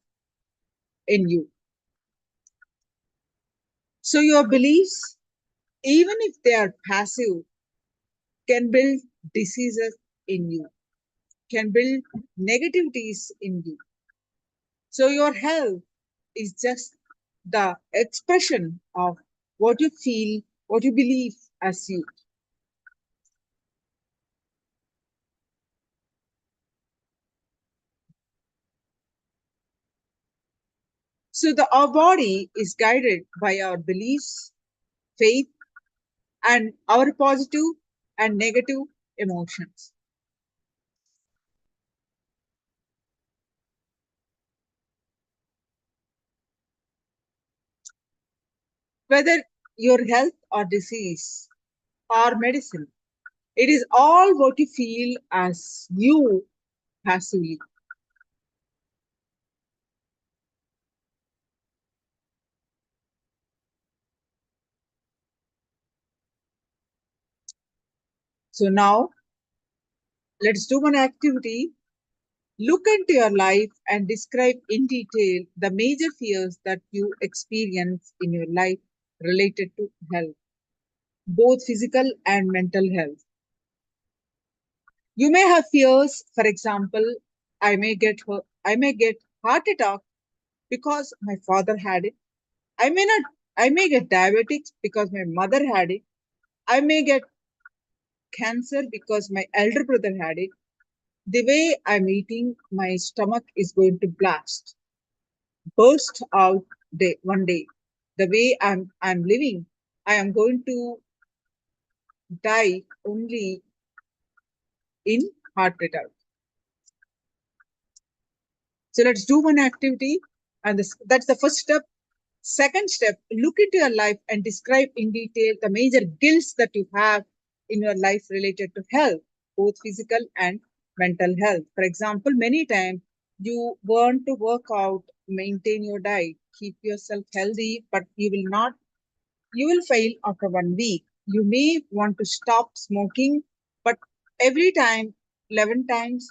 in you. So, your beliefs, even if they are passive, can build diseases in you, can build negativities in you. So your health is just the expression of what you feel, what you believe as you. So our body is guided by our beliefs, faith, and our positive and negative emotions. Whether your health or disease or medicine, it is all what you feel as you passively. So now let's do one activity. Look into your life and describe in detail the major fears that you experience in your life related to health, both physical and mental health. You may have fears, for example, I may get heart attack because my father had it. I may not I may get diabetic because my mother had it. I may get cancer because my elder brother had it. The way I'm eating, my stomach is going to burst out one day. The way I'm living, I am going to die only in heart attack. So let's do one activity, and that's the first step. Second step, look into your life and describe in detail the major guilts that you have in your life related to health, both physical and mental health. For example, many times you want to work out, maintain your diet, keep yourself healthy, but you will fail after 1 week. You may want to stop smoking, but every time, 11 times,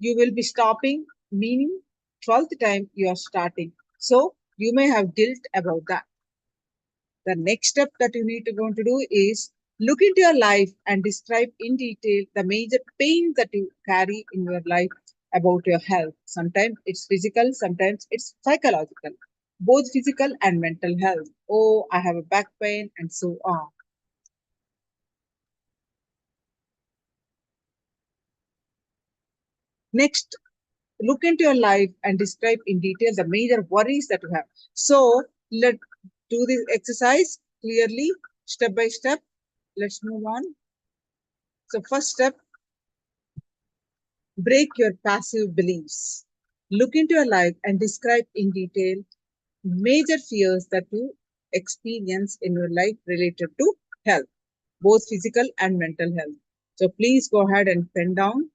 you will be stopping, meaning 12th time you are starting. So you may have guilt about that. The next step that you need to go to do is look into your life and describe in detail the major pain that you carry in your life about your health. Sometimes it's physical, sometimes it's psychological, both physical and mental health. Oh, I have a back pain, and so on. Next, look into your life and describe in detail the major worries that you have. So let's do this exercise clearly, step by step. Let's move on. So first step, break your passive beliefs. Look into your life and describe in detail major fears that you experience in your life related to health, both physical and mental health. So please go ahead and pen down.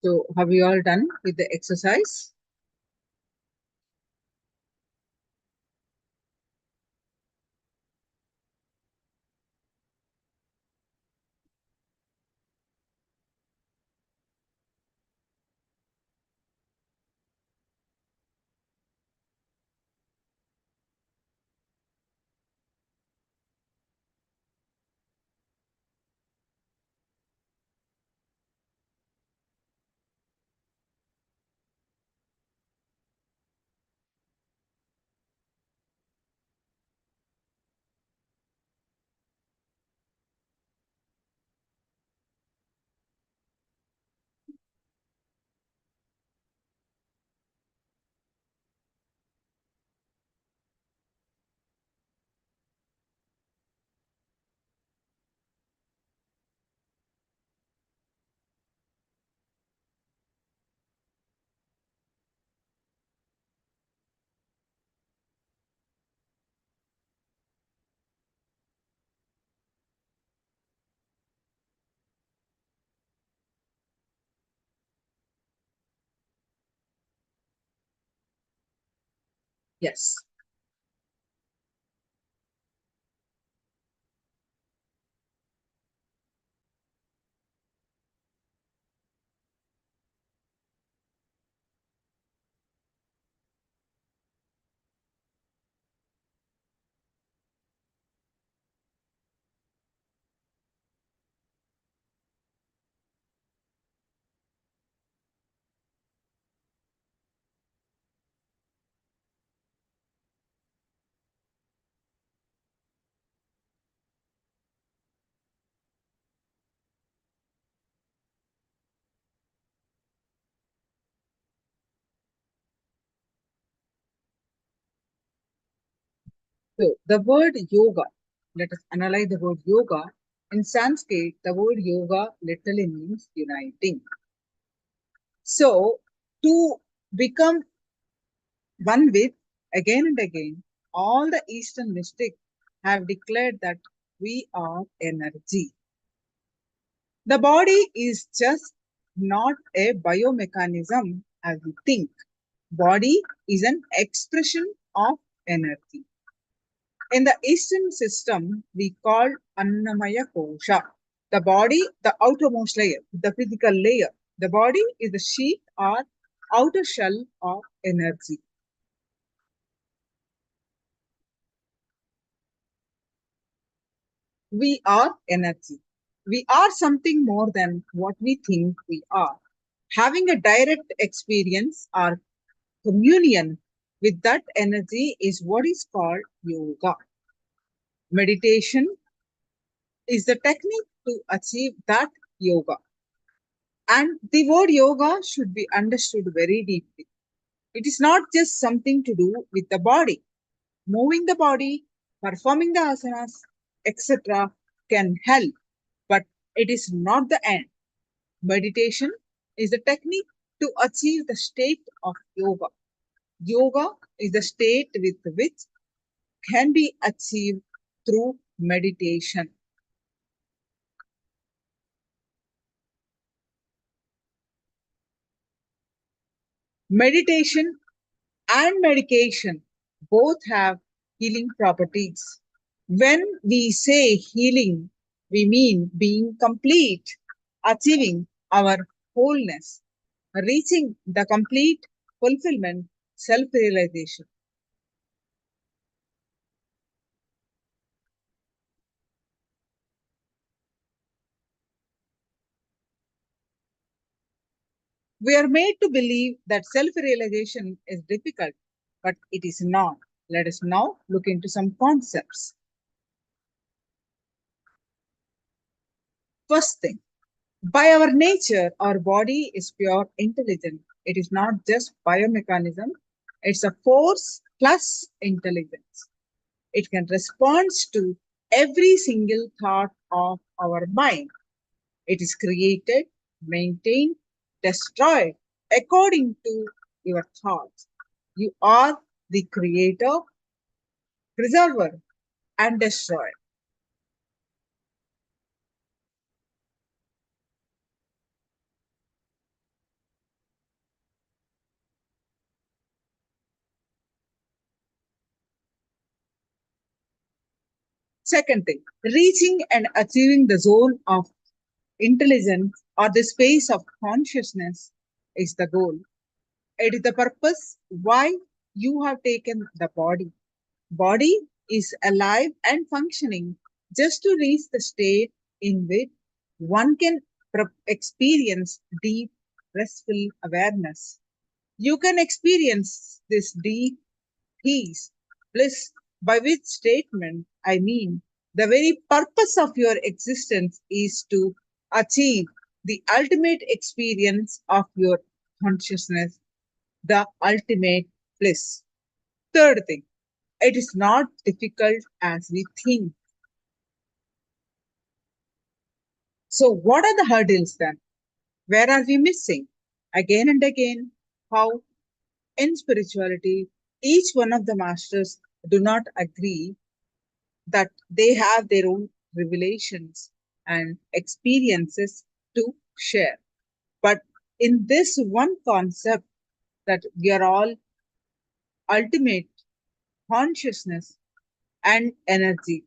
So have you all done with the exercise? Yes. So the word yoga, let us analyze the word yoga. In Sanskrit, the word yoga literally means uniting. So to become one with, again and again, all the Eastern mystics have declared that we are energy. The body is just not a biomechanism as we think. Body is an expression of energy. In the Eastern system, we call Annamaya Kosha. The body, the outermost layer, the physical layer. The body is the sheet or outer shell of energy. We are energy. We are something more than what we think we are. Having a direct experience or communion with that energy is what is called yoga. Meditation is the technique to achieve that yoga. And the word yoga should be understood very deeply. It is not just something to do with the body. Moving the body, performing the asanas, etc. can help, but it is not the end. Meditation is the technique to achieve the state of yoga. Yoga is the state with which can be achieved through meditation. Meditation and medication both have healing properties. When we say healing, we mean being complete, achieving our wholeness, reaching the complete fulfillment, self realization. We are made to believe that self realization is difficult, but it is not. Let us now look into some concepts. First thing, by our nature, our body is pure intelligence. It is not just biomechanism, it's a force plus intelligence. It can respond to every single thought of our mind. It is created, maintained, destroyed according to your thoughts. You are the creator, preserver, and destroyer. Second thing, reaching and achieving the zone of intelligence or the space of consciousness is the goal. It is the purpose why you have taken the body. Body is alive and functioning just to reach the state in which one can experience deep, restful awareness. You can experience this deep peace, bliss, by which statement I mean the very purpose of your existence is to achieve the ultimate experience of your consciousness, the ultimate bliss. Third thing, it is not difficult as we think. So, what are the hurdles then? Where are we missing? Again and again, how in spirituality, each one of the masters do not agree that they have their own revelations and experiences to share. But in this one concept that we are all ultimate consciousness and energy.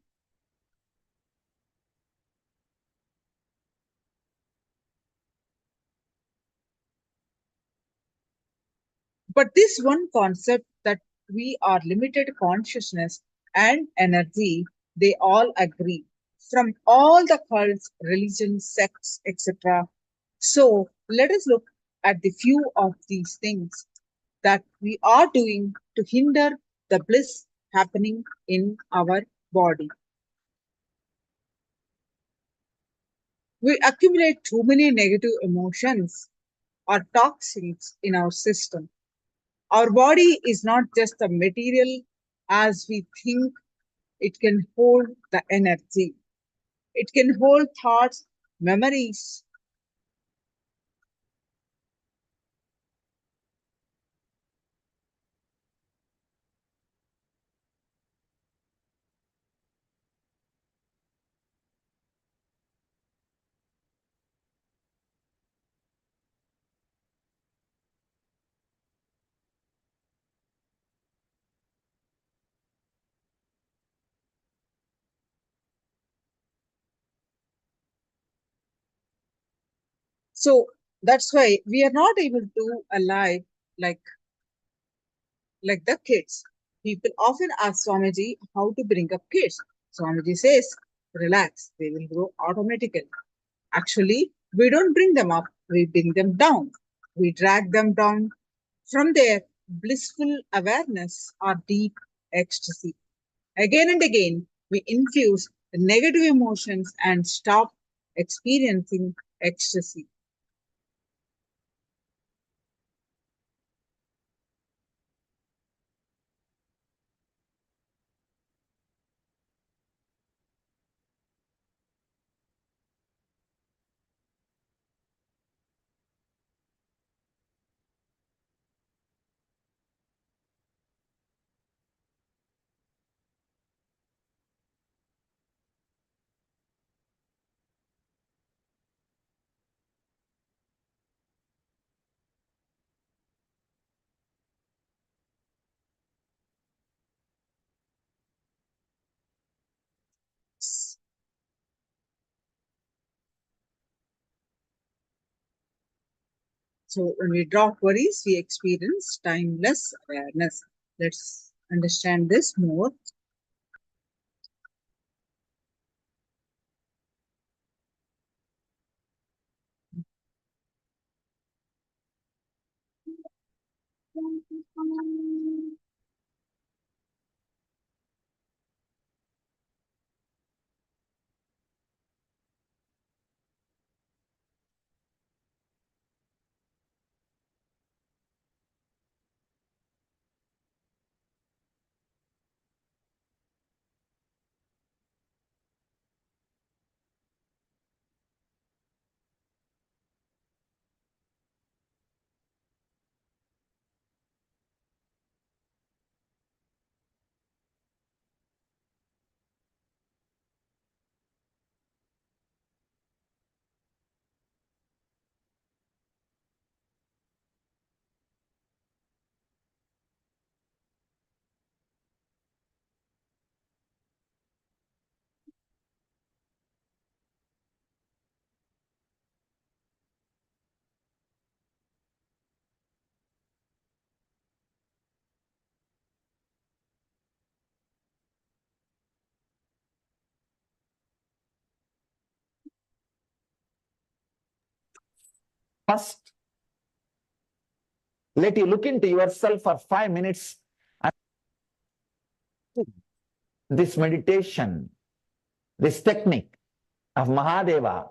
But this one concept that we are limited consciousness and energy, they all agree from all the cults, religions, sects, etc. So let us look at the few of these things that we are doing to hinder the bliss happening in our body. We accumulate too many negative emotions or toxins in our system. Our body is not just a material as we think, it can hold the energy. It can hold thoughts, memories. So that's why we are not able to alive like like the kids. People often ask Swamiji how to bring up kids. Swamiji says, relax, they will grow automatically. Actually, we don't bring them up, we bring them down. We drag them down from their blissful awareness or deep ecstasy. Again and again, we infuse the negative emotions and stop experiencing ecstasy. So when we drop worries, we experience timeless awareness. Let's understand this more. First, let you look into yourself for 5 minutes and this meditation, this technique of Mahadeva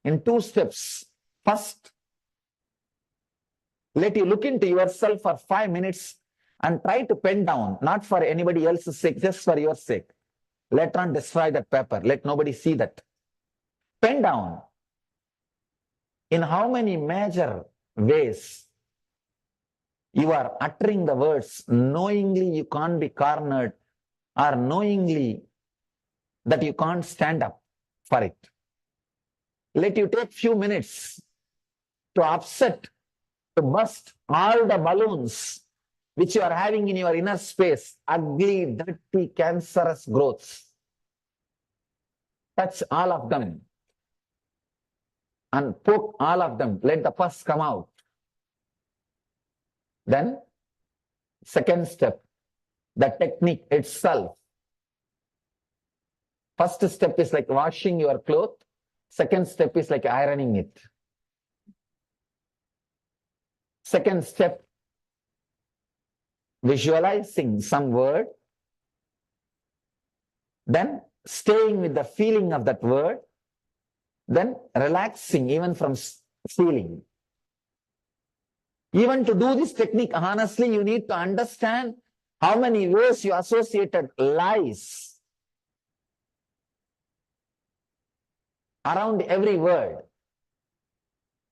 in 2 steps. First, let you look into yourself for 5 minutes and try to pen down, not for anybody else's sake, just for your sake. Later on, destroy that paper. Let nobody see that. Pen down in how many major ways you are uttering the words knowingly you can't be cornered, or knowingly that you can't stand up for it. Let you take few minutes to upset, to burst all the balloons which you are having in your inner space, ugly, dirty, cancerous growths. Touch all of them and poke all of them. Let the pus come out. Then, second step, the technique itself. First step is like washing your clothes. Second step is like ironing it. Second step, visualizing some word. Then staying with the feeling of that word. Then relaxing even from feeling. Even to do this technique, honestly, you need to understand how many ways you associated lies around every word.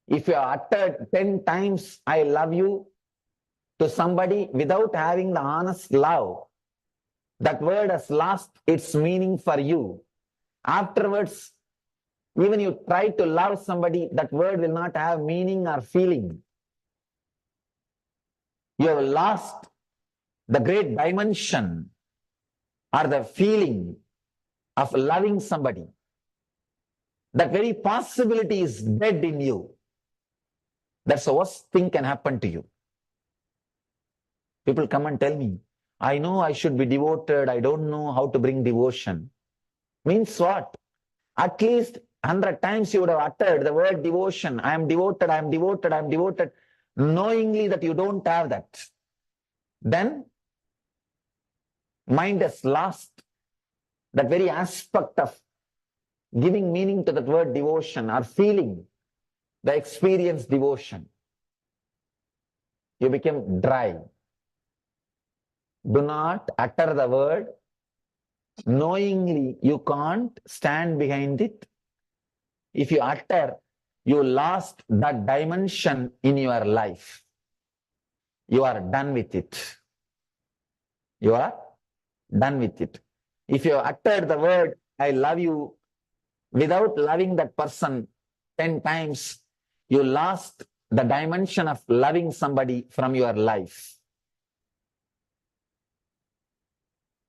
If you uttered 10 times, I love you, to somebody without having the honest love, that word has lost its meaning for you. Afterwards, even you try to love somebody, that word will not have meaning or feeling. You have lost the great dimension or the feeling of loving somebody. That very possibility is dead in you. That's the worst thing can happen to you. People come and tell me, I know I should be devoted, I don't know how to bring devotion. Means what? At least 100 times you would have uttered the word devotion. I am devoted, I am devoted, I am devoted, knowingly that you don't have that. Then, mind has lost that very aspect of giving meaning to that word devotion or feeling the experience devotion. You become dry. Do not utter the word knowingly you can't stand behind it. If you utter, you lost that dimension in your life. You are done with it. You are done with it. If you utter the word, I love you, without loving that person 10 times, you lost the dimension of loving somebody from your life.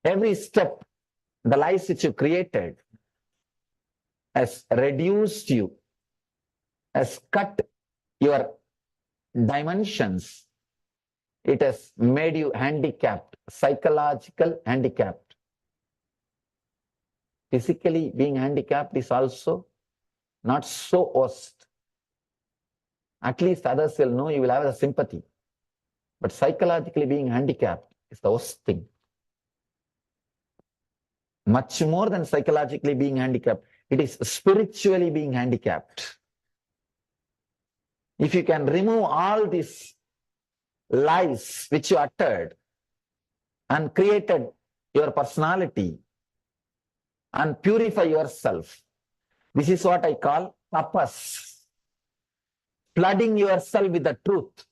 Every step, the lies which you created has reduced you, has cut your dimensions. It has made you handicapped, psychological handicapped. Physically being handicapped is also not so worst. At least others will know, you will have the sympathy. But psychologically being handicapped is the worst thing. Much more than psychologically being handicapped, it is spiritually being handicapped. If you can remove all these lies which you uttered and created your personality and purify yourself, this is what I call tapas. Flooding yourself with the truth.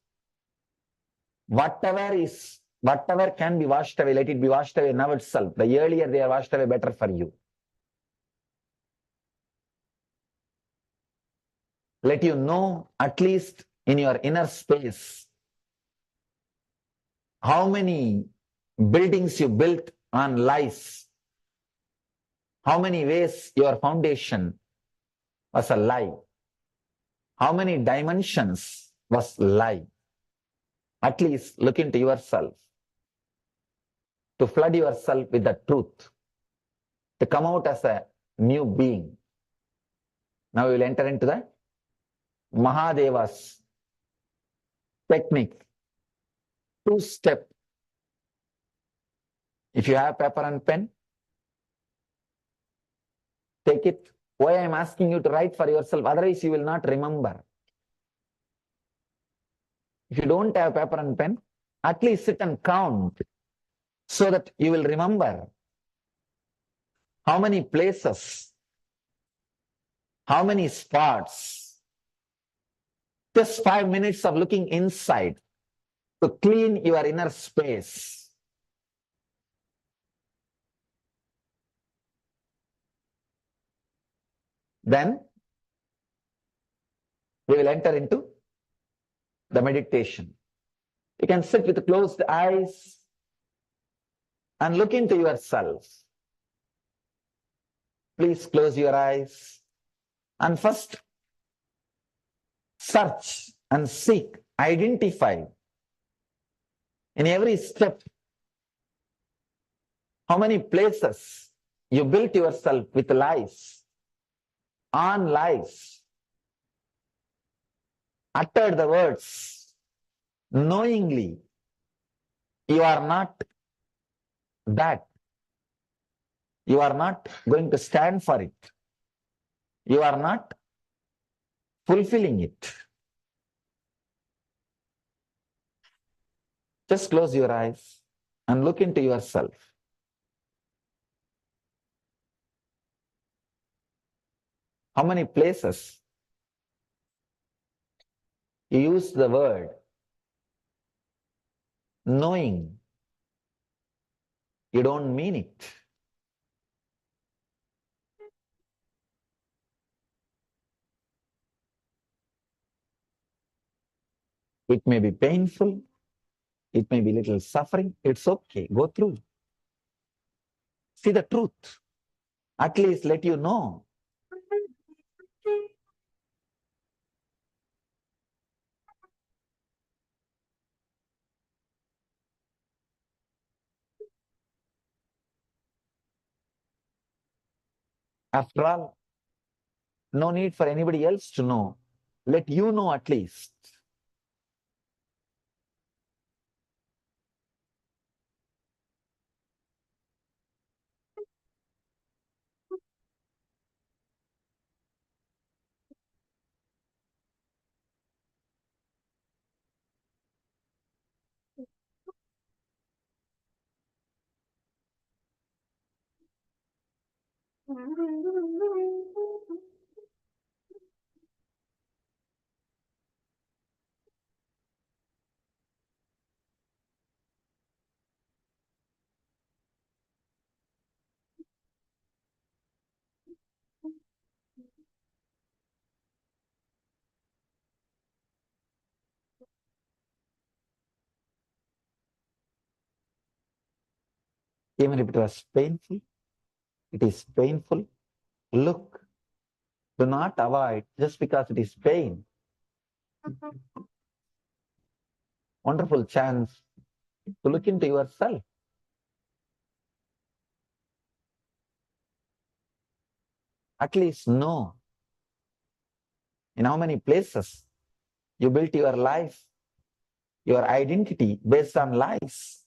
Whatever can be washed away, let it be washed away now itself. The earlier they are washed away, better for you. Let you know, at least in your inner space, how many buildings you built on lies. How many ways your foundation was a lie. How many dimensions was lie. At least look into yourself. To flood yourself with the truth. To come out as a new being. Now we will enter into the Mahadeva's technique, two-step. If you have paper and pen, take it. Why I am asking you to write for yourself, otherwise you will not remember. If you don't have paper and pen, at least sit and count so that you will remember how many places, how many spots. Just 5 minutes of looking inside to clean your inner space. Then we will enter into the meditation. You can sit with closed eyes and look into yourself. Please close your eyes and first search and seek, identify in every step how many places you built yourself with lies, on lies, uttered the words knowingly. You are not that. You are not going to stand for it. You are not fulfilling it. Just close your eyes and look into yourself. How many places you use the word knowing you don't mean it. It may be painful, it may be little suffering, it's okay, go through. See the truth, at least let you know. After all, no need for anybody else to know. Let you know at least. Even if it was painful, it is painful. Look, do not avoid just because it is pain. Wonderful chance to look into yourself. At least know in how many places you built your life, your identity based on lies.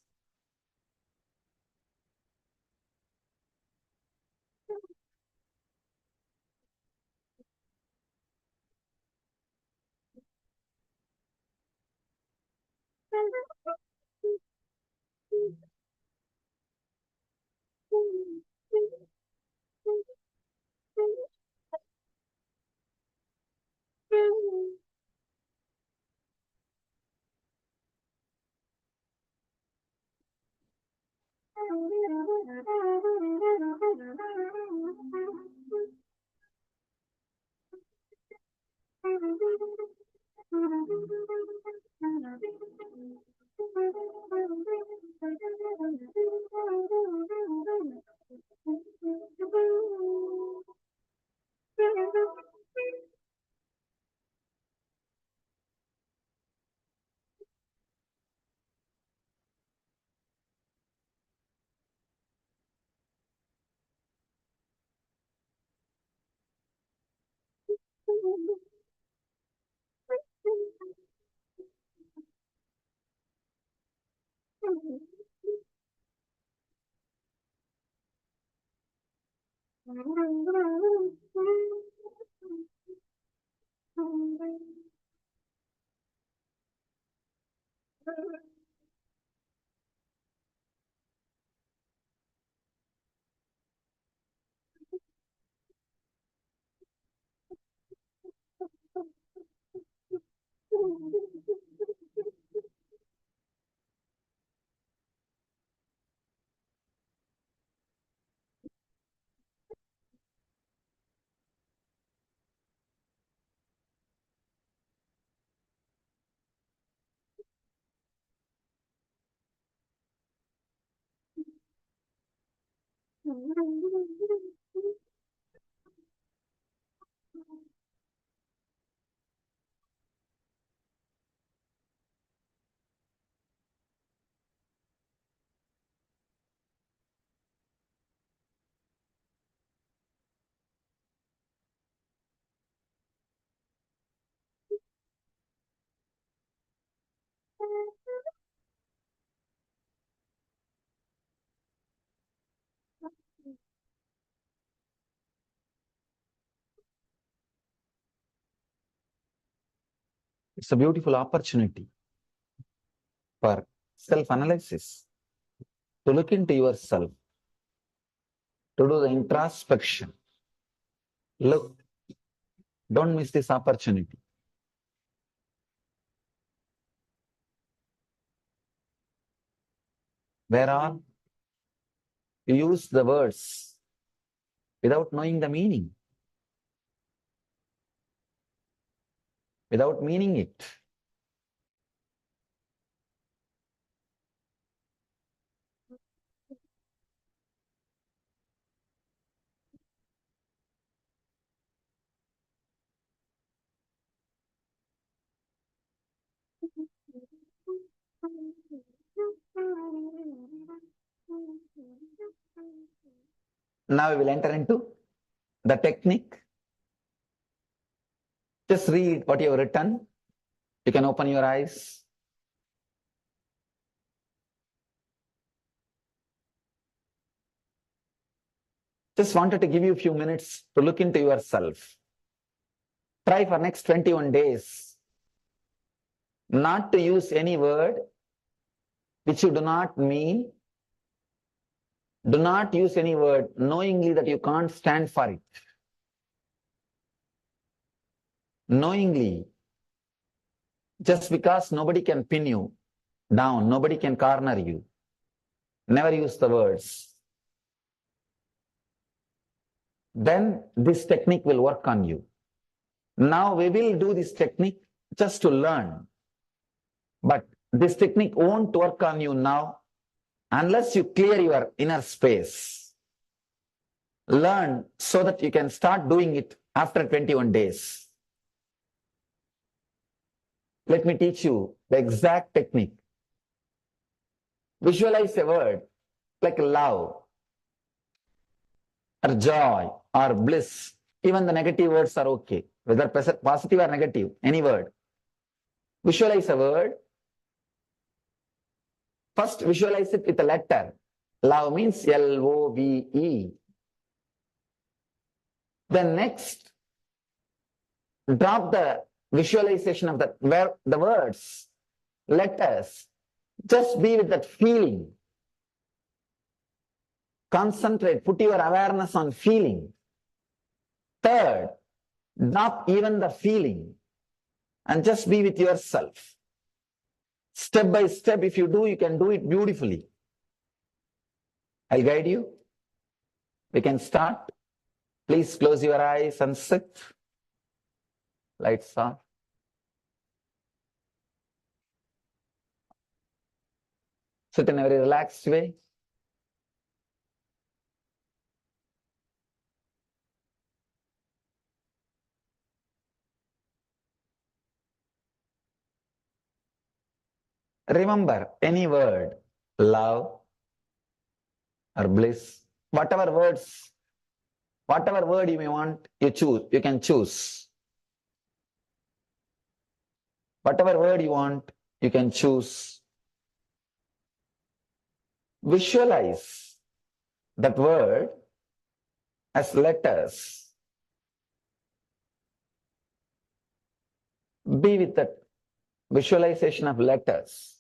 It's a beautiful opportunity for self-analysis, to look into yourself, to do the introspection. Look, don't miss this opportunity. Whereon you use the words without knowing the meaning, without meaning it. Now we will enter into the technique. Just read what you have written. You can open your eyes. Just wanted to give you a few minutes to look into yourself. Try for next 21 days not to use any word which you do not mean. Do not use any word knowingly that you can't stand for it. Knowingly, just because nobody can pin you down, nobody can corner you. Never use the words. Then this technique will work on you. Now we will do this technique just to learn. But this technique won't work on you now unless you clear your inner space. Learn so that you can start doing it after 21 days. Let me teach you the exact technique. Visualize a word like love, or joy, or bliss. Even the negative words are okay, whether positive or negative, any word. Visualize a word. First, visualize it with a letter. Love means L-O-V-E. Then next, drop the visualization of the words, letters. Just be with that feeling. Concentrate, put your awareness on feeling. Third, drop even the feeling and just be with yourself. Step by step, if you do, you can do it beautifully. I'll guide you. We can start. Please close your eyes and sit. Lights off. Sit in a very relaxed way. Remember any word, love or bliss, whatever words, whatever word you may want, you can choose. Whatever word you want, you can choose. Visualize that word as letters. Be with that visualization of letters.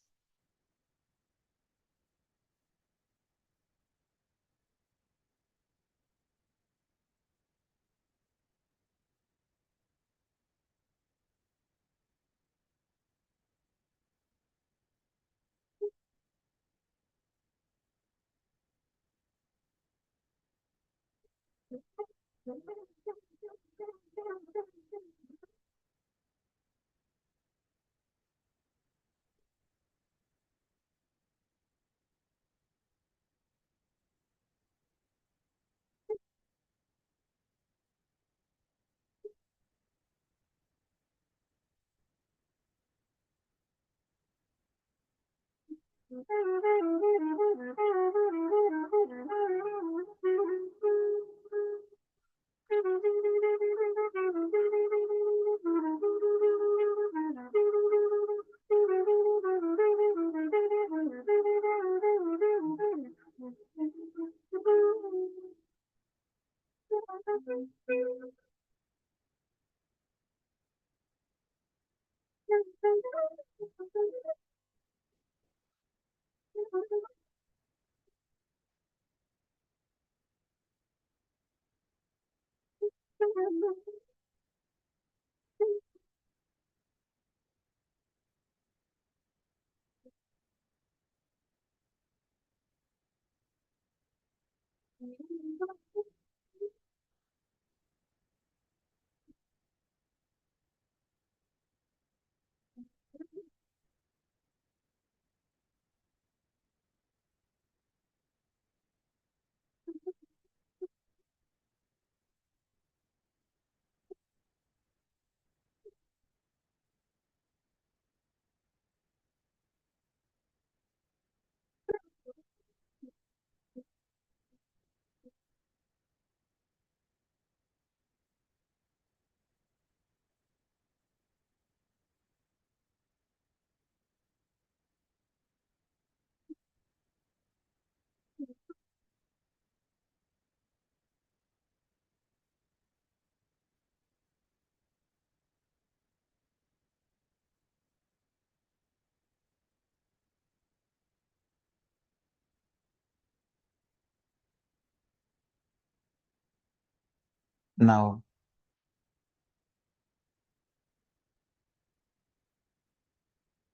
Now,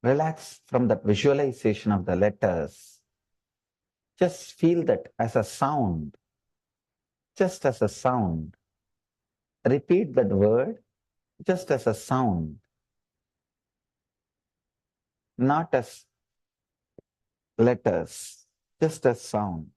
relax from that visualization of the letters. Just feel that as a sound, just as a sound. Repeat that word just as a sound, not as letters, just as sound.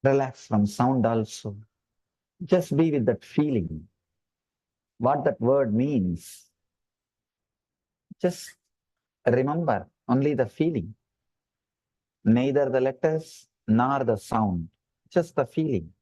Relax from sound also. Just be with that feeling, what that word means. Just remember only the feeling. Neither the letters nor the sound, just the feeling.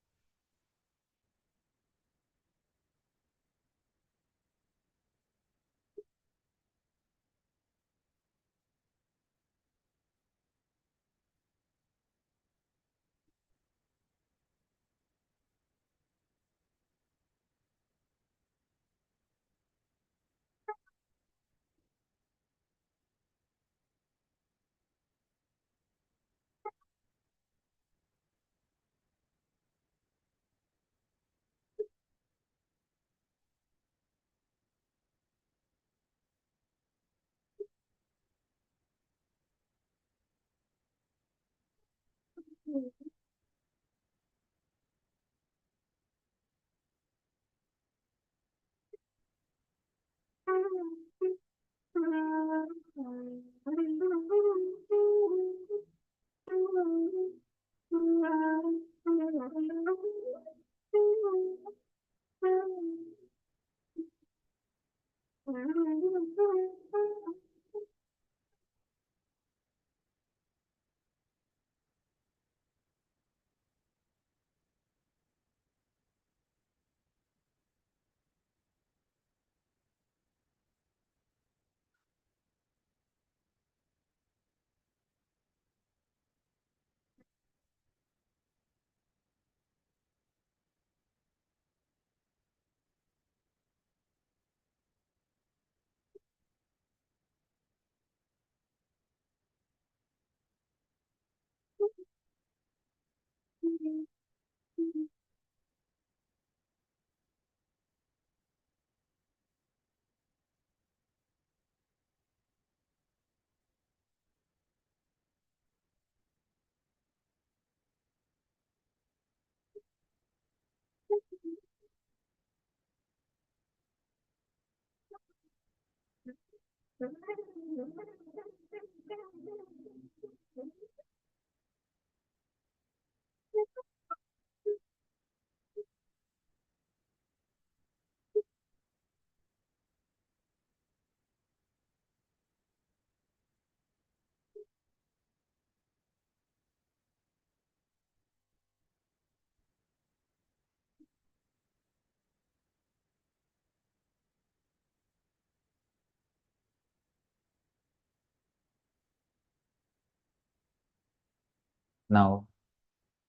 Now,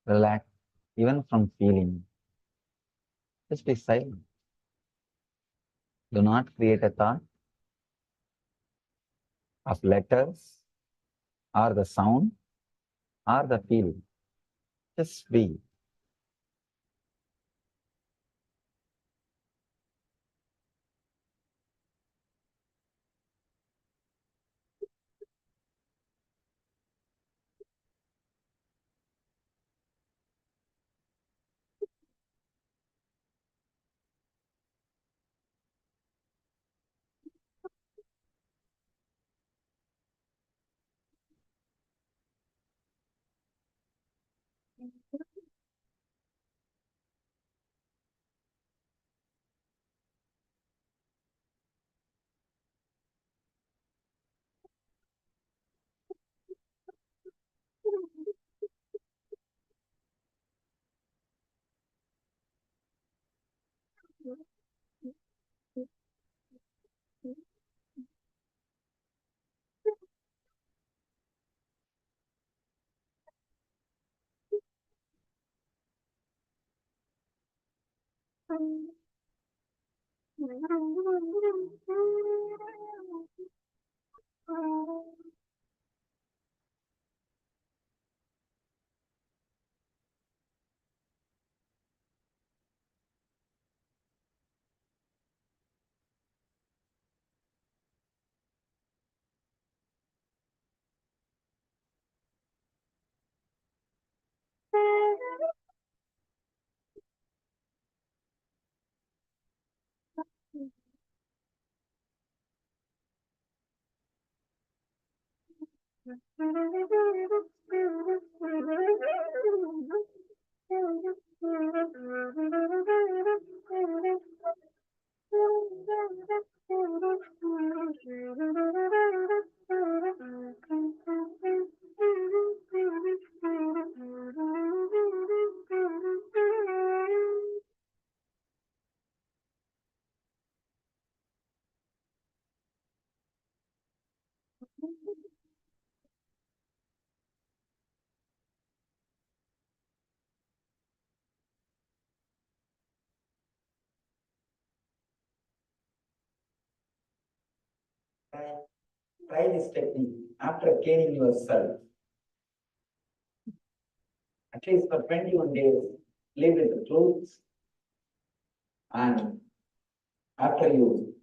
relax even from feeling. Just be silent. Do not create a thought of letters or the sound or the feeling. Just be. Try this technique after caning yourself. At least for 21 days, live with the truth. And after you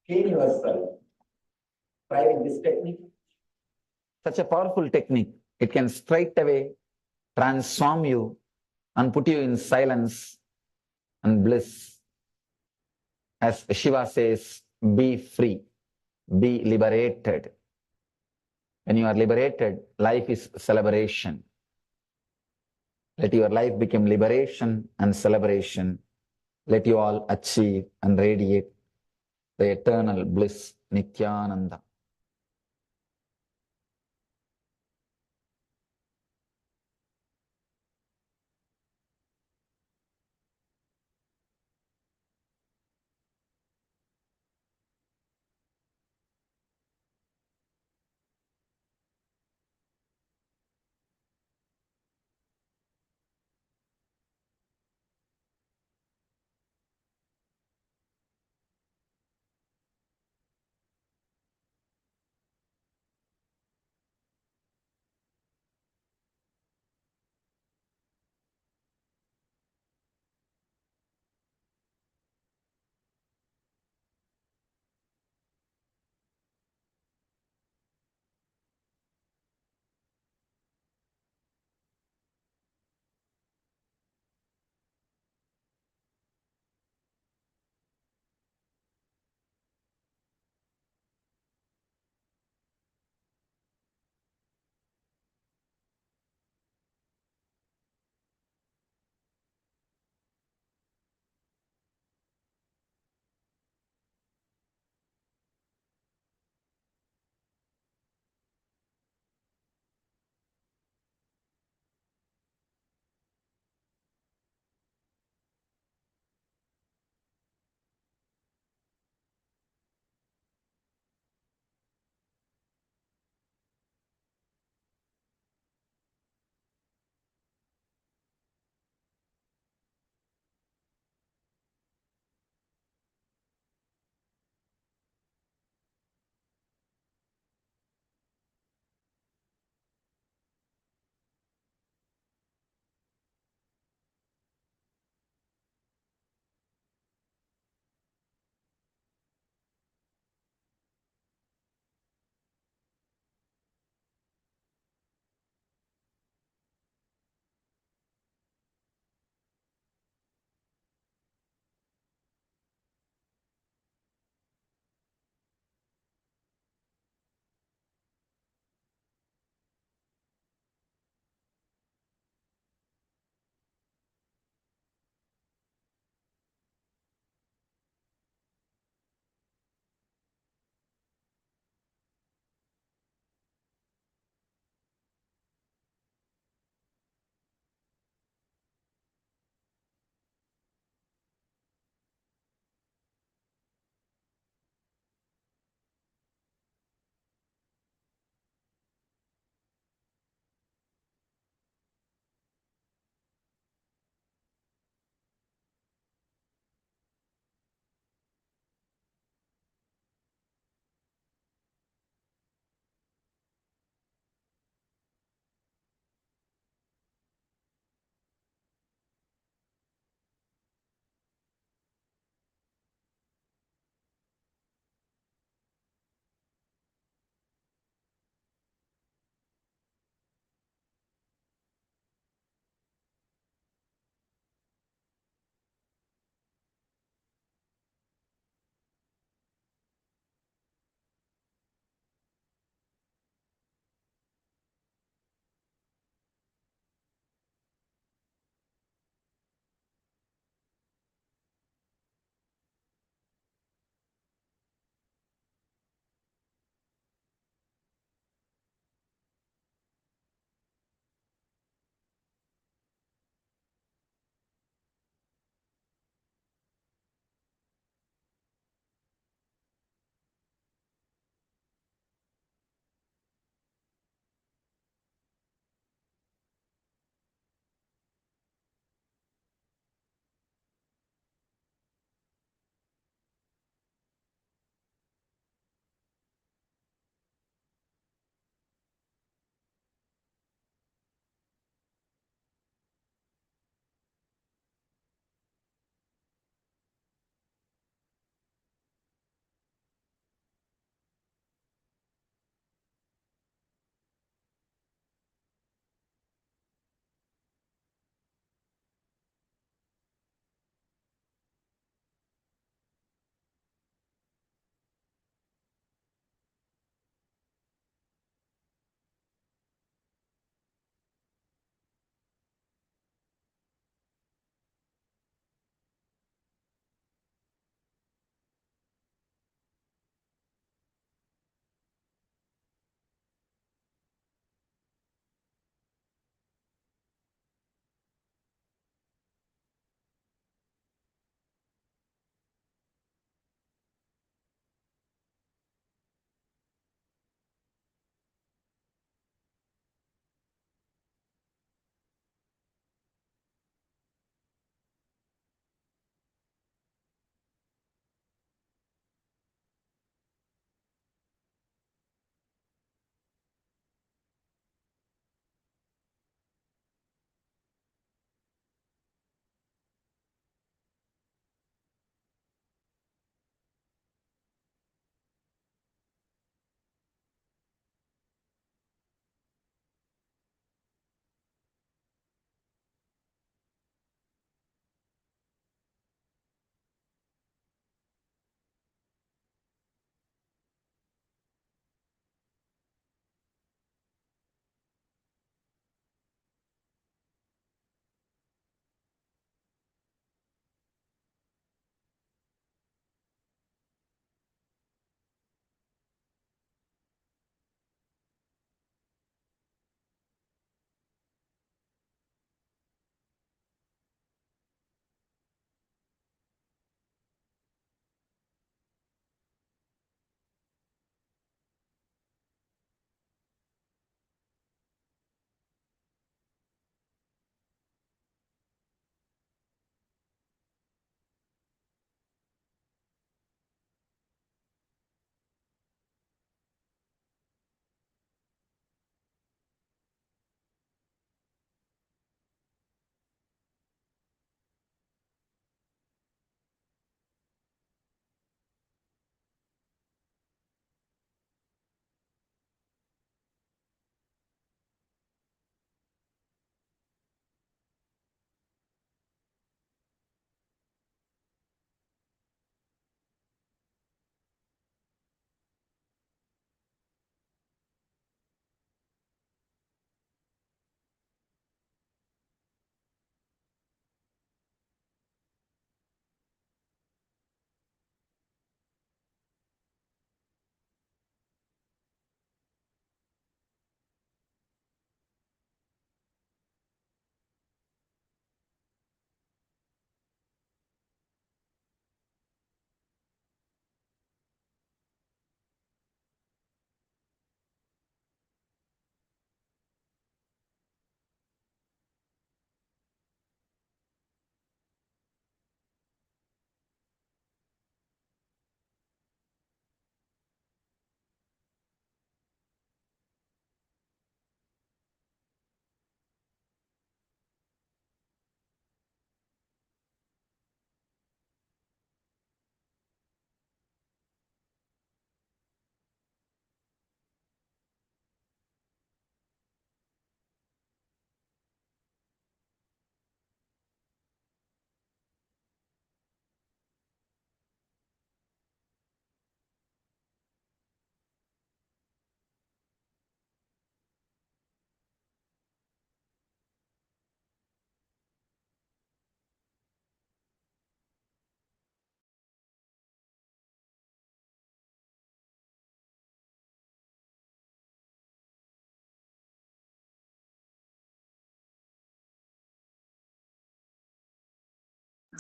clean yourself, try with this technique. Such a powerful technique. It can straight away transform you and put you in silence and bliss. As Shiva says, be free, be liberated. When you are liberated, life is celebration. Let your life become liberation and celebration. Let you all achieve and radiate the eternal bliss, Nithyananda.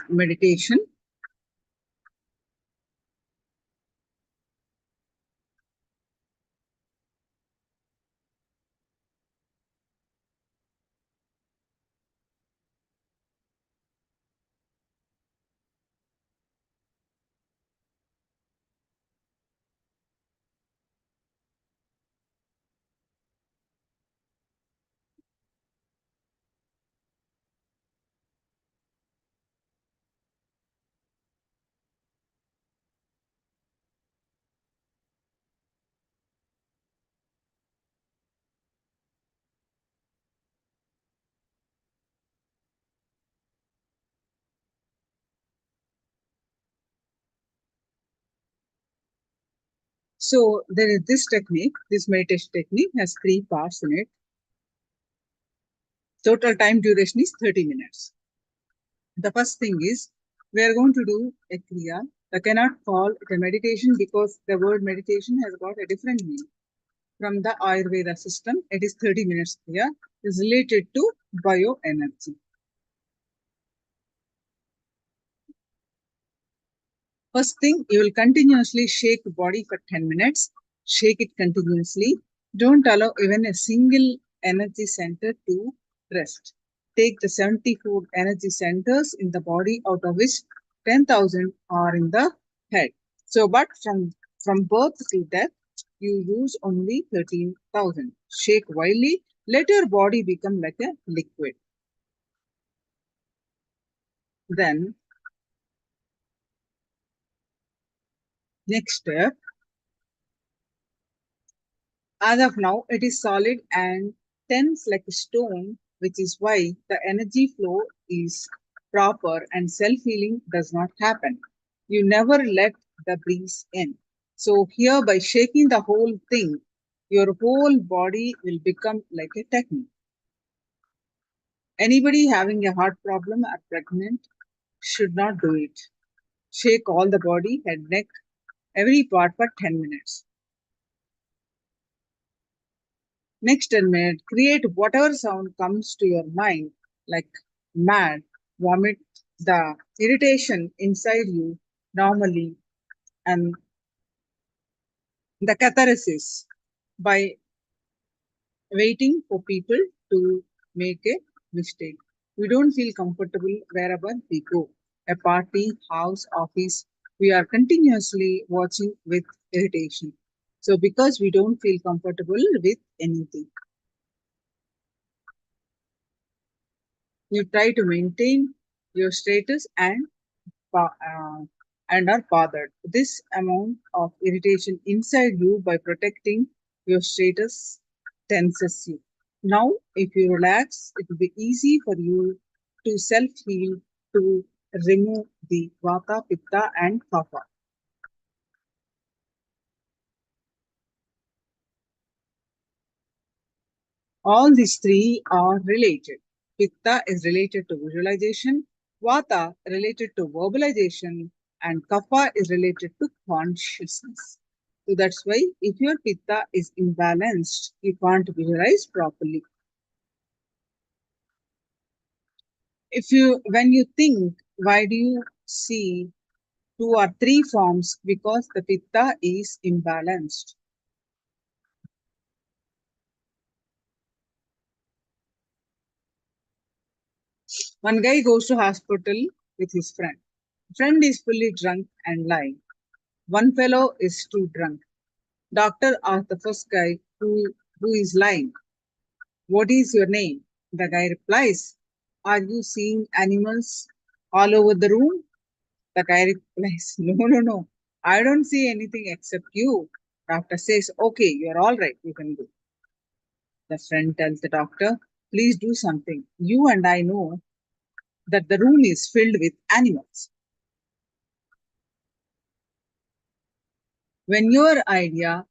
meditation. So there is this technique, this meditation technique has 3 parts in it. Total time duration is 30 minutes. The first thing is we are going to do a kriya. I cannot call it a meditation because the word meditation has got a different meaning. From the Ayurveda system, it is 30 minutes kriya. It is related to bioenergy. First thing, you will continuously shake the body for 10 minutes. Shake it continuously. Don't allow even a single energy center to rest. Take the 74 energy centers in the body, out of which 10,000 are in the head. So, but from birth to death, you use only 13,000. Shake wildly. Let your body become like a liquid. Then, next step, as of now, it is solid and tense like a stone, which is why the energy flow is proper and self-healing does not happen. You never let the breeze in. So here, by shaking the whole thing, your whole body will become like a technique. Anybody having a heart problem or pregnant should not do it. Shake all the body, head, neck, every part for 10 minutes. Next 10 minutes, create whatever sound comes to your mind, like mad, vomit, the irritation inside you normally, and the catharsis by waiting for people to make a mistake. We don't feel comfortable wherever we go. A party, house, office, we are continuously watching with irritation. So because we don't feel comfortable with anything, you try to maintain your status and are bothered. This amount of irritation inside you by protecting your status tenses you. Now, if you relax, it will be easy for you to self-heal, to remove the vata, pitta and kapha. All these three are related. Pitta is related to visualization, Vata related to verbalization, and Kapha is related to consciousness. So that's why if your Pitta is imbalanced, you can't visualize properly. When you think, why do you see 2 or 3 forms? Because the Pitta is imbalanced. One guy goes to hospital with his friend. Friend is fully drunk and lying. One fellow is too drunk. Doctor asks the first guy who is lying, "What is your name?" The guy replies, "Are you seeing animals all over the room?" The guy replies, "No, no, no. I don't see anything except you." Doctor says, "Okay, you're all right. You can go." The friend tells the doctor, "Please do something. You and I know that the room is filled with animals." When your idea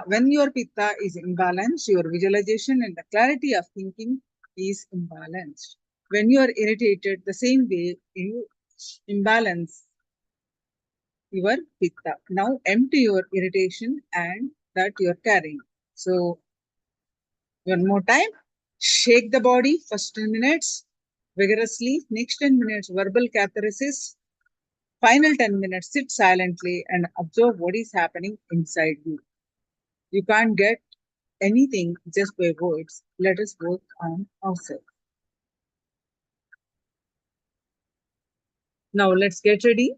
when your pitta is imbalanced, your visualization and the clarity of thinking is imbalanced. When you are irritated, the same way you imbalance your pitta. Now empty your irritation and that you're carrying. So one more time, shake the body first 10 minutes, vigorously. Next 10 minutes, verbal catharsis. Final 10 minutes, sit silently and observe what is happening inside you. You can't get anything just by words. Let us work on ourselves. Now let's get ready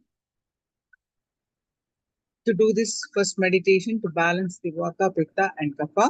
to do this first meditation to balance the Vata, Pitta and Kapha.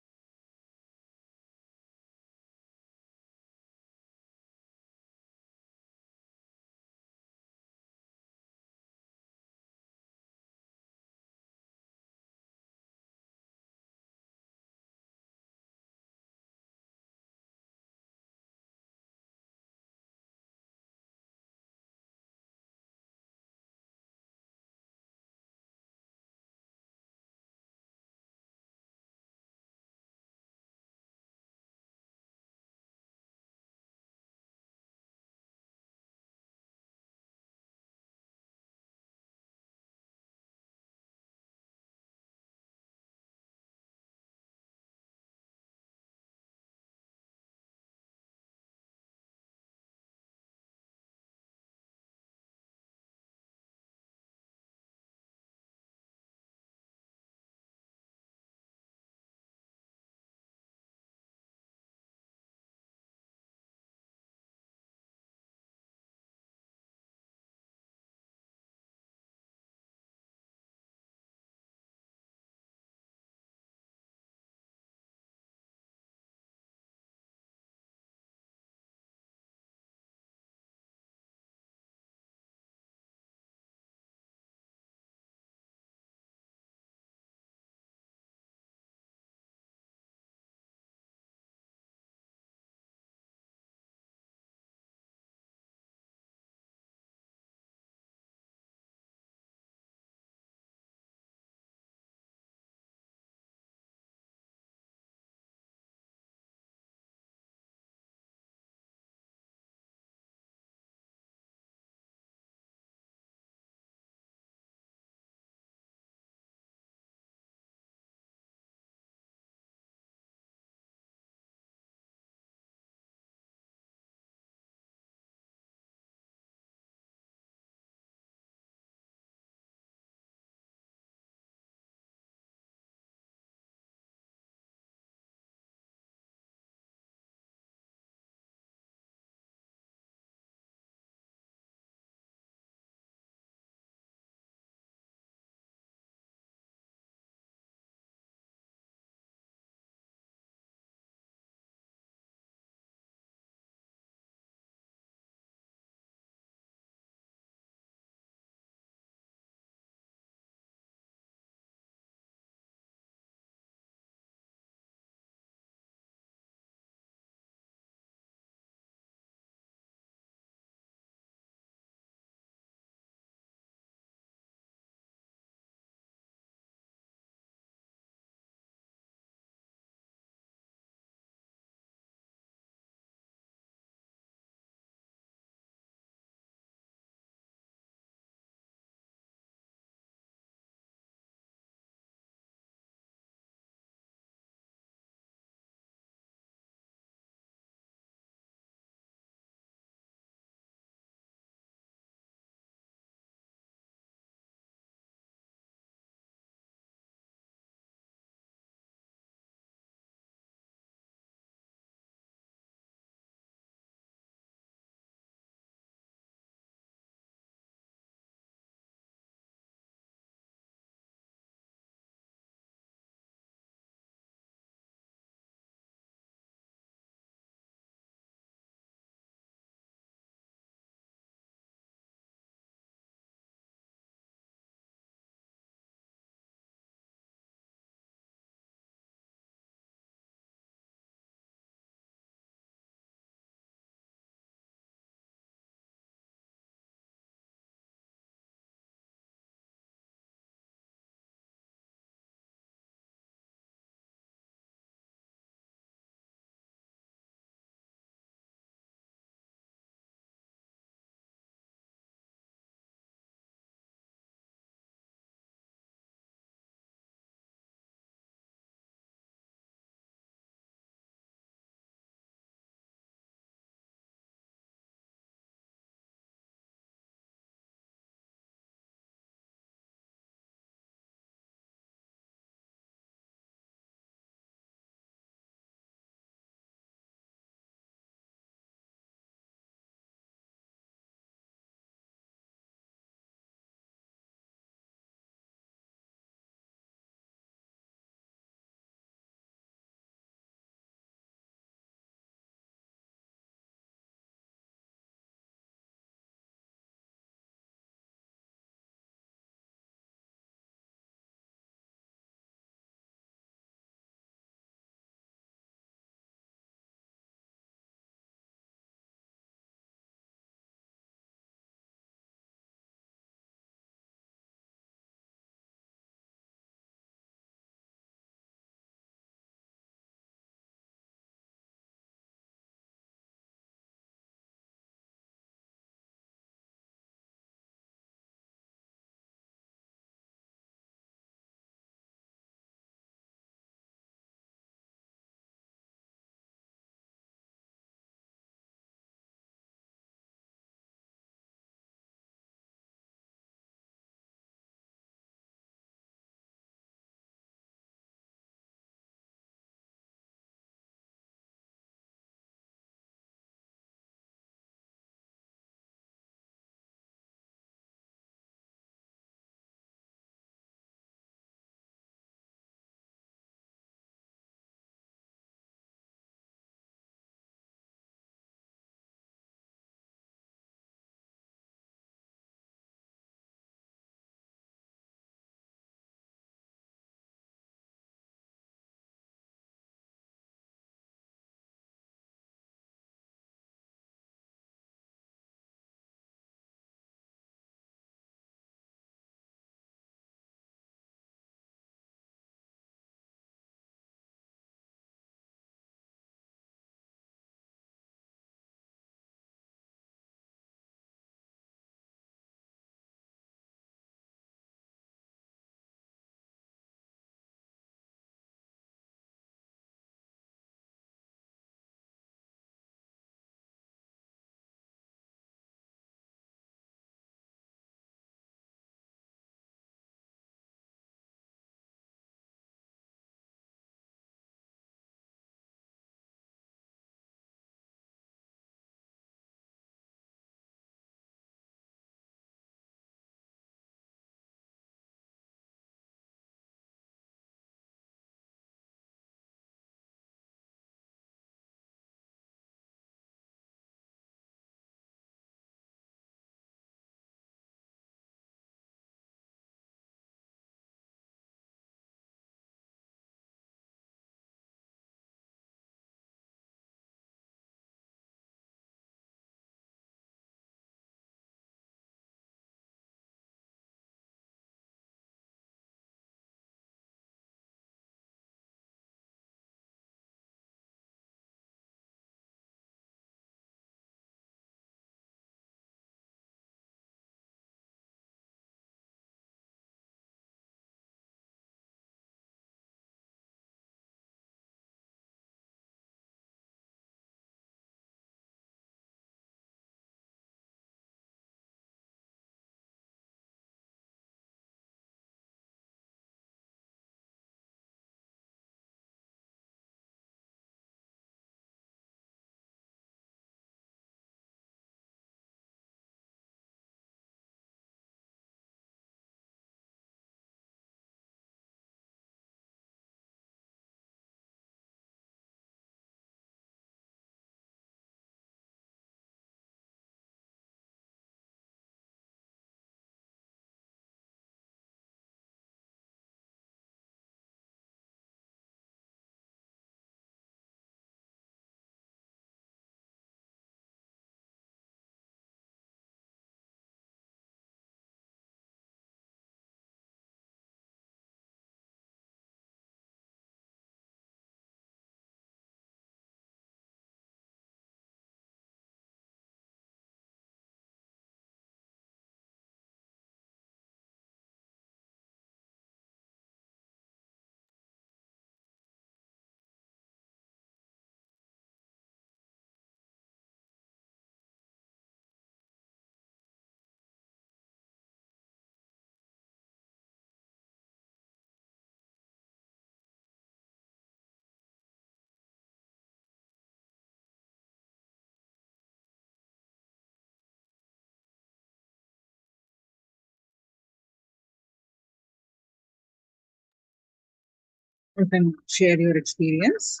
You can share your experience.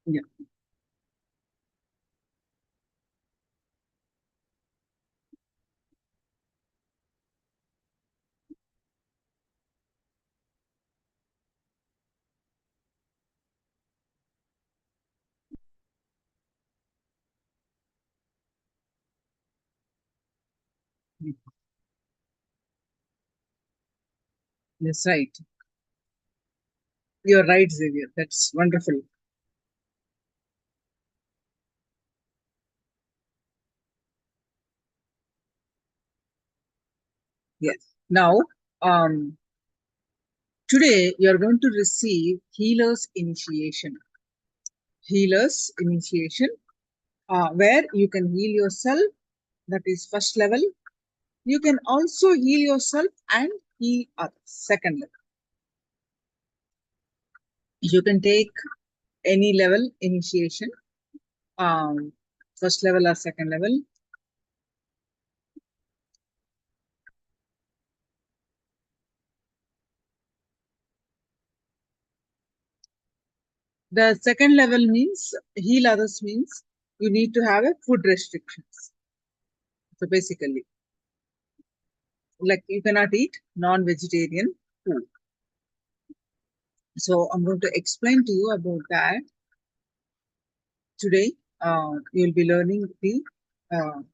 Yeah. That's right. You're right, Xavier. That's wonderful. Yes. Now, today you're going to receive healer's initiation. Healer's initiation, where you can heal yourself. That is first level. You can also heal yourself and heal others. Second level. You can take any level initiation, first level or second level. The second level means heal others means you need to have a food restrictions. So basically, like you cannot eat non-vegetarian food. So I'm going to explain to you about that today. You'll be learning the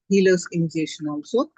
healer's initiation also.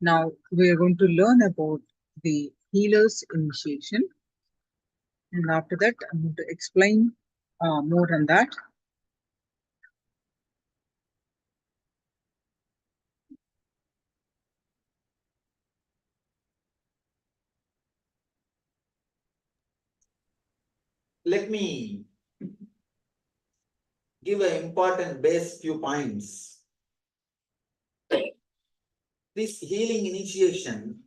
Now we are going to learn about the healer's initiation, and after that I'm going to explain more on that. Let me give an important base few points. This healing initiation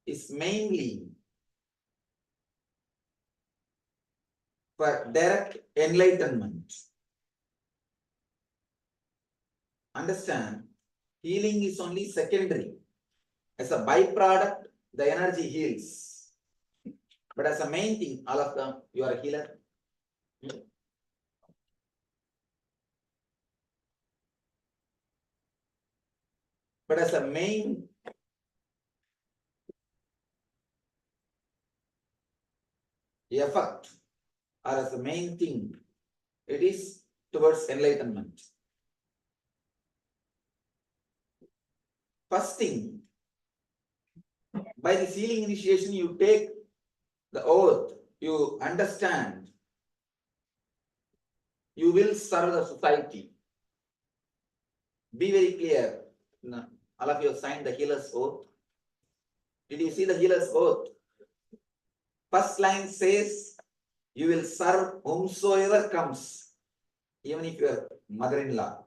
is mainly for direct enlightenment. Understand, healing is only secondary. As a byproduct, the energy heals. But as a main thing, all of them, you are a healer. But as a main effect, or as a main thing, it is towards enlightenment. First thing, by this healing initiation, you take the oath, you understand, you will serve the society. Be very clear. All of you have signed the healer's oath. Did you see the healer's oath? First line says, you will serve whomsoever comes, even if your mother-in-law.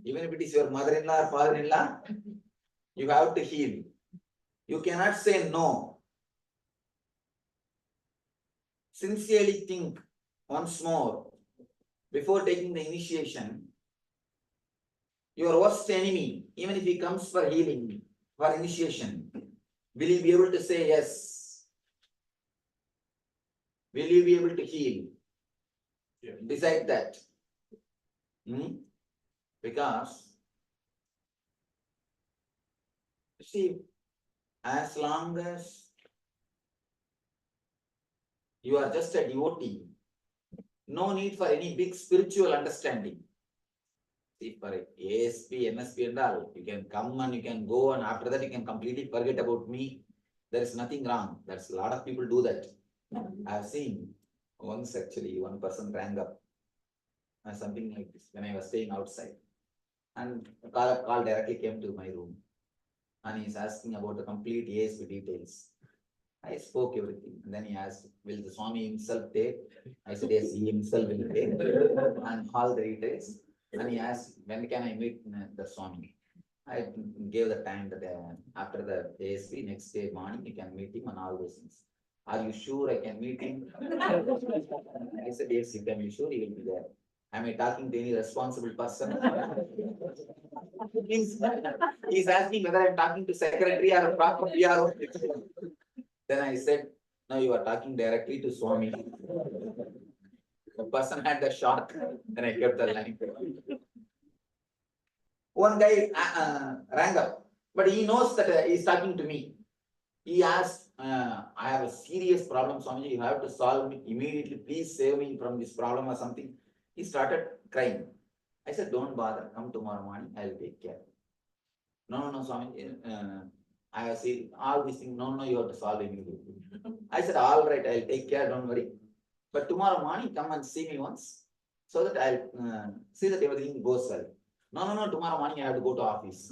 Even if it is your mother-in-law or father-in-law, you have to heal. You cannot say no. Sincerely think once more before taking the initiation. Your worst enemy, even if he comes for healing, for initiation, will you be able to say yes? Will you be able to heal? Yeah. Decide that. Because, see, as long as you are just a devotee, no need for any big spiritual understanding. See, for ASP, NSP and all, you can come and you can go, and after that you can completely forget about me. There is nothing wrong. That's a lot of people do that. I have seen once actually, one person rang up something like this when I was staying outside, and a call directly came to my room, and he's asking about the complete ASP details. I spoke everything, and then he asked, will the Swami himself take? I said, yes, he himself will take, and all the details. And he asked, when can I meet the Swami? I gave the time that after the ASP, next day morning, you can meet him and all those things. Are you sure I can meet him? I said, yes, you can be sure he will be there. Am I talking to any responsible person? He's asking whether I'm talking to secretary or a proper PRO. Then I said, no, you are talking directly to Swami. The person had the shock, and I kept the line. One guy rang up, but he knows that he's talking to me. He asked, I have a serious problem, Swami, you have to solve me immediately. Please save me from this problem or something. He started crying. I said, don't bother. Come tomorrow morning. I'll take care. No, Swami. I have seen all these things. No, you have to solve immediately. I said, all right, I'll take care. Don't worry. But tomorrow morning, come and see me once, so that I'll see that everything goes well. No, tomorrow morning I have to go to office.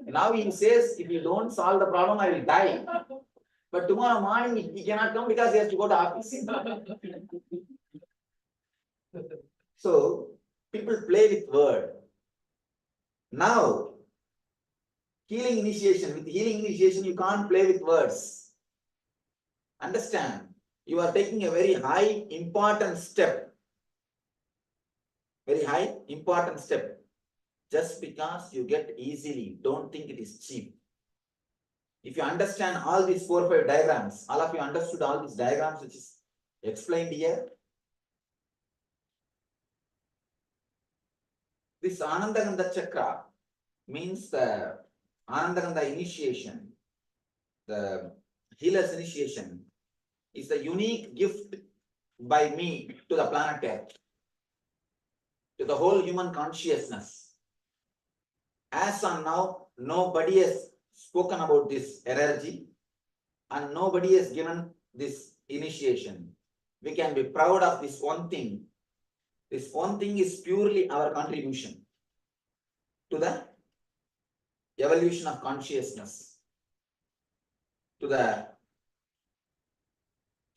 Now he says, if you don't solve the problem, I will die. But tomorrow morning he cannot come because he has to go to office. So people play with word. Now, healing initiation, with healing initiation, you can't play with words. Understand? You are taking a very high, important step. Very high, important step. Just because you get easily, don't think it is cheap. If you understand all these 4 or 5 diagrams, all of you understood all these diagrams which is explained here. This Anandagandha Chakra means the Anandagandha initiation, the healer's initiation, is the unique gift by me to the planet Earth. to the whole human consciousness. As on now, nobody has spoken about this energy and nobody has given this initiation. We can be proud of this one thing. This one thing is purely our contribution to the evolution of consciousness, to the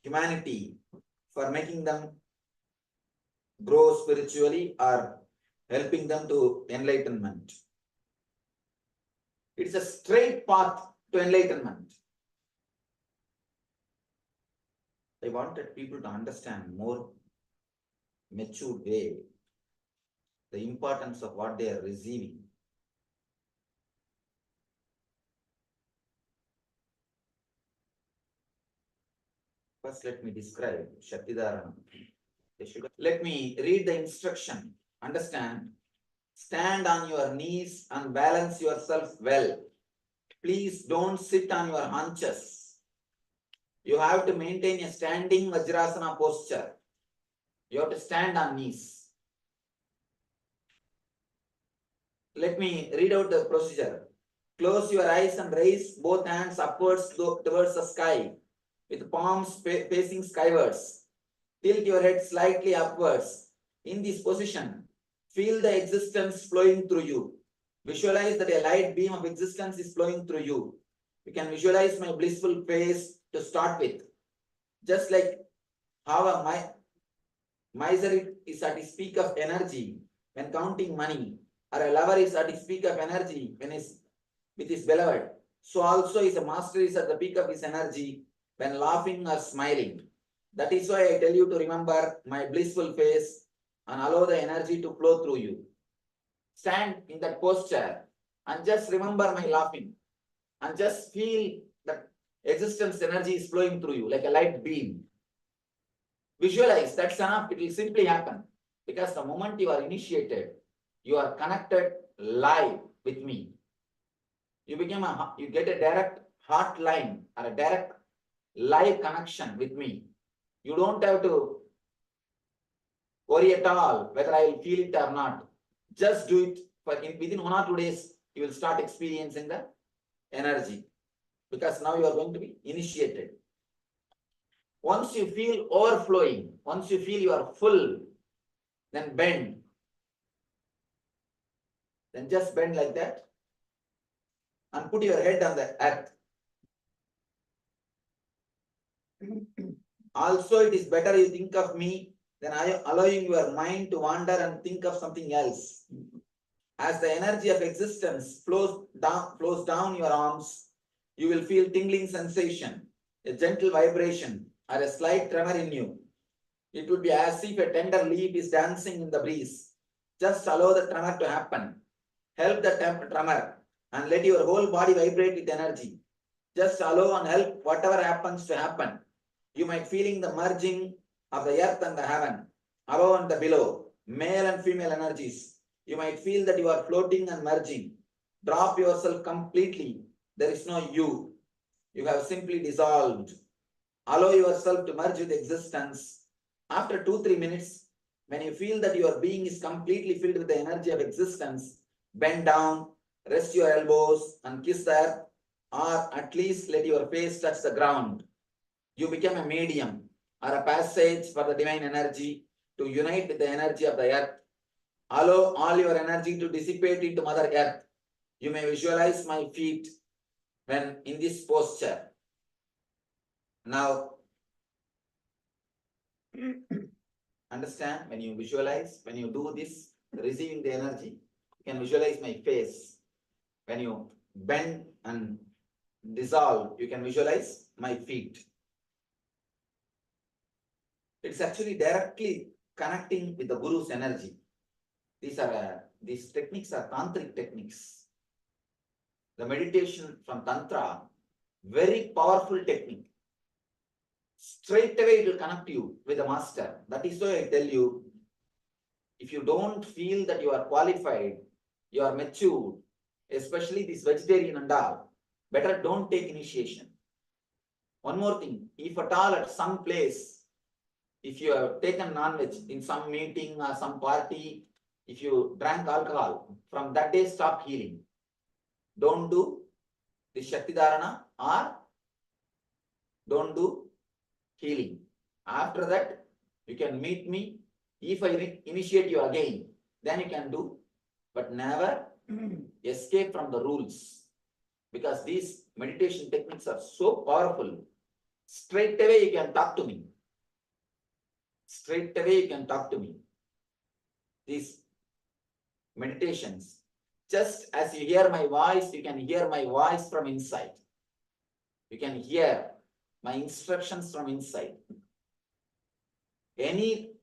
humanity, for making them grow spiritually or helping them to enlightenment. It's a straight path to enlightenment. I wanted people to understand more mature way the importance of what they are receiving. First, let me describe Shaktidharana. Let me read the instruction. Understand. Stand on your knees and balance yourself well. Please don't sit on your haunches. You have to maintain a standing Vajrasana posture. You have to stand on knees. Let me read out the procedure. Close your eyes and raise both hands upwards towards the sky with palms facing skywards. Tilt your head slightly upwards. In this position, feel the existence flowing through you. Visualize that a light beam of existence is flowing through you. You can visualize my blissful face to start with. Just like how a miser is at his peak of energy when counting money, or a lover is at his peak of energy when he's with his beloved. So also is a master is at the peak of his energy when laughing or smiling. That is why I tell you to remember my blissful face and allow the energy to flow through you. Stand in that posture and just remember my laughing and just feel that existence energy is flowing through you like a light beam. Visualize, that's enough. It will simply happen because the moment you are initiated, you are connected live with me. You get a direct heart line or a direct live connection with me. You don't have to worry at all whether I will feel it or not. Just do it. Within 1 or 2 days, you will start experiencing the energy because now you are going to be initiated. Once you feel overflowing, once you feel you are full, then bend. Then just bend like that and put your head on the earth. Also, it is better you think of me than allowing your mind to wander and think of something else. As the energy of existence flows down your arms, you will feel tingling sensation, a gentle vibration, or a slight tremor in you. It would be as if a tender leaf is dancing in the breeze. Just allow the tremor to happen. Help the tremor and let your whole body vibrate with energy. Just allow and help whatever happens to happen. You might feeling the merging of the earth and the heaven, above and the below, male and female energies. You might feel that you are floating and merging. Drop yourself completely. There is no you. You have simply dissolved. Allow yourself to merge with existence. After 2-3 minutes, when you feel that your being is completely filled with the energy of existence, bend down, rest your elbows and kiss the earth, or at least let your face touch the ground. You become a medium or a passage for the divine energy to unite with the energy of the earth. Allow all your energy to dissipate into Mother Earth. You may visualize my feet when in this posture. Now, understand, when you visualize, when you do this, receiving the energy, you can visualize my face. When you bend and dissolve, you can visualize my feet. It's actually directly connecting with the Guru's energy. These techniques are tantric techniques. The meditation from Tantra, very powerful technique. Straight away it will connect you with the master. That is why I tell you, if you don't feel that you are qualified, you are mature, especially this vegetarian and all, better don't take initiation. One more thing, if at all at some place, if you have taken non-veg in some meeting or some party, if you drank alcohol, from that day stop healing. Don't do the Shakti Dharana or don't do healing. After that, you can meet me. If I initiate you again, then you can do, but never escape from the rules, because these meditation techniques are so powerful. Straight away you can talk to me. Straight away you can talk to me. These meditations, just as you hear my voice, you can hear my voice from inside. You can hear my instructions from inside.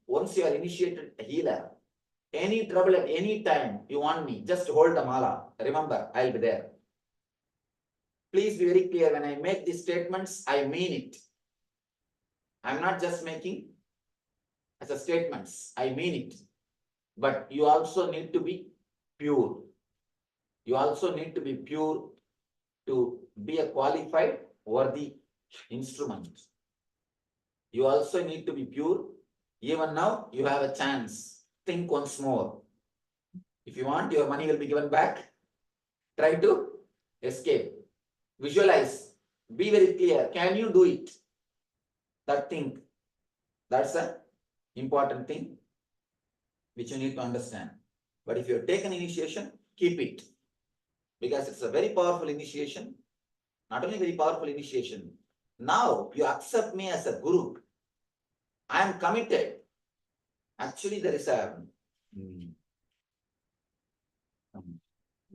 Once you are initiated a healer, any trouble at any time you want me, just hold the mala. Remember, I'll be there. Please be very clear, when I make these statements, I mean it. I'm not just making as a statements, I mean it. But you also need to be pure. You also need to be pure to be a qualified, worthy instrument. You also need to be pure. Even now, you have a chance. Think once more. If you want, your money will be given back. Try to escape. Visualize. Be very clear. Can you do it? That thing. That's an important thing which you need to understand. But if you have taken initiation, keep it. Because it's a very powerful initiation. Not only very powerful initiation. Now you accept me as a guru. I am committed. Actually, there is a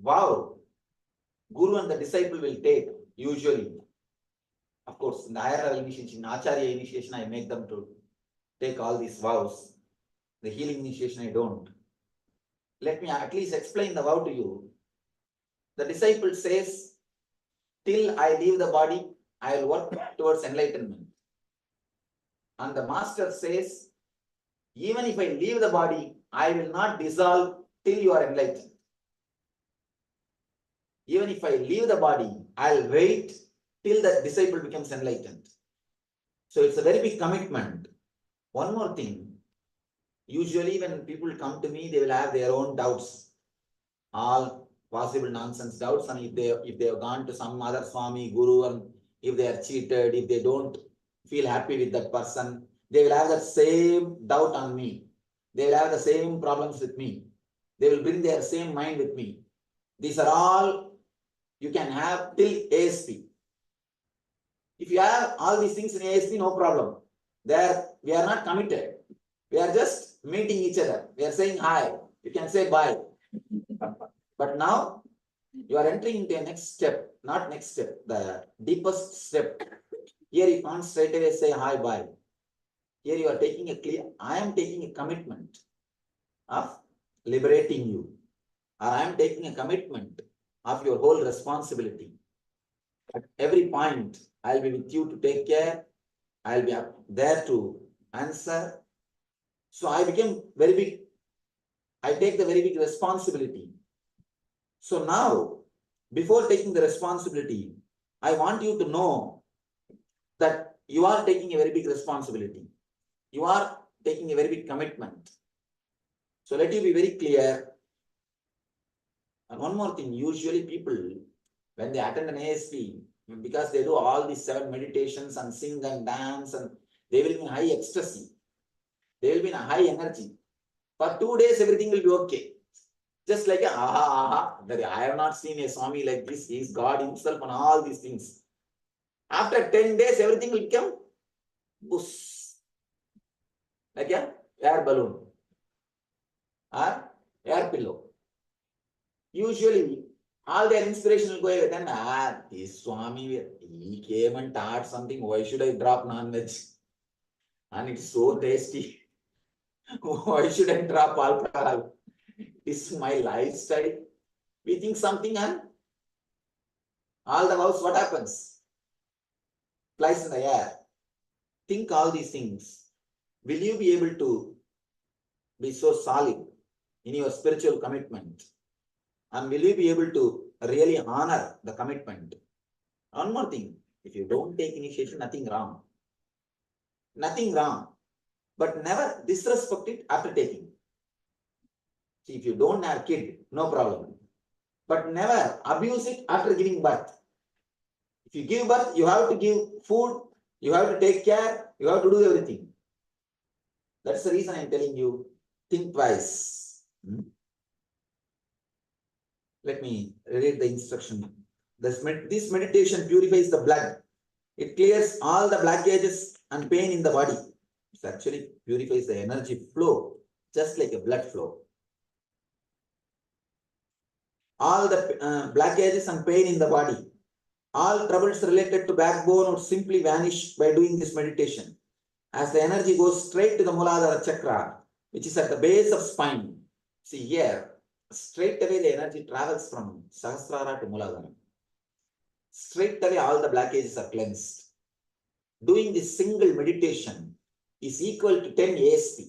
vow guru and the disciple will take usually. Of course, in the higher level initiation, in Acharya initiation, I make them to take all these vows. The healing initiation, I don't. Let me at least explain the vow to you. The disciple says, till I leave the body, I will work towards enlightenment. And the master says, even if I leave the body, I will not dissolve till you are enlightened. Even if I leave the body, I'll wait till the disciple becomes enlightened. So it's a very big commitment. One more thing. Usually when people come to me, they will have their own doubts. All possible nonsense doubts. And if they have gone to some other Swami, Guru, and if they are cheated, if they don't feel happy with that person, they will have the same doubt on me. They will have the same problems with me. They will bring their same mind with me. These are all you can have till ASP. If you have all these things in ASP, no problem. There, we are not committed. We are just meeting each other. We are saying hi. You can say bye. But now, you are entering into a next step, not next step, the deepest step. Here you can't straight away say hi, bye. Here you are taking a clear, I am taking a commitment of liberating you. Or I am taking a commitment of your whole responsibility. At every point, I'll be with you to take care. I'll be up there to answer. So I became very big. I take the very big responsibility. So now, before taking the responsibility, I want you to know that you are taking a very big responsibility. You are taking a very big commitment. So let you be very clear. And one more thing, usually people, when they attend an ASP, because they do all these 7 meditations and sing and dance, and they will be in high ecstasy. They will be in a high energy. For 2 days, everything will be okay. Just like I have not seen a Swami like this. He is God himself and all these things. After 10 days, everything will become bush. Like a air balloon or air pillow. Usually, all their inspiration will go away. Then, this Swami, he came and taught something. Why should I drop non-veg? And it's so tasty. Why should I drop alcohol? This is my lifestyle. We think something and all the vows, what happens? Flies in the air. Think all these things. Will you be able to be so solid in your spiritual commitment? And will you be able to really honor the commitment? One more thing. If you don't take initiation, nothing wrong. Nothing wrong. But never disrespect it after taking. See, if you don't have kid, no problem. But never abuse it after giving birth. If you give birth, you have to give food, you have to take care, you have to do everything. That's the reason I'm telling you, think twice. Let me read the instruction. This meditation purifies the blood. It clears all the blockages and pain in the body. It actually purifies the energy flow, just like a blood flow. All the blockages and pain in the body, all troubles related to backbone would simply vanish by doing this meditation. As the energy goes straight to the Muladhara chakra, which is at the base of spine. See here, straight away the energy travels from Sahasrara to Muladhara. Straight away all the blockages are cleansed. Doing this single meditation is equal to 10 ASP.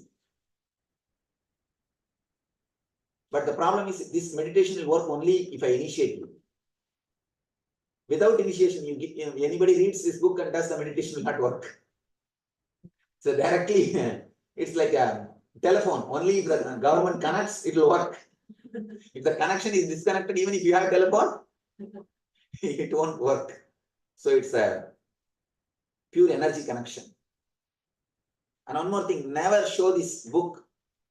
But the problem is this meditation will work only if I initiate you. Without initiation, anybody reads this book and does the meditation will not work. So directly, it's like a telephone. Only if the government connects, it will work. If the connection is disconnected, even if you have a telephone, it won't work. So it's a pure energy connection. And one more thing, never show this book,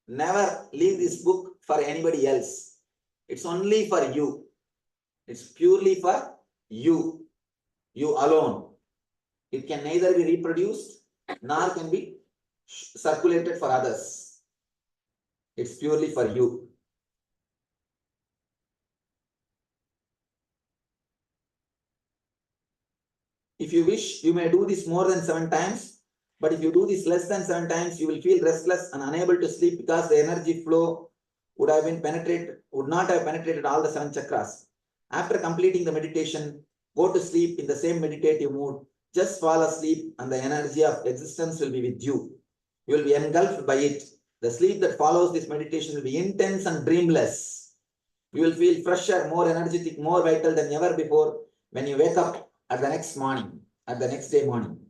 never leave this book for anybody else. It's only for you. It's purely for you, you alone. It can neither be reproduced nor can be circulated for others. It's purely for you. If you wish, you may do this more than 7 times, but if you do this less than 7 times, you will feel restless and unable to sleep because the energy flow would not have penetrated all the 7 chakras. After completing the meditation, go to sleep in the same meditative mood. Just fall asleep and the energy of existence will be with you. You will be engulfed by it. The sleep that follows this meditation will be intense and dreamless. You will feel fresher, more energetic, more vital than ever before when you wake up at the next day morning.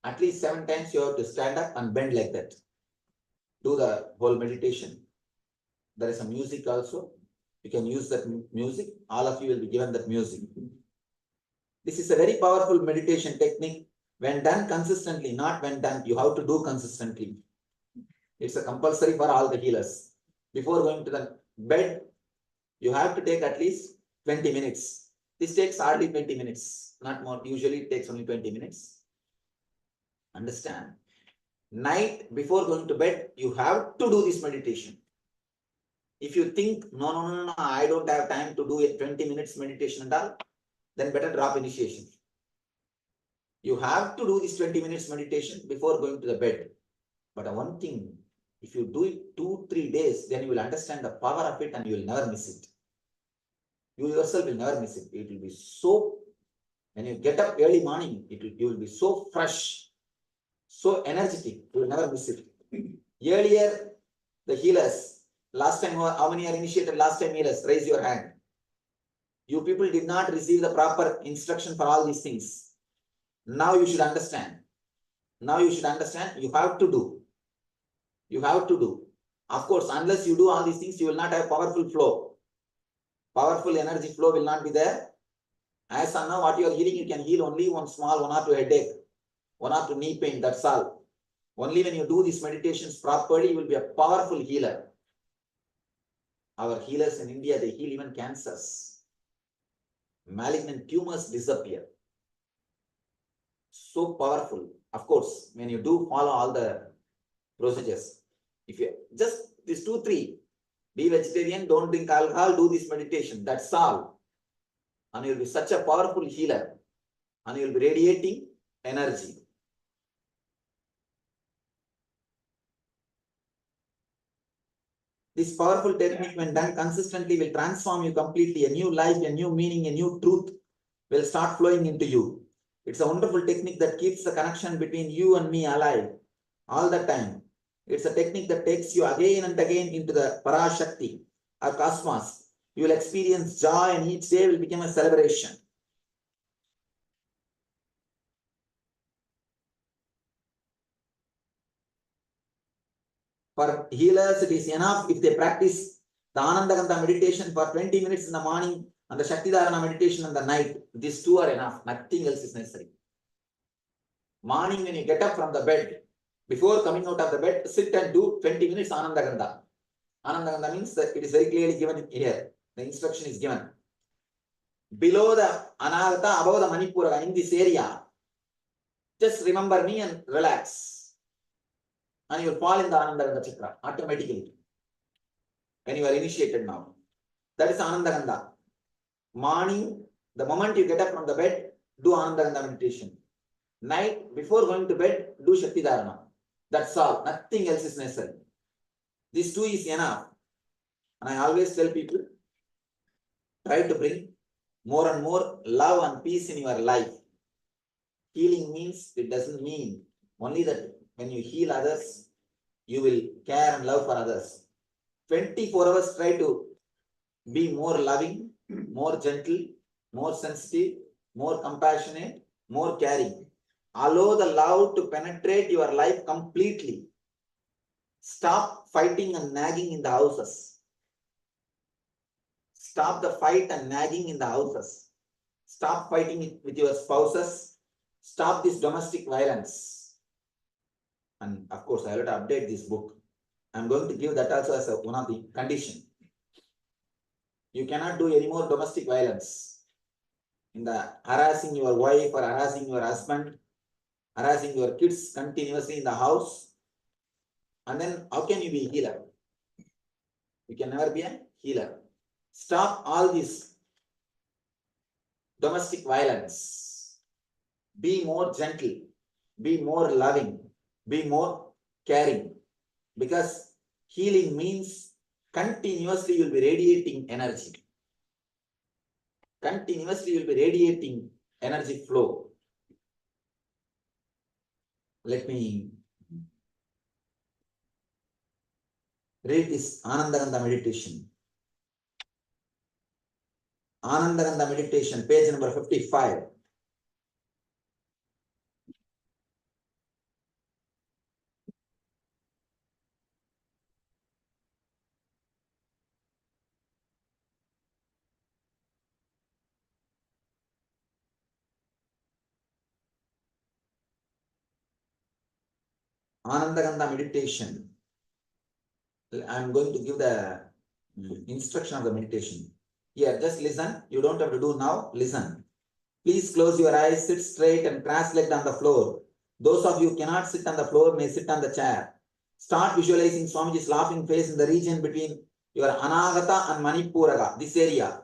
At least 7 times you have to stand up and bend like that. Do the whole meditation. There is some music also. You can use that music. All of you will be given that music. This is a very powerful meditation technique. When done consistently, not when done, you have to do consistently. It's a compulsory for all the healers. Before going to the bed, you have to take at least 20 minutes. This takes hardly 20 minutes, not more. Usually it takes only 20 minutes. Understand? Night before going to bed, you have to do this meditation. If you think, no, I don't have time to do a 20 minutes meditation and all, then better drop initiation. You have to do this 20 minutes meditation before going to the bed. But one thing, if you do it 2-3 days, then you will understand the power of it and you will never miss it. You yourself will never miss it. It will be so, when you get up early morning, you will be so fresh, so energetic, you will never miss it. Earlier, the healers, last time, how many are initiated last time healers? Raise your hand. You people did not receive the proper instruction for all these things. Now you should understand. Now you should understand, you have to do. You have to do. Of course, unless you do all these things, you will not have powerful flow. Powerful energy flow will not be there. As of now, what you are healing, you can heal only one or two headache, 1 or 2 knee pain, that's all. Only when you do these meditations properly, you will be a powerful healer. Our healers in India, they heal even cancers. Malignant tumors disappear. So powerful. Of course, when you do follow all the procedures, if you just these 2-3, be vegetarian, don't drink alcohol, do this meditation, that's all. And you'll be such a powerful healer. And you'll be radiating energy. This powerful technique, when done consistently, will transform you completely. A new life, a new meaning, a new truth will start flowing into you. It's a wonderful technique that keeps the connection between you and me alive all the time. It's a technique that takes you again and again into the Parashakti or cosmos. You will experience joy and each day will become a celebration. For healers, it is enough if they practice the Anandagandha meditation for 20 minutes in the morning and the Shaktidharana meditation in the night. These two are enough. Nothing else is necessary. Morning when you get up from the bed, before coming out of the bed, sit and do 20 minutes Anandagandha. Anandagandha means that it is very clearly given here. The instruction is given. Below the Anahata, above the Manipura, in this area, just remember me and relax. And you will fall in the Anandagandha chakra automatically. When you are initiated now. That is Anandagandha. Morning, the moment you get up from the bed, do Anandagandha meditation. Night, before going to bed, do Shaktidharana. That's all. Nothing else is necessary. These two is enough. And I always tell people, try to bring more and more love and peace in your life. Healing means, it doesn't mean only that when you heal others, you will care and love for others. 24 hours try to be more loving, more gentle, more sensitive, more compassionate, more caring. Allow the love to penetrate your life completely. Stop fighting and nagging in the houses. Stop the fight and nagging in the houses. Stop fighting with your spouses. Stop this domestic violence. And of course, I have to update this book. I'm going to give that also as one of the conditions. You cannot do any more domestic violence. In the harassing your wife or harassing your husband, harassing your kids continuously in the house. And then how can you be a healer? You can never be a healer. Stop all this domestic violence. Be more gentle. Be more loving. Be more caring. Because healing means continuously you'll be radiating energy. Continuously you'll be radiating energy flow. Let me read this Anandagandha meditation. Anandagandha meditation, page number 55. Anandagandha meditation. I am going to give the instruction of the meditation. Here, just listen. You don't have to do now. Listen. Please close your eyes, sit straight and cross-legged on the floor. Those of you who cannot sit on the floor may sit on the chair. Start visualizing Swamiji's laughing face in the region between your Anahata and Manipuraga, this area,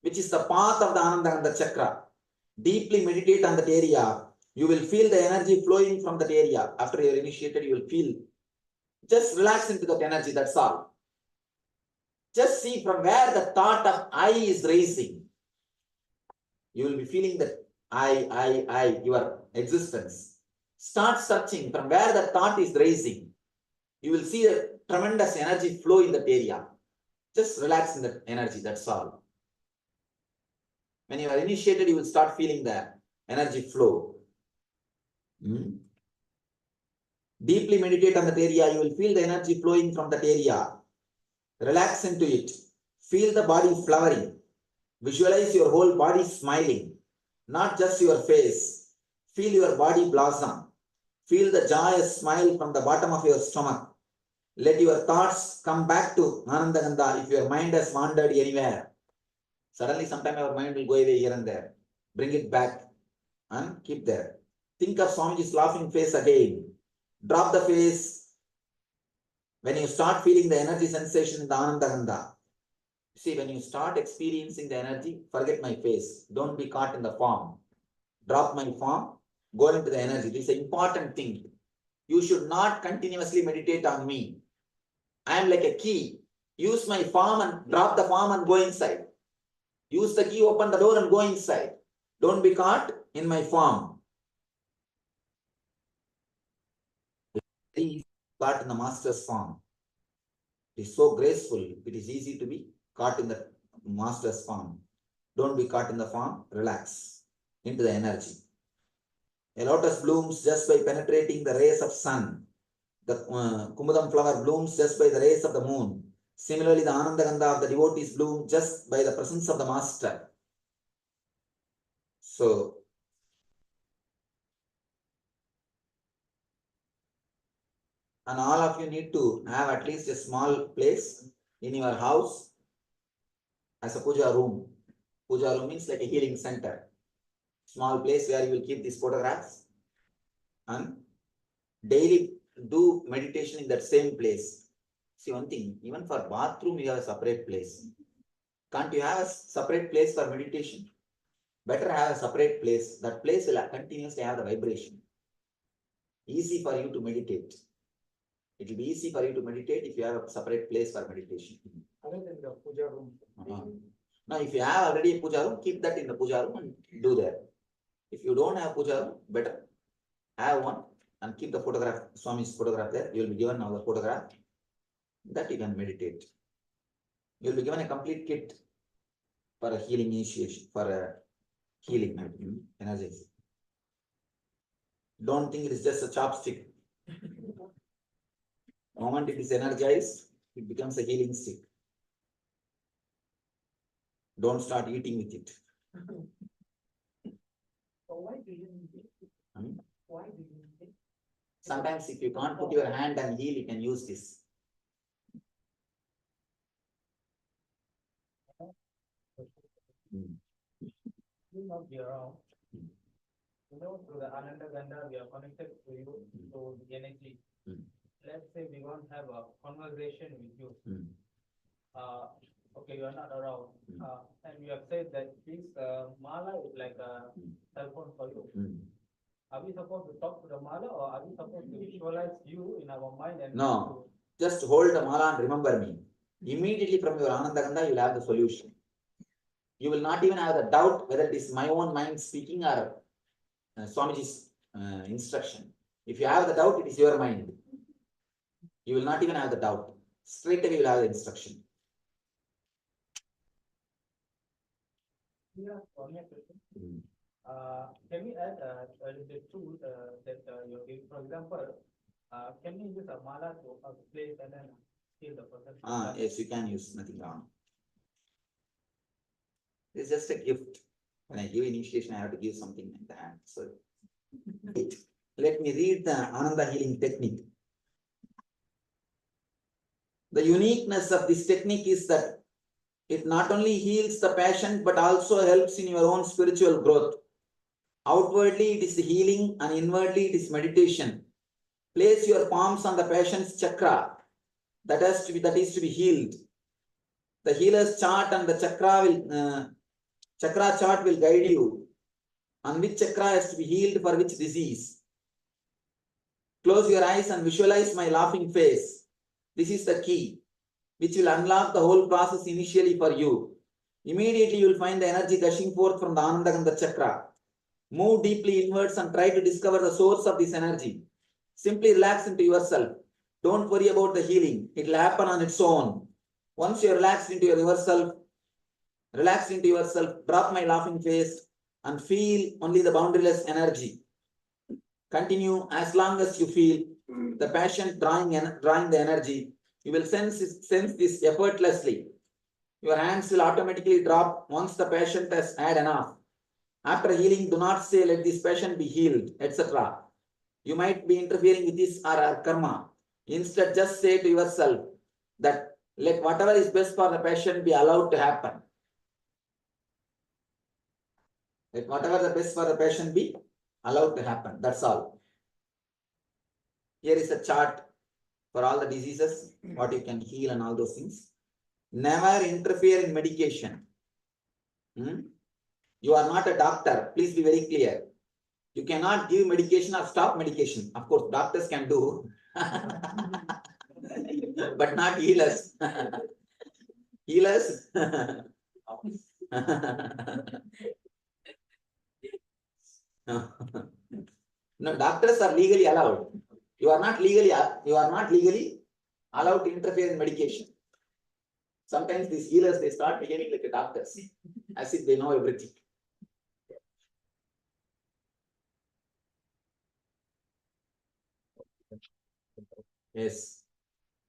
which is the path of the Anandagandha chakra. Deeply meditate on that area. You will feel the energy flowing from that area. After you are initiated, you will feel. Just relax into that energy, that's all. Just see from where the thought of I is raising. You will be feeling that I, your existence. Start searching from where the thought is raising. You will see a tremendous energy flow in that area. Just relax in that energy, that's all. When you are initiated, you will start feeling the energy flow. Deeply meditate on that area. You will feel the energy flowing from that area. Relax into it. Feel the body flowering. Visualize your whole body smiling, not just your face. Feel your body blossom. Feel the joyous smile from the bottom of your stomach. Let your thoughts come back to Anandagandha if your mind has wandered anywhere. Suddenly, sometime our mind will go away here and there. Bring it back and keep there. Think of Swamiji's laughing face again. Drop the face. When you start feeling the energy sensation in the Anandagandha, see, when you start experiencing the energy, forget my face. Don't be caught in the form. Drop my form, go into the energy. This is an important thing. You should not continuously meditate on me. I am like a key. Use my form and drop the form and go inside. Use the key, open the door and go inside. Don't be caught in my form. Be caught in the master's form. It is so graceful. It is easy to be caught in the master's form. Don't be caught in the form. Relax into the energy. A lotus blooms just by penetrating the rays of sun. The Kumudam flower blooms just by the rays of the moon. Similarly, the Ananda Gandha of the devotees bloom just by the presence of the master. So, and all of you need to have at least a small place in your house as a puja room. Puja room means like a healing center. Small place where you will keep these photographs and daily do meditation in that same place. See one thing, even for bathroom you have a separate place. Can't you have a separate place for meditation? Better have a separate place. That place will continuously have the vibration. Easy for you to meditate. It will be easy for you to meditate if you have a separate place for meditation. Other than the puja room. Now, if you have already a puja room, keep that in the puja room and do that. If you don't have puja room, better have one and keep the photograph, Swami's photograph there. You will be given now the photograph that you can meditate. You will be given a complete kit for a healing initiation, for a healing energy. Don't think it is just a chopstick. The moment it is energized, it becomes a healing stick. Don't start eating with it. So why do you need it? Why do you need it? Sometimes if you can't put your hand and heal, you can use this. You not be around. You know, through the Ananda Gandha, we are connected to you, to the energy. Let's say we want to have a conversation with you. Okay, you are not around. And you have said that this mala is like a cell phone for you. Are we supposed to talk to the mala, or are we supposed to visualize you in our mind? And no, just hold the mala and remember me. Immediately from your Ananda Gandha, you will have the solution. You will not even have the doubt whether it is my own mind speaking or Swamiji's instruction. If you have the doubt, it is your mind. You will not even have the doubt. Straight away you will have the instruction. Yeah, one more question. Can we add the tool that you're giving? For example, can we use a mala to place and then heal the person? Yes, you can use, nothing wrong. It's just a gift. When I give initiation, I have to give something in the hand. So, let me read the Ananda healing technique. The uniqueness of this technique is that it not only heals the patient, but also helps in your own spiritual growth. Outwardly, it is healing, and inwardly, it is meditation. Place your palms on the patient's chakra that is to be healed. The healer's chart and the chakra chart will guide you on which chakra has to be healed for which disease. Close your eyes and visualize my laughing face. This is the key, which will unlock the whole process initially for you. Immediately you will find the energy gushing forth from the Ananda Gandha chakra. Move deeply inwards and try to discover the source of this energy. Simply relax into yourself. Don't worry about the healing. It will happen on its own. Once you are relaxed into yourself, drop my laughing face and feel only the boundaryless energy. Continue as long as you feel the patient drawing the energy. You will sense this effortlessly. Your hands will automatically drop once the patient has had enough. After healing, do not say, let this patient be healed, etc. You might be interfering with this or our karma. Instead, just say to yourself that let whatever is best for the patient be allowed to happen. Let whatever the best for the patient be allowed to happen. That's all. Here is a chart for all the diseases, what you can heal and all those things. Never interfere in medication. You are not a doctor. Please be very clear. You cannot give medication or stop medication. Of course, doctors can do, but not healers. Healers. No, doctors are legally allowed. You are not legally allowed to interfere in medication. Sometimes these healers, they start behaving like the doctors, as if they know everything. Yes.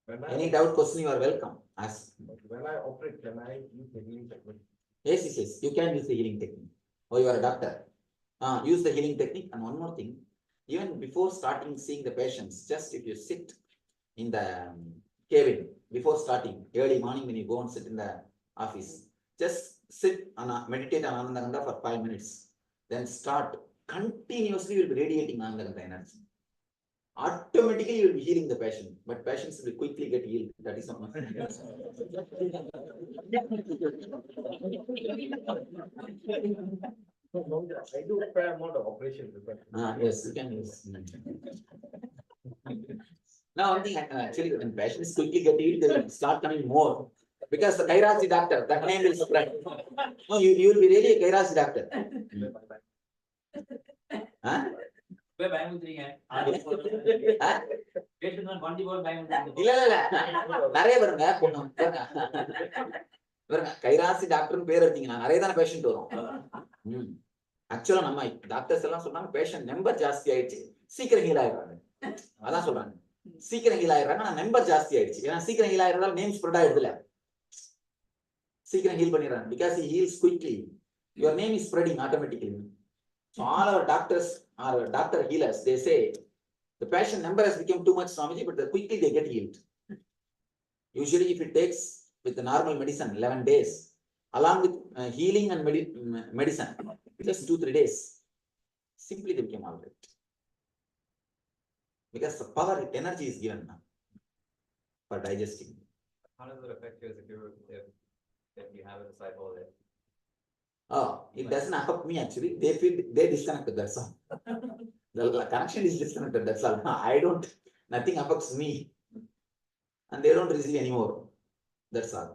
When Any doubt, question, you are welcome. Ask. when I operate, can I use the healing technique? Yes. You can use the healing technique. Or you are a doctor. Use the healing technique. And one more thing, even before starting seeing the patients, just if you sit in the cabin before starting, early morning when you go and sit in the office, just sit and meditate on Anandaganda for 5 minutes. Then start. Continuously, you will be radiating Anandaganda energy. Automatically, you will be healing the patient, but patients will quickly get healed. That is one. I do a fair amount of operations. Yes, you can use. Now, one thing, actually, when patients quickly get healed, they will start coming more. Because the KAILASA doctor, that name will spread. No, you will be really a KAILASA doctor. Huh? நிறைய வருங்க பொண்ணு கைராசி doctor பேர் எடுத்தீங்கன்னா நிறைய தானே patient வரும். ஆக்சுவலா நம்ம டாக்டர்ஸ் எல்லாம் சொன்னாங்க பேஷண்ட் நம்பர் ஜாஸ்தி ஆயிடுச்சு, சீக்கிரம் ஹீல் ஆயிடுறாங்க. அதான் சொல்றாங்க, சீக்கிரம் ஹீல் ஆயிடுறாங்க. ஆனா நம்பர் ஜாஸ்தி ஆயிடுச்சு. ஏன்னா சீக்கிரம் ஹீல் ஆயிடுறதால நேம் ஸ்ப்ரெட் ஆயிடுதுல, சீக்கிரம் ஹீல் பண்ணிடுறாங்க. Because he heals quickly, your name is spreading automatically. So all our doctors are doctor healers. They say the patient number has become too much, Swamiji, but quickly they get healed. Usually, if it takes with the normal medicine 11 days, along with healing and medicine, just 2-3 days, simply they become all right. Because the power, energy is given now for digesting. How does it affect you as a guru if you have a disciple that? It doesn't affect me actually. They feel they disconnected. That's all. The connection is disconnected. That's all. I don't. Nothing affects me, and they don't receive anymore. That's all.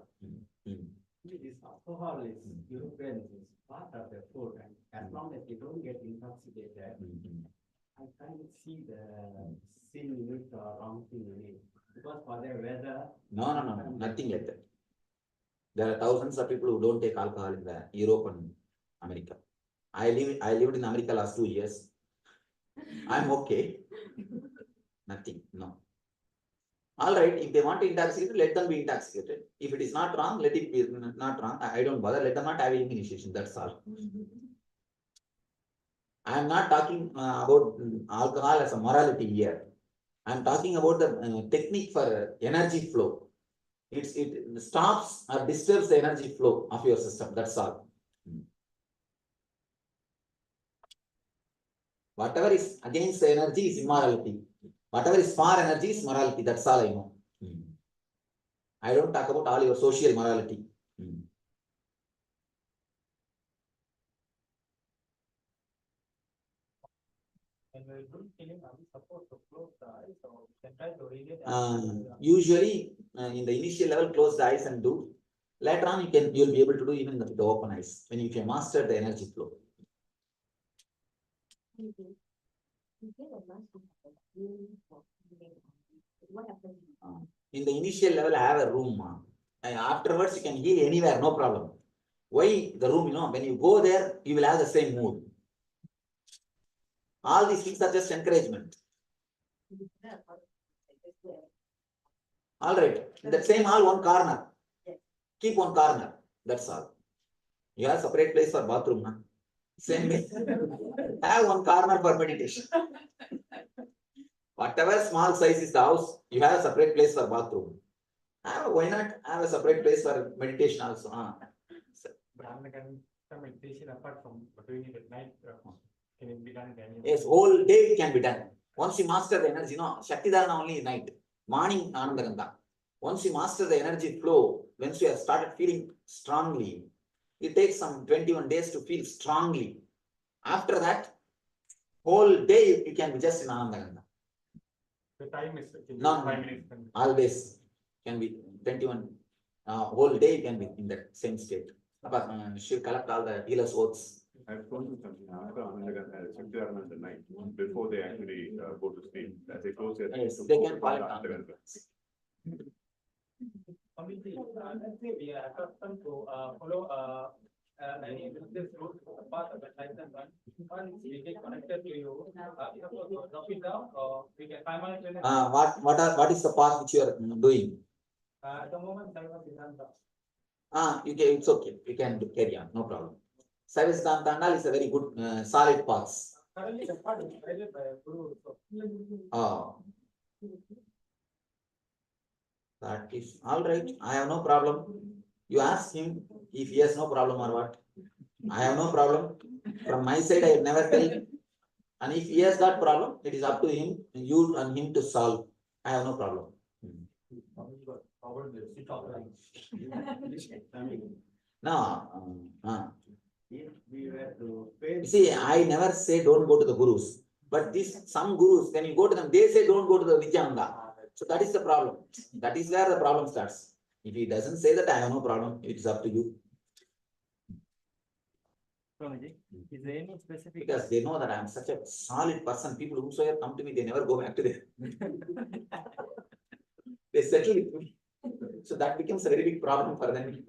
This alcohol is European is part of the food, and as long as they don't get intoxicated, I can't see the sin in it or wrong thing in it. Because for their weather. No. Nothing like that. There are thousands of people who don't take alcohol in the Europe and America. I lived in America last 2 years. I'm okay. Nothing. No. All right. If they want to intoxicate, let them be intoxicated. If it is not wrong, let it be not wrong. I don't bother. Let them not have any initiation. That's all. I am not talking about alcohol as a morality here. I am talking about the technique for energy flow. It stops or disturbs the energy flow of your system. That's all. Whatever is against the energy is immorality. Whatever is for energy is morality. That's all I know. I don't talk about all your social morality. When we're doing healing, are we supposed to close the eyes or can try to read it? Usually, in the initial level, close the eyes and do. Later on, you'll be able to do even with the open eyes when you can master the energy flow. In the initial level, I have a room. And afterwards, you can heal anywhere, no problem. Why the room? When you go there, you will have the same mood. All these things are just encouragement. All right. In that same hall, one corner. Keep one corner. That's all. You have a separate place for bathroom. Huh? Same way. Have one corner for meditation. Whatever small size is the house, you have a separate place for bathroom. Why not have a separate place for meditation also? Meditation apart from doing it at night, can it be done again? Yes, whole day it can be done. Once you master the energy, Shakti-dharana only night. Morning, Anandaganda. Once you master the energy flow, once you have started feeling strongly, it takes some 21 days to feel strongly. After that, whole day you can be just in Anandaganda. The time is No, 5 minutes. always can be 21. Whole day you can be in that same state. She'll collect all the healer's oaths. I've told you something. After Anandaganda, Shakti-dharana at the night, before they actually go to sleep, as they close their Yes, they can call it Anandaganda. Let's say we are accustomed to follow any this route, the path of enlightenment, once we get connected to you, drop it down, or we can simultaneously. What is the path which you are doing? At the moment, I was Siddhanta. It's okay. You can carry on, no problem. Saiva Siddhanta is a very good, solid path. Currently, the path is guided by a guru. That is all right. I have no problem. You ask him if he has no problem or what. I have no problem. From my side, I never tell. And if he has got problem, it is up to him, you and him to solve. I have no problem. No. If we were to face. See, I never say don't go to the gurus. But some gurus, when you go to them, they say don't go to the Nithyananda. So that is the problem. That is where the problem starts. If he doesn't say that, I have no problem. It is up to you. Is there any specific? Because they know that I am such a solid person. People whosoever come to me, they never go back to them. They settle with me. So that becomes a very big problem for them.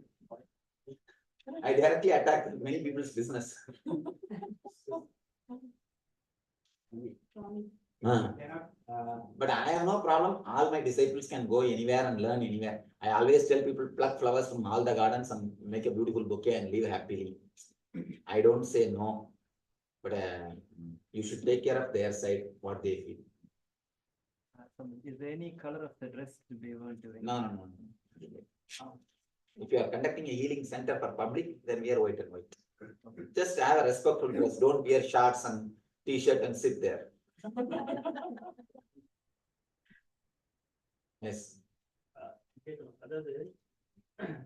I directly attack many people's business. But I have no problem. All my disciples can go anywhere and learn anywhere. I always tell people pluck flowers from all the gardens and make a beautiful bouquet and live happily. I don't say no, but you should take care of their side, what they feel. Is there any color of the dress to be worn during? No. If you are conducting a healing center for public, then wear white and white. Just have a respectful dress. Don't wear shorts and t-shirt and sit there. Yes. அதாவது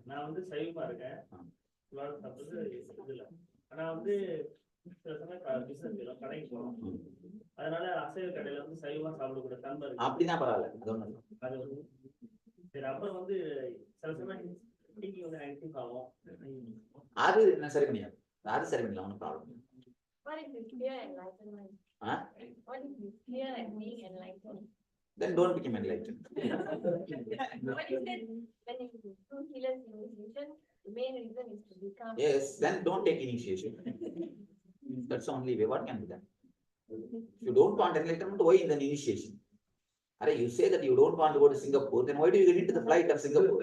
நான் வந்து சைவமா இருக்கேன். ஆனா வந்து சில சமயம் business கடைக்கு போகணும். அதனால அசைவ கடையில வந்து சைவமா சாப்பிடக்கூடிய தன்மை இருக்கு. அப்படின்னா பரவாயில்ல. அது வந்து சரி, அப்புறம் வந்து சில சமயம் நீங்க வந்து நெகட்டிவ் ஆகும். அது என்ன சரி பண்ணியாது. அது சரி பண்ணலாம், ஒன்றும் problem. What if it's clear enlightenment? What if it's clear and being enlightened? Then don't become enlightened. What if then when you do healers initiation, the main reason is to become. Yes, then don't take initiation. That's the only way. What can be done? If you don't want enlightenment, why in the initiation? You say that you don't want to go to Singapore, then why do you get into the flight of Singapore?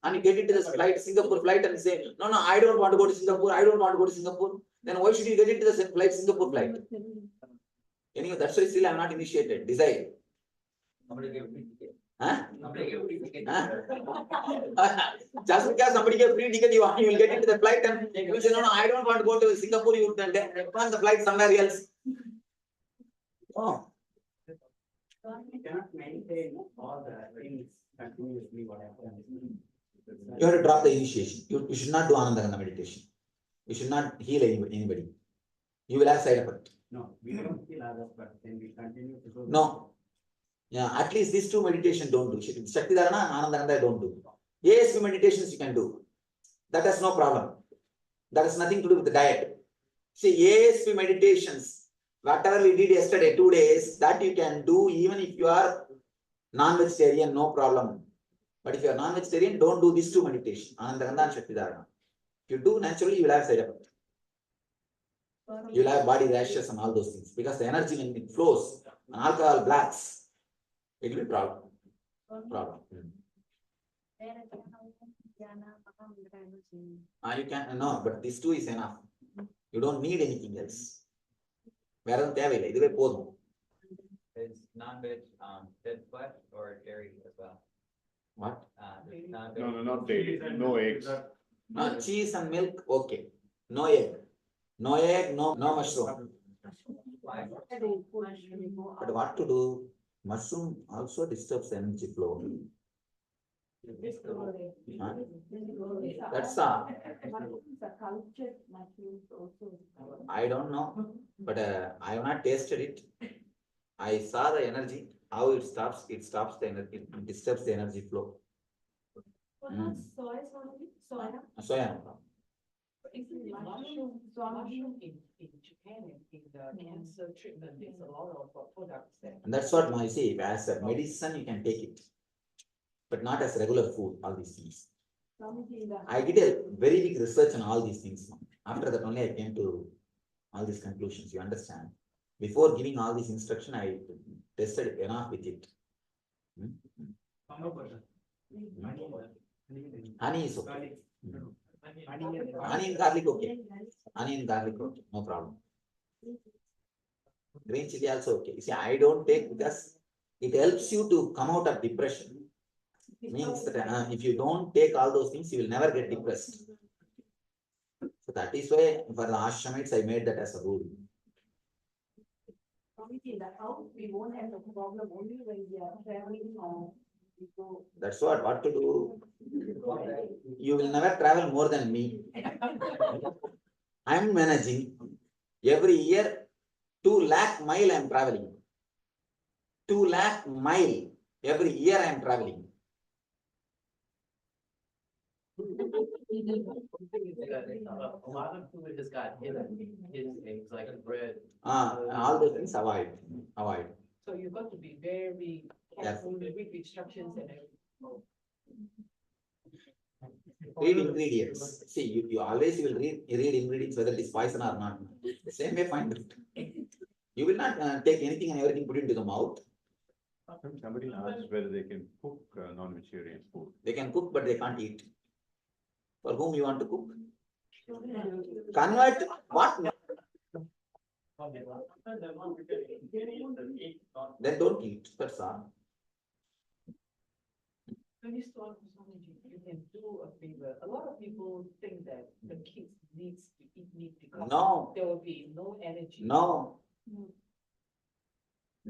And you get into the flight, Singapore flight, and say, no, I don't want to go to Singapore, I don't want to go to Singapore. Then why should you get into the flight, Singapore flight? Anyway, that's why still I am not initiated. Desire. Just because somebody gave free ticket, you will get into the flight and you will say, no, I don't want to go to Singapore, you will plan the flight somewhere else. Oh. You cannot maintain all the things continuously. What happens? You have to drop the initiation. You should not do Anandaganda meditation. You should not heal anybody. You will have side effect. No, we don't heal others, but then we continue to go. No. Yeah, at least these two meditation don't do. Shakti Dharana and Anandaganda don't do. ASV meditations you can do. That has no problem. That has nothing to do with the diet. See, ASV meditations, whatever we did yesterday, 2 days, that you can do even if you are non-vegetarian, no problem. But if you are non-vegetarian, don't do these two meditation, Anandaganda and Shakti Dharana. If you do naturally, you will have side effect. You will have body rashes and all those things. Because the energy when it flows, and alcohol blacks, it will be problem. You can, no, but these two is enough. You don't need anything else. Whereas தேவையில்லை, இதுவே போதும். Is non-veg dead flesh or dairy as well? What? No, not dairy. No eggs. No, cheese and milk, okay. No egg. No egg, no mushroom. But what to do? Mushroom also disturbs the energy flow. That's all. I don't know, but I have not tasted it. I saw the energy, how it stops the energy, it disturbs the energy flow. Soya. Mushroom in Japan in the cancer treatment, there's a lot of products there. And that's what I say, as a medicine you can take it, but not as regular food, all these things. I did a very big research on all these things. After that only I came to all these conclusions, you understand. Before giving all this instruction, I tested enough with it. Honey is okay. Honey and garlic okay. Honey and garlic okay, no problem. Green chili also okay. You see, I don't take because it helps you to come out of depression. Means that if you don't take all those things, you will never get depressed. So that is why for the ashramites, I made that as a rule. We won't have a problem only when we are traveling or That's what to do. You will never travel more than me. I am managing every year 2 lakh mile I am traveling. 2 lakh mile every year I am traveling. All those things avoid. So you've got to be very careful with instructions and everything. Read ingredients. See, you always will read ingredients whether it is poison or not. The same way find it. You will not take anything and everything put into the mouth. Somebody asked whether they can cook non-vegetarian food. They can cook, but they can't eat. For whom you want to cook? Convert what? Then don't eat. That's all. When you start you can do a favor. A lot of people think that the kids needs to eat meat because there will be no energy. No.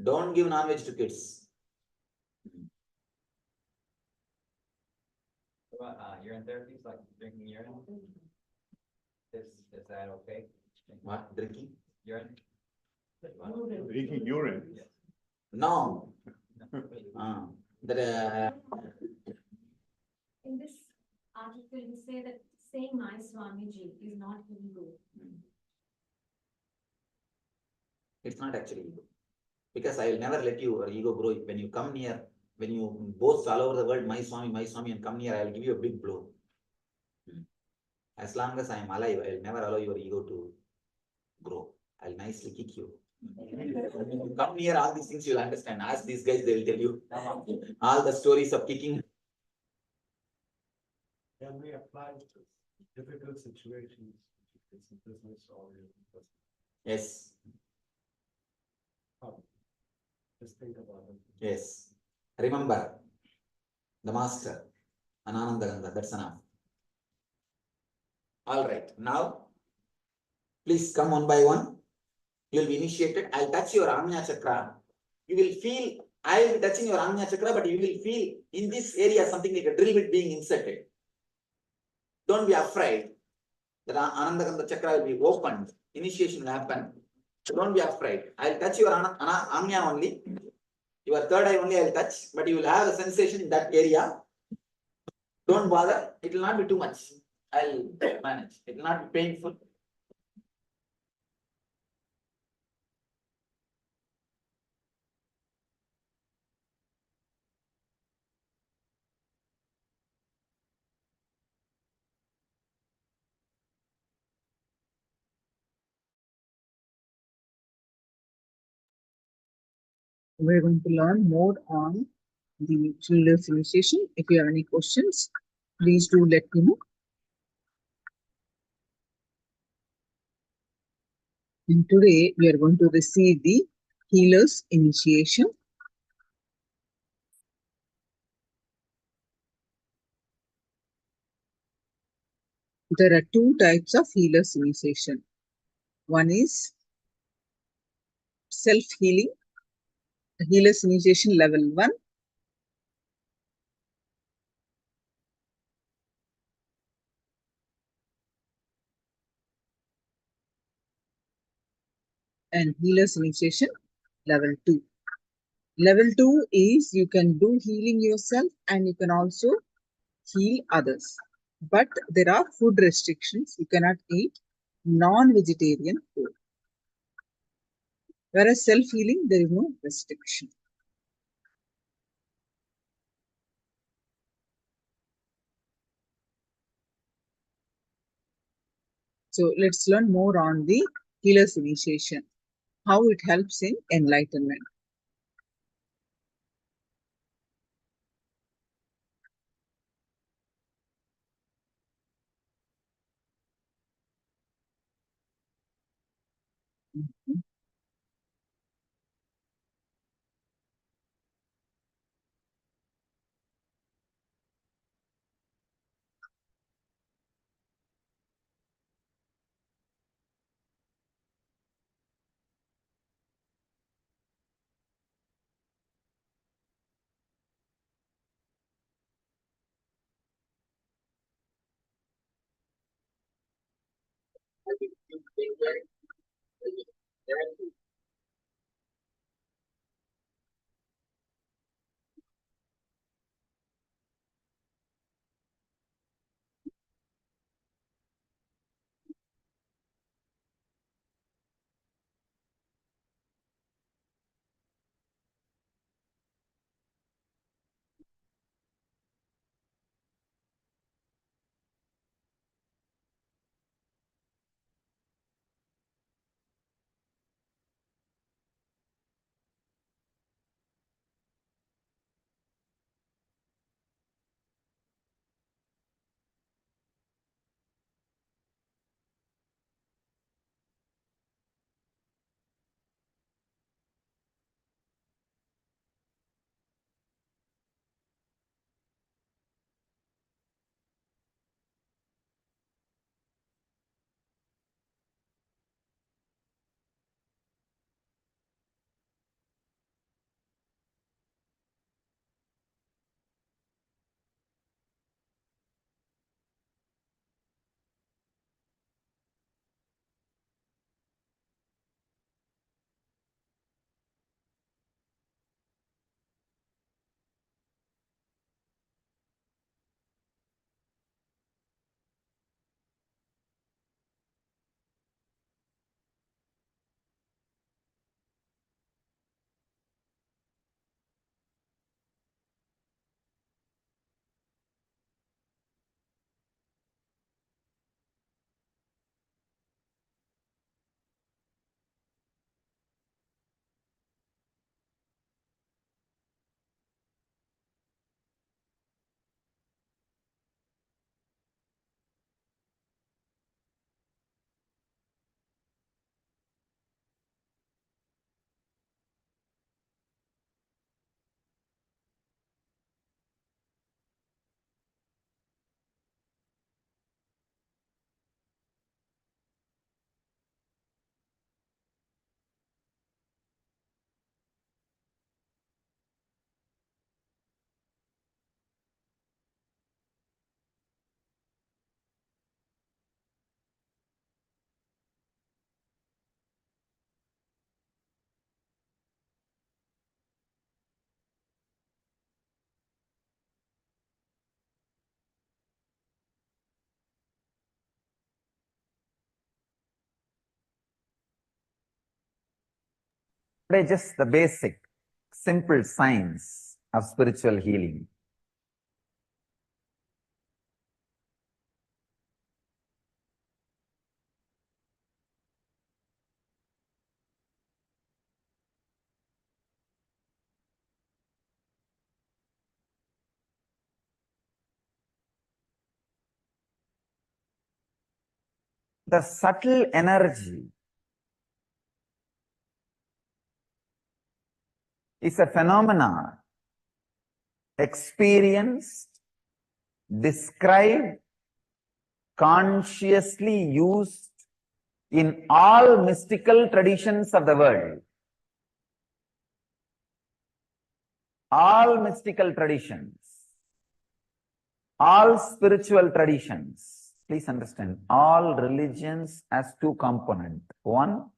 Don't give non-veg to kids. What about urine therapies, like drinking urine? Is that okay? What? Drinking? Urine? Drinking urine? No. In this article, you say that saying my Swamiji is not ego. It's not actually ego. Because I will never let your ego grow. When you come near, when you boast all over the world, my Swami, and come near, I will give you a big blow. As long as I am alive, I will never allow your ego to grow. I will nicely kick you. When you come near all these things, you will understand. Ask these guys, they will tell you all the stories of kicking. Can we apply to difficult situations if it's in business or in business? Yes. Just think about it. Yes. Remember the master, Ananda Gandha, that's enough. All right. Now, please come one by one. You will be initiated. I'll touch your Ajna Chakra. You will feel, I will be touching your Ajna Chakra, but you will feel in this area something like a drill bit being inserted. Don't be afraid that Ananda Gandha Chakra will be opened. Initiation will happen. So don't be afraid. I'll touch your Ajna only. Your third eye only I will touch, but you will have a sensation in that area. Don't bother. It will not be too much. I'll manage. It will not be painful. We're going to learn more on the healer's initiation. If you have any questions, please do let me know. And today we are going to receive the healer's initiation. There are two types of healer's initiation. One is self-healing, healer's initiation level 1. And healer's initiation level 2. Level 2 is you can do healing yourself and you can also heal others. But there are food restrictions. You cannot eat non-vegetarian food. Whereas self-healing, there is no restriction. So let's learn more on the healer's initiation, how it helps in enlightenment. Today, just the basic, simple science of spiritual healing. The subtle energy is a phenomena experienced, described, consciously used in all mystical traditions of the world. All mystical traditions, all spiritual traditions. Please understand, all religions has two components. One,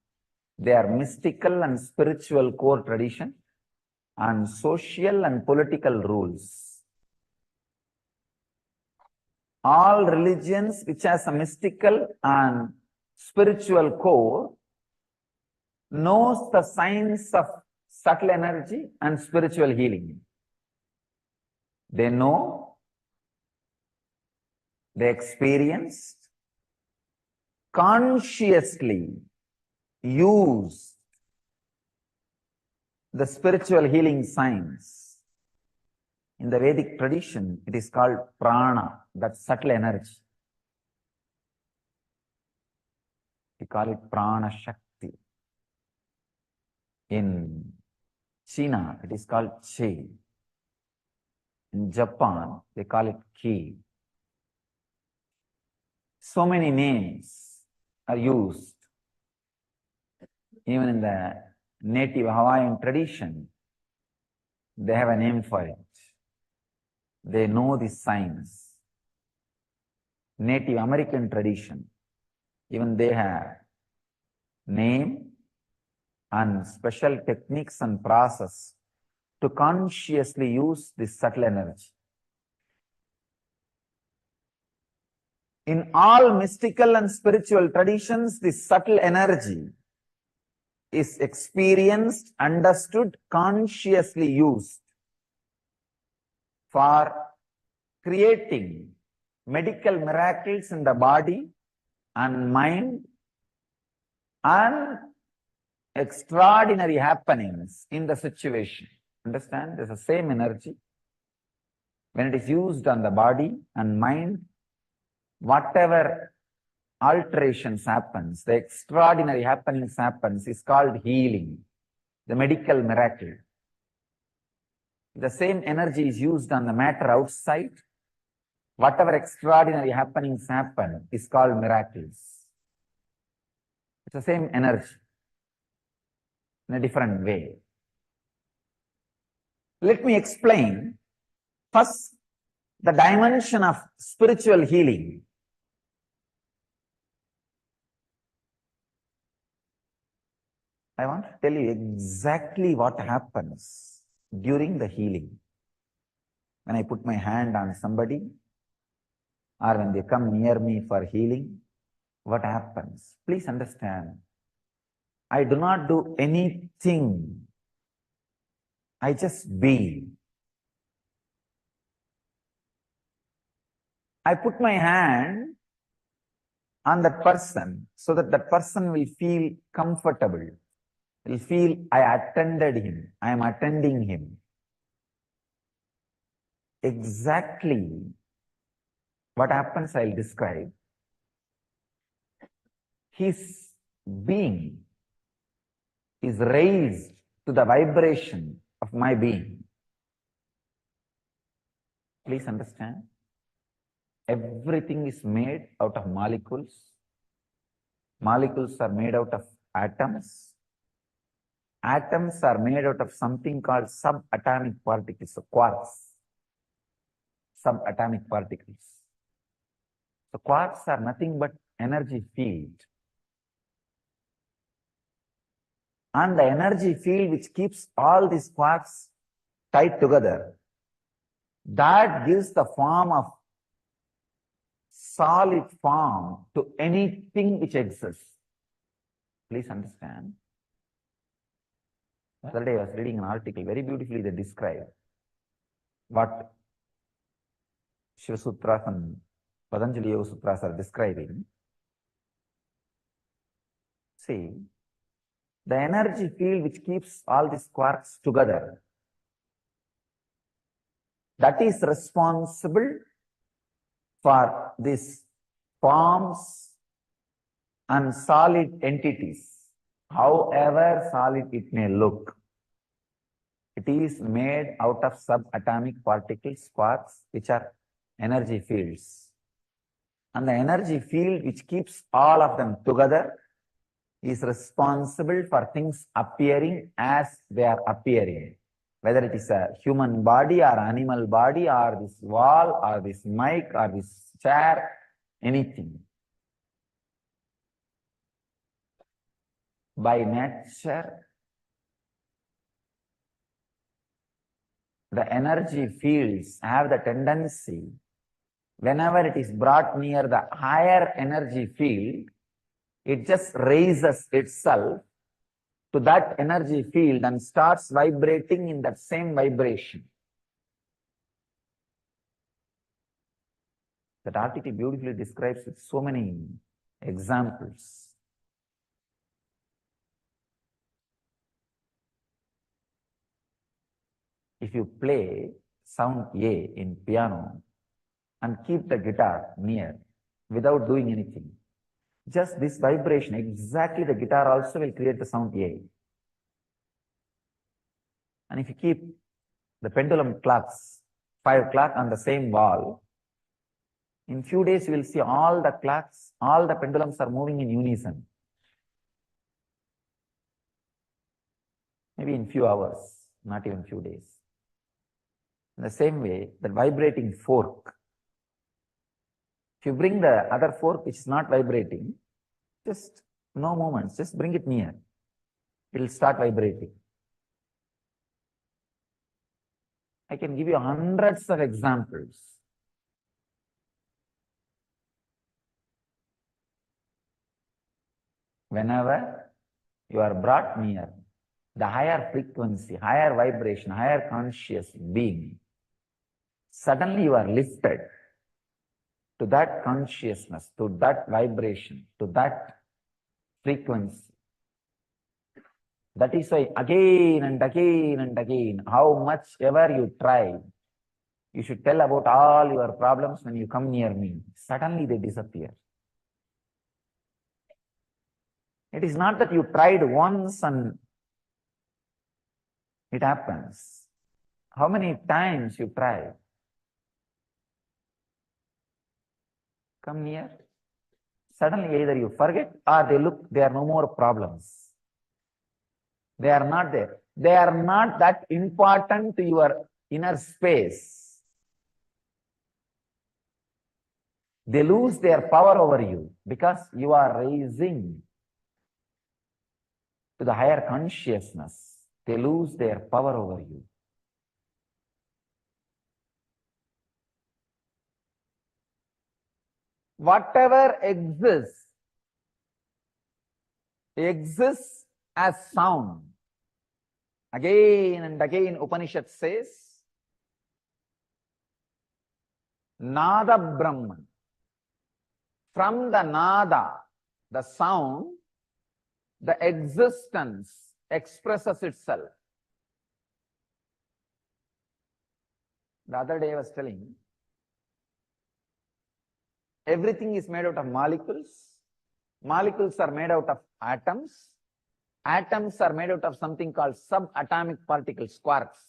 they are mystical and spiritual core tradition, and social and political rules. All religions which has a mystical and spiritual core knows the science of subtle energy and spiritual healing. They know, they experienced, consciously use the spiritual healing science. In the Vedic tradition, it is called prana, that subtle energy. We call it prana shakti. In China, it is called chi. In Japan, they call it ki. So many names are used. Even in the native Hawaiian tradition, they have a name for it. They know this science. Native American tradition, even they have name and special techniques and process to consciously use this subtle energy. In all mystical and spiritual traditions, this subtle energy is experienced, understood, consciously used for creating medical miracles in the body and mind and extraordinary happenings in the situation. Understand? There's the same energy. When it is used on the body and mind, whatever alterations happens, the extraordinary happenings happens, is called healing, the medical miracle. The same energy is used on the matter outside. Whatever extraordinary happenings happen is called miracles. It's the same energy in a different way. Let me explain first the dimension of spiritual healing. I want to tell you exactly what happens during the healing. When I put my hand on somebody or when they come near me for healing, what happens? Please understand, I do not do anything. I just be. I put my hand on that person so that that person will feel comfortable. Will feel I attended him. I am attending him. Exactly what happens, I'll describe. His being is raised to the vibration of my being. Please understand. Everything is made out of molecules. Molecules are made out of atoms. Atoms are made out of something called subatomic particles, so quarks. Subatomic particles. So quarks are nothing but energy field. And the energy field which keeps all these quarks tied together, that gives the form of solid form to anything which exists. Please understand. The other day I was reading an article, very beautifully they describe what Shiva Sutras and Patanjali Yoga Sutras are describing. See, the energy field which keeps all these quarks together, that is responsible for these forms and solid entities, however solid it may look. It is made out of subatomic particles, quarks, which are energy fields. And the energy field which keeps all of them together is responsible for things appearing as they are appearing. Whether it is a human body or animal body or this wall or this mic or this chair, anything. By nature, the energy fields have the tendency, whenever it is brought near the higher energy field, it just raises itself to that energy field and starts vibrating in that same vibration. That article beautifully describes with so many examples. If you play sound A in piano and keep the guitar near without doing anything, just this vibration, exactly the guitar also will create the sound A. And if you keep the pendulum clocks, 5 o'clock on the same wall, in few days you will see all the clocks, all the pendulums are moving in unison. Maybe in few hours, not even few days. In the same way, the vibrating fork, if you bring the other fork which is not vibrating, just no movements, just bring it near. It will start vibrating. I can give you hundreds of examples. Whenever you are brought near the higher frequency, higher vibration, higher conscious being, suddenly you are lifted to that consciousness, to that vibration, to that frequency. That is why again and again and again, how much ever you try, you should tell about all your problems when you come near me. Suddenly they disappear. It is not that you tried once and it happens. How many times you try? Come near. Suddenly either you forget or they look, there are no more problems. They are not there. They are not that important to your inner space. They lose their power over you because you are raising to the higher consciousness. They lose their power over you. Whatever exists as sound. Again and again Upanishad says, Nada Brahman. From the Nada, the sound, the existence expresses itself. The other day I was telling, everything is made out of molecules. Molecules are made out of atoms. Atoms are made out of something called subatomic particles, quarks.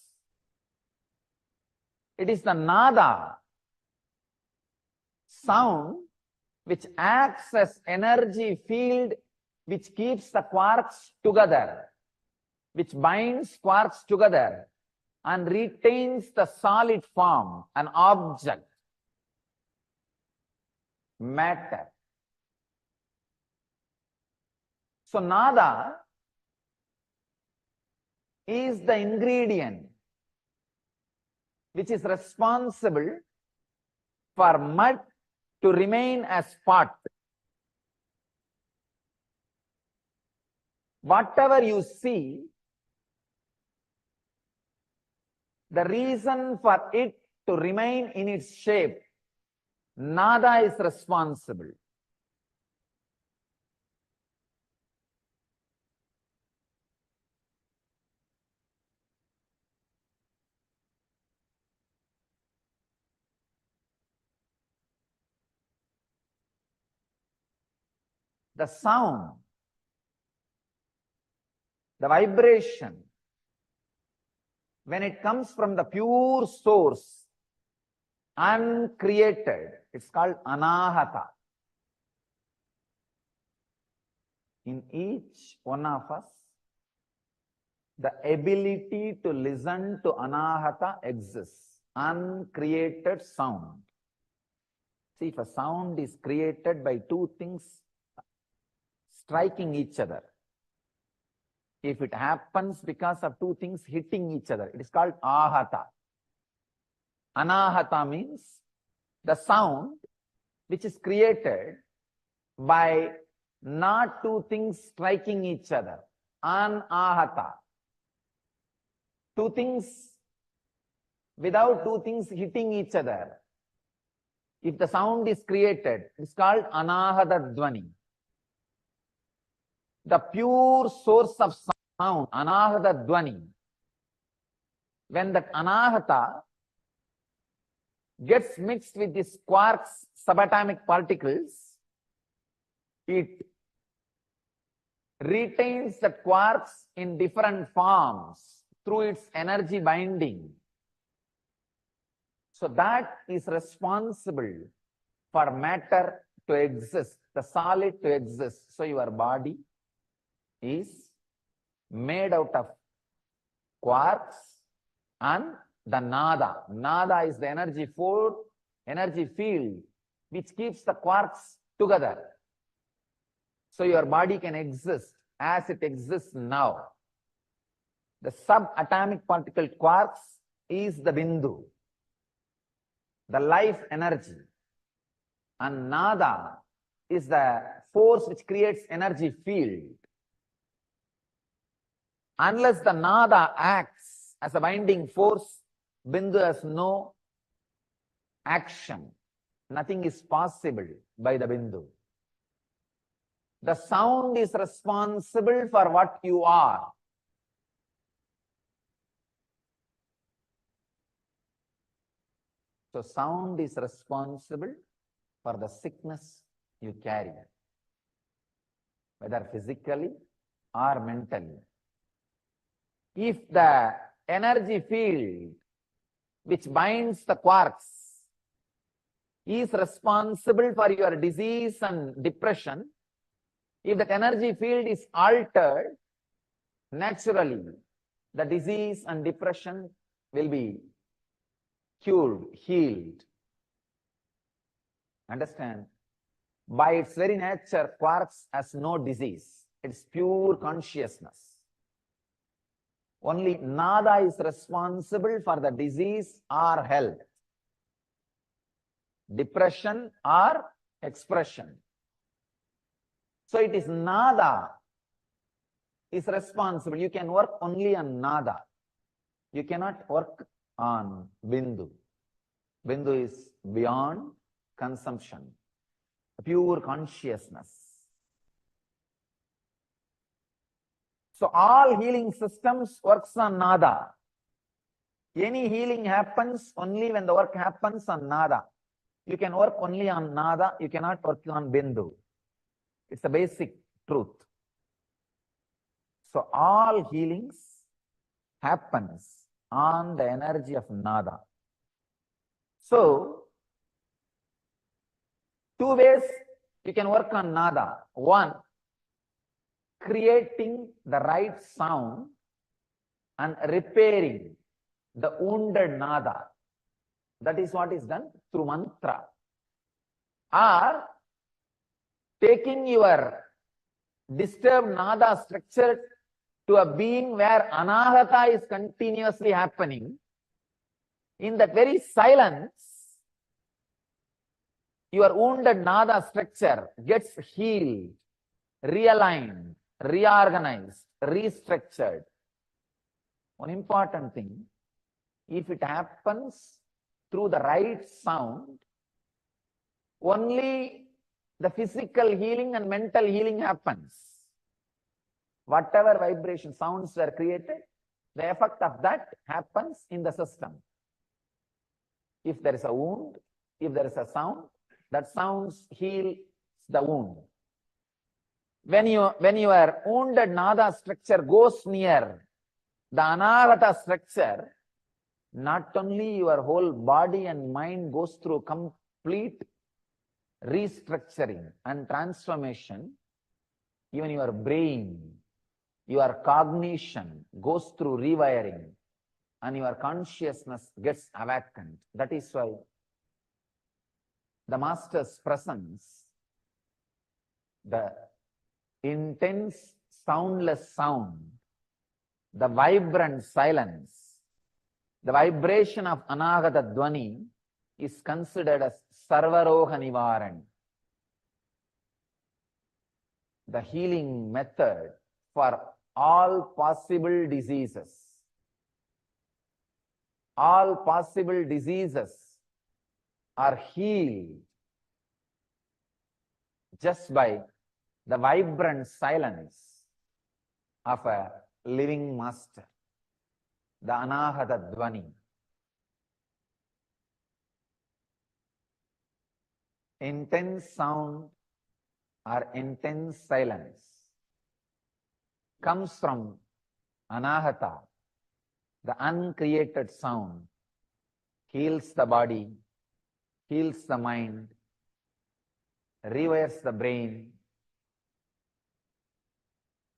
It is the nada, sound, which acts as energy field, which keeps the quarks together, which binds quarks together and retains the solid form, an object, matter. So nada is the ingredient which is responsible for mud to remain as pot. Whatever you see, the reason for it to remain in its shape, nada is responsible. The sound, the vibration, when it comes from the pure source, uncreated, it's called anahata. In each one of us, the ability to listen to anahata exists, uncreated sound. See, if a sound is created by two things striking each other, if it happens because of two things hitting each other, it is called ahata. Anahata means the sound which is created by not two things striking each other. Anahata. Two things, without two things hitting each other. If the sound is created, it's called anahata dvani. the pure source of sound, anahata dvani, when that anahata gets mixed with these quarks, subatomic particles, it retains the quarks in different forms through its energy binding. So that is responsible for matter to exist, the solid to exist. So your body is made out of quarks and the nada. Nada is the energy field which keeps the quarks together. So your body can exist as it exists now. The subatomic particle quarks is the bindu, the life energy. And nada is the force which creates energy field. Unless the nada acts as a binding force, bindu has no action. Nothing is possible by the bindu. The sound is responsible for what you are. So sound is responsible for the sickness you carry, whether physically or mentally. If the energy field which binds the quarks is responsible for your disease and depression, if that energy field is altered, naturally the disease and depression will be cured, healed. Understand? By its very nature, quarks has no disease. It's pure consciousness. Only nada is responsible for the disease or health, depression or expression. So it is nada is responsible. You can work only on nada. You cannot work on bindu. Bindu is beyond consumption, pure consciousness. So all healing systems works on nada. Any healing happens only when the work happens on nada. You can work only on nada, you cannot work on bindu. It's a basic truth. So all healings happens on the energy of nada. So two ways you can work on nada. One, creating the right sound and repairing the wounded nada. That is what is done through mantra. Or taking your disturbed nada structure to a being where anahata is continuously happening. In that very silence, your wounded nada structure gets healed, realigned, reorganized, restructured. One important thing, if it happens through the right sound, only the physical healing and mental healing happens. Whatever vibration sounds were created, the effect of that happens in the system. If there is a wound, if there is a sound, that sounds heals the wound. When your wounded nada structure goes near the anahata structure, not only your whole body and mind goes through complete restructuring and transformation, even your brain, your cognition goes through rewiring and your consciousness gets awakened. That is why the Master's presence, the intense soundless sound, the vibrant silence, the vibration of anahata dvani is considered as sarvaroha nivaran, the healing method for all possible diseases. All possible diseases are healed just by the vibrant silence of a living master, the Anahata Dvani. Intense sound or intense silence comes from Anahata, the uncreated sound, heals the body, heals the mind, rewires the brain,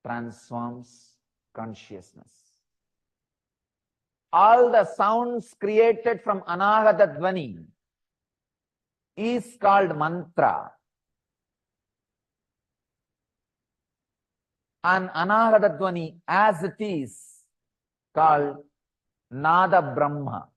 transforms consciousness. All the sounds created from Anahata Dvani is called mantra. And Anahata Dvani as it is called Nada Brahma.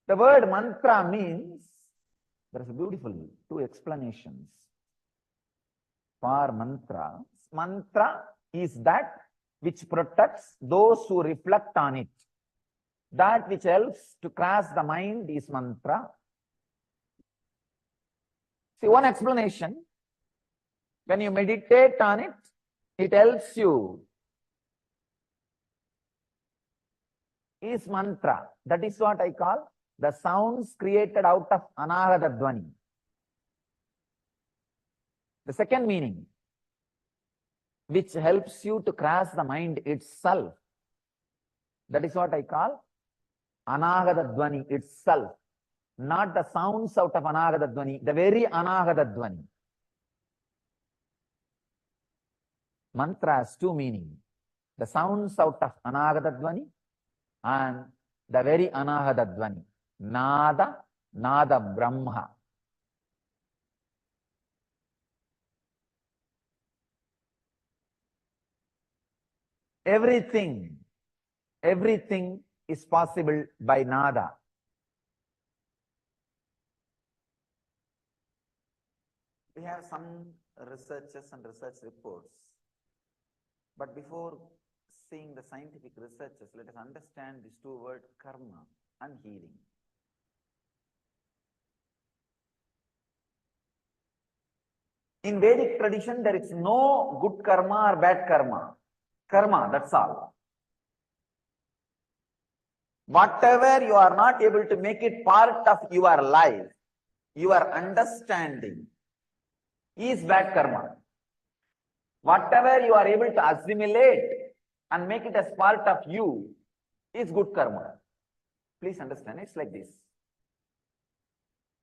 The word mantra means, there is a beautiful two explanations for mantra. Mantra is that which protects those who reflect on it. That which helps to cross the mind is mantra. See, one explanation, when you meditate on it, it helps you, is mantra. That is what I call the sounds created out of Anahata Dvani. The second meaning, which helps you to cross the mind itself, that is what I call Anahata Dvani itself. Not the sounds out of Anahata Dvani, the very Anahata Dvani. Mantra has two meanings. The sounds out of Anahata Dvani and the very Anahata Dvani. Nada, Nada Brahma. Everything is possible by Nada. We have some researches and research reports. But before seeing the scientific researches, let us understand these two words, karma and healing. In Vedic tradition, there is no good karma or bad karma. Karma, that's all. Whatever you are not able to make it part of your life, your understanding, is bad karma. Whatever you are able to assimilate and make it as part of you is good karma. Please understand, it's like this.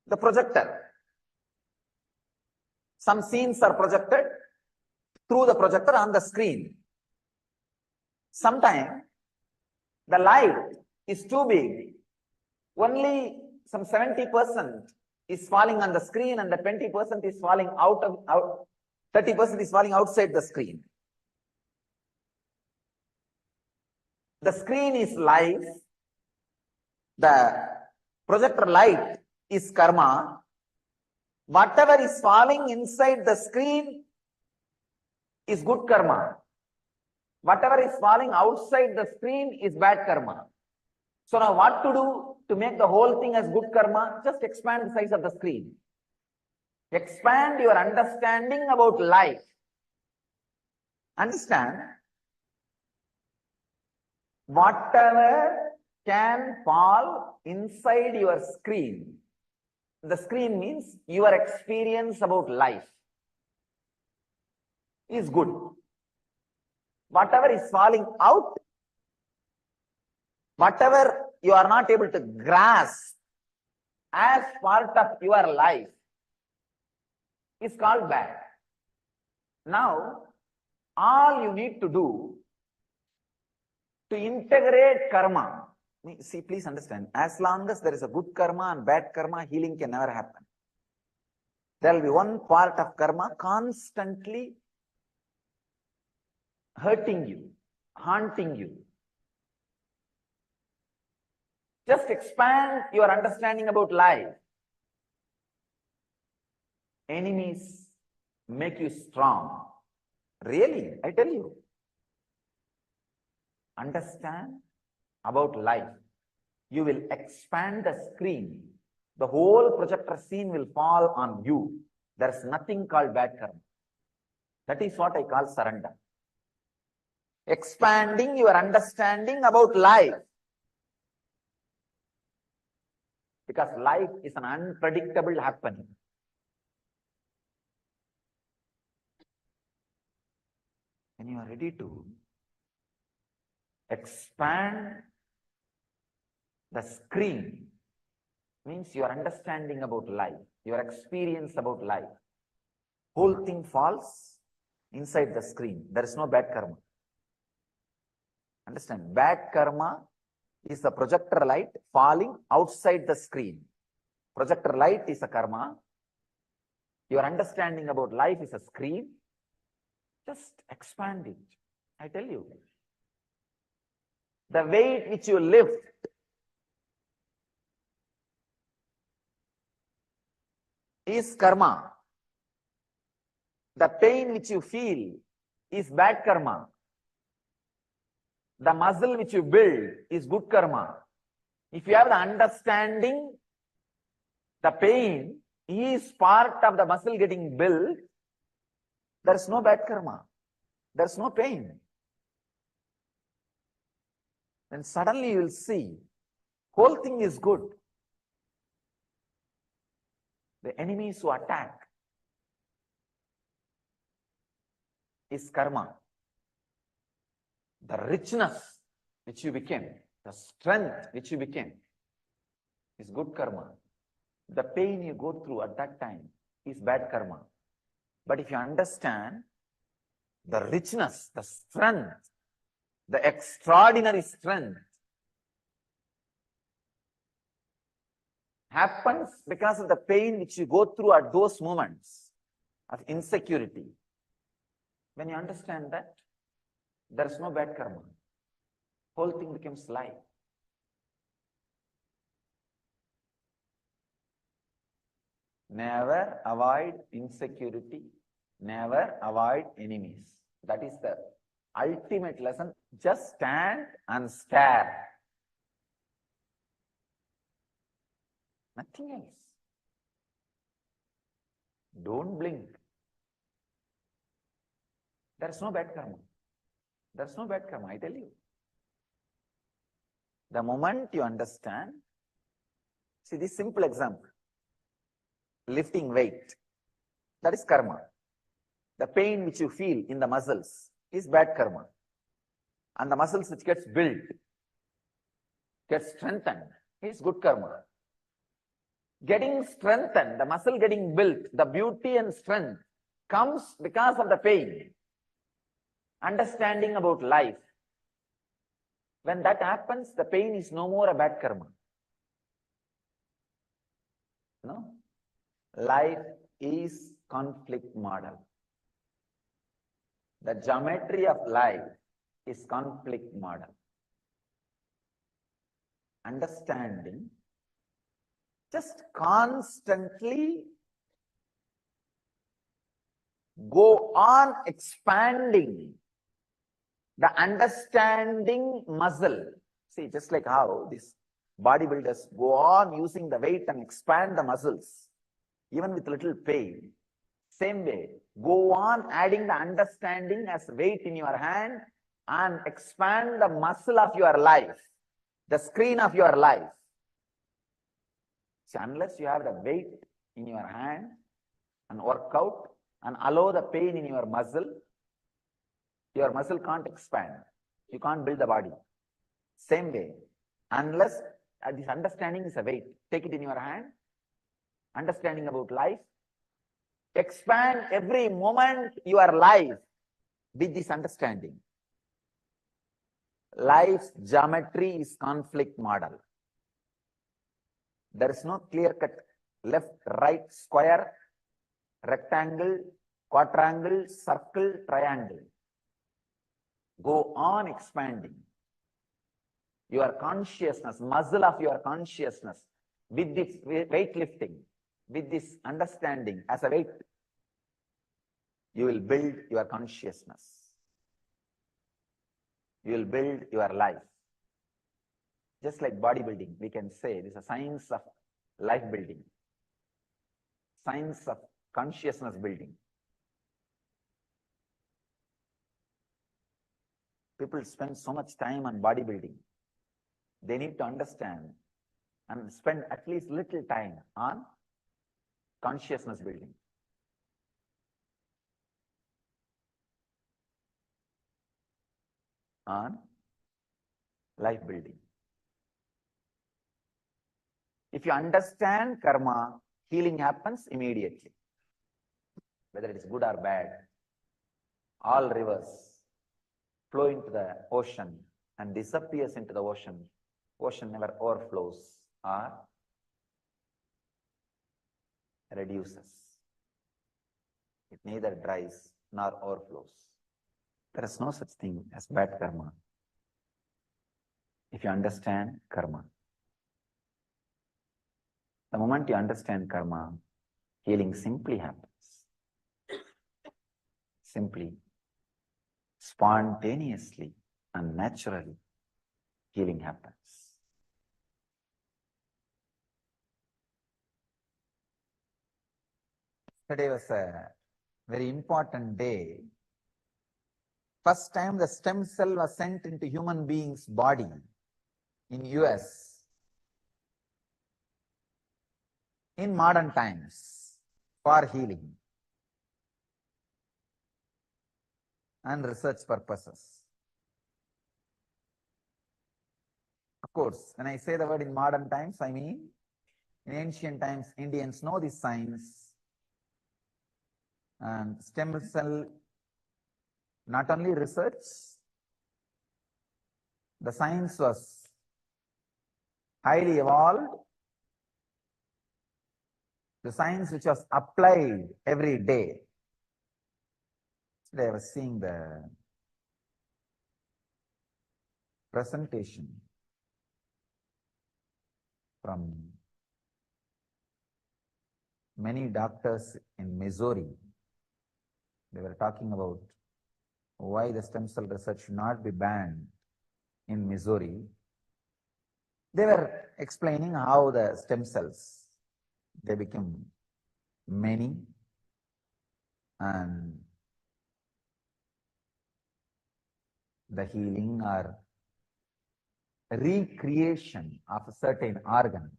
The projector. Some scenes are projected through the projector on the screen. Sometimes the light is too big. Only some 70% is falling on the screen and the 20% is falling out, 30% is falling outside the screen. The screen is life. The projector light is karma. Whatever is falling inside the screen is good karma. Whatever is falling outside the screen is bad karma. So now what to do to make the whole thing as good karma? Just expand the size of the screen. Expand your understanding about life. Understand? Whatever can fall inside your screen, the screen means your experience about life, is good. Whatever is falling out, whatever you are not able to grasp as part of your life, is called bad. Now, all you need to do to integrate karma, see, please understand, as long as there is a good karma and bad karma, healing can never happen. There will be one part of karma constantly hurting you, haunting you. Just expand your understanding about life. Enemies make you strong. Really, I tell you. Understand about life. you will expand the screen. The whole projector scene will fall on you. There is nothing called bad karma. That is what I call surrender. Expanding your understanding about life. Because life is an unpredictable happening. When you are ready to expand the screen, means your understanding about life, your experience about life, whole thing falls inside the screen. There is no bad karma. Understand? Bad karma is the projector light falling outside the screen. Projector light is a karma. Your understanding about life is a screen. Just expand it. I tell you. The weight which you lift is karma. The pain which you feel is bad karma. The muscle which you build is good karma. If you have the understanding, the pain is part of the muscle getting built, there is no bad karma. There is no pain. Then suddenly you will see, whole thing is good. The enemies who attack is karma. The richness which you became, the strength which you became is good karma. The pain you go through at that time is bad karma. But if you understand the richness, the strength, the extraordinary strength happens because of the pain which you go through at those moments of insecurity. When you understand that, there is no bad karma. Whole thing becomes light. Never avoid insecurity. Never avoid enemies. That is the ultimate lesson. Just stand and stare. Nothing else. Don't blink. There is no bad karma. There is no bad karma, I tell you. The moment you understand, see this simple example, lifting weight, that is karma. The pain which you feel in the muscles is bad karma. And the muscles which gets built, gets strengthened, is good karma. Getting strengthened, the muscle getting built, the beauty and strength comes because of the pain. Understanding about life. When that happens, the pain is no more a bad karma. No? Life is conflict model. The geometry of life is conflict model. Understanding, just constantly go on expanding the understanding muscle. See, just like how these bodybuilders go on using the weight and expand the muscles, even with little pain. Same way, go on adding the understanding as weight in your hand and expand the muscle of your life, the screen of your life. See, unless you have the weight in your hand and work out and allow the pain in your muscle can't expand. You can't build the body. Same way, unless this understanding is a weight, take it in your hand, understanding about life, expand every moment your life with this understanding. Life's geometry is conflict model. There is no clear-cut left, right, square, rectangle, quadrangle, circle, triangle. Go on expanding your consciousness, muscle of your consciousness with this weightlifting, with this understanding as a weight. You will build your consciousness. You will build your life. Just like bodybuilding, we can say this is a science of life building, science of consciousness building. People spend so much time on bodybuilding. They need to understand and spend at least little time on consciousness building. On life building. If you understand karma, healing happens immediately. Whether it is good or bad, all rivers flow into the ocean and disappears into the ocean. Ocean never overflows or reduces. It neither dries nor overflows. There is no such thing as bad karma. If you understand karma. The moment you understand karma, healing simply happens. Simply, spontaneously and naturally, healing happens. Today was a very important day. First time the stem cell was sent into human being's body in US in modern times for healing and research purposes. Of course, when I say the word in modern times, I mean in ancient times, Indians know this science, and stem cell not only research, the science was highly evolved, the science which was applied every day. Today I was seeing the presentation from many doctors in Missouri. They were talking about why the stem cell research should not be banned in Missouri. They were explaining how the stem cells, they become many, and the healing or recreation of a certain organ.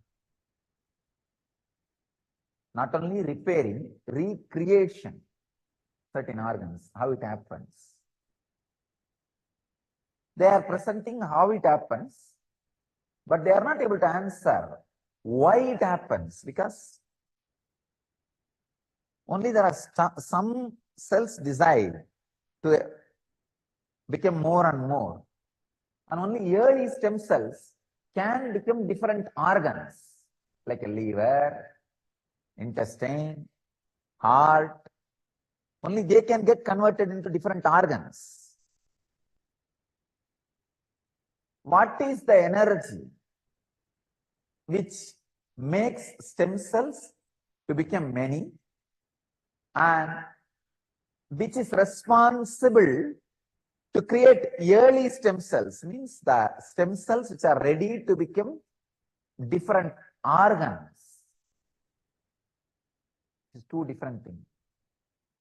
Not only repairing, recreation certain organs, how it happens. They are presenting how it happens, but they are not able to answer why it happens, because only there are some cells decide to become more and more, and only early stem cells can become different organs like a liver, intestine, heart. Only they can get converted into different organs. What is the energy which makes stem cells to become many, and which is responsible to create early stem cells? Means the stem cells which are ready to become different organs. It's two different things.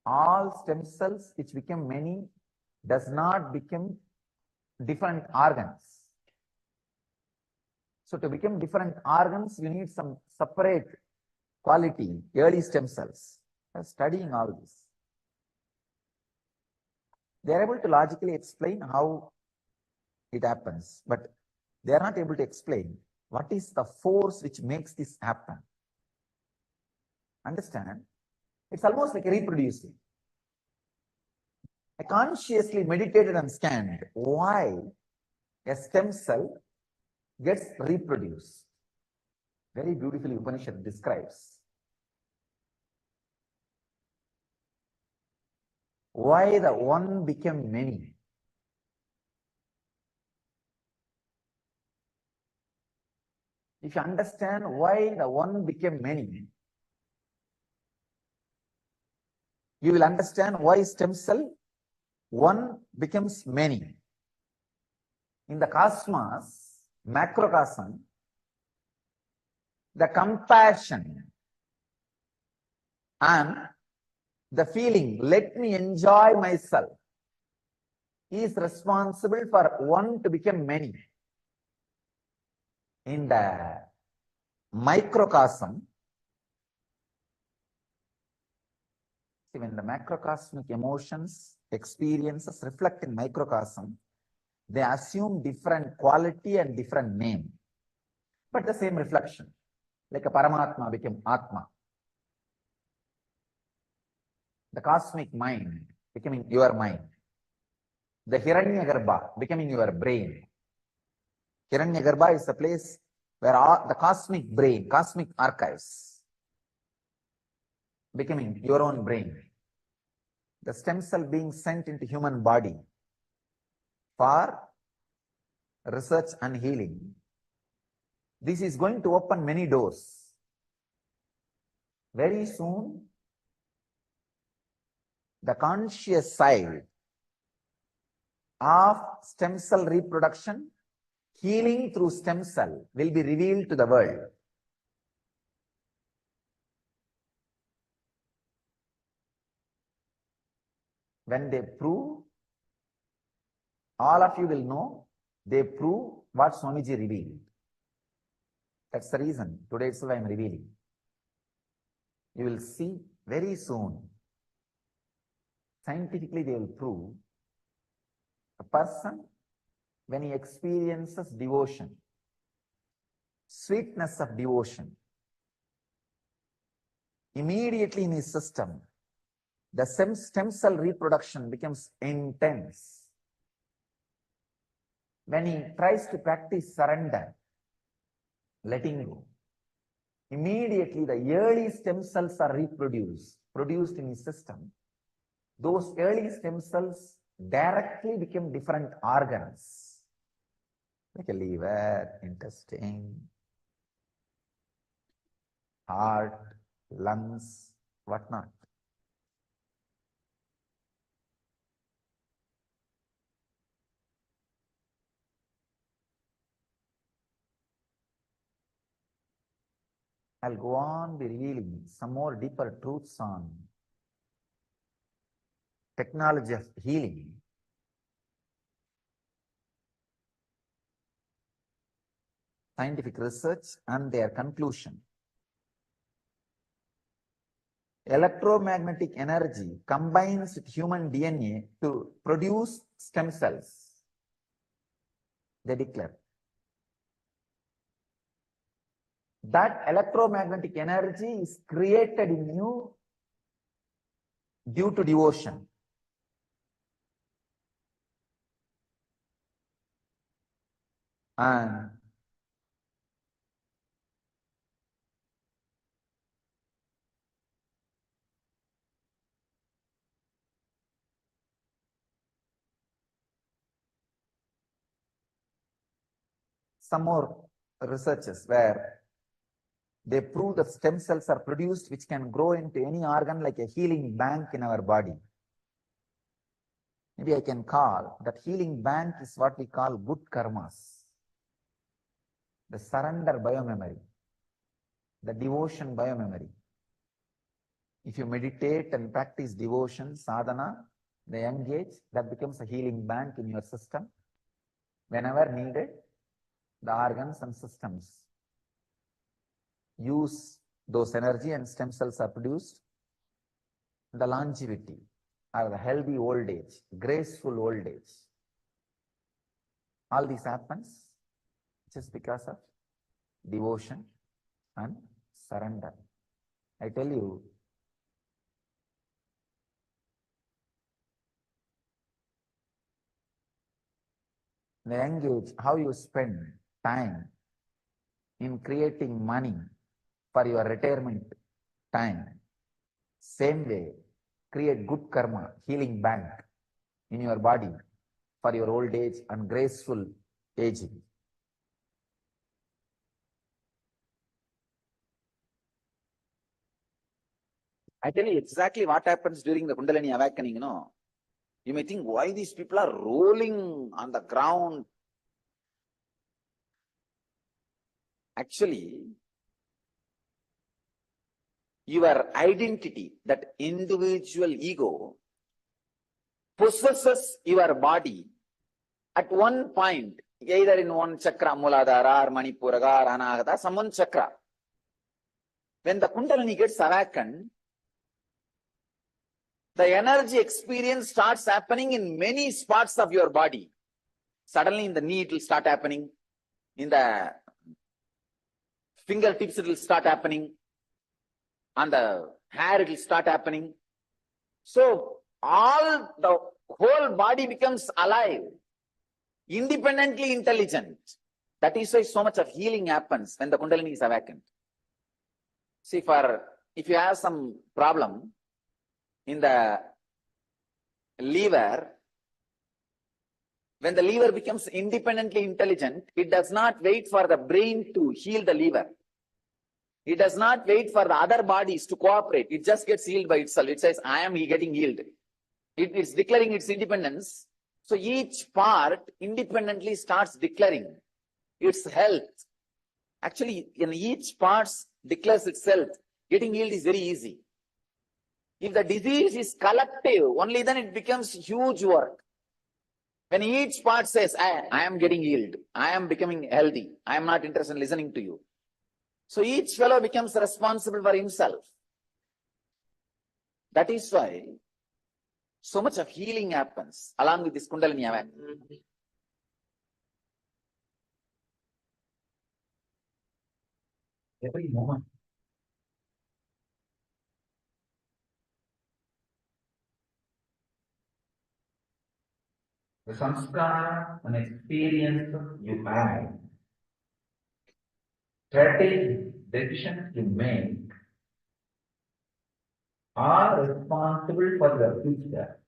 All stem cells which become many does not become different organs. So to become different organs, you need some separate quality, early stem cells. They're studying all this. They are able to logically explain how it happens, but they are not able to explain what is the force which makes this happen. Understand? It's almost like reproducing. I consciously meditated and scanned why a stem cell gets reproduced. Very beautifully Upanishad describes why the one became many. If you understand why the one became many, you will understand why stem cell one becomes many. In the cosmos, macrocosm, the compassion and the feeling, let me enjoy myself, is responsible for one to become many. In the microcosm, when the macrocosmic emotions, experiences reflect in microcosm, they assume different quality and different name, but the same reflection. Like a Paramatma became Atma. The cosmic mind becoming your mind. The Hiranyagarbha becoming your brain. Hiranyagarbha is the place where all the cosmic brain, cosmic archives, becoming your own brain. The stem cell being sent into human body for research and healing. This is going to open many doors. Very soon, the conscious side of stem cell reproduction, healing through stem cell, will be revealed to the world. When they prove, all of you will know, they prove what Swamiji revealed. That's the reason today itself I am revealing. You will see very soon. Scientifically, they will prove a person, when he experiences devotion, sweetness of devotion, immediately in his system, the stem cell reproduction becomes intense. When he tries to practice surrender, letting go, immediately the early stem cells are produced in his system. Those early stem cells directly become different organs, like a liver, intestine, heart, lungs, whatnot. I'll go on be revealing some more deeper truths on technology of healing. Scientific research and their conclusion. Electromagnetic energy combines with human DNA to produce stem cells. They declare that electromagnetic energy is created in you due to devotion. And some more researches where they prove that stem cells are produced which can grow into any organ like a healing bank in our body. Maybe I can call that healing bank is what we call good karmas, the surrender biomemory, the devotion biomemory. If you meditate and practice devotion, sadhana, the young age, that becomes a healing bank in your system. Whenever needed, the organs and systems use those energy and stem cells are produced. The longevity or the healthy old age, graceful old age. All this happens just because of devotion and surrender. I tell you, the young age, how you spend time in creating money for your retirement time. Same way, create good karma, healing bank in your body for your old age and graceful aging. I tell you exactly what happens during the Kundalini awakening, You may think why these people are rolling on the ground. Actually, your identity, that individual ego, possesses your body at one point, either in one chakra, Muladhara or Manipuraga or Anahata, some one chakra. When the Kundalini gets awakened, the energy experience starts happening in many spots of your body. Suddenly in the knee it will start happening, in the fingertips it will start happening, on the hair it will start happening. So the whole body becomes alive, independently intelligent. That is why so much of healing happens when the Kundalini is awakened. See, if you have some problem in the liver, when the liver becomes independently intelligent, it does not wait for the brain to heal the liver. It does not wait for the other bodies to cooperate. It just gets healed by itself. It says, I am getting healed. It's declaring its independence. So each part independently starts declaring its health. Actually, in each part declares itself. Getting healed is very easy. If the disease is collective, only then it becomes huge work. When each part says, I am getting healed, I am becoming healthy, I am not interested in listening to you. So each fellow becomes responsible for himself. That is why so much of healing happens along with this Kundalini awakening. Every moment. The samskara and experience you have, strategies, decisions you make are responsible for your future.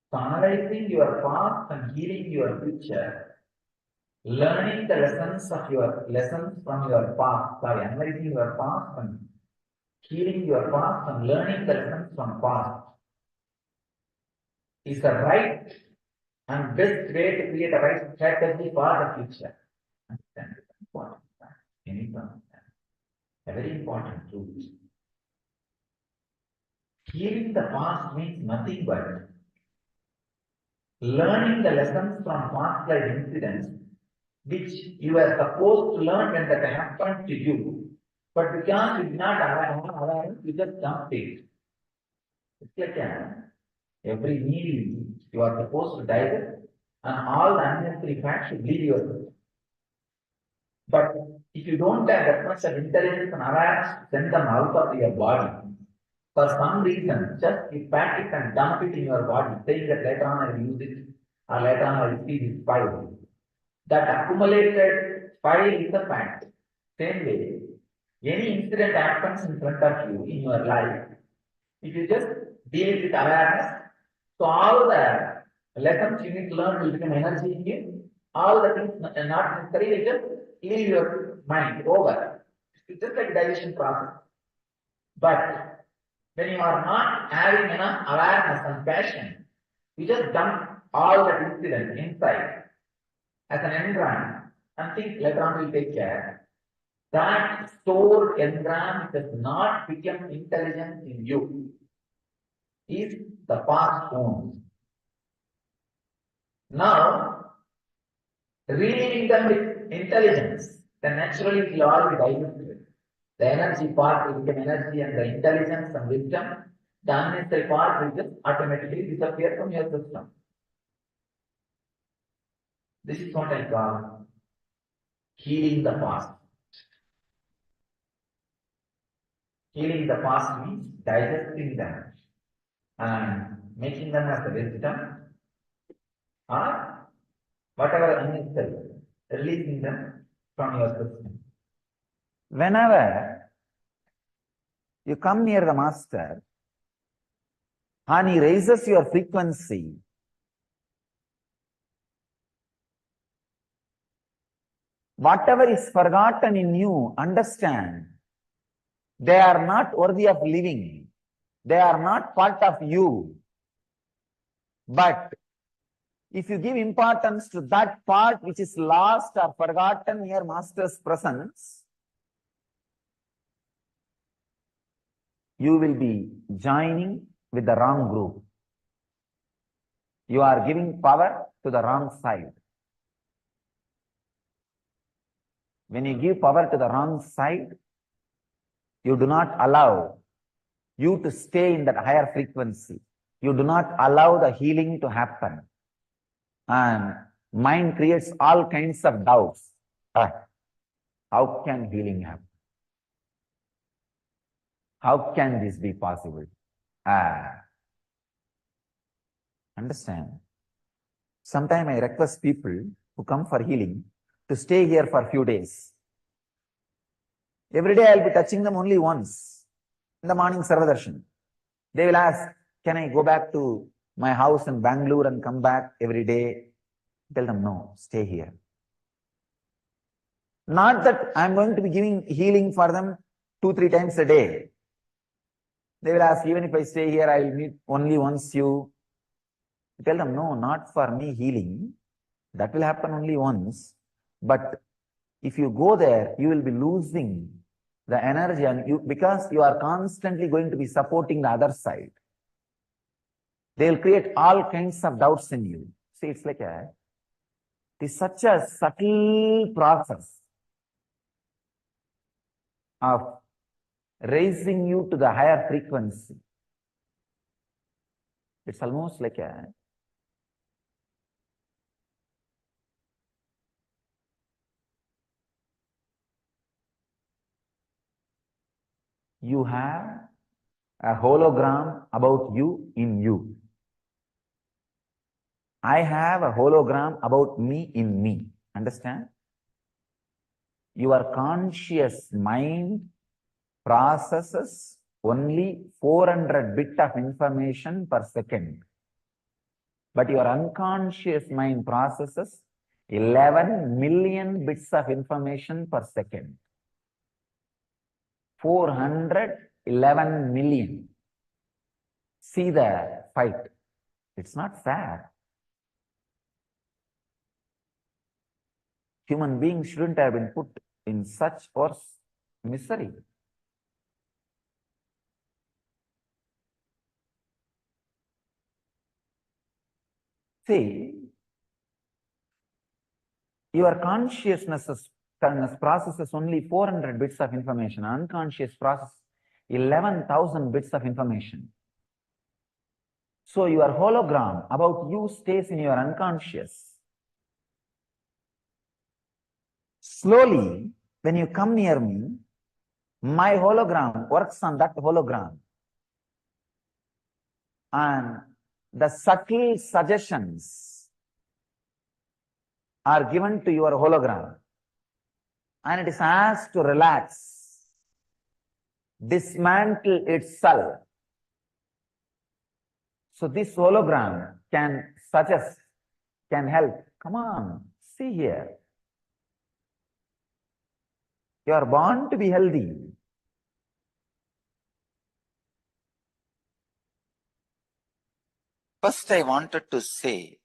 So analyzing your past and healing your future, learning the lessons from your past, analyzing your past and healing your past and learning the lessons from past is the right and best way to create a right strategy for the future. Understand? Important. A very important truth. Healing the past means nothing but learning the lessons from past life incidents which you were supposed to learn when that happened to you, but because you did not aware, you just dumped it. It's like every meal you are supposed to digest, and all the unnecessary facts should leave yourself. But if you don't have that much of intelligence and awareness to send them out of your body, for some reason, just you pack it and dump it in your body, saying that later on I will use it, or later on I will see this file. That accumulated file is a fact. Same way, any incident happens in front of you in your life, if you just deal with awareness, so all the lessons you need to learn will become energy in you. All the things not necessary, just leave your mind over. It's just like digestion process. But when you are not having enough awareness and passion, you just dump all that incident inside as an engram and think later on we'll take care. That stored engram does not become intelligence in you. Is the past owns. Now, relieving them with intelligence, then naturally it will all be diluted. The energy part will become energy, and the intelligence and wisdom, the unnecessary part will just automatically disappear from your system. This is what I call healing the past. Healing the past means digesting them and making them as a wisdom, or whatever unnecessary, releasing them from your system. Whenever you come near the master and he raises your frequency, whatever is forgotten in you, understand, they are not worthy of living. They are not part of you. But If you give importance to that part which is lost or forgotten near Master's presence, you will be joining with the wrong group. You are giving power to the wrong side. When you give power to the wrong side, you do not allow you to stay in that higher frequency. You do not allow the healing to happen. And mind creates all kinds of doubts. How can healing happen? How can this be possible? Understand? Sometimes I request people who come for healing to stay here for a few days. Every day I'll be touching them only once. In the morning, Sarvadarshan. They will ask, can I go back to my house in Bangalore and come back every day? Tell them, no, stay here. Not that I'm going to be giving healing for them 2-3 times a day. They will ask, even if I stay here, I will meet only once you. Tell them, no, not for me healing. That will happen only once. But if you go there, you will be losing the energy, and because you are constantly going to be supporting the other side. They will create all kinds of doubts in you. See, it's like it is such a subtle process of raising you to the higher frequency. It's almost like you have a hologram about you in you. I have a hologram about me in me. Understand? Your conscious mind processes only 400 bits of information per second. But your unconscious mind processes 11 million bits of information per second. 411 million. See the fight. It's not fair. Human beings shouldn't have been put in such worse misery. See, your consciousness processes only 400 bits of information. Unconscious process 11,000 bits of information. So your hologram about you stays in your unconscious. Slowly, when you come near me, my hologram works on that hologram. And the subtle suggestions are given to your hologram. And it is asked to relax, dismantle itself. So this hologram can suggest, can help. Come on, see here. You are born to be healthy. First, I wanted to say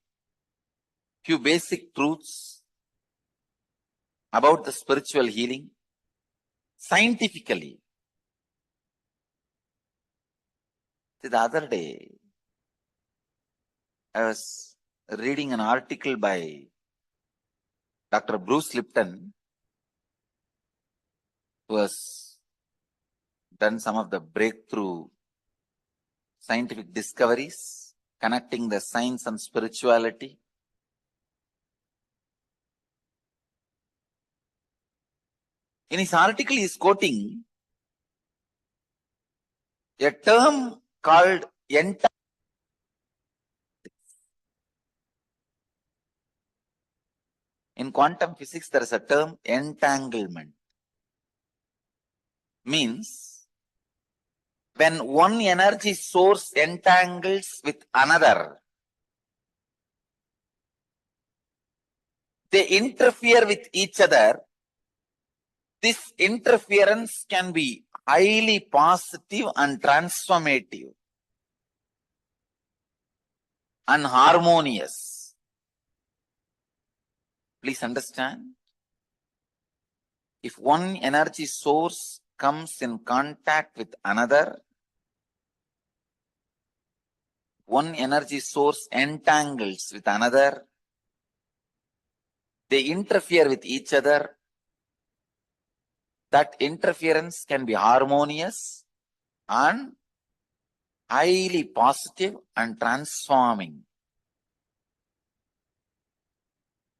few basic truths about the spiritual healing scientifically. The other day, I was reading an article by Dr. Bruce Lipton, who has done some of the breakthrough scientific discoveries connecting the science and spirituality. In his article, he is quoting a term called entanglement. In quantum physics, there is a term entanglement. Means when one energy source entangles with another, they interfere with each other. This interference can be highly positive and transformative and harmonious. Please understand. If one energy source comes in contact with another, one energy source entangles with another, they interfere with each other. That interference can be harmonious and highly positive and transforming.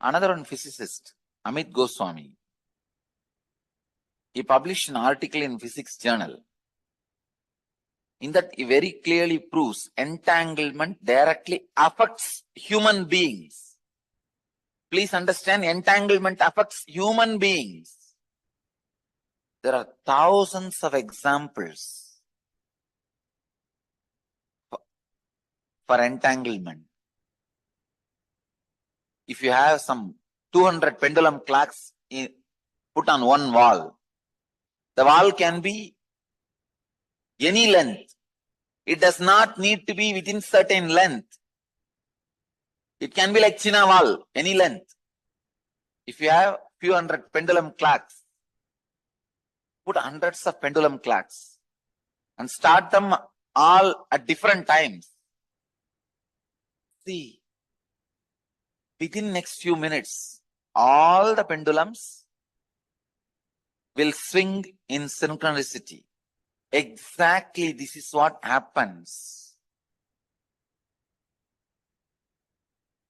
Another one physicist, Amit Goswami, he published an article in Physics Journal. In that, he very clearly proves entanglement directly affects human beings. Please understand, entanglement affects human beings. There are thousands of examples for entanglement. If you have some 200 pendulum clocks put on one wall, the wall can be any length. It does not need to be within certain length. It can be like China wall, any length. If you have few hundred pendulum clocks, put hundreds of pendulum clocks and start them all at different times. See, within next few minutes, all the pendulums will swing in synchronicity. Exactly this is what happens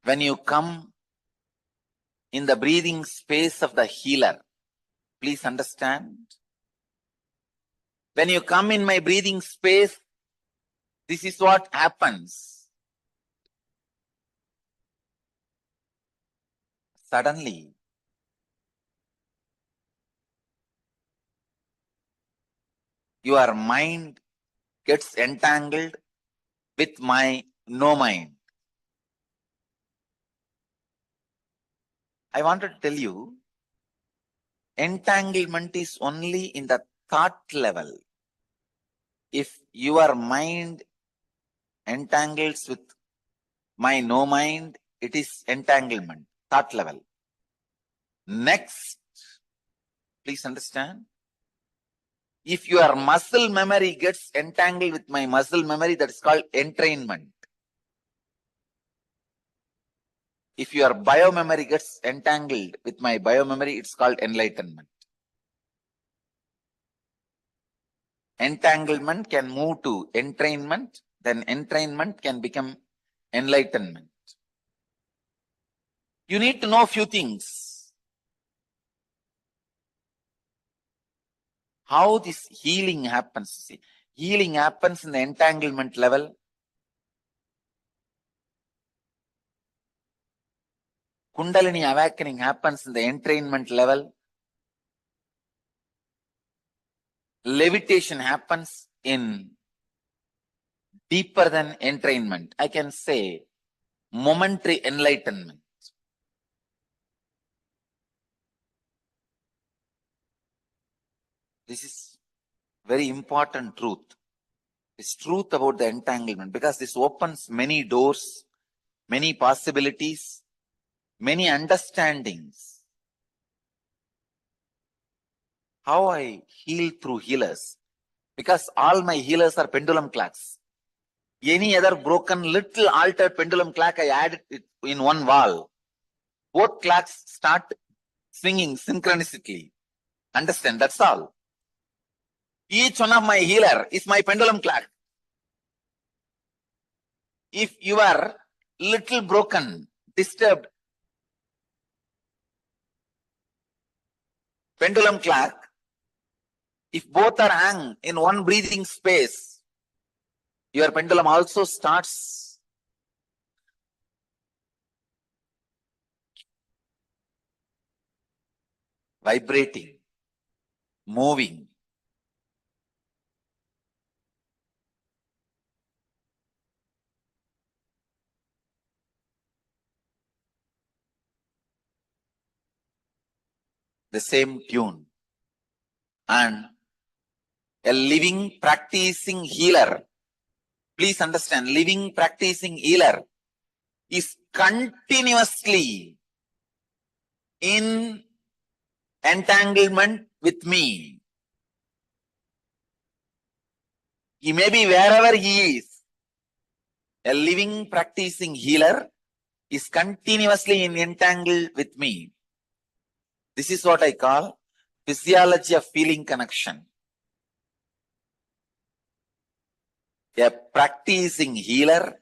when you come in the breathing space of the healer. Please understand. When you come in my breathing space, this is what happens. Suddenly, your mind gets entangled with my no mind. I want to tell you, entanglement is only in the thought level. If your mind entangles with my no mind, it is entanglement, thought level. Next, please understand, if your muscle memory gets entangled with my muscle memory, that is called entrainment. If your biomemory gets entangled with my biomemory, it's called enlightenment. Entanglement can move to entrainment, then entrainment can become enlightenment. You need to know a few things. How this healing happens. See, healing happens in the entanglement level. Kundalini awakening happens in the entrainment level. Levitation happens in deeper than entrainment. I can say momentary enlightenment. This is very important truth. This truth about the entanglement, because this opens many doors, many possibilities, many understandings. How I heal through healers? Because all my healers are pendulum clocks. Any other broken little altered pendulum clock, I add it in one wall. Both clocks start swinging synchronicity. Understand? That's all. Each one of my healer is my pendulum clock. If you are little broken, disturbed pendulum clock, if both are hung in one breathing space, your pendulum also starts vibrating, moving. The same tune. And a living practicing healer, please understand, living practicing healer is continuously in entanglement with me. He may be wherever he is. A living, practicing healer is continuously entangled with me. This is what I call physiology of feeling connection. A practicing healer,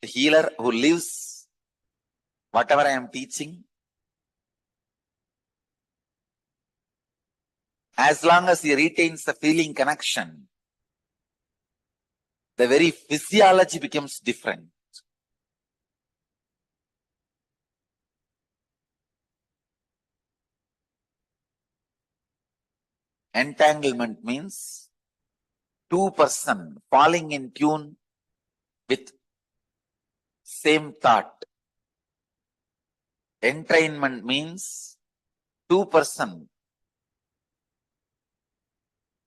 a healer who lives whatever I am teaching, as long as he retains the feeling connection, the very physiology becomes different. Entanglement means two persons falling in tune with same thought. Entrainment means two persons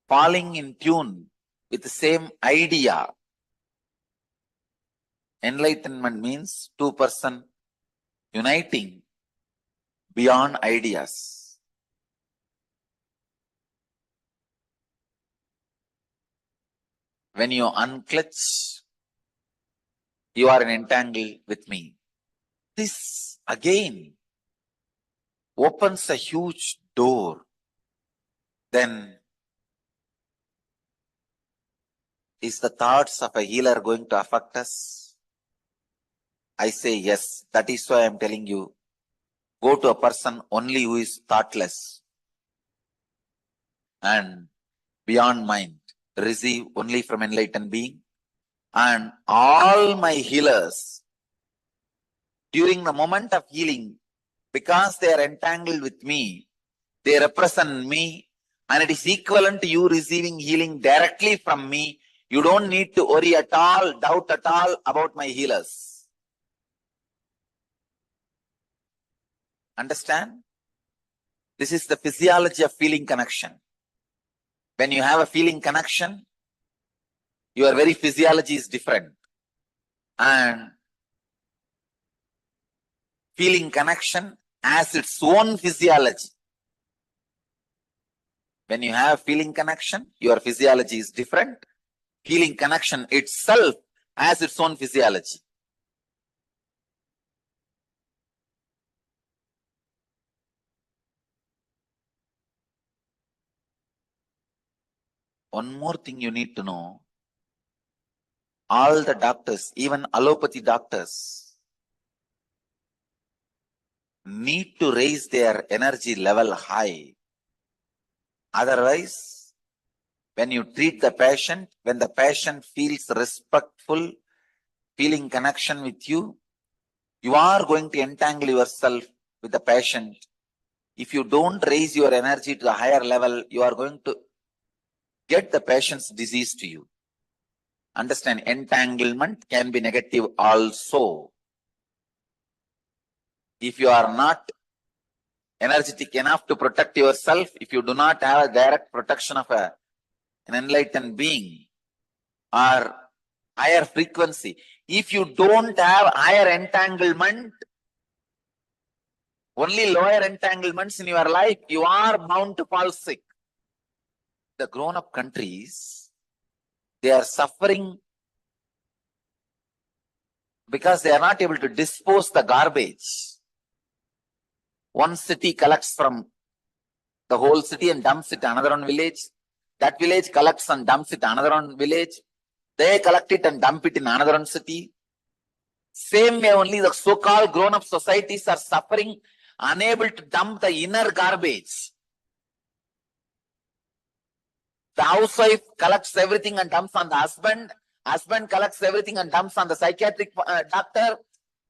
falling in tune with the same idea. Enlightenment means two persons uniting beyond ideas. When you unclutch, you are entangled with me. This again opens a huge door. Then is the thoughts of a healer going to affect us? I say yes. That is why I am telling you, go to a person only who is thoughtless and beyond mind. Receive only from enlightened being. And all my healers, during the moment of healing, because they are entangled with me, they represent me, and it is equivalent to you receiving healing directly from me. You don't need to worry at all, doubt at all about my healers. Understand? This is the physiology of feeling connection. When you have a feeling connection, your very physiology is different. And feeling connection has its own physiology. When you have feeling connection, your physiology is different. Feeling connection itself has its own physiology. One more thing you need to know. All the doctors, even allopathy doctors, need to raise their energy level high. Otherwise, when you treat the patient, when the patient feels respectful, feeling connection with you, you are going to entangle yourself with the patient. If you don't raise your energy to the higher level, you are going to get the patient's disease to you. Understand, entanglement can be negative also. If you are not energetic enough to protect yourself, if you do not have a direct protection of an enlightened being or higher frequency, if you don't have higher entanglement, only lower entanglements in your life, you are bound to fall sick. The grown-up countries, they are suffering because they are not able to dispose the garbage. One city collects from the whole city and dumps it to another one village. That village collects and dumps it to another one village. They collect it and dump it in another one city. Same way only the so-called grown-up societies are suffering, unable to dump the inner garbage. The housewife collects everything and dumps on the husband. Husband collects everything and dumps on the psychiatric doctor.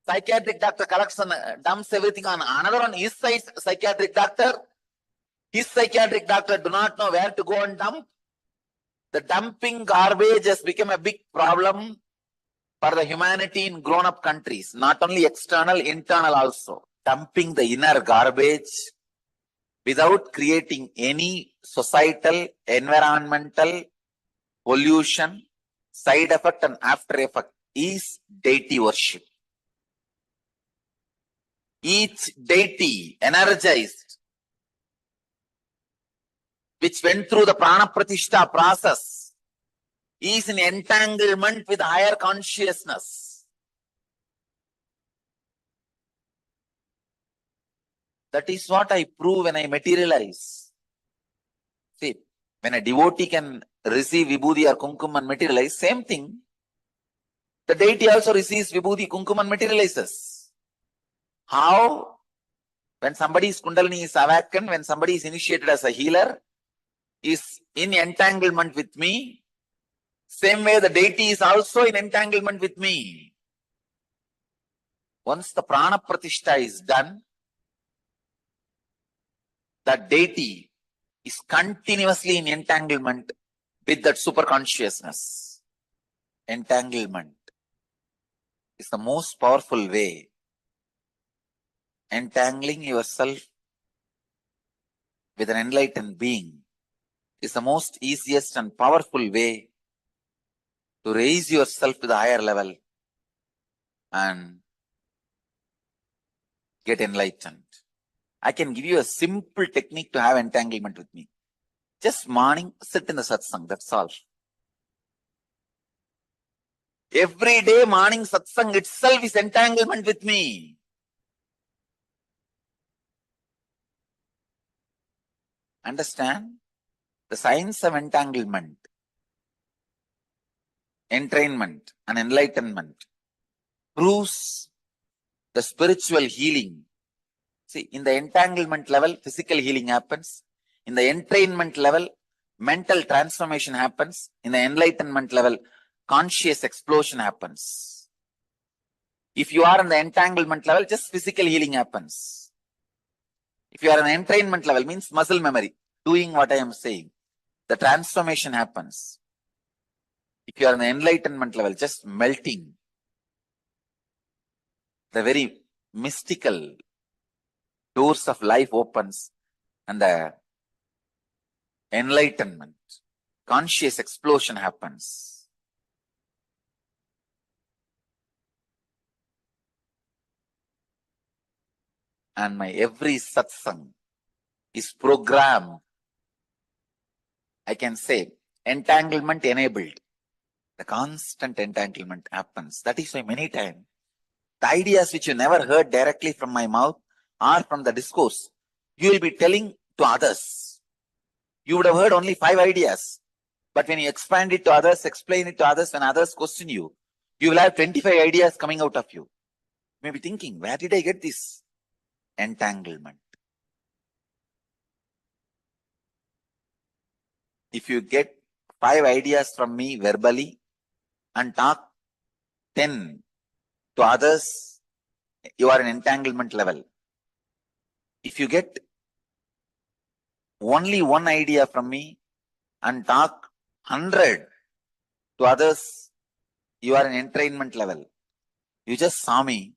Psychiatric doctor collects and dumps everything on another one, his psychiatric doctor. His psychiatric doctor do not know where to go and dump. The dumping garbage has become a big problem for the humanity in grown-up countries. Not only external, internal also. Dumping the inner garbage without creating any societal, environmental pollution, side effect and after effect is deity worship. each deity energized, which went through the prana pratishtha process, is in entanglement with higher consciousness. That is what I prove when I materialize. See, when a devotee can receive vibhuti or kumkum and materialize, same thing. The deity also receives vibhuti, kumkum and materializes. How? When somebody's kundalini is awakened, when somebody is initiated as a healer, is in entanglement with me, same way the deity is also in entanglement with me. Once the prana pratishtha is done, that deity is continuously in entanglement with that super consciousness. Entanglement is the most powerful way. Entangling yourself with an enlightened being is the most easiest and powerful way to raise yourself to the higher level and get enlightened. I can give you a simple technique to have entanglement with me. Just morning, sit in the satsang, that's all. Every day morning satsang itself is entanglement with me. Understand? The science of entanglement, entrainment and enlightenment proves the spiritual healing. See, in the entanglement level, physical healing happens. In the entrainment level, mental transformation happens. In the enlightenment level, conscious explosion happens. If you are in the entanglement level, just physical healing happens. If you are in the entrainment level, means muscle memory, doing what I am saying, the transformation happens. If you are in the enlightenment level, just melting, the very mystical doors of life opens and the enlightenment, conscious explosion happens. And my every satsang is programmed, I can say, entanglement enabled. The constant entanglement happens. That is why many times, the ideas which you never heard directly from my mouth or from the discourse, you will be telling to others. You would have heard only 5 ideas. But when you expand it to others, explain it to others, when others question you, you will have 25 ideas coming out of you. You may be thinking, where did I get this? Entanglement. If you get 5 ideas from me verbally and talk 10 to others, you are in entanglement level. If you get only 1 idea from me and talk 100 to others, you are in entrainment level. You just saw me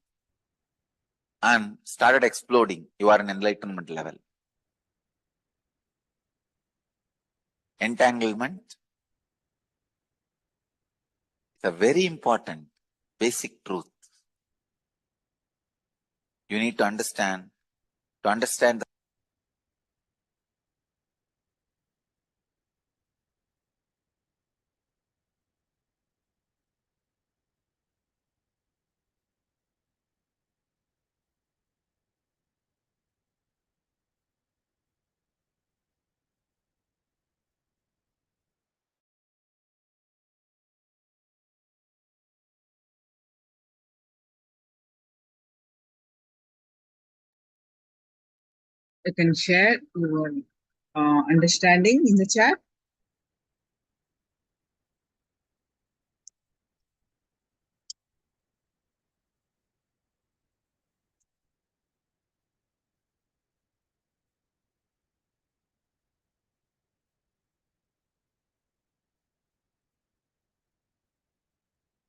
and started exploding. You are in enlightenment level. Entanglement is a very important basic truth. You need to understand the You can share your understanding in the chat.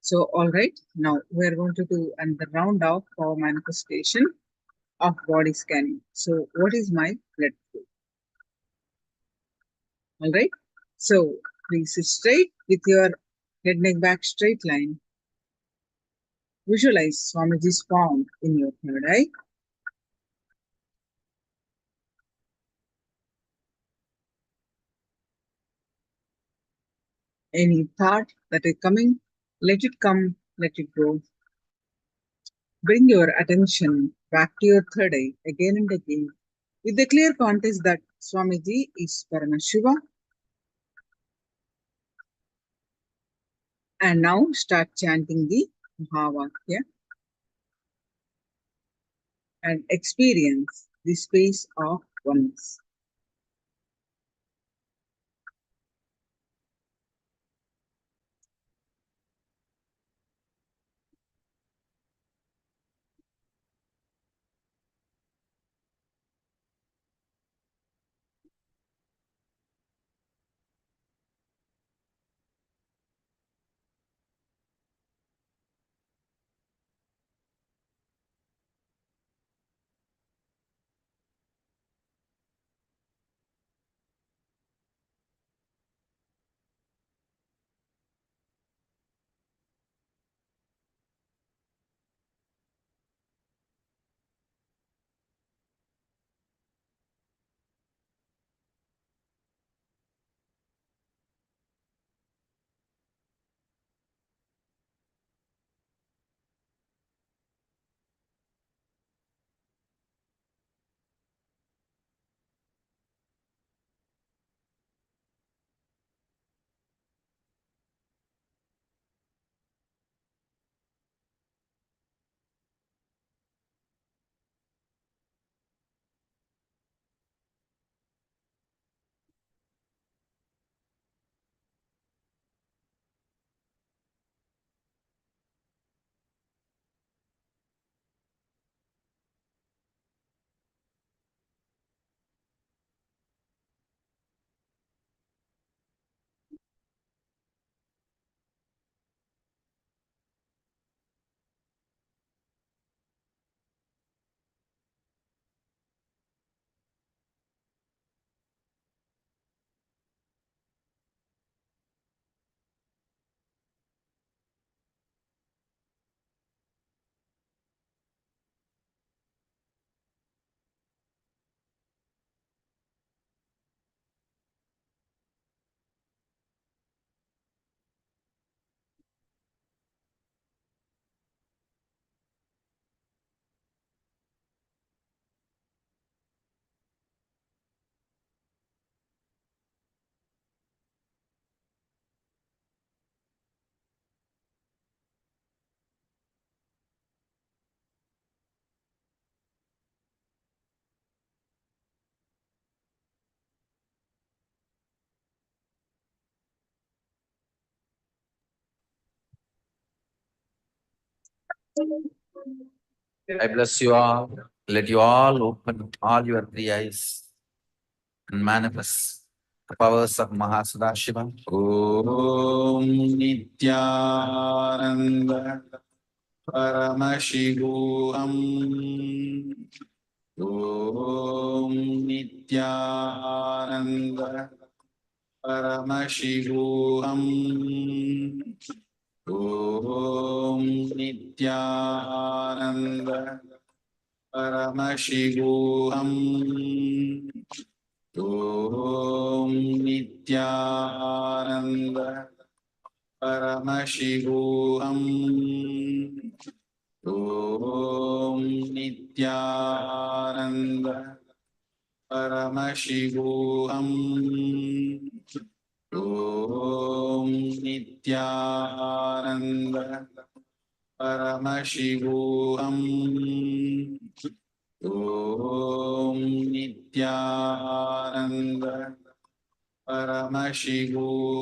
So, all right, now we are going to do another round of power manifestation of body scanning. So, what is my blood flow? All right, so please sit straight with your head, neck, back straight line. Visualize Swamiji's palm in your third eye. Any thought that is coming, let it come, let it go. Bring your attention back to your third eye again and again with the clear context that Swamiji is Paramashiva. And now start chanting the Mahavakya and experience the space of oneness. I bless you all. Let you all open all your three eyes and manifest the powers of Mahasadashiva. Om Nithyananda Paramashivoham. Om Nithyananda Paramashivoham. Om Nithyananda Paramashivoham. Om Nithyananda Paramashivoham. Om Nithyananda Paramashivoham. Om Nithyananda Paramashivoham. Om Nithyananda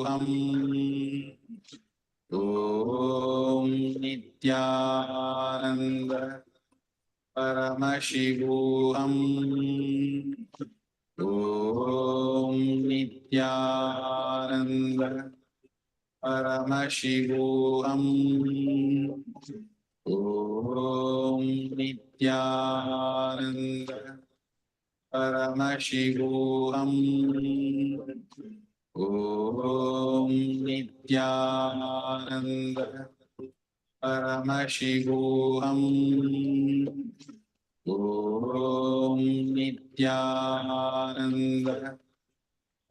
Paramashivoham. Om Nithyananda Paramashivoham. Om Nithyananda Paramashivoham. Om Nithyananda Paramashivoham. Om Nithyananda Paramashivoham. Om Nithyananda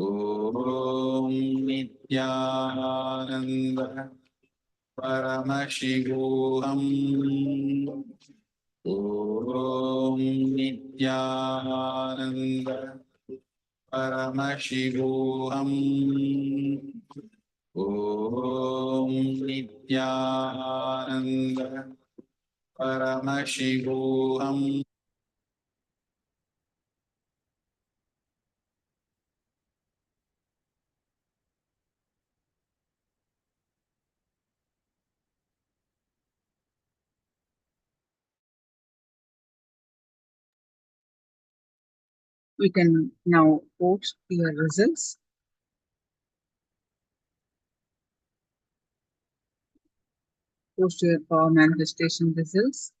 Om Nithyananda Paramashivoham. Om Nithyananda Paramashivoham. Om Nithyananda Paramashivoham. You can now post your results. Post your power manifestation results.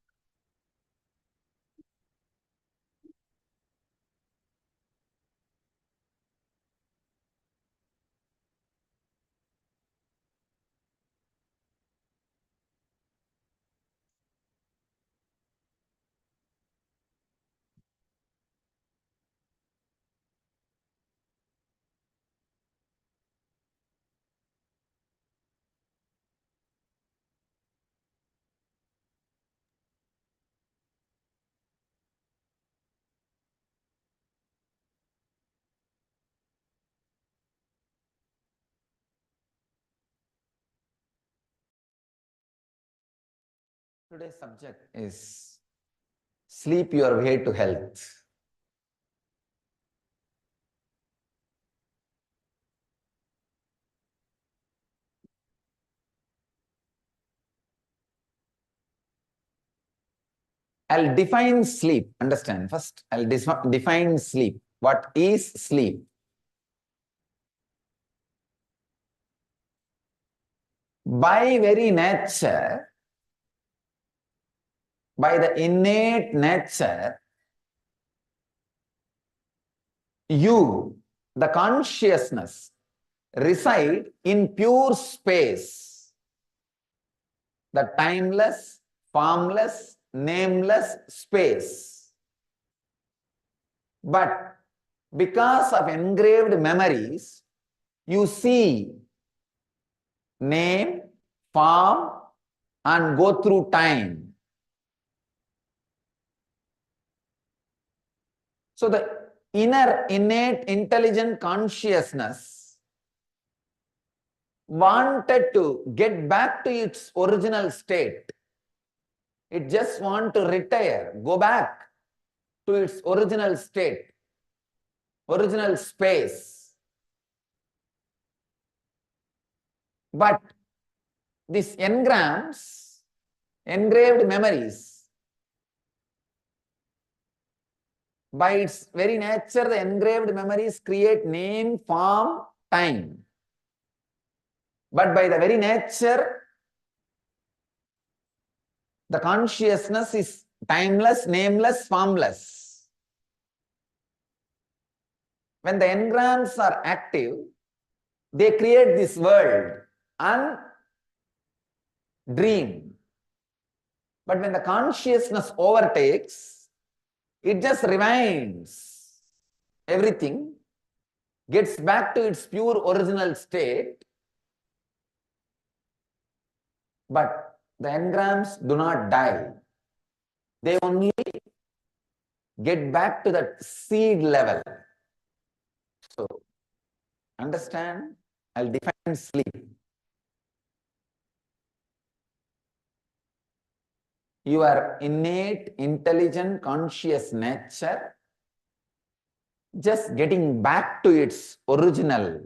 Today's subject is sleep your way to health. I'll define sleep. Understand? First, I'll define sleep. What is sleep? By very nature, by the innate nature, you, the consciousness, reside in pure space, the timeless, formless, nameless space. But because of engraved memories, you see name, form, and go through time. So the inner, innate, intelligent consciousness wanted to get back to its original state. It just wants to retire, go back to its original state, original space. But these engrams, engraved memories, by its very nature, the engraved memories create name, form, time. But by the very nature, the consciousness is timeless, nameless, formless. When the engrams are active, they create this world and dream. But when the consciousness overtakes, it just rewinds everything, gets back to its pure original state. But the engrams do not die. They only get back to that seed level. So, understand? I'll define sleep. Your innate, intelligent, conscious nature just getting back to its original,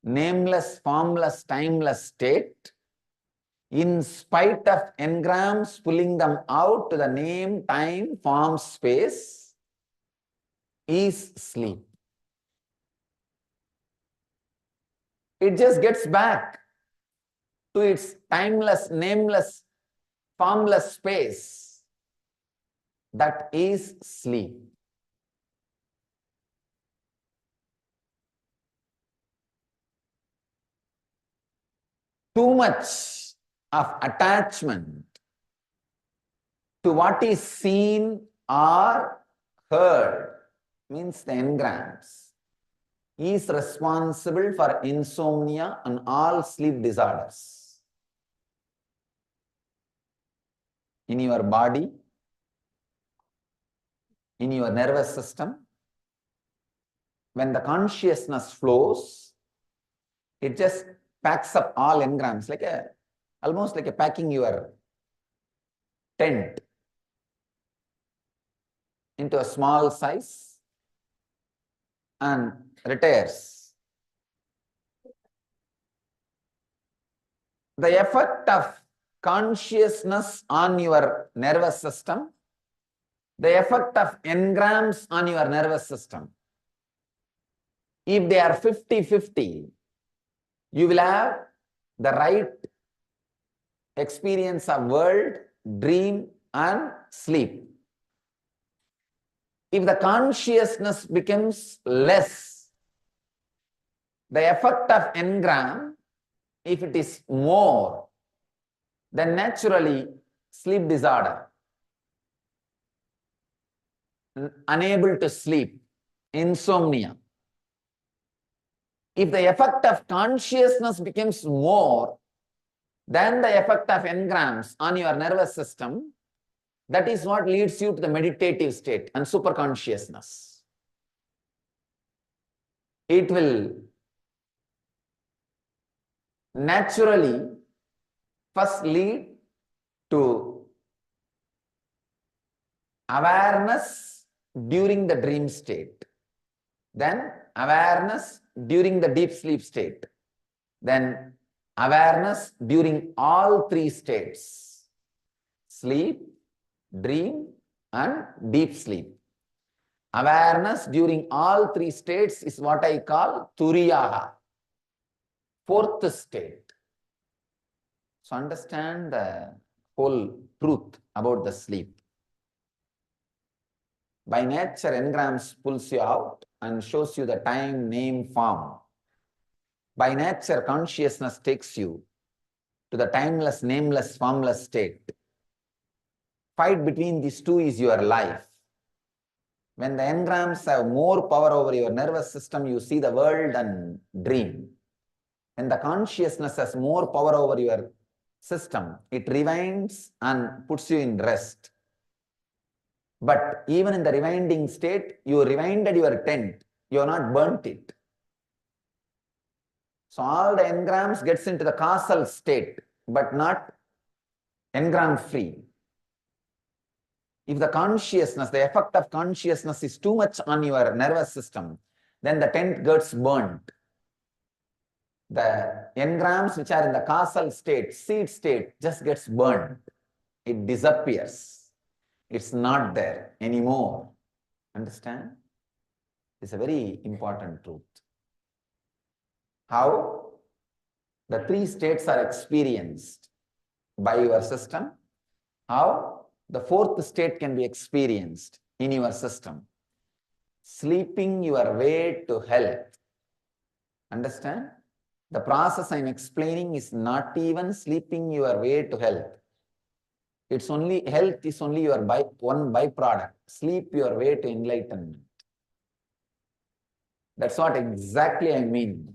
nameless, formless, timeless state, in spite of engrams pulling them out to the name, time, form, space, is sleep. It just gets back to its timeless, nameless, formless space. That is sleep. Too much of attachment to what is seen or heard means the engrams. is responsible for insomnia and all sleep disorders. In your body, in your nervous system, when the consciousness flows, it just packs up all engrams, almost like a packing your tent into a small size and retires. The effect of consciousness on your nervous system, the effect of engrams on your nervous system, if they are 50-50, you will have the right experience of world, dream and sleep. If the consciousness becomes less, the effect of engram, if it is more, then naturally sleep disorder, unable to sleep, insomnia. If the effect of consciousness becomes more than the effect of engrams on your nervous system, that is what leads you to the meditative state and superconsciousness. It will naturally first lead to awareness during the dream state, then awareness during the deep sleep state, then awareness during all three states: sleep, dream and deep sleep. Awareness during all three states is what I call turiyaha, fourth state. So understand the whole truth about the sleep. By nature, engrams pulls you out and shows you the time, name, form. By nature, consciousness takes you to the timeless, nameless, formless state. Fight between these two is your life. When the engrams have more power over your nervous system, you see the world and dream. When the consciousness has more power over your system, it rewinds and puts you in rest. But even in the rewinding state, you rewinded your tent, you have not burnt it. So all the engrams gets into the causal state, but not engram free. If the consciousness, the effect of consciousness is too much on your nervous system, then the tent gets burnt. The engrams which are in the causal state, seed state, just gets burned. It disappears. It's not there anymore. Understand? It's a very important truth. How the three states are experienced by your system, how the fourth state can be experienced in your system. Sleeping your way to health. Understand? The process I'm explaining is not even sleeping your way to health. It's only, health is only your one byproduct. Sleep your way to enlightenment. That's what exactly I mean.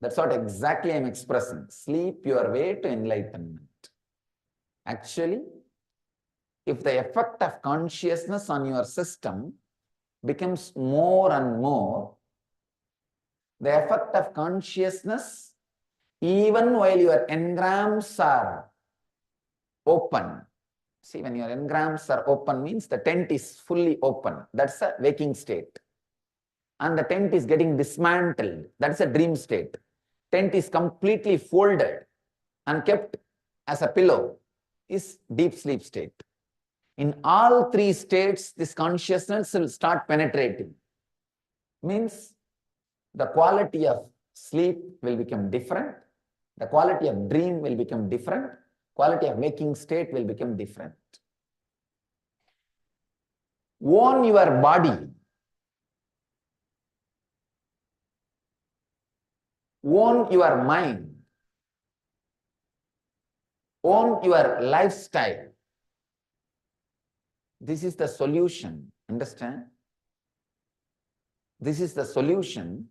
That's what exactly I'm expressing. Sleep your way to enlightenment. Actually, if the effect of consciousness on your system becomes more and more, the effect of consciousness, even while your engrams are open. See, when your engrams are open means the tent is fully open. That's a waking state. And the tent is getting dismantled. That's a dream state. Tent is completely folded and kept as a pillow is deep sleep state. In all three states, this consciousness will start penetrating. Means the quality of sleep will become different. The quality of dream will become different. Quality of waking state will become different. Own your body. Own your mind. Own your lifestyle. This is the solution. Understand? This is the solution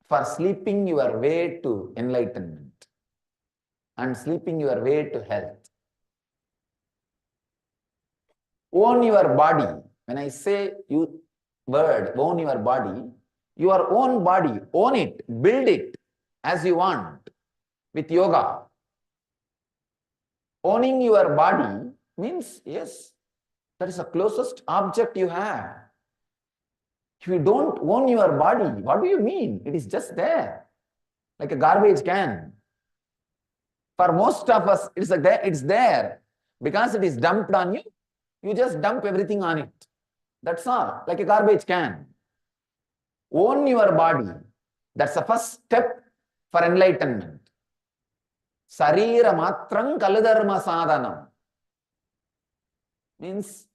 for sleeping your way to enlightenment and sleeping your way to health. Own your body. When I say own your body, your own body, own it, build it as you want with yoga. Owning your body means, yes, that is the closest object you have. If you don't own your body, what do you mean? It is just there, like a garbage can. For most of us, it's there. Because it is dumped on you, you just dump everything on it. That's all, like a garbage can. Own your body. That's the first step for enlightenment. Sarira matrang kaludharma sadhanam. Means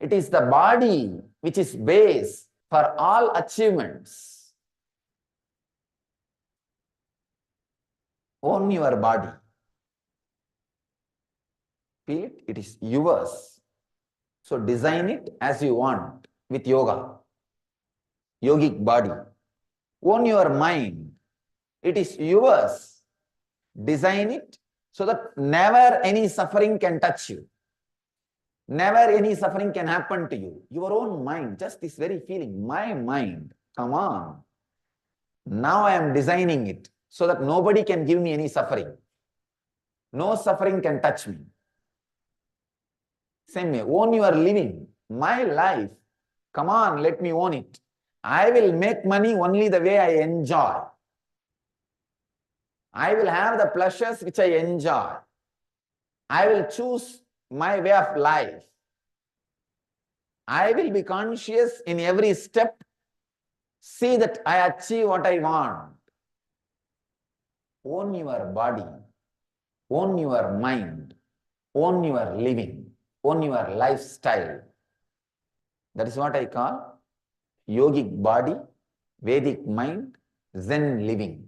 it is the body which is base for all achievements. Own your body. Feel it, it is yours. So design it as you want with yoga. Yogic body. Own your mind. It is yours. Design it so that never any suffering can touch you. Never any suffering can happen to you. Your own mind, just this very feeling, my mind, come on. Now I am designing it so that nobody can give me any suffering. No suffering can touch me. Same way, own your living. My life, come on, let me own it. I will make money only the way I enjoy. I will have the pleasures which I enjoy. I will choose my way of life. I will be conscious in every step. See that I achieve what I want. Own your body. Own your mind. Own your living. Own your lifestyle. That is what I call yogic body, Vedic mind, Zen living.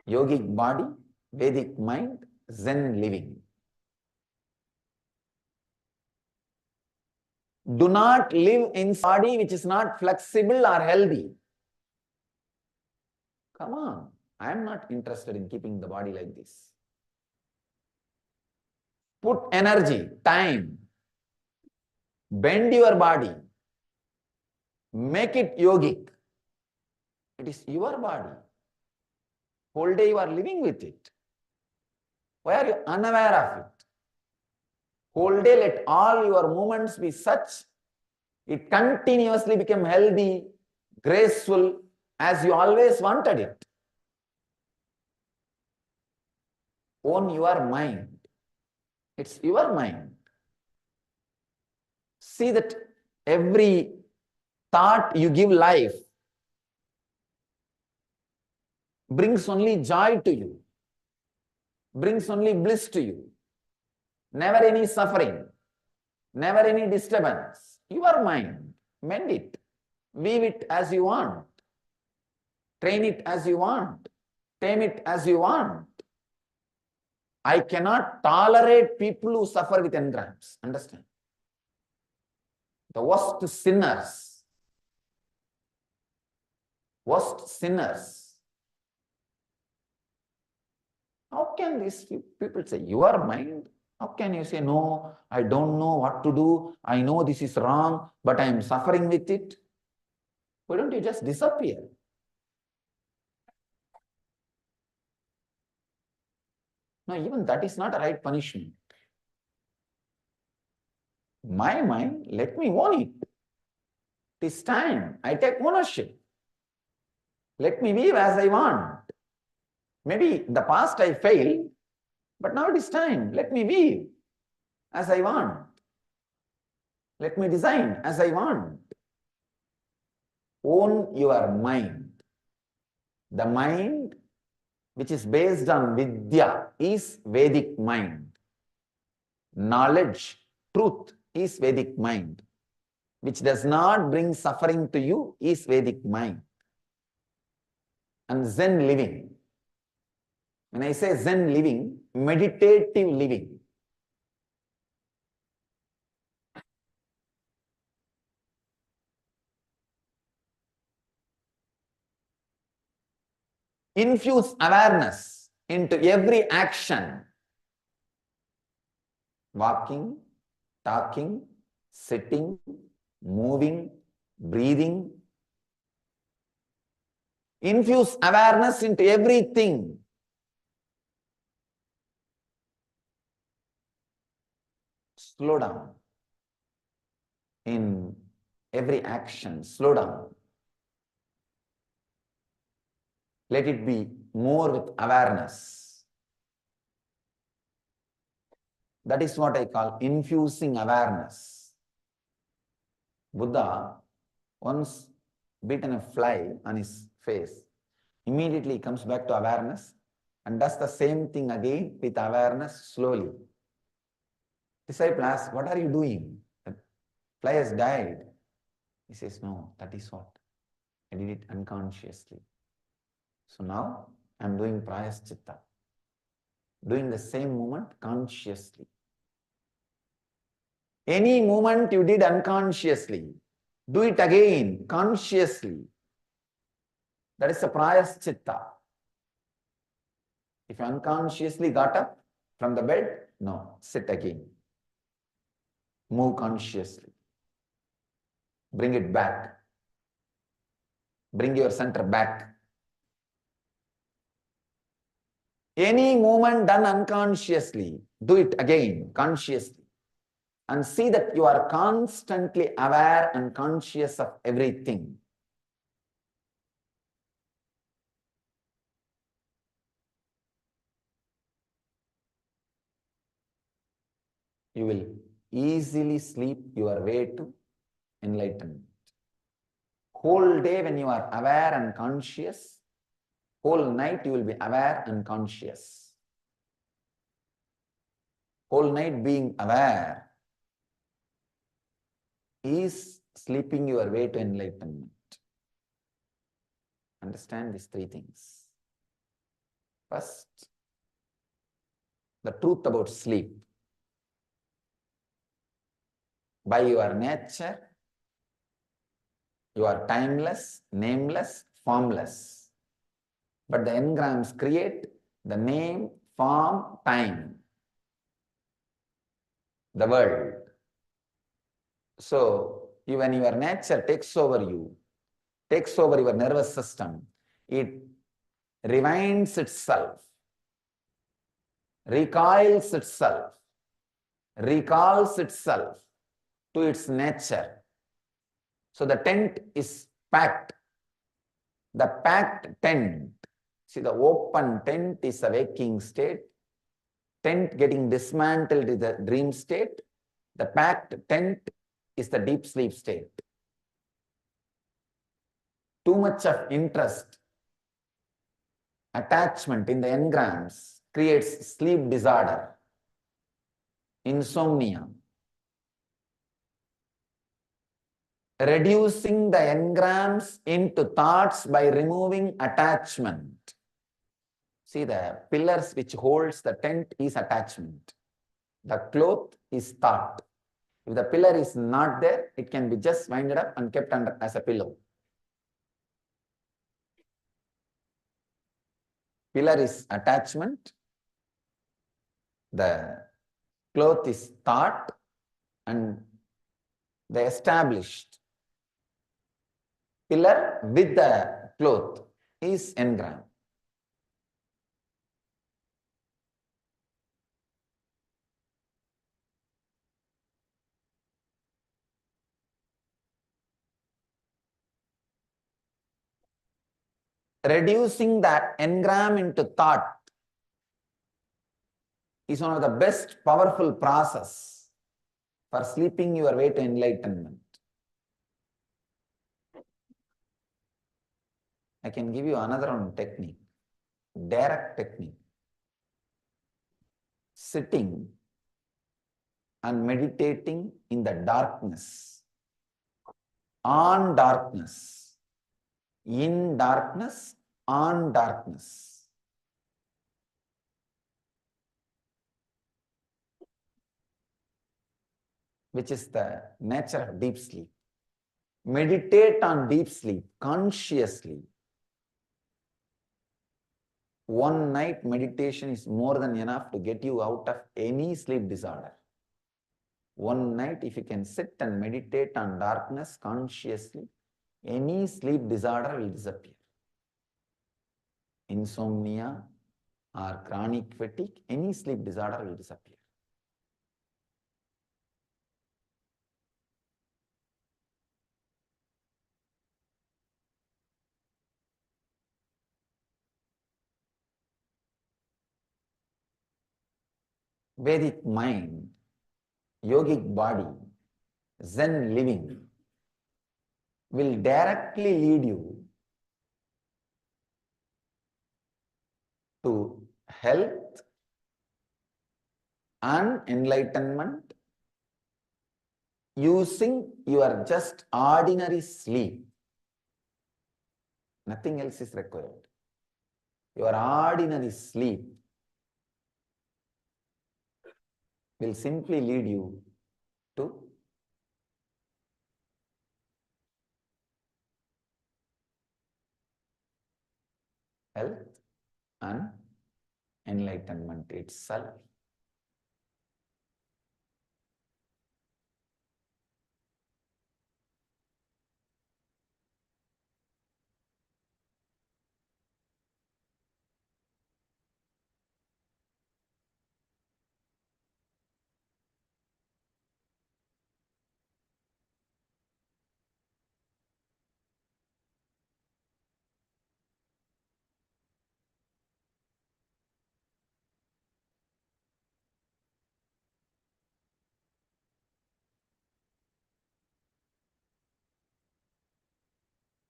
Yogic body, Vedic mind, Zen living. Do not live in a body which is not flexible or healthy. Come on, I am not interested in keeping the body like this. Put energy, time, bend your body, make it yogic. It is your body. Whole day you are living with it. Why are you unaware of it? Whole day let all your movements be such, it continuously become healthy, graceful, as you always wanted it. Own your mind. It's your mind. See that every thought you give life brings only joy to you, brings only bliss to you. Never any suffering, never any disturbance. Your mind, mend it, weave it as you want, train it as you want, tame it as you want. I cannot tolerate people who suffer with engrams. Understand? The worst sinners, how can these people say, your mind? How can you say, no, I don't know what to do. I know this is wrong, but I am suffering with it. Why don't you just disappear? No, even that is not a right punishment. My mind, let me own it. It is time. I take ownership. Let me live as I want. Maybe in the past I failed, but now it is time. Let me live as I want. Let me design as I want. Own your mind. The mind which is based on Vidya is Vedic mind. Knowledge, truth is Vedic mind. Which does not bring suffering to you is Vedic mind. And Zen living. When I say Zen living, meditative living. Infuse awareness into every action. Walking, talking, sitting, moving, breathing. Infuse awareness into everything. Slow down. In every action, slow down. Let it be more with awareness. That is what I call infusing awareness. Buddha once beaten a fly on his face. Immediately comes back to awareness and does the same thing again with awareness slowly. Disciple asks, what are you doing? The fly has died. He says, no, that is what. I did it unconsciously. So now I am doing prayaschitta. Doing the same movement consciously. Any movement you did unconsciously, do it again consciously. That is a prayaschitta. If you unconsciously got up from the bed, no, sit again. Move consciously. Bring it back. Bring your center back. Any movement done unconsciously, do it again consciously. And see that you are constantly aware and conscious of everything. You will easily sleep your way to enlightenment. Whole day when you are aware and conscious, whole night you will be aware and conscious. Whole night being aware is sleeping your way to enlightenment. Understand these three things. First, the truth about sleep. By your nature, you are timeless, nameless, formless. But the engrams create the name, form, time. The world. So, when your nature takes over you, takes over your nervous system, it rewinds itself, recoils itself, recalls itself to its nature. So the tent is packed. The packed tent, see, the open tent is a waking state. Tent getting dismantled is the dream state. The packed tent is the deep sleep state. Too much of interest, attachment in the engrams creates sleep disorder, insomnia. Reducing the engrams into thoughts by removing attachment. See, the pillars which holds the tent is attachment. The cloth is thought. If the pillar is not there, it can be just winded up and kept under as a pillow. Pillar is attachment. The cloth is thought, and the established pillar with the cloth is engram. Reducing that engram into thought is one of the best powerful process for sleeping your way to enlightenment. I can give you another one technique, direct technique. Sitting and meditating in the darkness, on darkness, in darkness, on darkness. Which is the nature of deep sleep. Meditate on deep sleep consciously. One night meditation is more than enough to get you out of any sleep disorder. One night, if you can sit and meditate on darkness consciously, any sleep disorder will disappear. Insomnia or chronic fatigue, any sleep disorder will disappear. Vedic mind, yogic body, Zen living will directly lead you to health and enlightenment using your just ordinary sleep. Nothing else is required. Your ordinary sleep will simply lead you to health and enlightenment itself.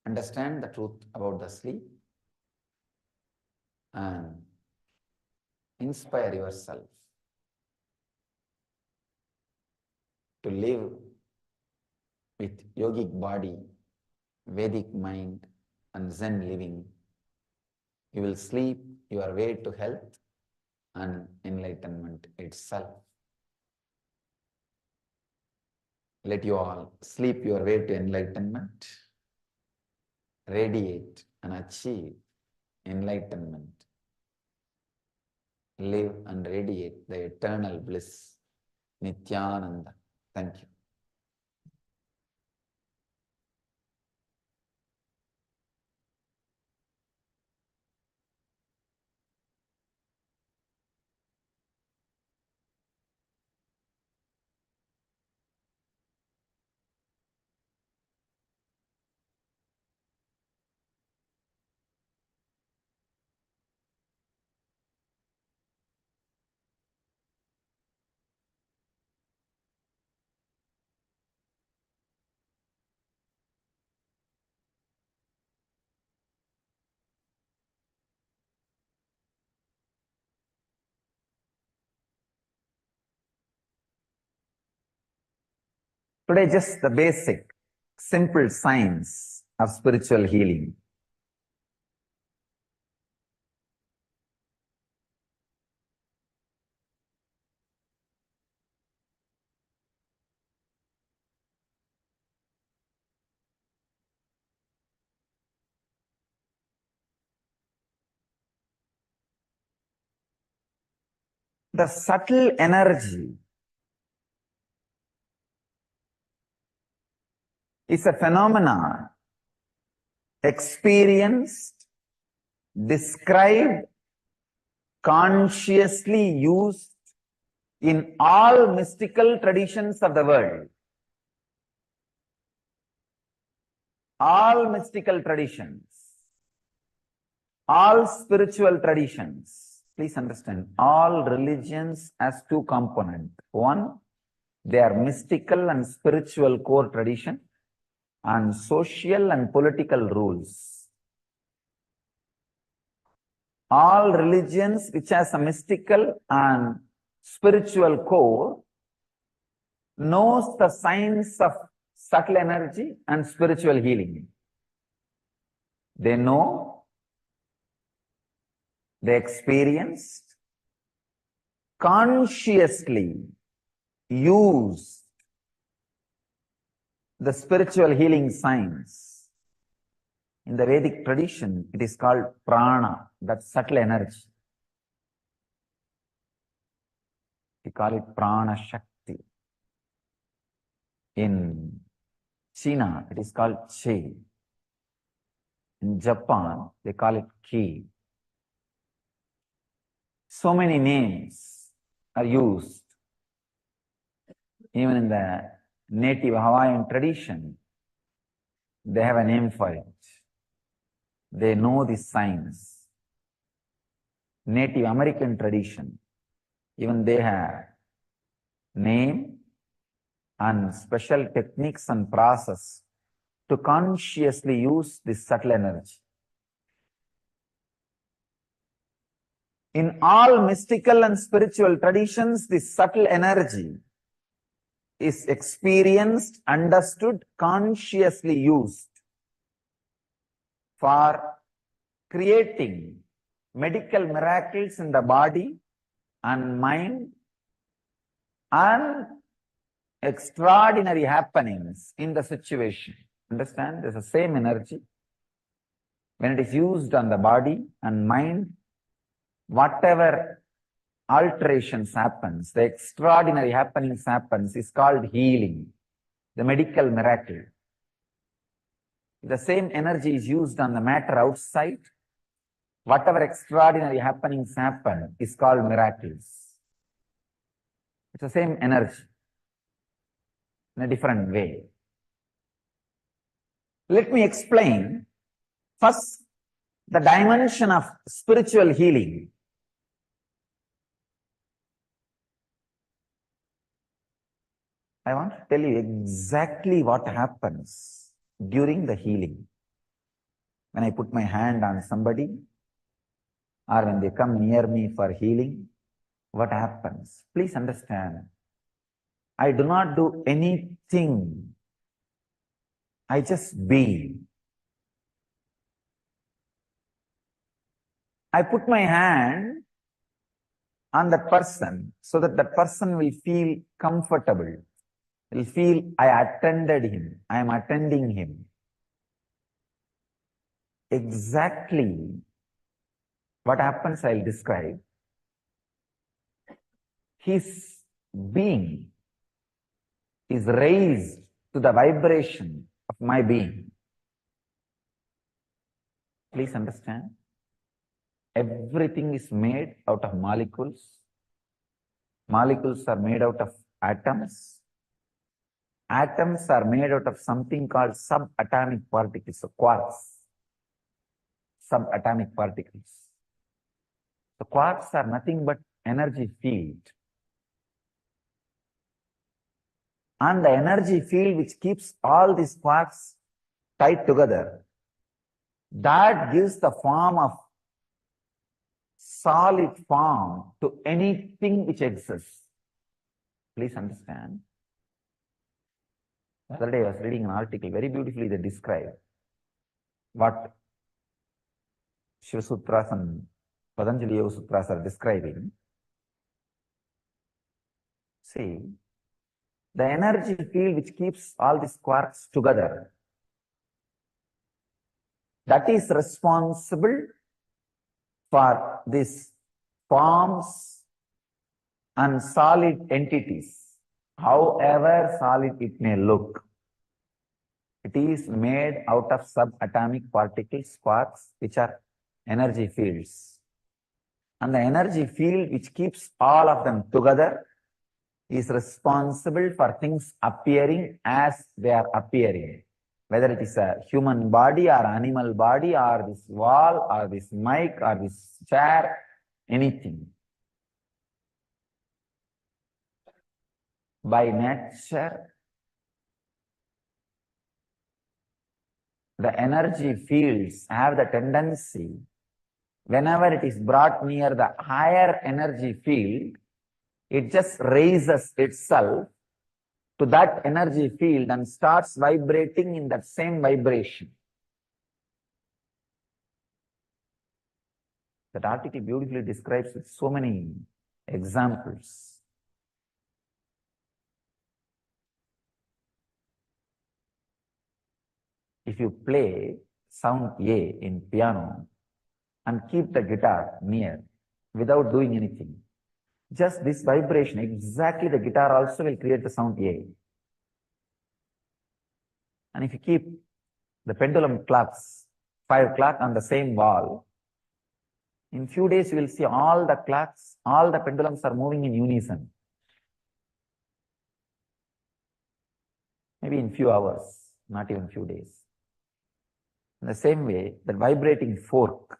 Understand the truth about the sleep and inspire yourself to live with yogic body, Vedic mind and Zen living. You will sleep your way to health and enlightenment itself. Let you all sleep your way to enlightenment, radiate and achieve enlightenment. Live and radiate the eternal bliss. Nithyananda. Thank you. Today, just the basic, simple science of spiritual healing. The subtle energy is a phenomenon experienced, described, consciously used in all mystical traditions of the world. All mystical traditions, all spiritual traditions. Please understand, all religions has two components. One, they are mystical and spiritual core tradition, and social and political rules. All religions which has a mystical and spiritual core knows the science of subtle energy and spiritual healing. They know, they experienced, consciously use the spiritual healing science. In the Vedic tradition, it is called prana, that subtle energy. We call it prana shakti. In China, it is called chi. In Japan, they call it ki. So many names are used. Even in the native Hawaiian tradition, they have a name for it. They know the science. Native American tradition, even they have name and special techniques and process to consciously use this subtle energy. In all mystical and spiritual traditions, this subtle energy is experienced, understood, consciously used for creating medical miracles in the body and mind and extraordinary happenings in the situation. Understand? There's the same energy. When it is used on the body and mind, whatever alterations happens, the extraordinary happenings happens, is called healing, the medical miracle. The same energy is used on the matter outside. Whatever extraordinary happenings happen is called miracles. It's the same energy in a different way. Let me explain first the dimension of spiritual healing. I want to tell you exactly what happens during the healing. When I put my hand on somebody, or when they come near me for healing, what happens? Please understand, I do not do anything. I just be. I put my hand on that person so that that person will feel comfortable, will feel I attended him, I am attending him. Exactly what happens, I'll describe. His being is raised to the vibration of my being. Please understand. Everything is made out of molecules. Molecules are made out of atoms. Atoms are made out of something called subatomic particles, so quarks. Subatomic particles. The quarks are nothing but energy field. And the energy field which keeps all these quarks tied together, that gives the form of solid form to anything which exists. Please understand. The other day I was reading an article, very beautifully they describe what Shiva Sutras and Patanjali Yoga Sutras are describing. See, the energy field which keeps all these quarks together, that is responsible for these forms and solid entities, however solid it may look. It is made out of subatomic particles, quarks, which are energy fields. And the energy field which keeps all of them together is responsible for things appearing as they are appearing. Whether it is a human body or animal body or this wall or this mic or this chair, anything. By nature, the energy fields have the tendency, whenever it is brought near the higher energy field, it just raises itself to that energy field and starts vibrating in that same vibration. That article beautifully describes with so many examples. If you play sound A in piano and keep the guitar near without doing anything, just this vibration, exactly the guitar also will create the sound A. And if you keep the pendulum clocks, 5 o'clock on the same wall, in few days you will see all the clocks, all the pendulums are moving in unison. Maybe in few hours, not even few days. In the same way, the vibrating fork,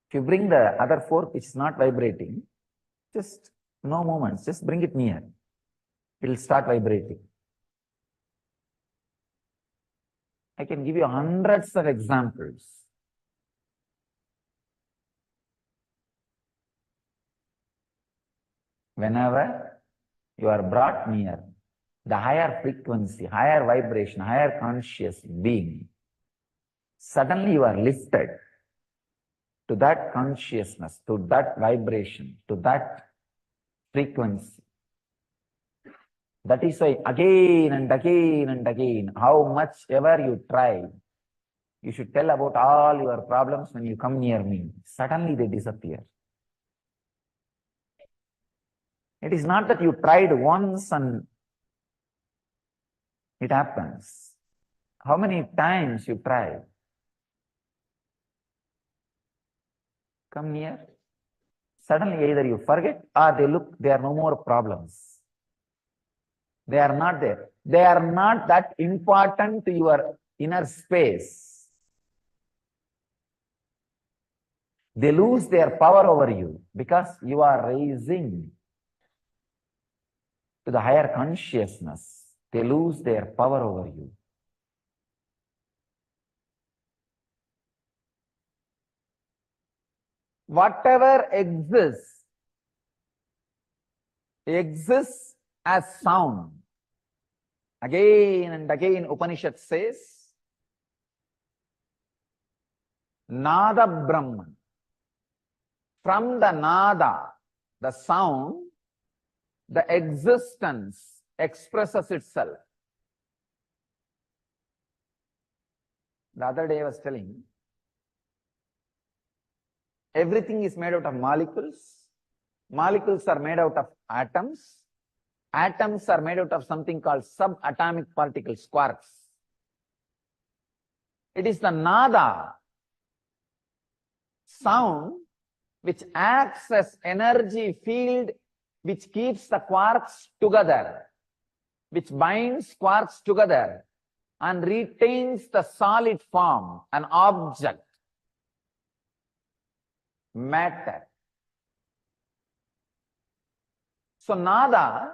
if you bring the other fork which is not vibrating, just no movements, just bring it near. It will start vibrating. I can give you hundreds of examples. Whenever you are brought near the higher frequency, higher vibration, higher conscious being, suddenly you are lifted to that consciousness, to that vibration, to that frequency. That is why again and again and again, how much ever you try, you should tell about all your problems when you come near me. Suddenly they disappear. It is not that you tried once and it happens. How many times you tried? Come near. Suddenly either you forget or they look, there are no more problems. They are not there. They are not that important to your inner space. They lose their power over you because you are raising to the higher consciousness. They lose their power over you. Whatever exists as sound. Again and again Upanishad says, Nada Brahman. From the Nada, the sound, the existence expresses itself. The other day I was telling, everything is made out of molecules. Molecules are made out of atoms. Atoms are made out of something called subatomic particles, quarks. It is the nada, sound, which acts as energy field, which keeps the quarks together, which binds quarks together and retains the solid form, an object, matter. So nada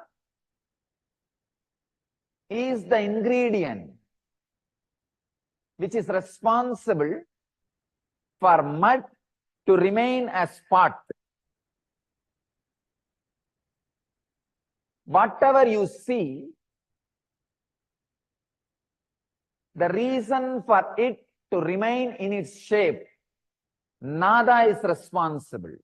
is the ingredient which is responsible for mud to remain as pot. Whatever you see, the reason for it to remain in its shape, nada is responsible.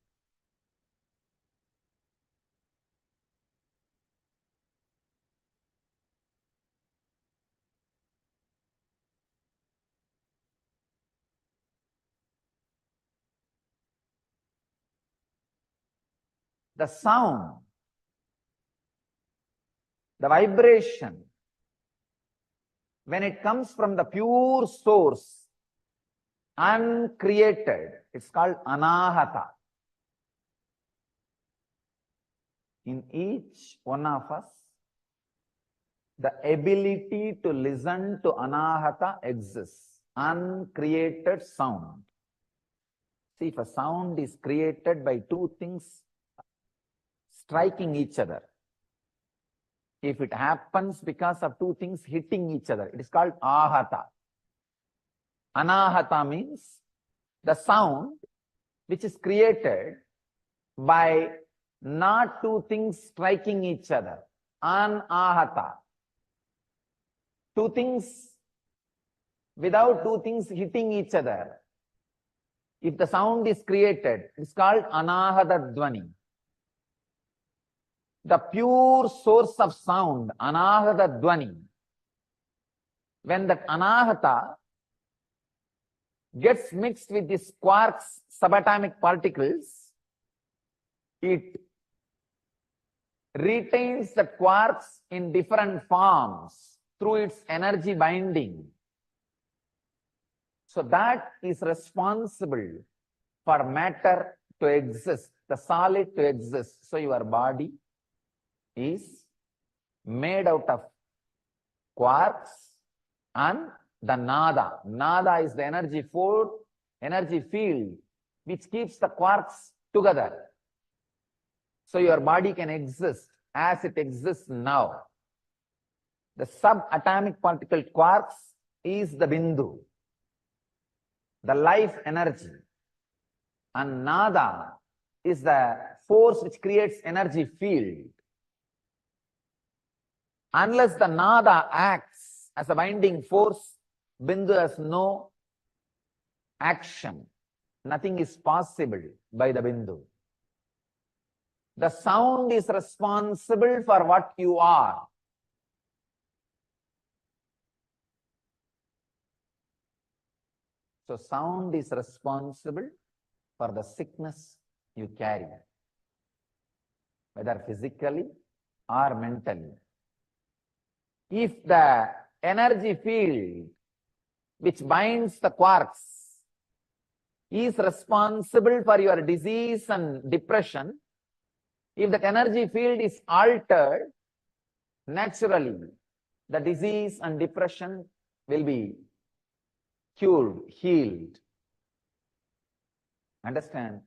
The sound, the vibration, when it comes from the pure source, uncreated, it's called anahata. In each one of us, the ability to listen to anahata exists, uncreated sound. See, if a sound is created by two things striking each other, if it happens because of two things hitting each other, it is called ahata. Anahata means the sound which is created by not two things striking each other. Anahata. Two things, without two things hitting each other. If the sound is created, it's called anahata dvani. The pure source of sound, anahata dvani. When that anahata gets mixed with these quarks, subatomic particles, it retains the quarks in different forms through its energy binding. So that is responsible for matter to exist, the solid to exist. So your body is made out of quarks and the nada. Nada is the energy field which keeps the quarks together. So your body can exist as it exists now. The subatomic particle quarks is the bindu, the life energy. And nada is the force which creates energy field. Unless the nada acts as a binding force, bindu has no action. Nothing is possible by the bindu. The sound is responsible for what you are. So sound is responsible for the sickness you carry, whether physically or mentally. If the energy field which binds the quarks is responsible for your disease and depression, if that energy field is altered, naturally the disease and depression will be cured, healed. Understand?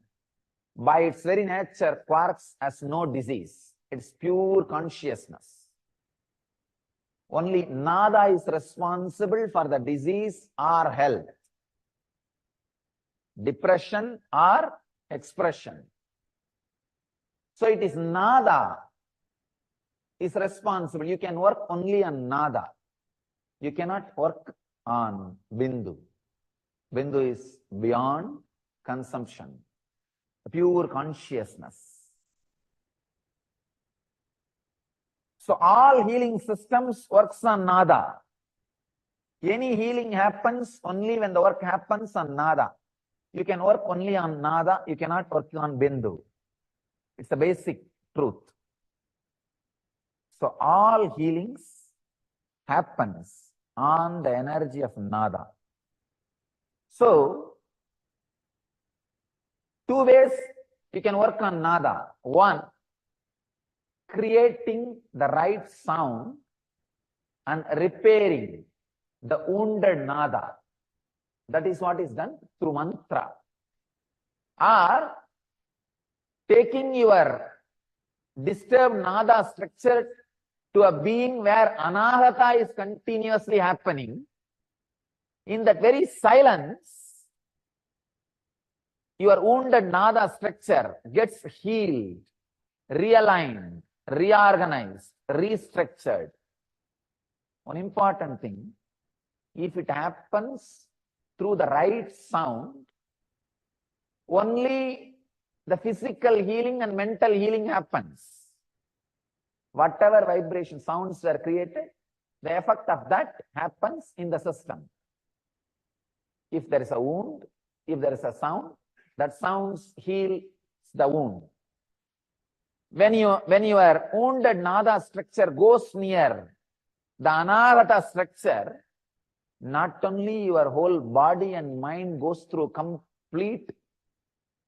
By its very nature, quarks has no disease. It's pure consciousness. Only nada is responsible for the disease or health, depression or expression. So it is nada is responsible. You can work only on nada. You cannot work on bindu. Bindu is beyond consumption, pure consciousness. So all healing systems works on nada. Any healing happens only when the work happens on nada. You can work only on nada. You cannot work on bindu. It's the basic truth. So all healings happens on the energy of nada. So two ways you can work on nada. One, creating the right sound and repairing the wounded nada. That is what is done through mantra. Or taking your disturbed nada structure to a being where anahata is continuously happening. In that very silence, your wounded nada structure gets healed, realigned, reorganized, restructured. One important thing, if it happens through the right sound, only the physical healing and mental healing happens. Whatever vibration sounds were created, the effect of that happens in the system. If there is a wound, if there is a sound, that sounds heals the wound. When your wounded nada structure goes near the anahata structure, not only your whole body and mind goes through complete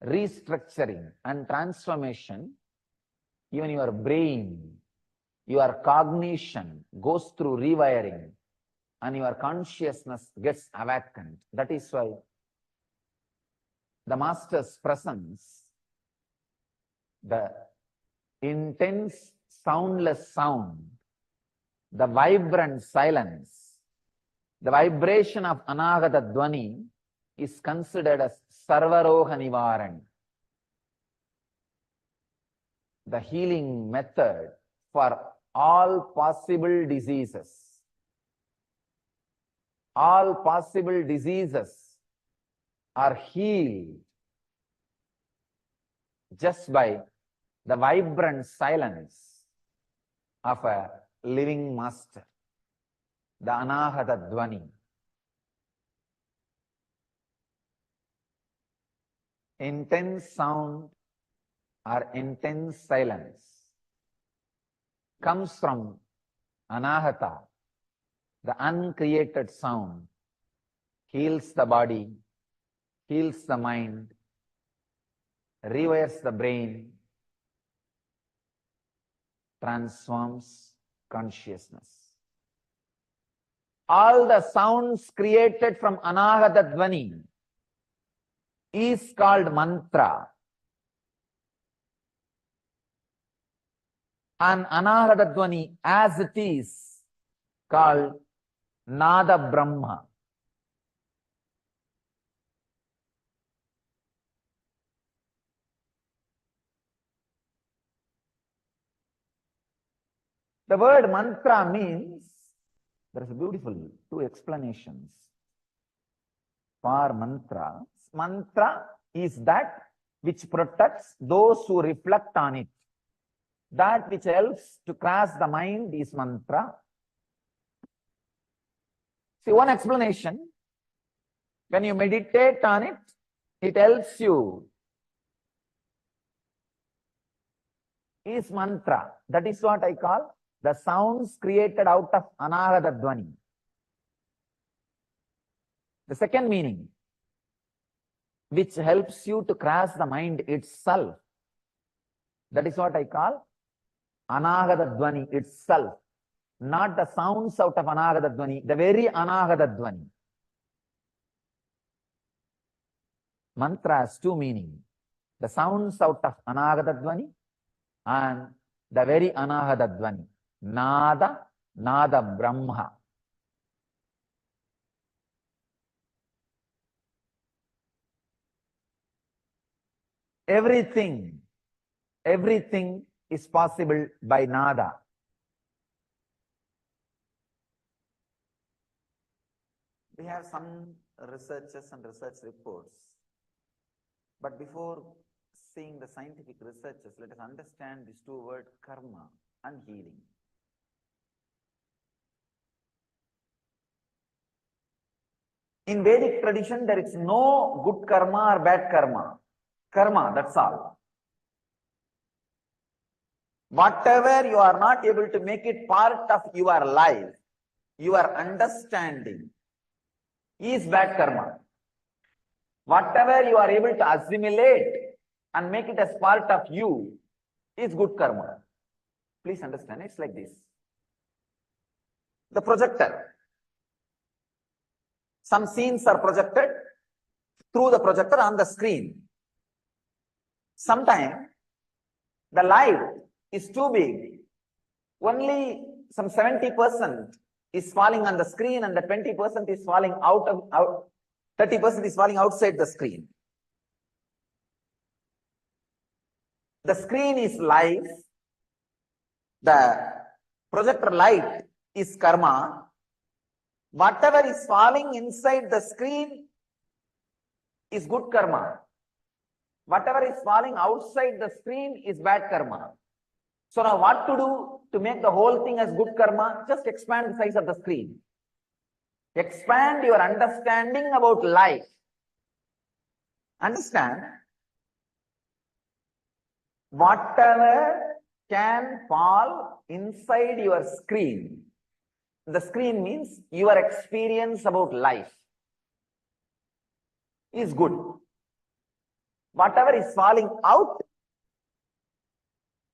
restructuring and transformation, even your brain, your cognition goes through rewiring and your consciousness gets awakened. That is why the Master's presence, the intense soundless sound, the vibrant silence, the vibration of anahata dvani is considered as sarvaroha nivaran, the healing method for all possible diseases. All possible diseases are healed just by the vibrant silence of a living master, the anahata dvani. intense sound or intense silence comes from anahata, the uncreated sound, heals the body, heals the mind, rewires the brain, transforms consciousness. All the sounds created from anahata dhvani is called mantra. And anahata dhvani as it is called nada brahma. The word mantra means, there is a beautiful two explanations for mantra. Mantra is that which protects those who reflect on it. That which helps to cross the mind is mantra. See, one explanation, when you meditate on it, it helps you, is mantra. That is what I call the sounds created out of anahata dhvani. The second meaning, which helps you to cross the mind itself, that is what I call anahata dhvani itself, not the sounds out of anahata dhvani, the very anahata dhvani. Mantra has two meanings, the sounds out of anahata dhvani and the very anahata dhvani. Nada, nada brahma. Everything is possible by nada. We have some researches and research reports. But before seeing the scientific researches, let us understand these two words, karma and healing. In Vedic tradition, there is no good karma or bad karma. Karma, that's all. Whatever you are not able to make it part of your life, your understanding, is bad karma. Whatever you are able to assimilate and make it as part of you is good karma. Please understand, it's like this. The projector. Some scenes are projected through the projector on the screen. Sometimes the light is too big. Only some 70% is falling on the screen and the 20% is falling out, 30% is falling outside the screen. The screen is life. The projector light is karma. Whatever is falling inside the screen is good karma. Whatever is falling outside the screen is bad karma. So now what to do to make the whole thing as good karma? Just expand the size of the screen. Expand your understanding about life. Understand? Whatever can fall inside your screen. The screen means your experience about life is good. Whatever is falling out,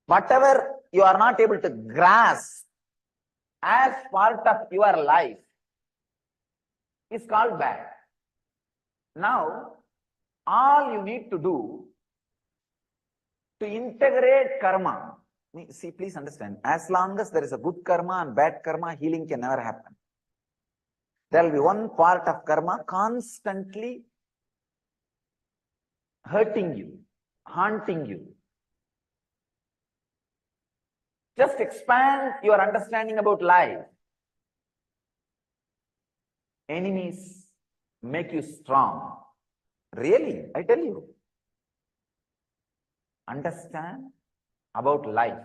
whatever you are not able to grasp as part of your life is called bad. Now, all you need to do to integrate karma, see, please understand, as long as there is a good karma and bad karma, healing can never happen. There will be one part of karma constantly hurting you, haunting you. Just expand your understanding about life. Enemies make you strong. Really, I tell you. Understand about life.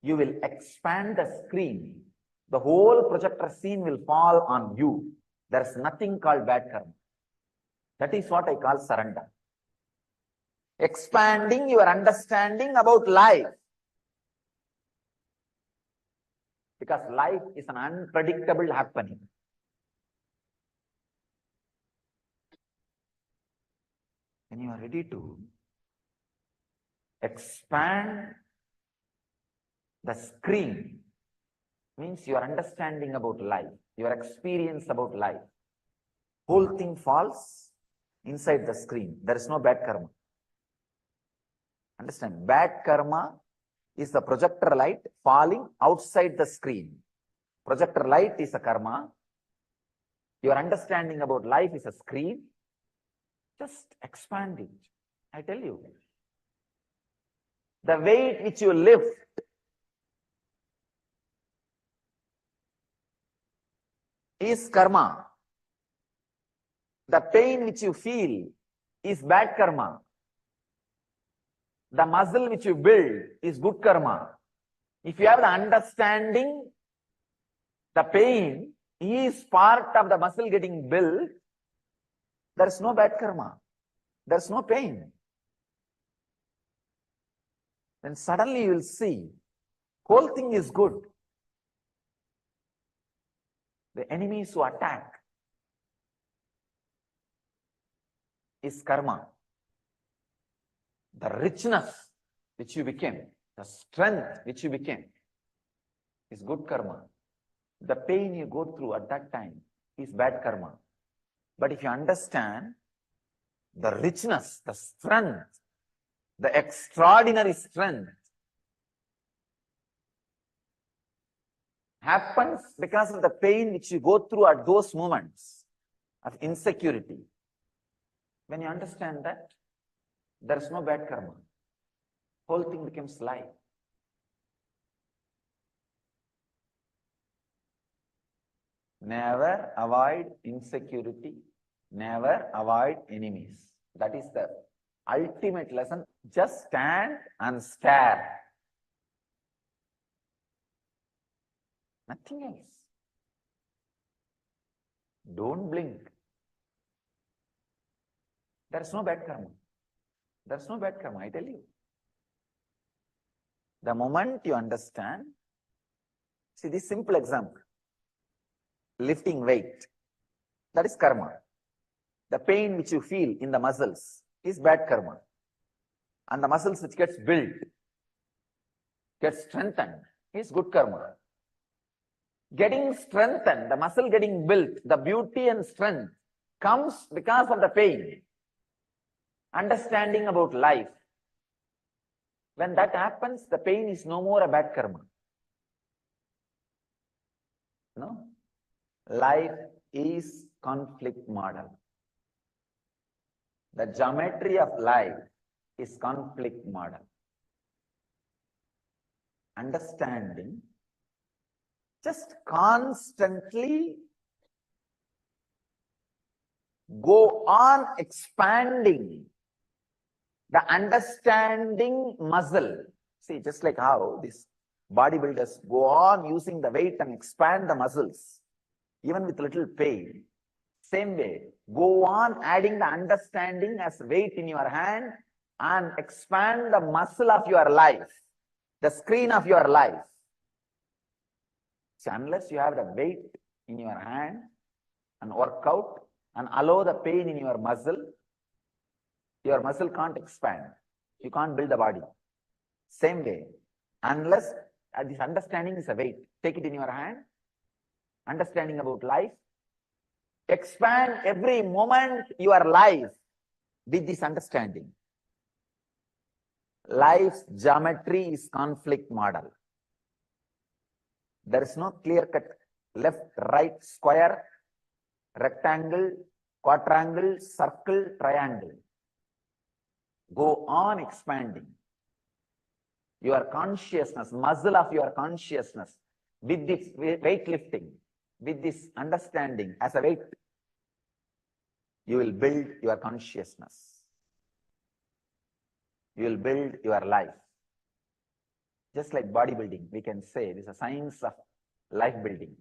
You will expand the screen. The whole projector scene will fall on you. There is nothing called bad karma. That is what I call surrender. expanding your understanding about life. Because life is an unpredictable happening. When you are ready to expand the screen, means your understanding about life, your experience about life, whole thing falls inside the screen. There is no bad karma. Understand? Bad karma is the projector light falling outside the screen. Projector light is a karma. Your understanding about life is a screen. Just expand it. I tell you. The weight which you lift is karma. The pain which you feel is bad karma. The muscle which you build is good karma. If you have the understanding, the pain is part of the muscle getting built, there is no bad karma. There is no pain. Then suddenly you will see, whole thing is good. The enemies who attack is karma. The richness which you became, the strength which you became is good karma. The pain you go through at that time is bad karma. But if you understand the richness, the strength, the extraordinary strength happens because of the pain which you go through at those moments of insecurity. When you understand that, there is no bad karma. Whole thing becomes light. Never avoid insecurity. Never avoid enemies. That is the ultimate lesson. Just stand and stare. Nothing else. Don't blink. There is no bad karma. There is no bad karma, I tell you. The moment you understand, see this simple example. Lifting weight, that is karma. The pain which you feel in the muscles is bad karma. And the muscles which gets built, gets strengthened, is good karma. Getting strengthened, the muscle getting built, the beauty and strength comes because of the pain. Understanding about life. When that happens, the pain is no more a bad karma. No? Life is conflict model. The geometry of life is conflict model. Understanding, just constantly go on expanding the understanding muscle. See, just like how these bodybuilders go on using the weight and expand the muscles, even with little pain. Same way, go on adding the understanding as weight in your hand and expand the muscle of your life, the screen of your life. See, unless you have the weight in your hand and work out and allow the pain in your muscle can't expand. You can't build the body. Same way, unless this understanding is a weight, take it in your hand, understanding about life, expand every moment your life with this understanding. Life's geometry is conflict model. There is no clear-cut left, right, square, rectangle, quadrangle, circle, triangle. Go on expanding your consciousness, muscle of your consciousness with this weightlifting, with this understanding as a weight. You will build your consciousness. You will build your life. Just like bodybuilding, we can say this is a science of life building,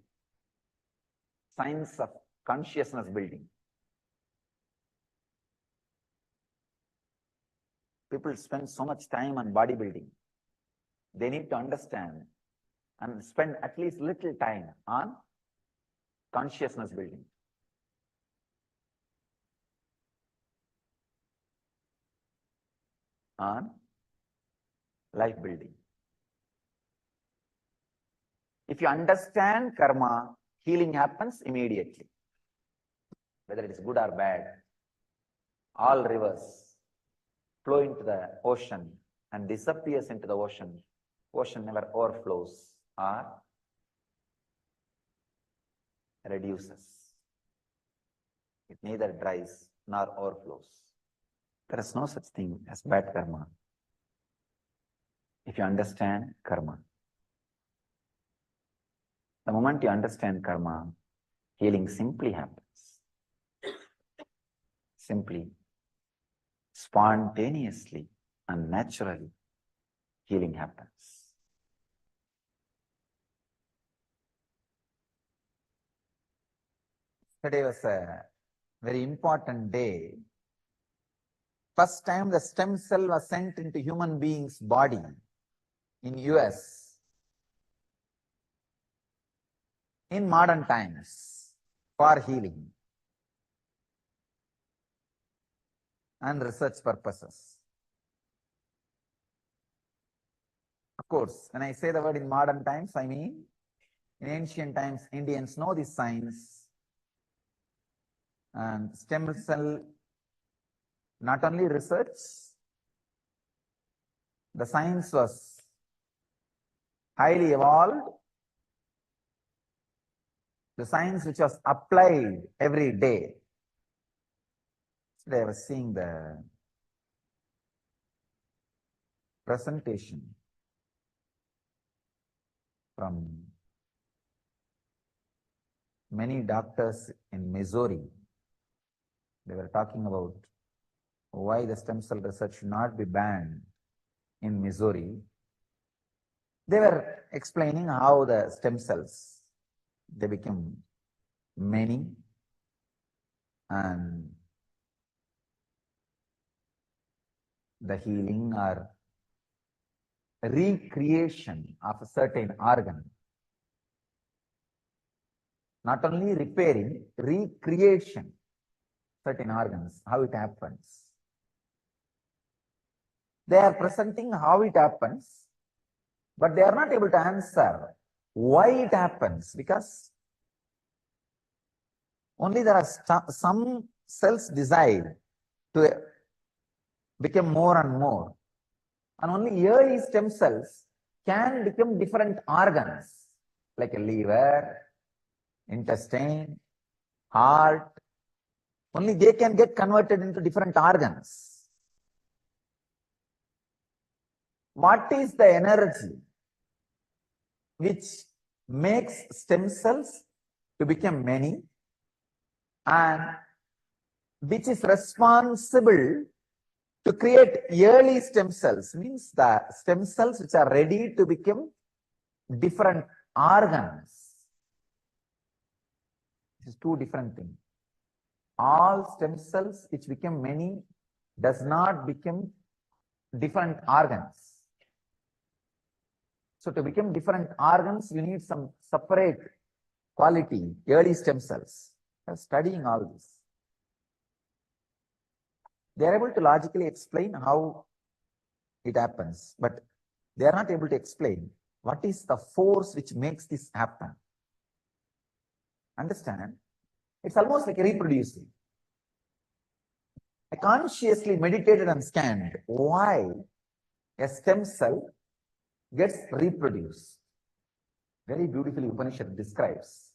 science of consciousness building. people spend so much time on bodybuilding. They need to understand and spend at least little time on consciousness building. On life building. If you understand karma, healing happens immediately. Whether it is good or bad, all rivers flow into the ocean and disappears into the ocean. Ocean never overflows or reduces. It neither dries nor overflows. There is no such thing as bad karma. If you understand karma. The moment you understand karma, healing simply happens. Simply, spontaneously and naturally, healing happens. Today was a very important day. First time the stem cell was sent into human being's body in US in modern times for healing and research purposes. Of course, when I say the word in modern times, I mean in ancient times, Indians know this science. And stem cell, not only research, the science was highly evolved. The science which was applied every day. Today I was seeing the presentation from many doctors in Missouri. They were talking about why the stem cell research should not be banned in Missouri. They were explaining how the stem cells, they become many, and the healing or recreation of a certain organ. Not only repairing, recreation certain organs, how it happens. They are presenting how it happens, but they are not able to answer why it happens, because only there are some cells decide to become more and more, and only early stem cells can become different organs like a liver, intestine, heart. Only they can get converted into different organs. What is the energy which makes stem cells to become many, and which is responsible to create early stem cells? Means the stem cells which are ready to become different organs. This is two different things. All stem cells which become many does not become different organs. So to become different organs, you need some separate quality, early stem cells. They are studying all this. They are able to logically explain how it happens, but they are not able to explain what is the force which makes this happen. Understand? It's almost like reproducing. I consciously meditated and scanned why a stem cell gets reproduced. Very beautifully Upanishad describes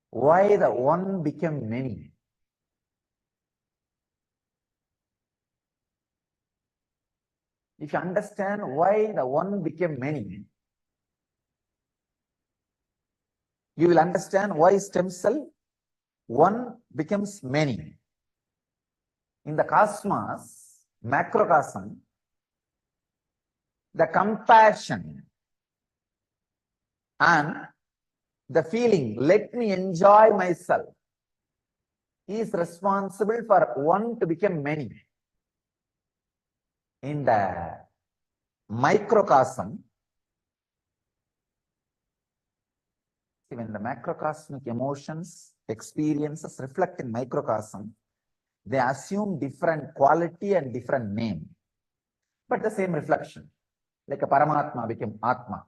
why the one became many. If you understand why the one became many, you will understand why stem cell one becomes many. In the cosmos, macrocosm, the compassion and the feeling, let me enjoy myself, is responsible for one to become many. In the microcosm, when the macrocosmic emotions, experiences reflect in microcosm, they assume different quality and different name, but the same reflection. Like a Paramatma became Atma.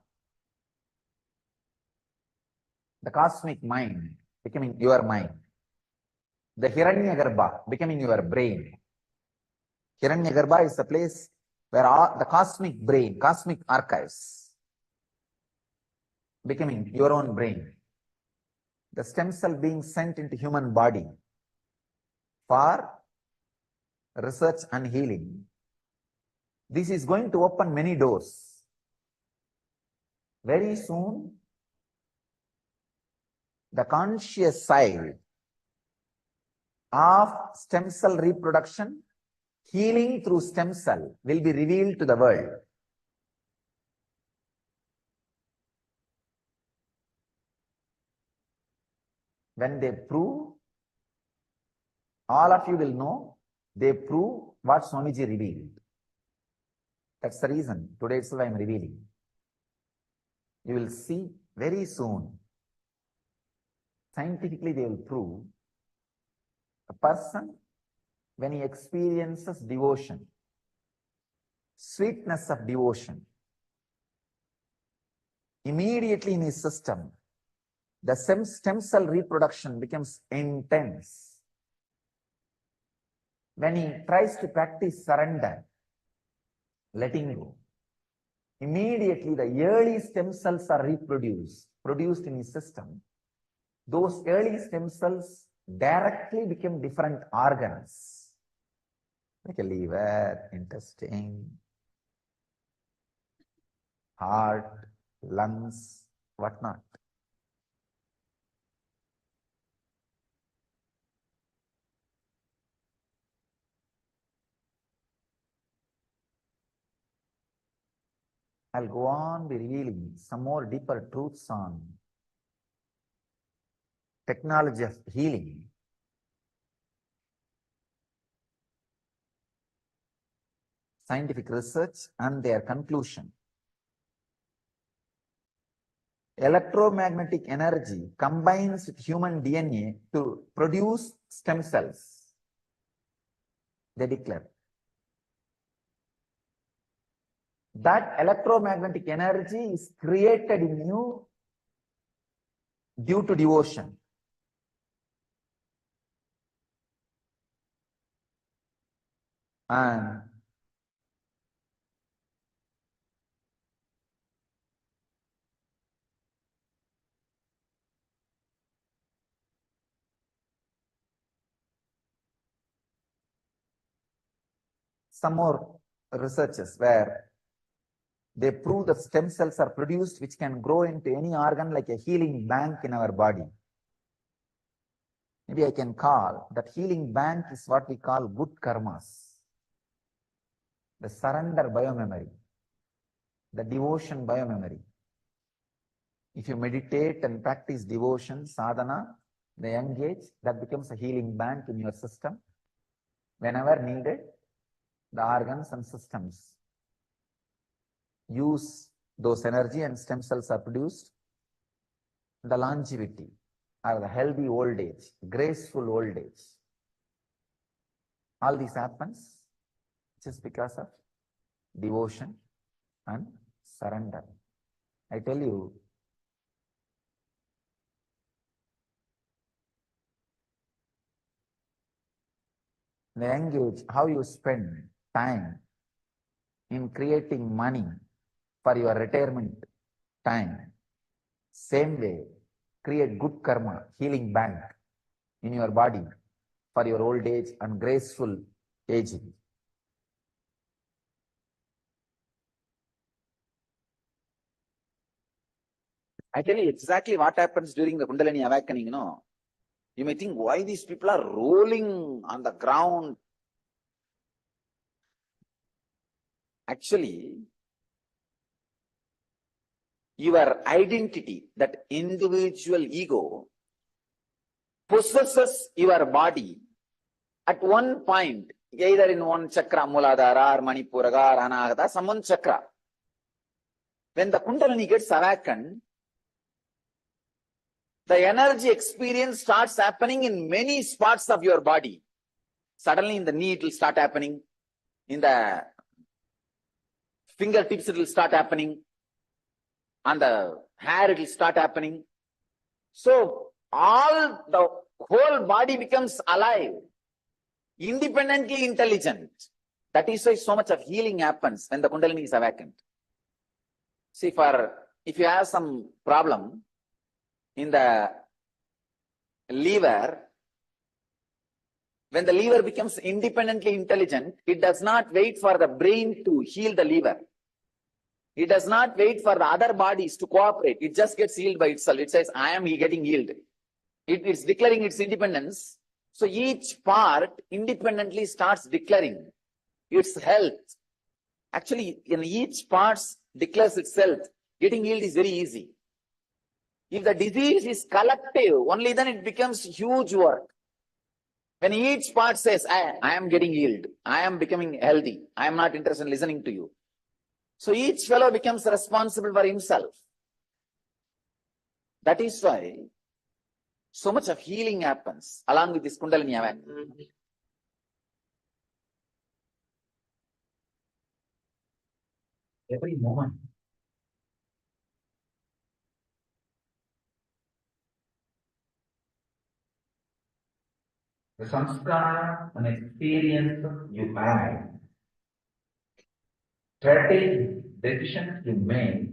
The cosmic mind becoming your mind. The Hiranyagarbha becoming your brain. Hiranyagarbha is the place where all the cosmic brain, cosmic archives, becoming your own brain. The stem cell being sent into human body for research and healing. This is going to open many doors. Very soon, the conscious side of stem cell reproduction, healing through stem cell, will be revealed to the world. When they prove, all of you will know, they prove what Swamiji revealed. That's the reason today itself I am revealing. You will see very soon. Scientifically, they will prove a person, when he experiences devotion, sweetness of devotion, immediately in his system, the stem cell reproduction becomes intense. When he tries to practice surrender, letting go, immediately the early stem cells are produced in his system. Those early stem cells directly become different organs, like a liver, intestine, heart, lungs, whatnot. I'll go on be revealing some more deeper truths on technology of healing. Scientific research and their conclusion. Electromagnetic energy combines with human DNA to produce stem cells, they declare. That electromagnetic energy is created in you due to devotion. And some more researches where they prove that stem cells are produced which can grow into any organ like a healing bank in our body. Maybe I can call that healing bank is what we call good karmas. The surrender biomemory, the devotion biomemory. If you meditate and practice devotion, sadhana, the young age, that becomes a healing bank in your system. Whenever needed, the organs and systems use those energy and stem cells are produced. The longevity or the healthy old age, graceful old age. All this happens just because of devotion and surrender. I tell you, the young age, how you spend time in creating money for your retirement time. Same way, create good karma, healing bank in your body for your old age and graceful aging. I tell you exactly what happens during the Kundalini awakening, you know. You may think, why these people are rolling on the ground? Actually, your identity, that individual ego, possesses your body at one point, either in one chakra, Muladhara or Manipuraga or Anahata, some one chakra. When the Kundalini gets awakened, the energy experience starts happening in many spots of your body. Suddenly in the knee it will start happening, in the fingertips it will start happening, on the hair it will start happening. So all the whole body becomes alive, independently intelligent. That is why so much of healing happens when the Kundalini is awakened. See, if you have some problem in the liver, when the liver becomes independently intelligent, it does not wait for the brain to heal the liver. It does not wait for the other bodies to cooperate. It just gets healed by itself. It says, I am getting healed. It's declaring its independence. So each part independently starts declaring its health. Actually, in each part declares itself. Getting healed is very easy. If the disease is collective, only then it becomes huge work. When each part says, I am getting healed, I am becoming healthy, I am not interested in listening to you. So each fellow becomes responsible for himself. That is why so much of healing happens along with this Kundalini awakening. Every moment. The samskara and experience you have, strategies, decisions you make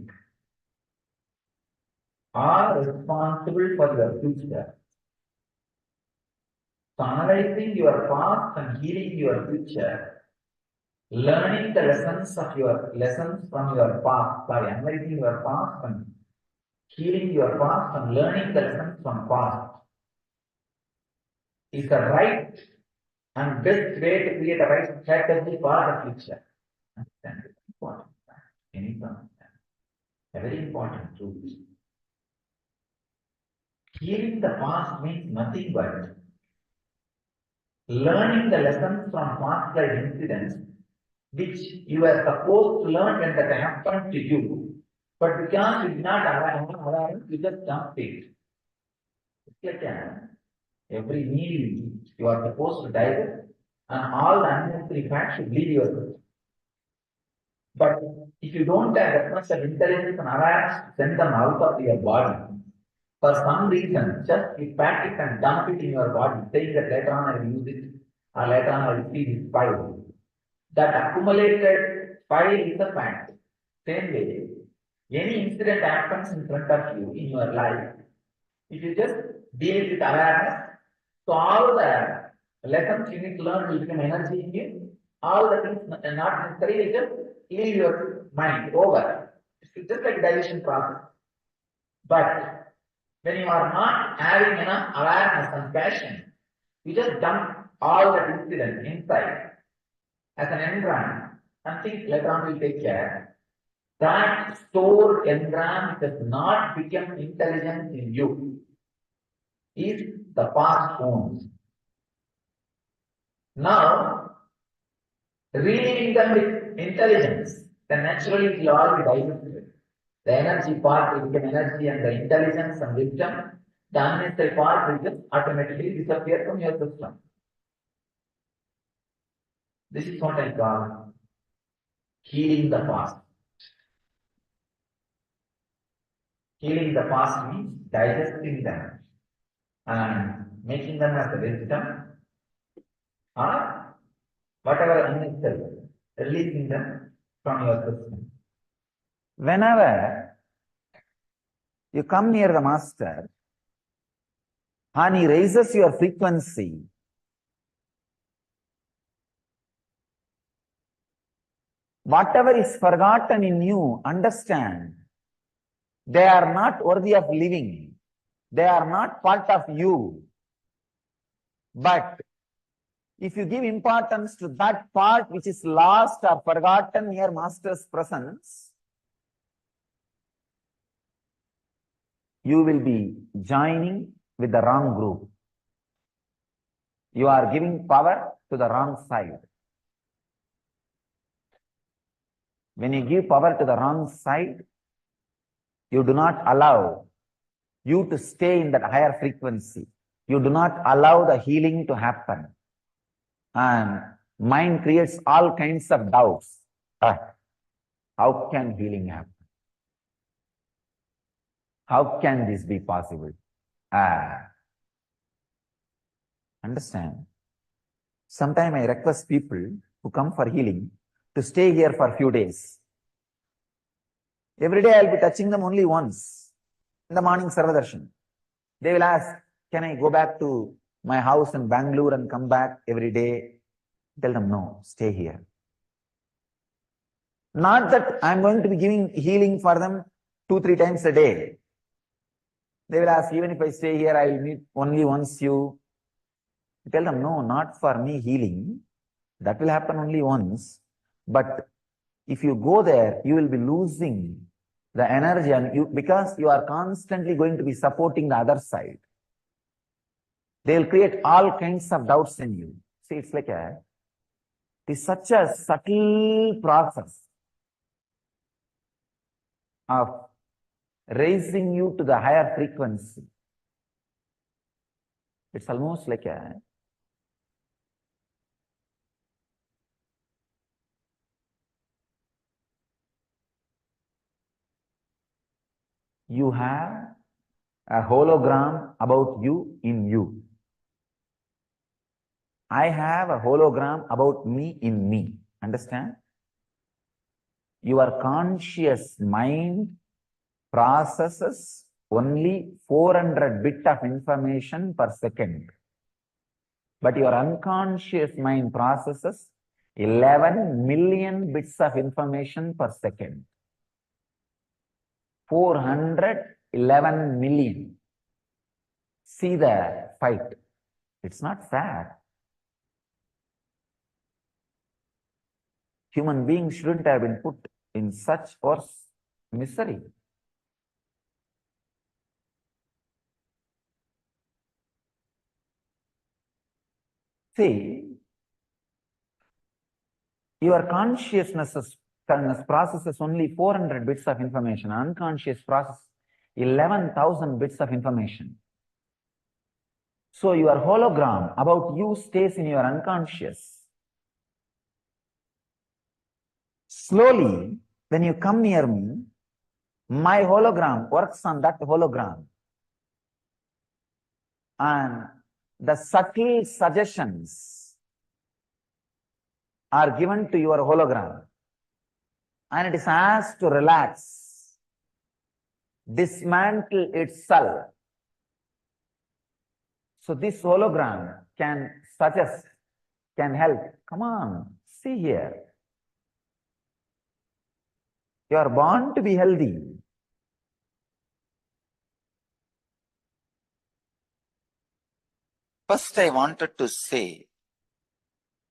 are responsible for your future. So analyzing your past and healing your future, learning the lessons from your past, analyzing your past and healing your past and learning the lessons from past is the right and best way to create a right strategy for the future. Understand it. Important. A very important truth. Healing the past means nothing but learning the lessons from past life incidents which you were supposed to learn when that happened to you, but because you did not aware, you just jumped it. It's like every meal you eat, you are supposed to digest, and all the unnecessary fat should leave your system. But if you don't have that much of intelligence and awareness to send them out of your body, for some reason, just you pack it and dump it in your body, saying that later on I will use it, or later on I will see this file. That accumulated file is a fact. Same way, any incident happens in front of you in your life, if you just deal with awareness, so all the lessons you need to learn will become energy in you. All the things not necessary will just leave your mind over. It's just like digestion process. But when you are not having enough awareness and passion, you just dump all that incident inside as an engram and think later on will take care. That stored engram does not become intelligent in you. Is the past owns. Now, reading them with intelligence, then naturally it will all be digested. The energy part will become energy and the intelligence and wisdom. The unnecessary part will just automatically disappear from your system. This is what I call healing the past. Healing the past means digesting them and making them as a wisdom or whatever unnecessary, releasing them from your system. Whenever you come near the master and he raises your frequency, whatever is forgotten in you, understand, they are not worthy of living. They are not part of you. But if you give importance to that part which is lost or forgotten near Master's presence, you will be joining with the wrong group. You are giving power to the wrong side. When you give power to the wrong side, you do not allow you to stay in that higher frequency. You do not allow the healing to happen. And mind creates all kinds of doubts. How can healing happen? How can this be possible? Understand? Sometimes I request people who come for healing to stay here for a few days. Every day I'll be touching them only once. In the morning, Sarvadarshan. They will ask, can I go back to my house in Bangalore and come back every day? Tell them, no, stay here. Not that I'm going to be giving healing for them 2-3 times a day. They will ask, even if I stay here, I will meet only once you. Tell them, no, not for me healing. That will happen only once. But if you go there, you will be losing the energy, and because you are constantly going to be supporting the other side. They will create all kinds of doubts in you. See, it's like it's such a subtle process of raising you to the higher frequency. It's almost like you have a hologram about you in you. I have a hologram about me in me. Understand? Your conscious mind processes only 400 bits of information per second. But your unconscious mind processes 11 million bits of information per second. 411 million. See the fight. It's not fair. Human beings shouldn't have been put in such worse misery. See, your consciousness processes only 400 bits of information. Unconscious process 11,000 bits of information. So your hologram about you stays in your unconscious. Slowly, when you come near me, my hologram works on that hologram. And the subtle suggestions are given to your hologram. And it is asked to relax, dismantle itself. So this hologram can suggest, can help. Come on, see here. You are born to be healthy. First, I wanted to say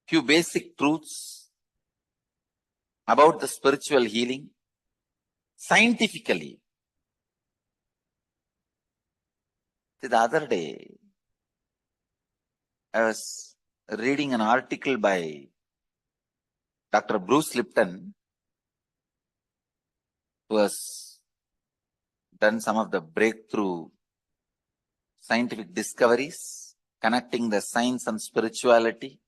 few basic truths about the spiritual healing scientifically. The other day, I was reading an article by Dr. Bruce Lipton, who has done some of the breakthrough scientific discoveries connecting the science and spirituality.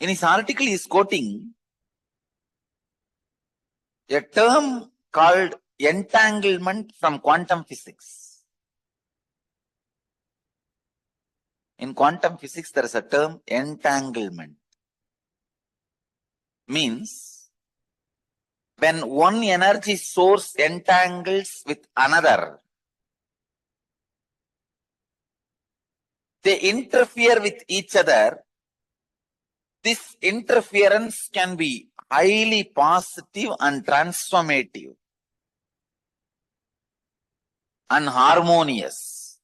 In his article, he is quoting a term called entanglement from quantum physics. In quantum physics, there is a term entanglement. Means when one energy source entangles with another, they interfere with each other. This interference can be highly positive and transformative and harmonious.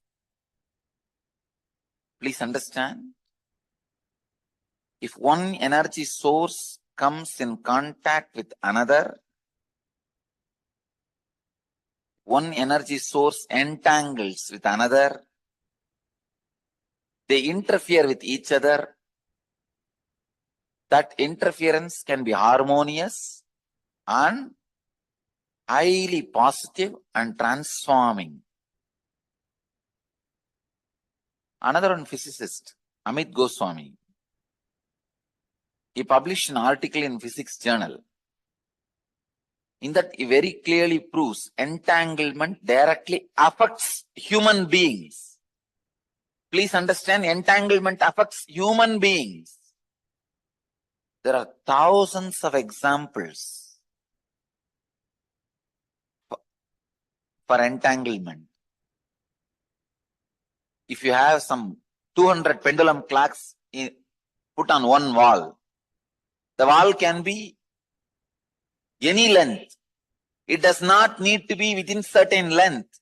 Please understand. If one energy source comes in contact with another, one energy source entangles with another, they interfere with each other. That interference can be harmonious and highly positive and transforming. Another one physicist, Amit Goswami, he published an article in Physics Journal. In that, he very clearly proves entanglement directly affects human beings. Please understand, entanglement affects human beings. There are thousands of examples for entanglement. If you have some 200 pendulum clocks put on one wall, the wall can be any length. It does not need to be within certain length.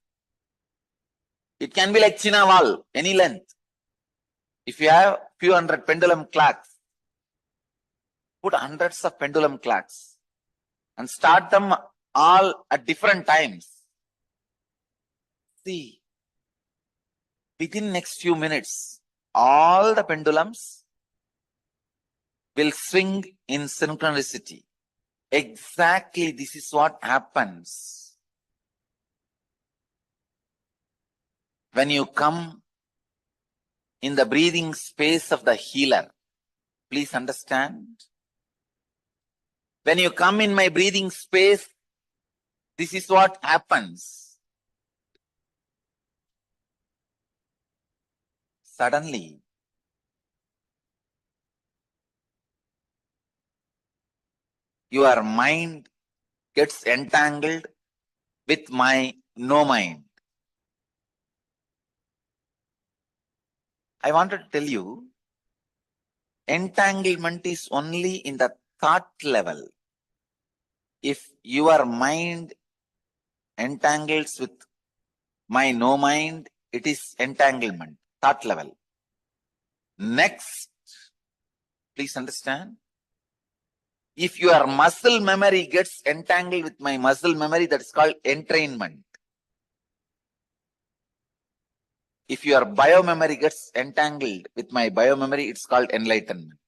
It can be like China wall, any length. If you have few hundred pendulum clocks, put hundreds of pendulum clocks and start them all at different times. See, within next few minutes, all the pendulums will swing in synchronicity. Exactly this is what happens when you come in the breathing space of the healer. Please understand. When you come in my breathing space, this is what happens. Suddenly, your mind gets entangled with my no mind. I want to tell you, entanglement is only in the thought level. If your mind entangles with my no mind, it is entanglement, thought level. Next, please understand, if your muscle memory gets entangled with my muscle memory, that is called entrainment. If your biomemory gets entangled with my biomemory, it's called enlightenment.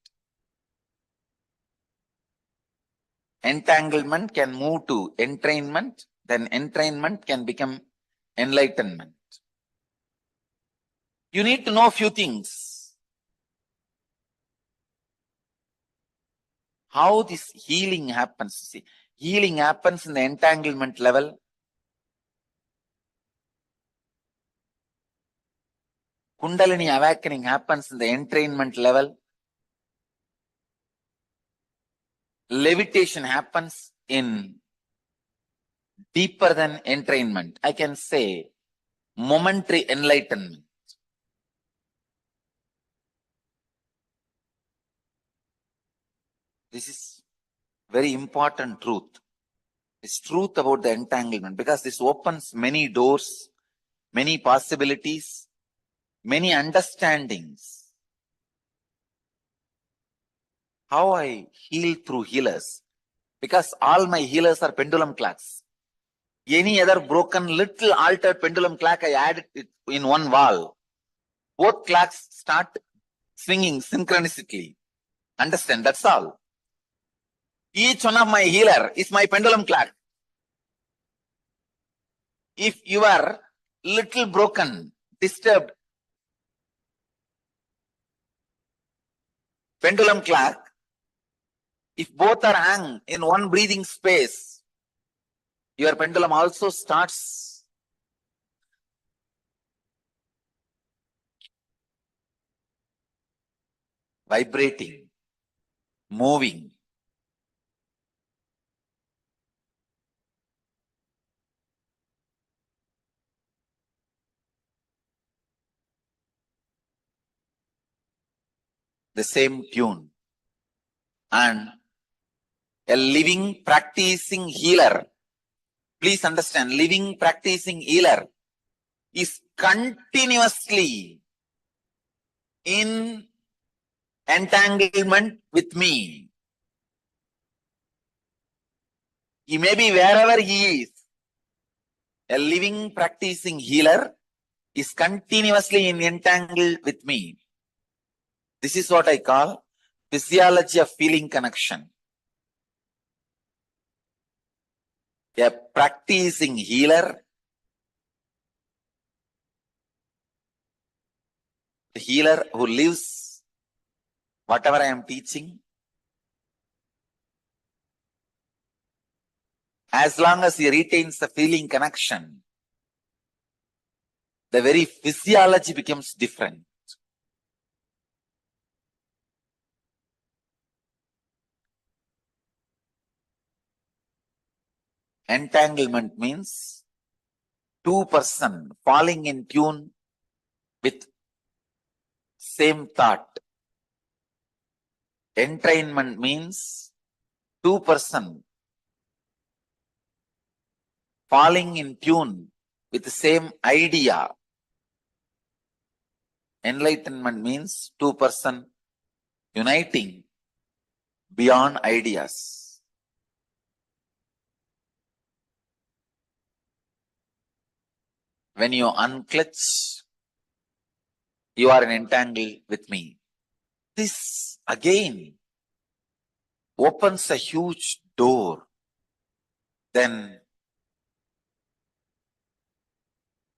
Entanglement can move to entrainment, then entrainment can become enlightenment. You need to know a few things. How this healing happens. See, healing happens in the entanglement level. Kundalini awakening happens in the entrainment level. Levitation happens in deeper than entrainment. I can say momentary enlightenment. This is very important truth. It's truth about the entanglement, because this opens many doors, many possibilities, many understandings. How I heal through healers? Because all my healers are pendulum clocks. Any other broken, little altered pendulum clock, I add it in one wall. Both clocks start swinging synchronicity. Understand? That's all. Each one of my healer is my pendulum clock. If you are little broken, disturbed pendulum clock, if both are hung in one breathing space, your pendulum also starts vibrating, moving. The same tune. And a living, practicing healer, please understand, living, practicing healer is continuously in entanglement with me. He may be wherever he is. A living practicing healer is continuously entangled with me. This is what I call physiology of feeling connection. A practicing healer, the healer who lives whatever I am teaching, as long as he retains the feeling connection, the very physiology becomes different. Entanglement means two persons falling in tune with same thought. Entrainment means two persons falling in tune with the same idea. Enlightenment means two persons uniting beyond ideas. When you unclutch, you are entangled with me. This again opens a huge door. Then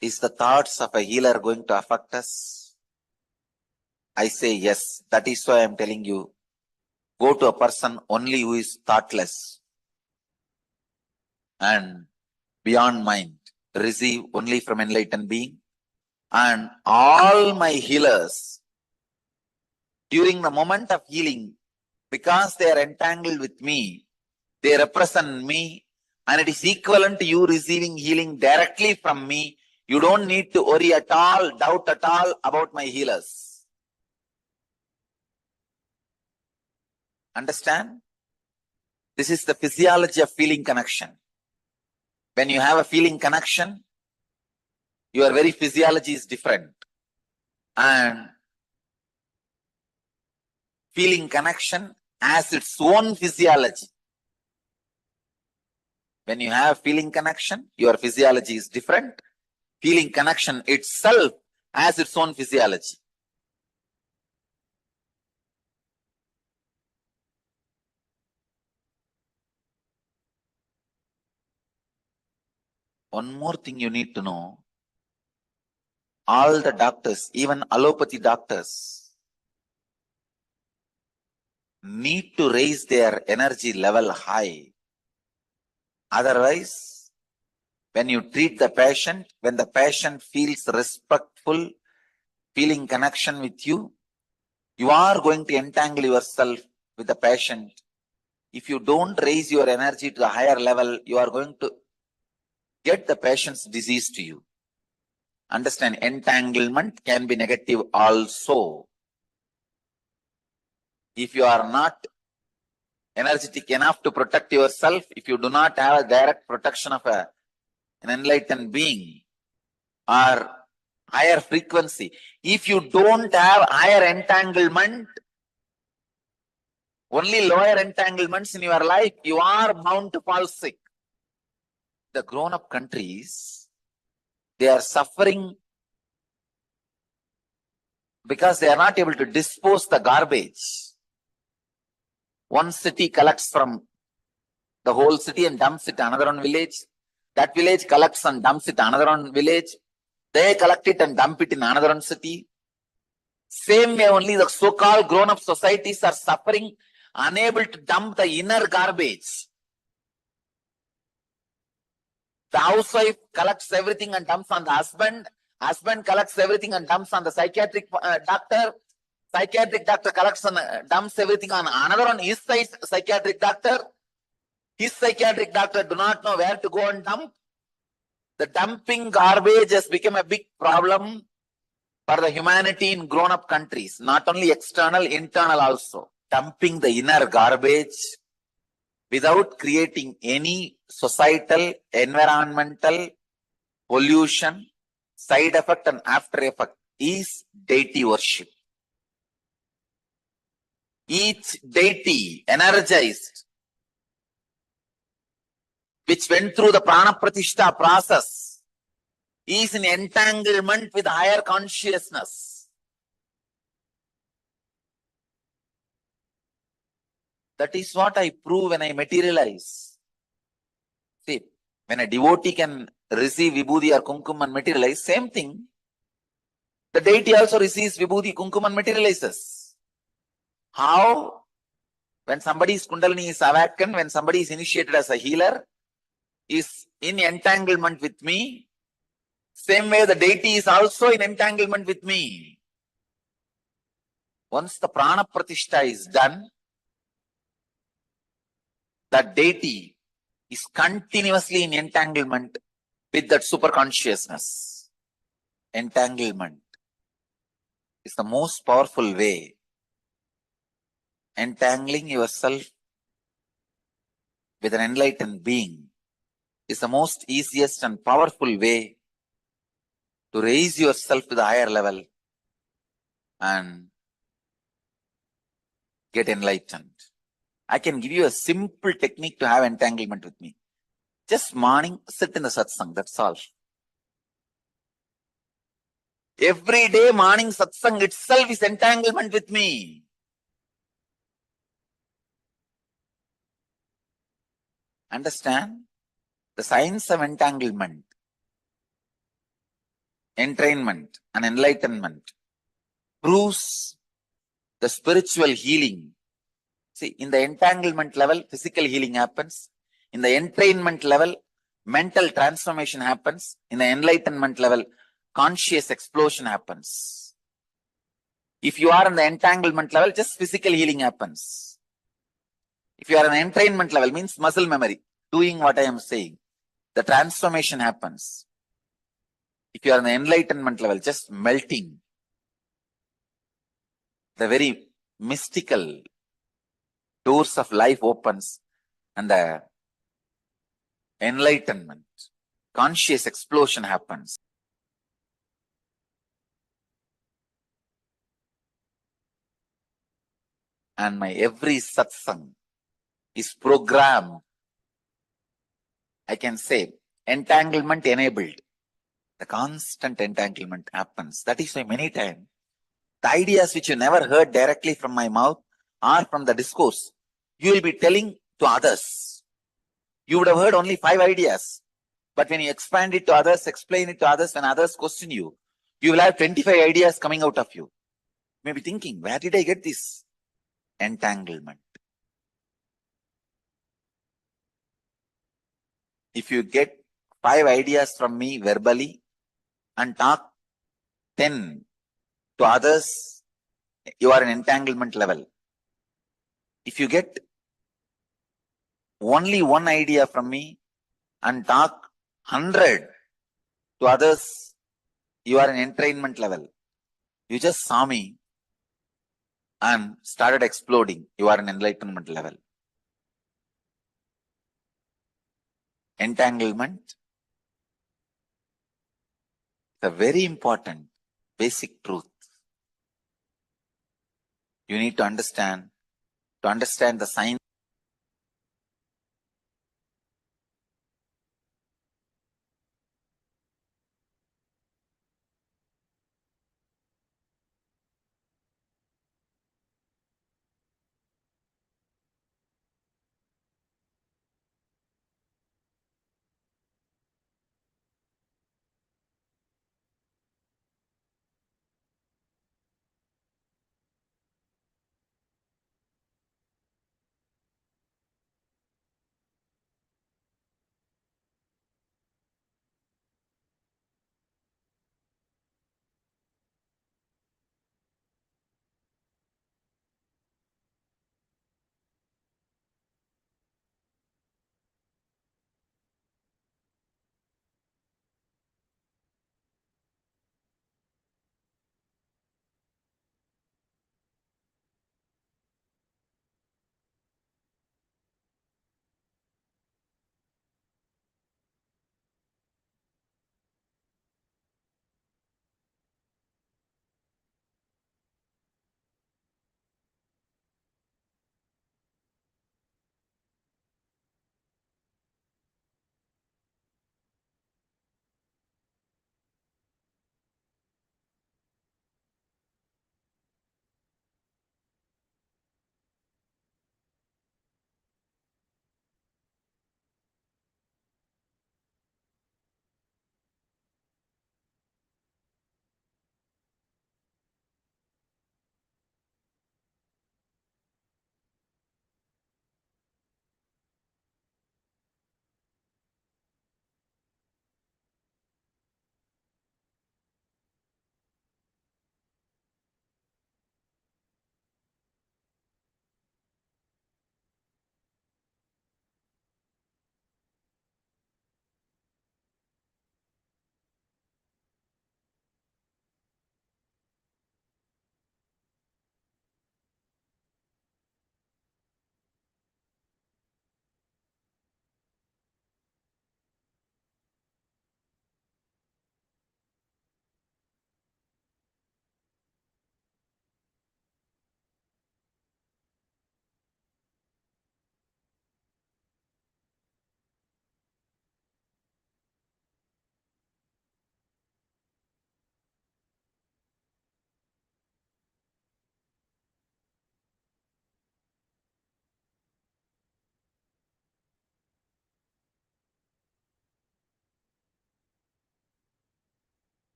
is the thoughts of a healer going to affect us? I say yes. That is why I am telling you, go to a person only who is thoughtless and beyond mind. Receive only from enlightened being. And all my healers, during the moment of healing, because they are entangled with me, they represent me, and it is equivalent to you receiving healing directly from me. You don't need to worry at all, doubt at all about my healers. Understand? This is the physiology of feeling connection. When you have a feeling connection, your very physiology is different. And feeling connection has its own physiology. When you have feeling connection, your physiology is different. Feeling connection itself has its own physiology. One more thing you need to know. All the doctors, even allopathy doctors, need to raise their energy level high. Otherwise, when you treat the patient, when the patient feels respectful, feeling connection with you, you are going to entangle yourself with the patient. If you don't raise your energy to a higher level, you are going to get the patient's disease to you. Understand, entanglement can be negative also. If you are not energetic enough to protect yourself, if you do not have a direct protection of an enlightened being or higher frequency, if you don't have higher entanglement, only lower entanglements in your life, you are bound to fall sick. The grown-up countries, they are suffering because they are not able to dispose the garbage. One city collects from the whole city and dumps it to another one village. That village collects and dumps it to another one village. They collect it and dump it in another one city. Same way only the so-called grown-up societies are suffering, unable to dump the inner garbage. The housewife collects everything and dumps on the husband. Husband collects everything and dumps on the psychiatric doctor. Psychiatric doctor collects and dumps everything on another one, his psychiatric doctor. His psychiatric doctor do not know where to go and dump. The dumping garbage has become a big problem for the humanity in grown-up countries. Not only external, internal also. Dumping the inner garbage without creating any societal, environmental pollution, side effect and after effect is deity worship. Each deity energized, which went through the prana pratishtha process, is in entanglement with higher consciousness. That is what I prove when I materialize. See, when a devotee can receive vibhuti or kumkum and materialize, same thing. The deity also receives vibhuti, kumkum and materializes. How? When somebody's kundalini is awakened, when somebody is initiated as a healer, is in entanglement with me, same way the deity is also in entanglement with me. Once the prana pratishtha is done, that deity is continuously in entanglement with that superconsciousness. Entanglement is the most powerful way. Entangling yourself with an enlightened being is the most easiest and powerful way to raise yourself to the higher level and get enlightened. I can give you a simple technique to have entanglement with me. Just morning, sit in the satsang, that's all. Every day morning satsang itself is entanglement with me. Understand? The science of entanglement, entrainment and enlightenment proves the spiritual healing. See, in the entanglement level, physical healing happens. In the entrainment level, mental transformation happens. In the enlightenment level, conscious explosion happens. If you are in the entanglement level, just physical healing happens. If you are in the entrainment level, means muscle memory, doing what I am saying, the transformation happens. If you are in the enlightenment level, just melting, the very mystical doors of life opens and the enlightenment, conscious explosion happens. And my every satsang is programmed, I can say, entanglement enabled. The constant entanglement happens. That is why many times, the ideas which you never heard directly from my mouth or from the discourse, you will be telling to others. You would have heard only 5 ideas. But when you expand it to others, explain it to others, when others question you, you will have 25 ideas coming out of you. You may be thinking, where did I get this? Entanglement. If you get 5 ideas from me verbally and talk 10 to others, you are in entanglement level. If you get only 1 idea from me and talk 100 to others, you are in entrainment level. You just saw me and started exploding. You are in enlightenment level. Entanglement is a very important basic truth. You need to understand the science.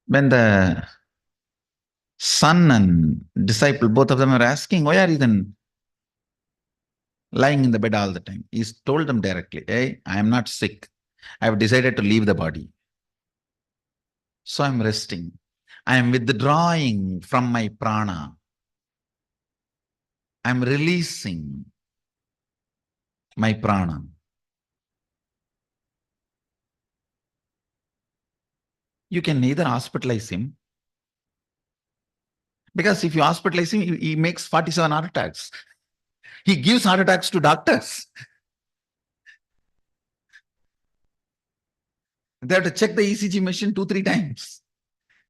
When the son and disciple, both of them are asking, why are you then lying in the bed all the time? He told them directly, hey, I am not sick. I have decided to leave the body. So I'm resting. I am withdrawing from my prana. I'm releasing my prana. You can neither hospitalize him, because if you hospitalize him, he makes 47 heart attacks. He gives heart attacks to doctors. They have to check the ECG machine 2-3 times.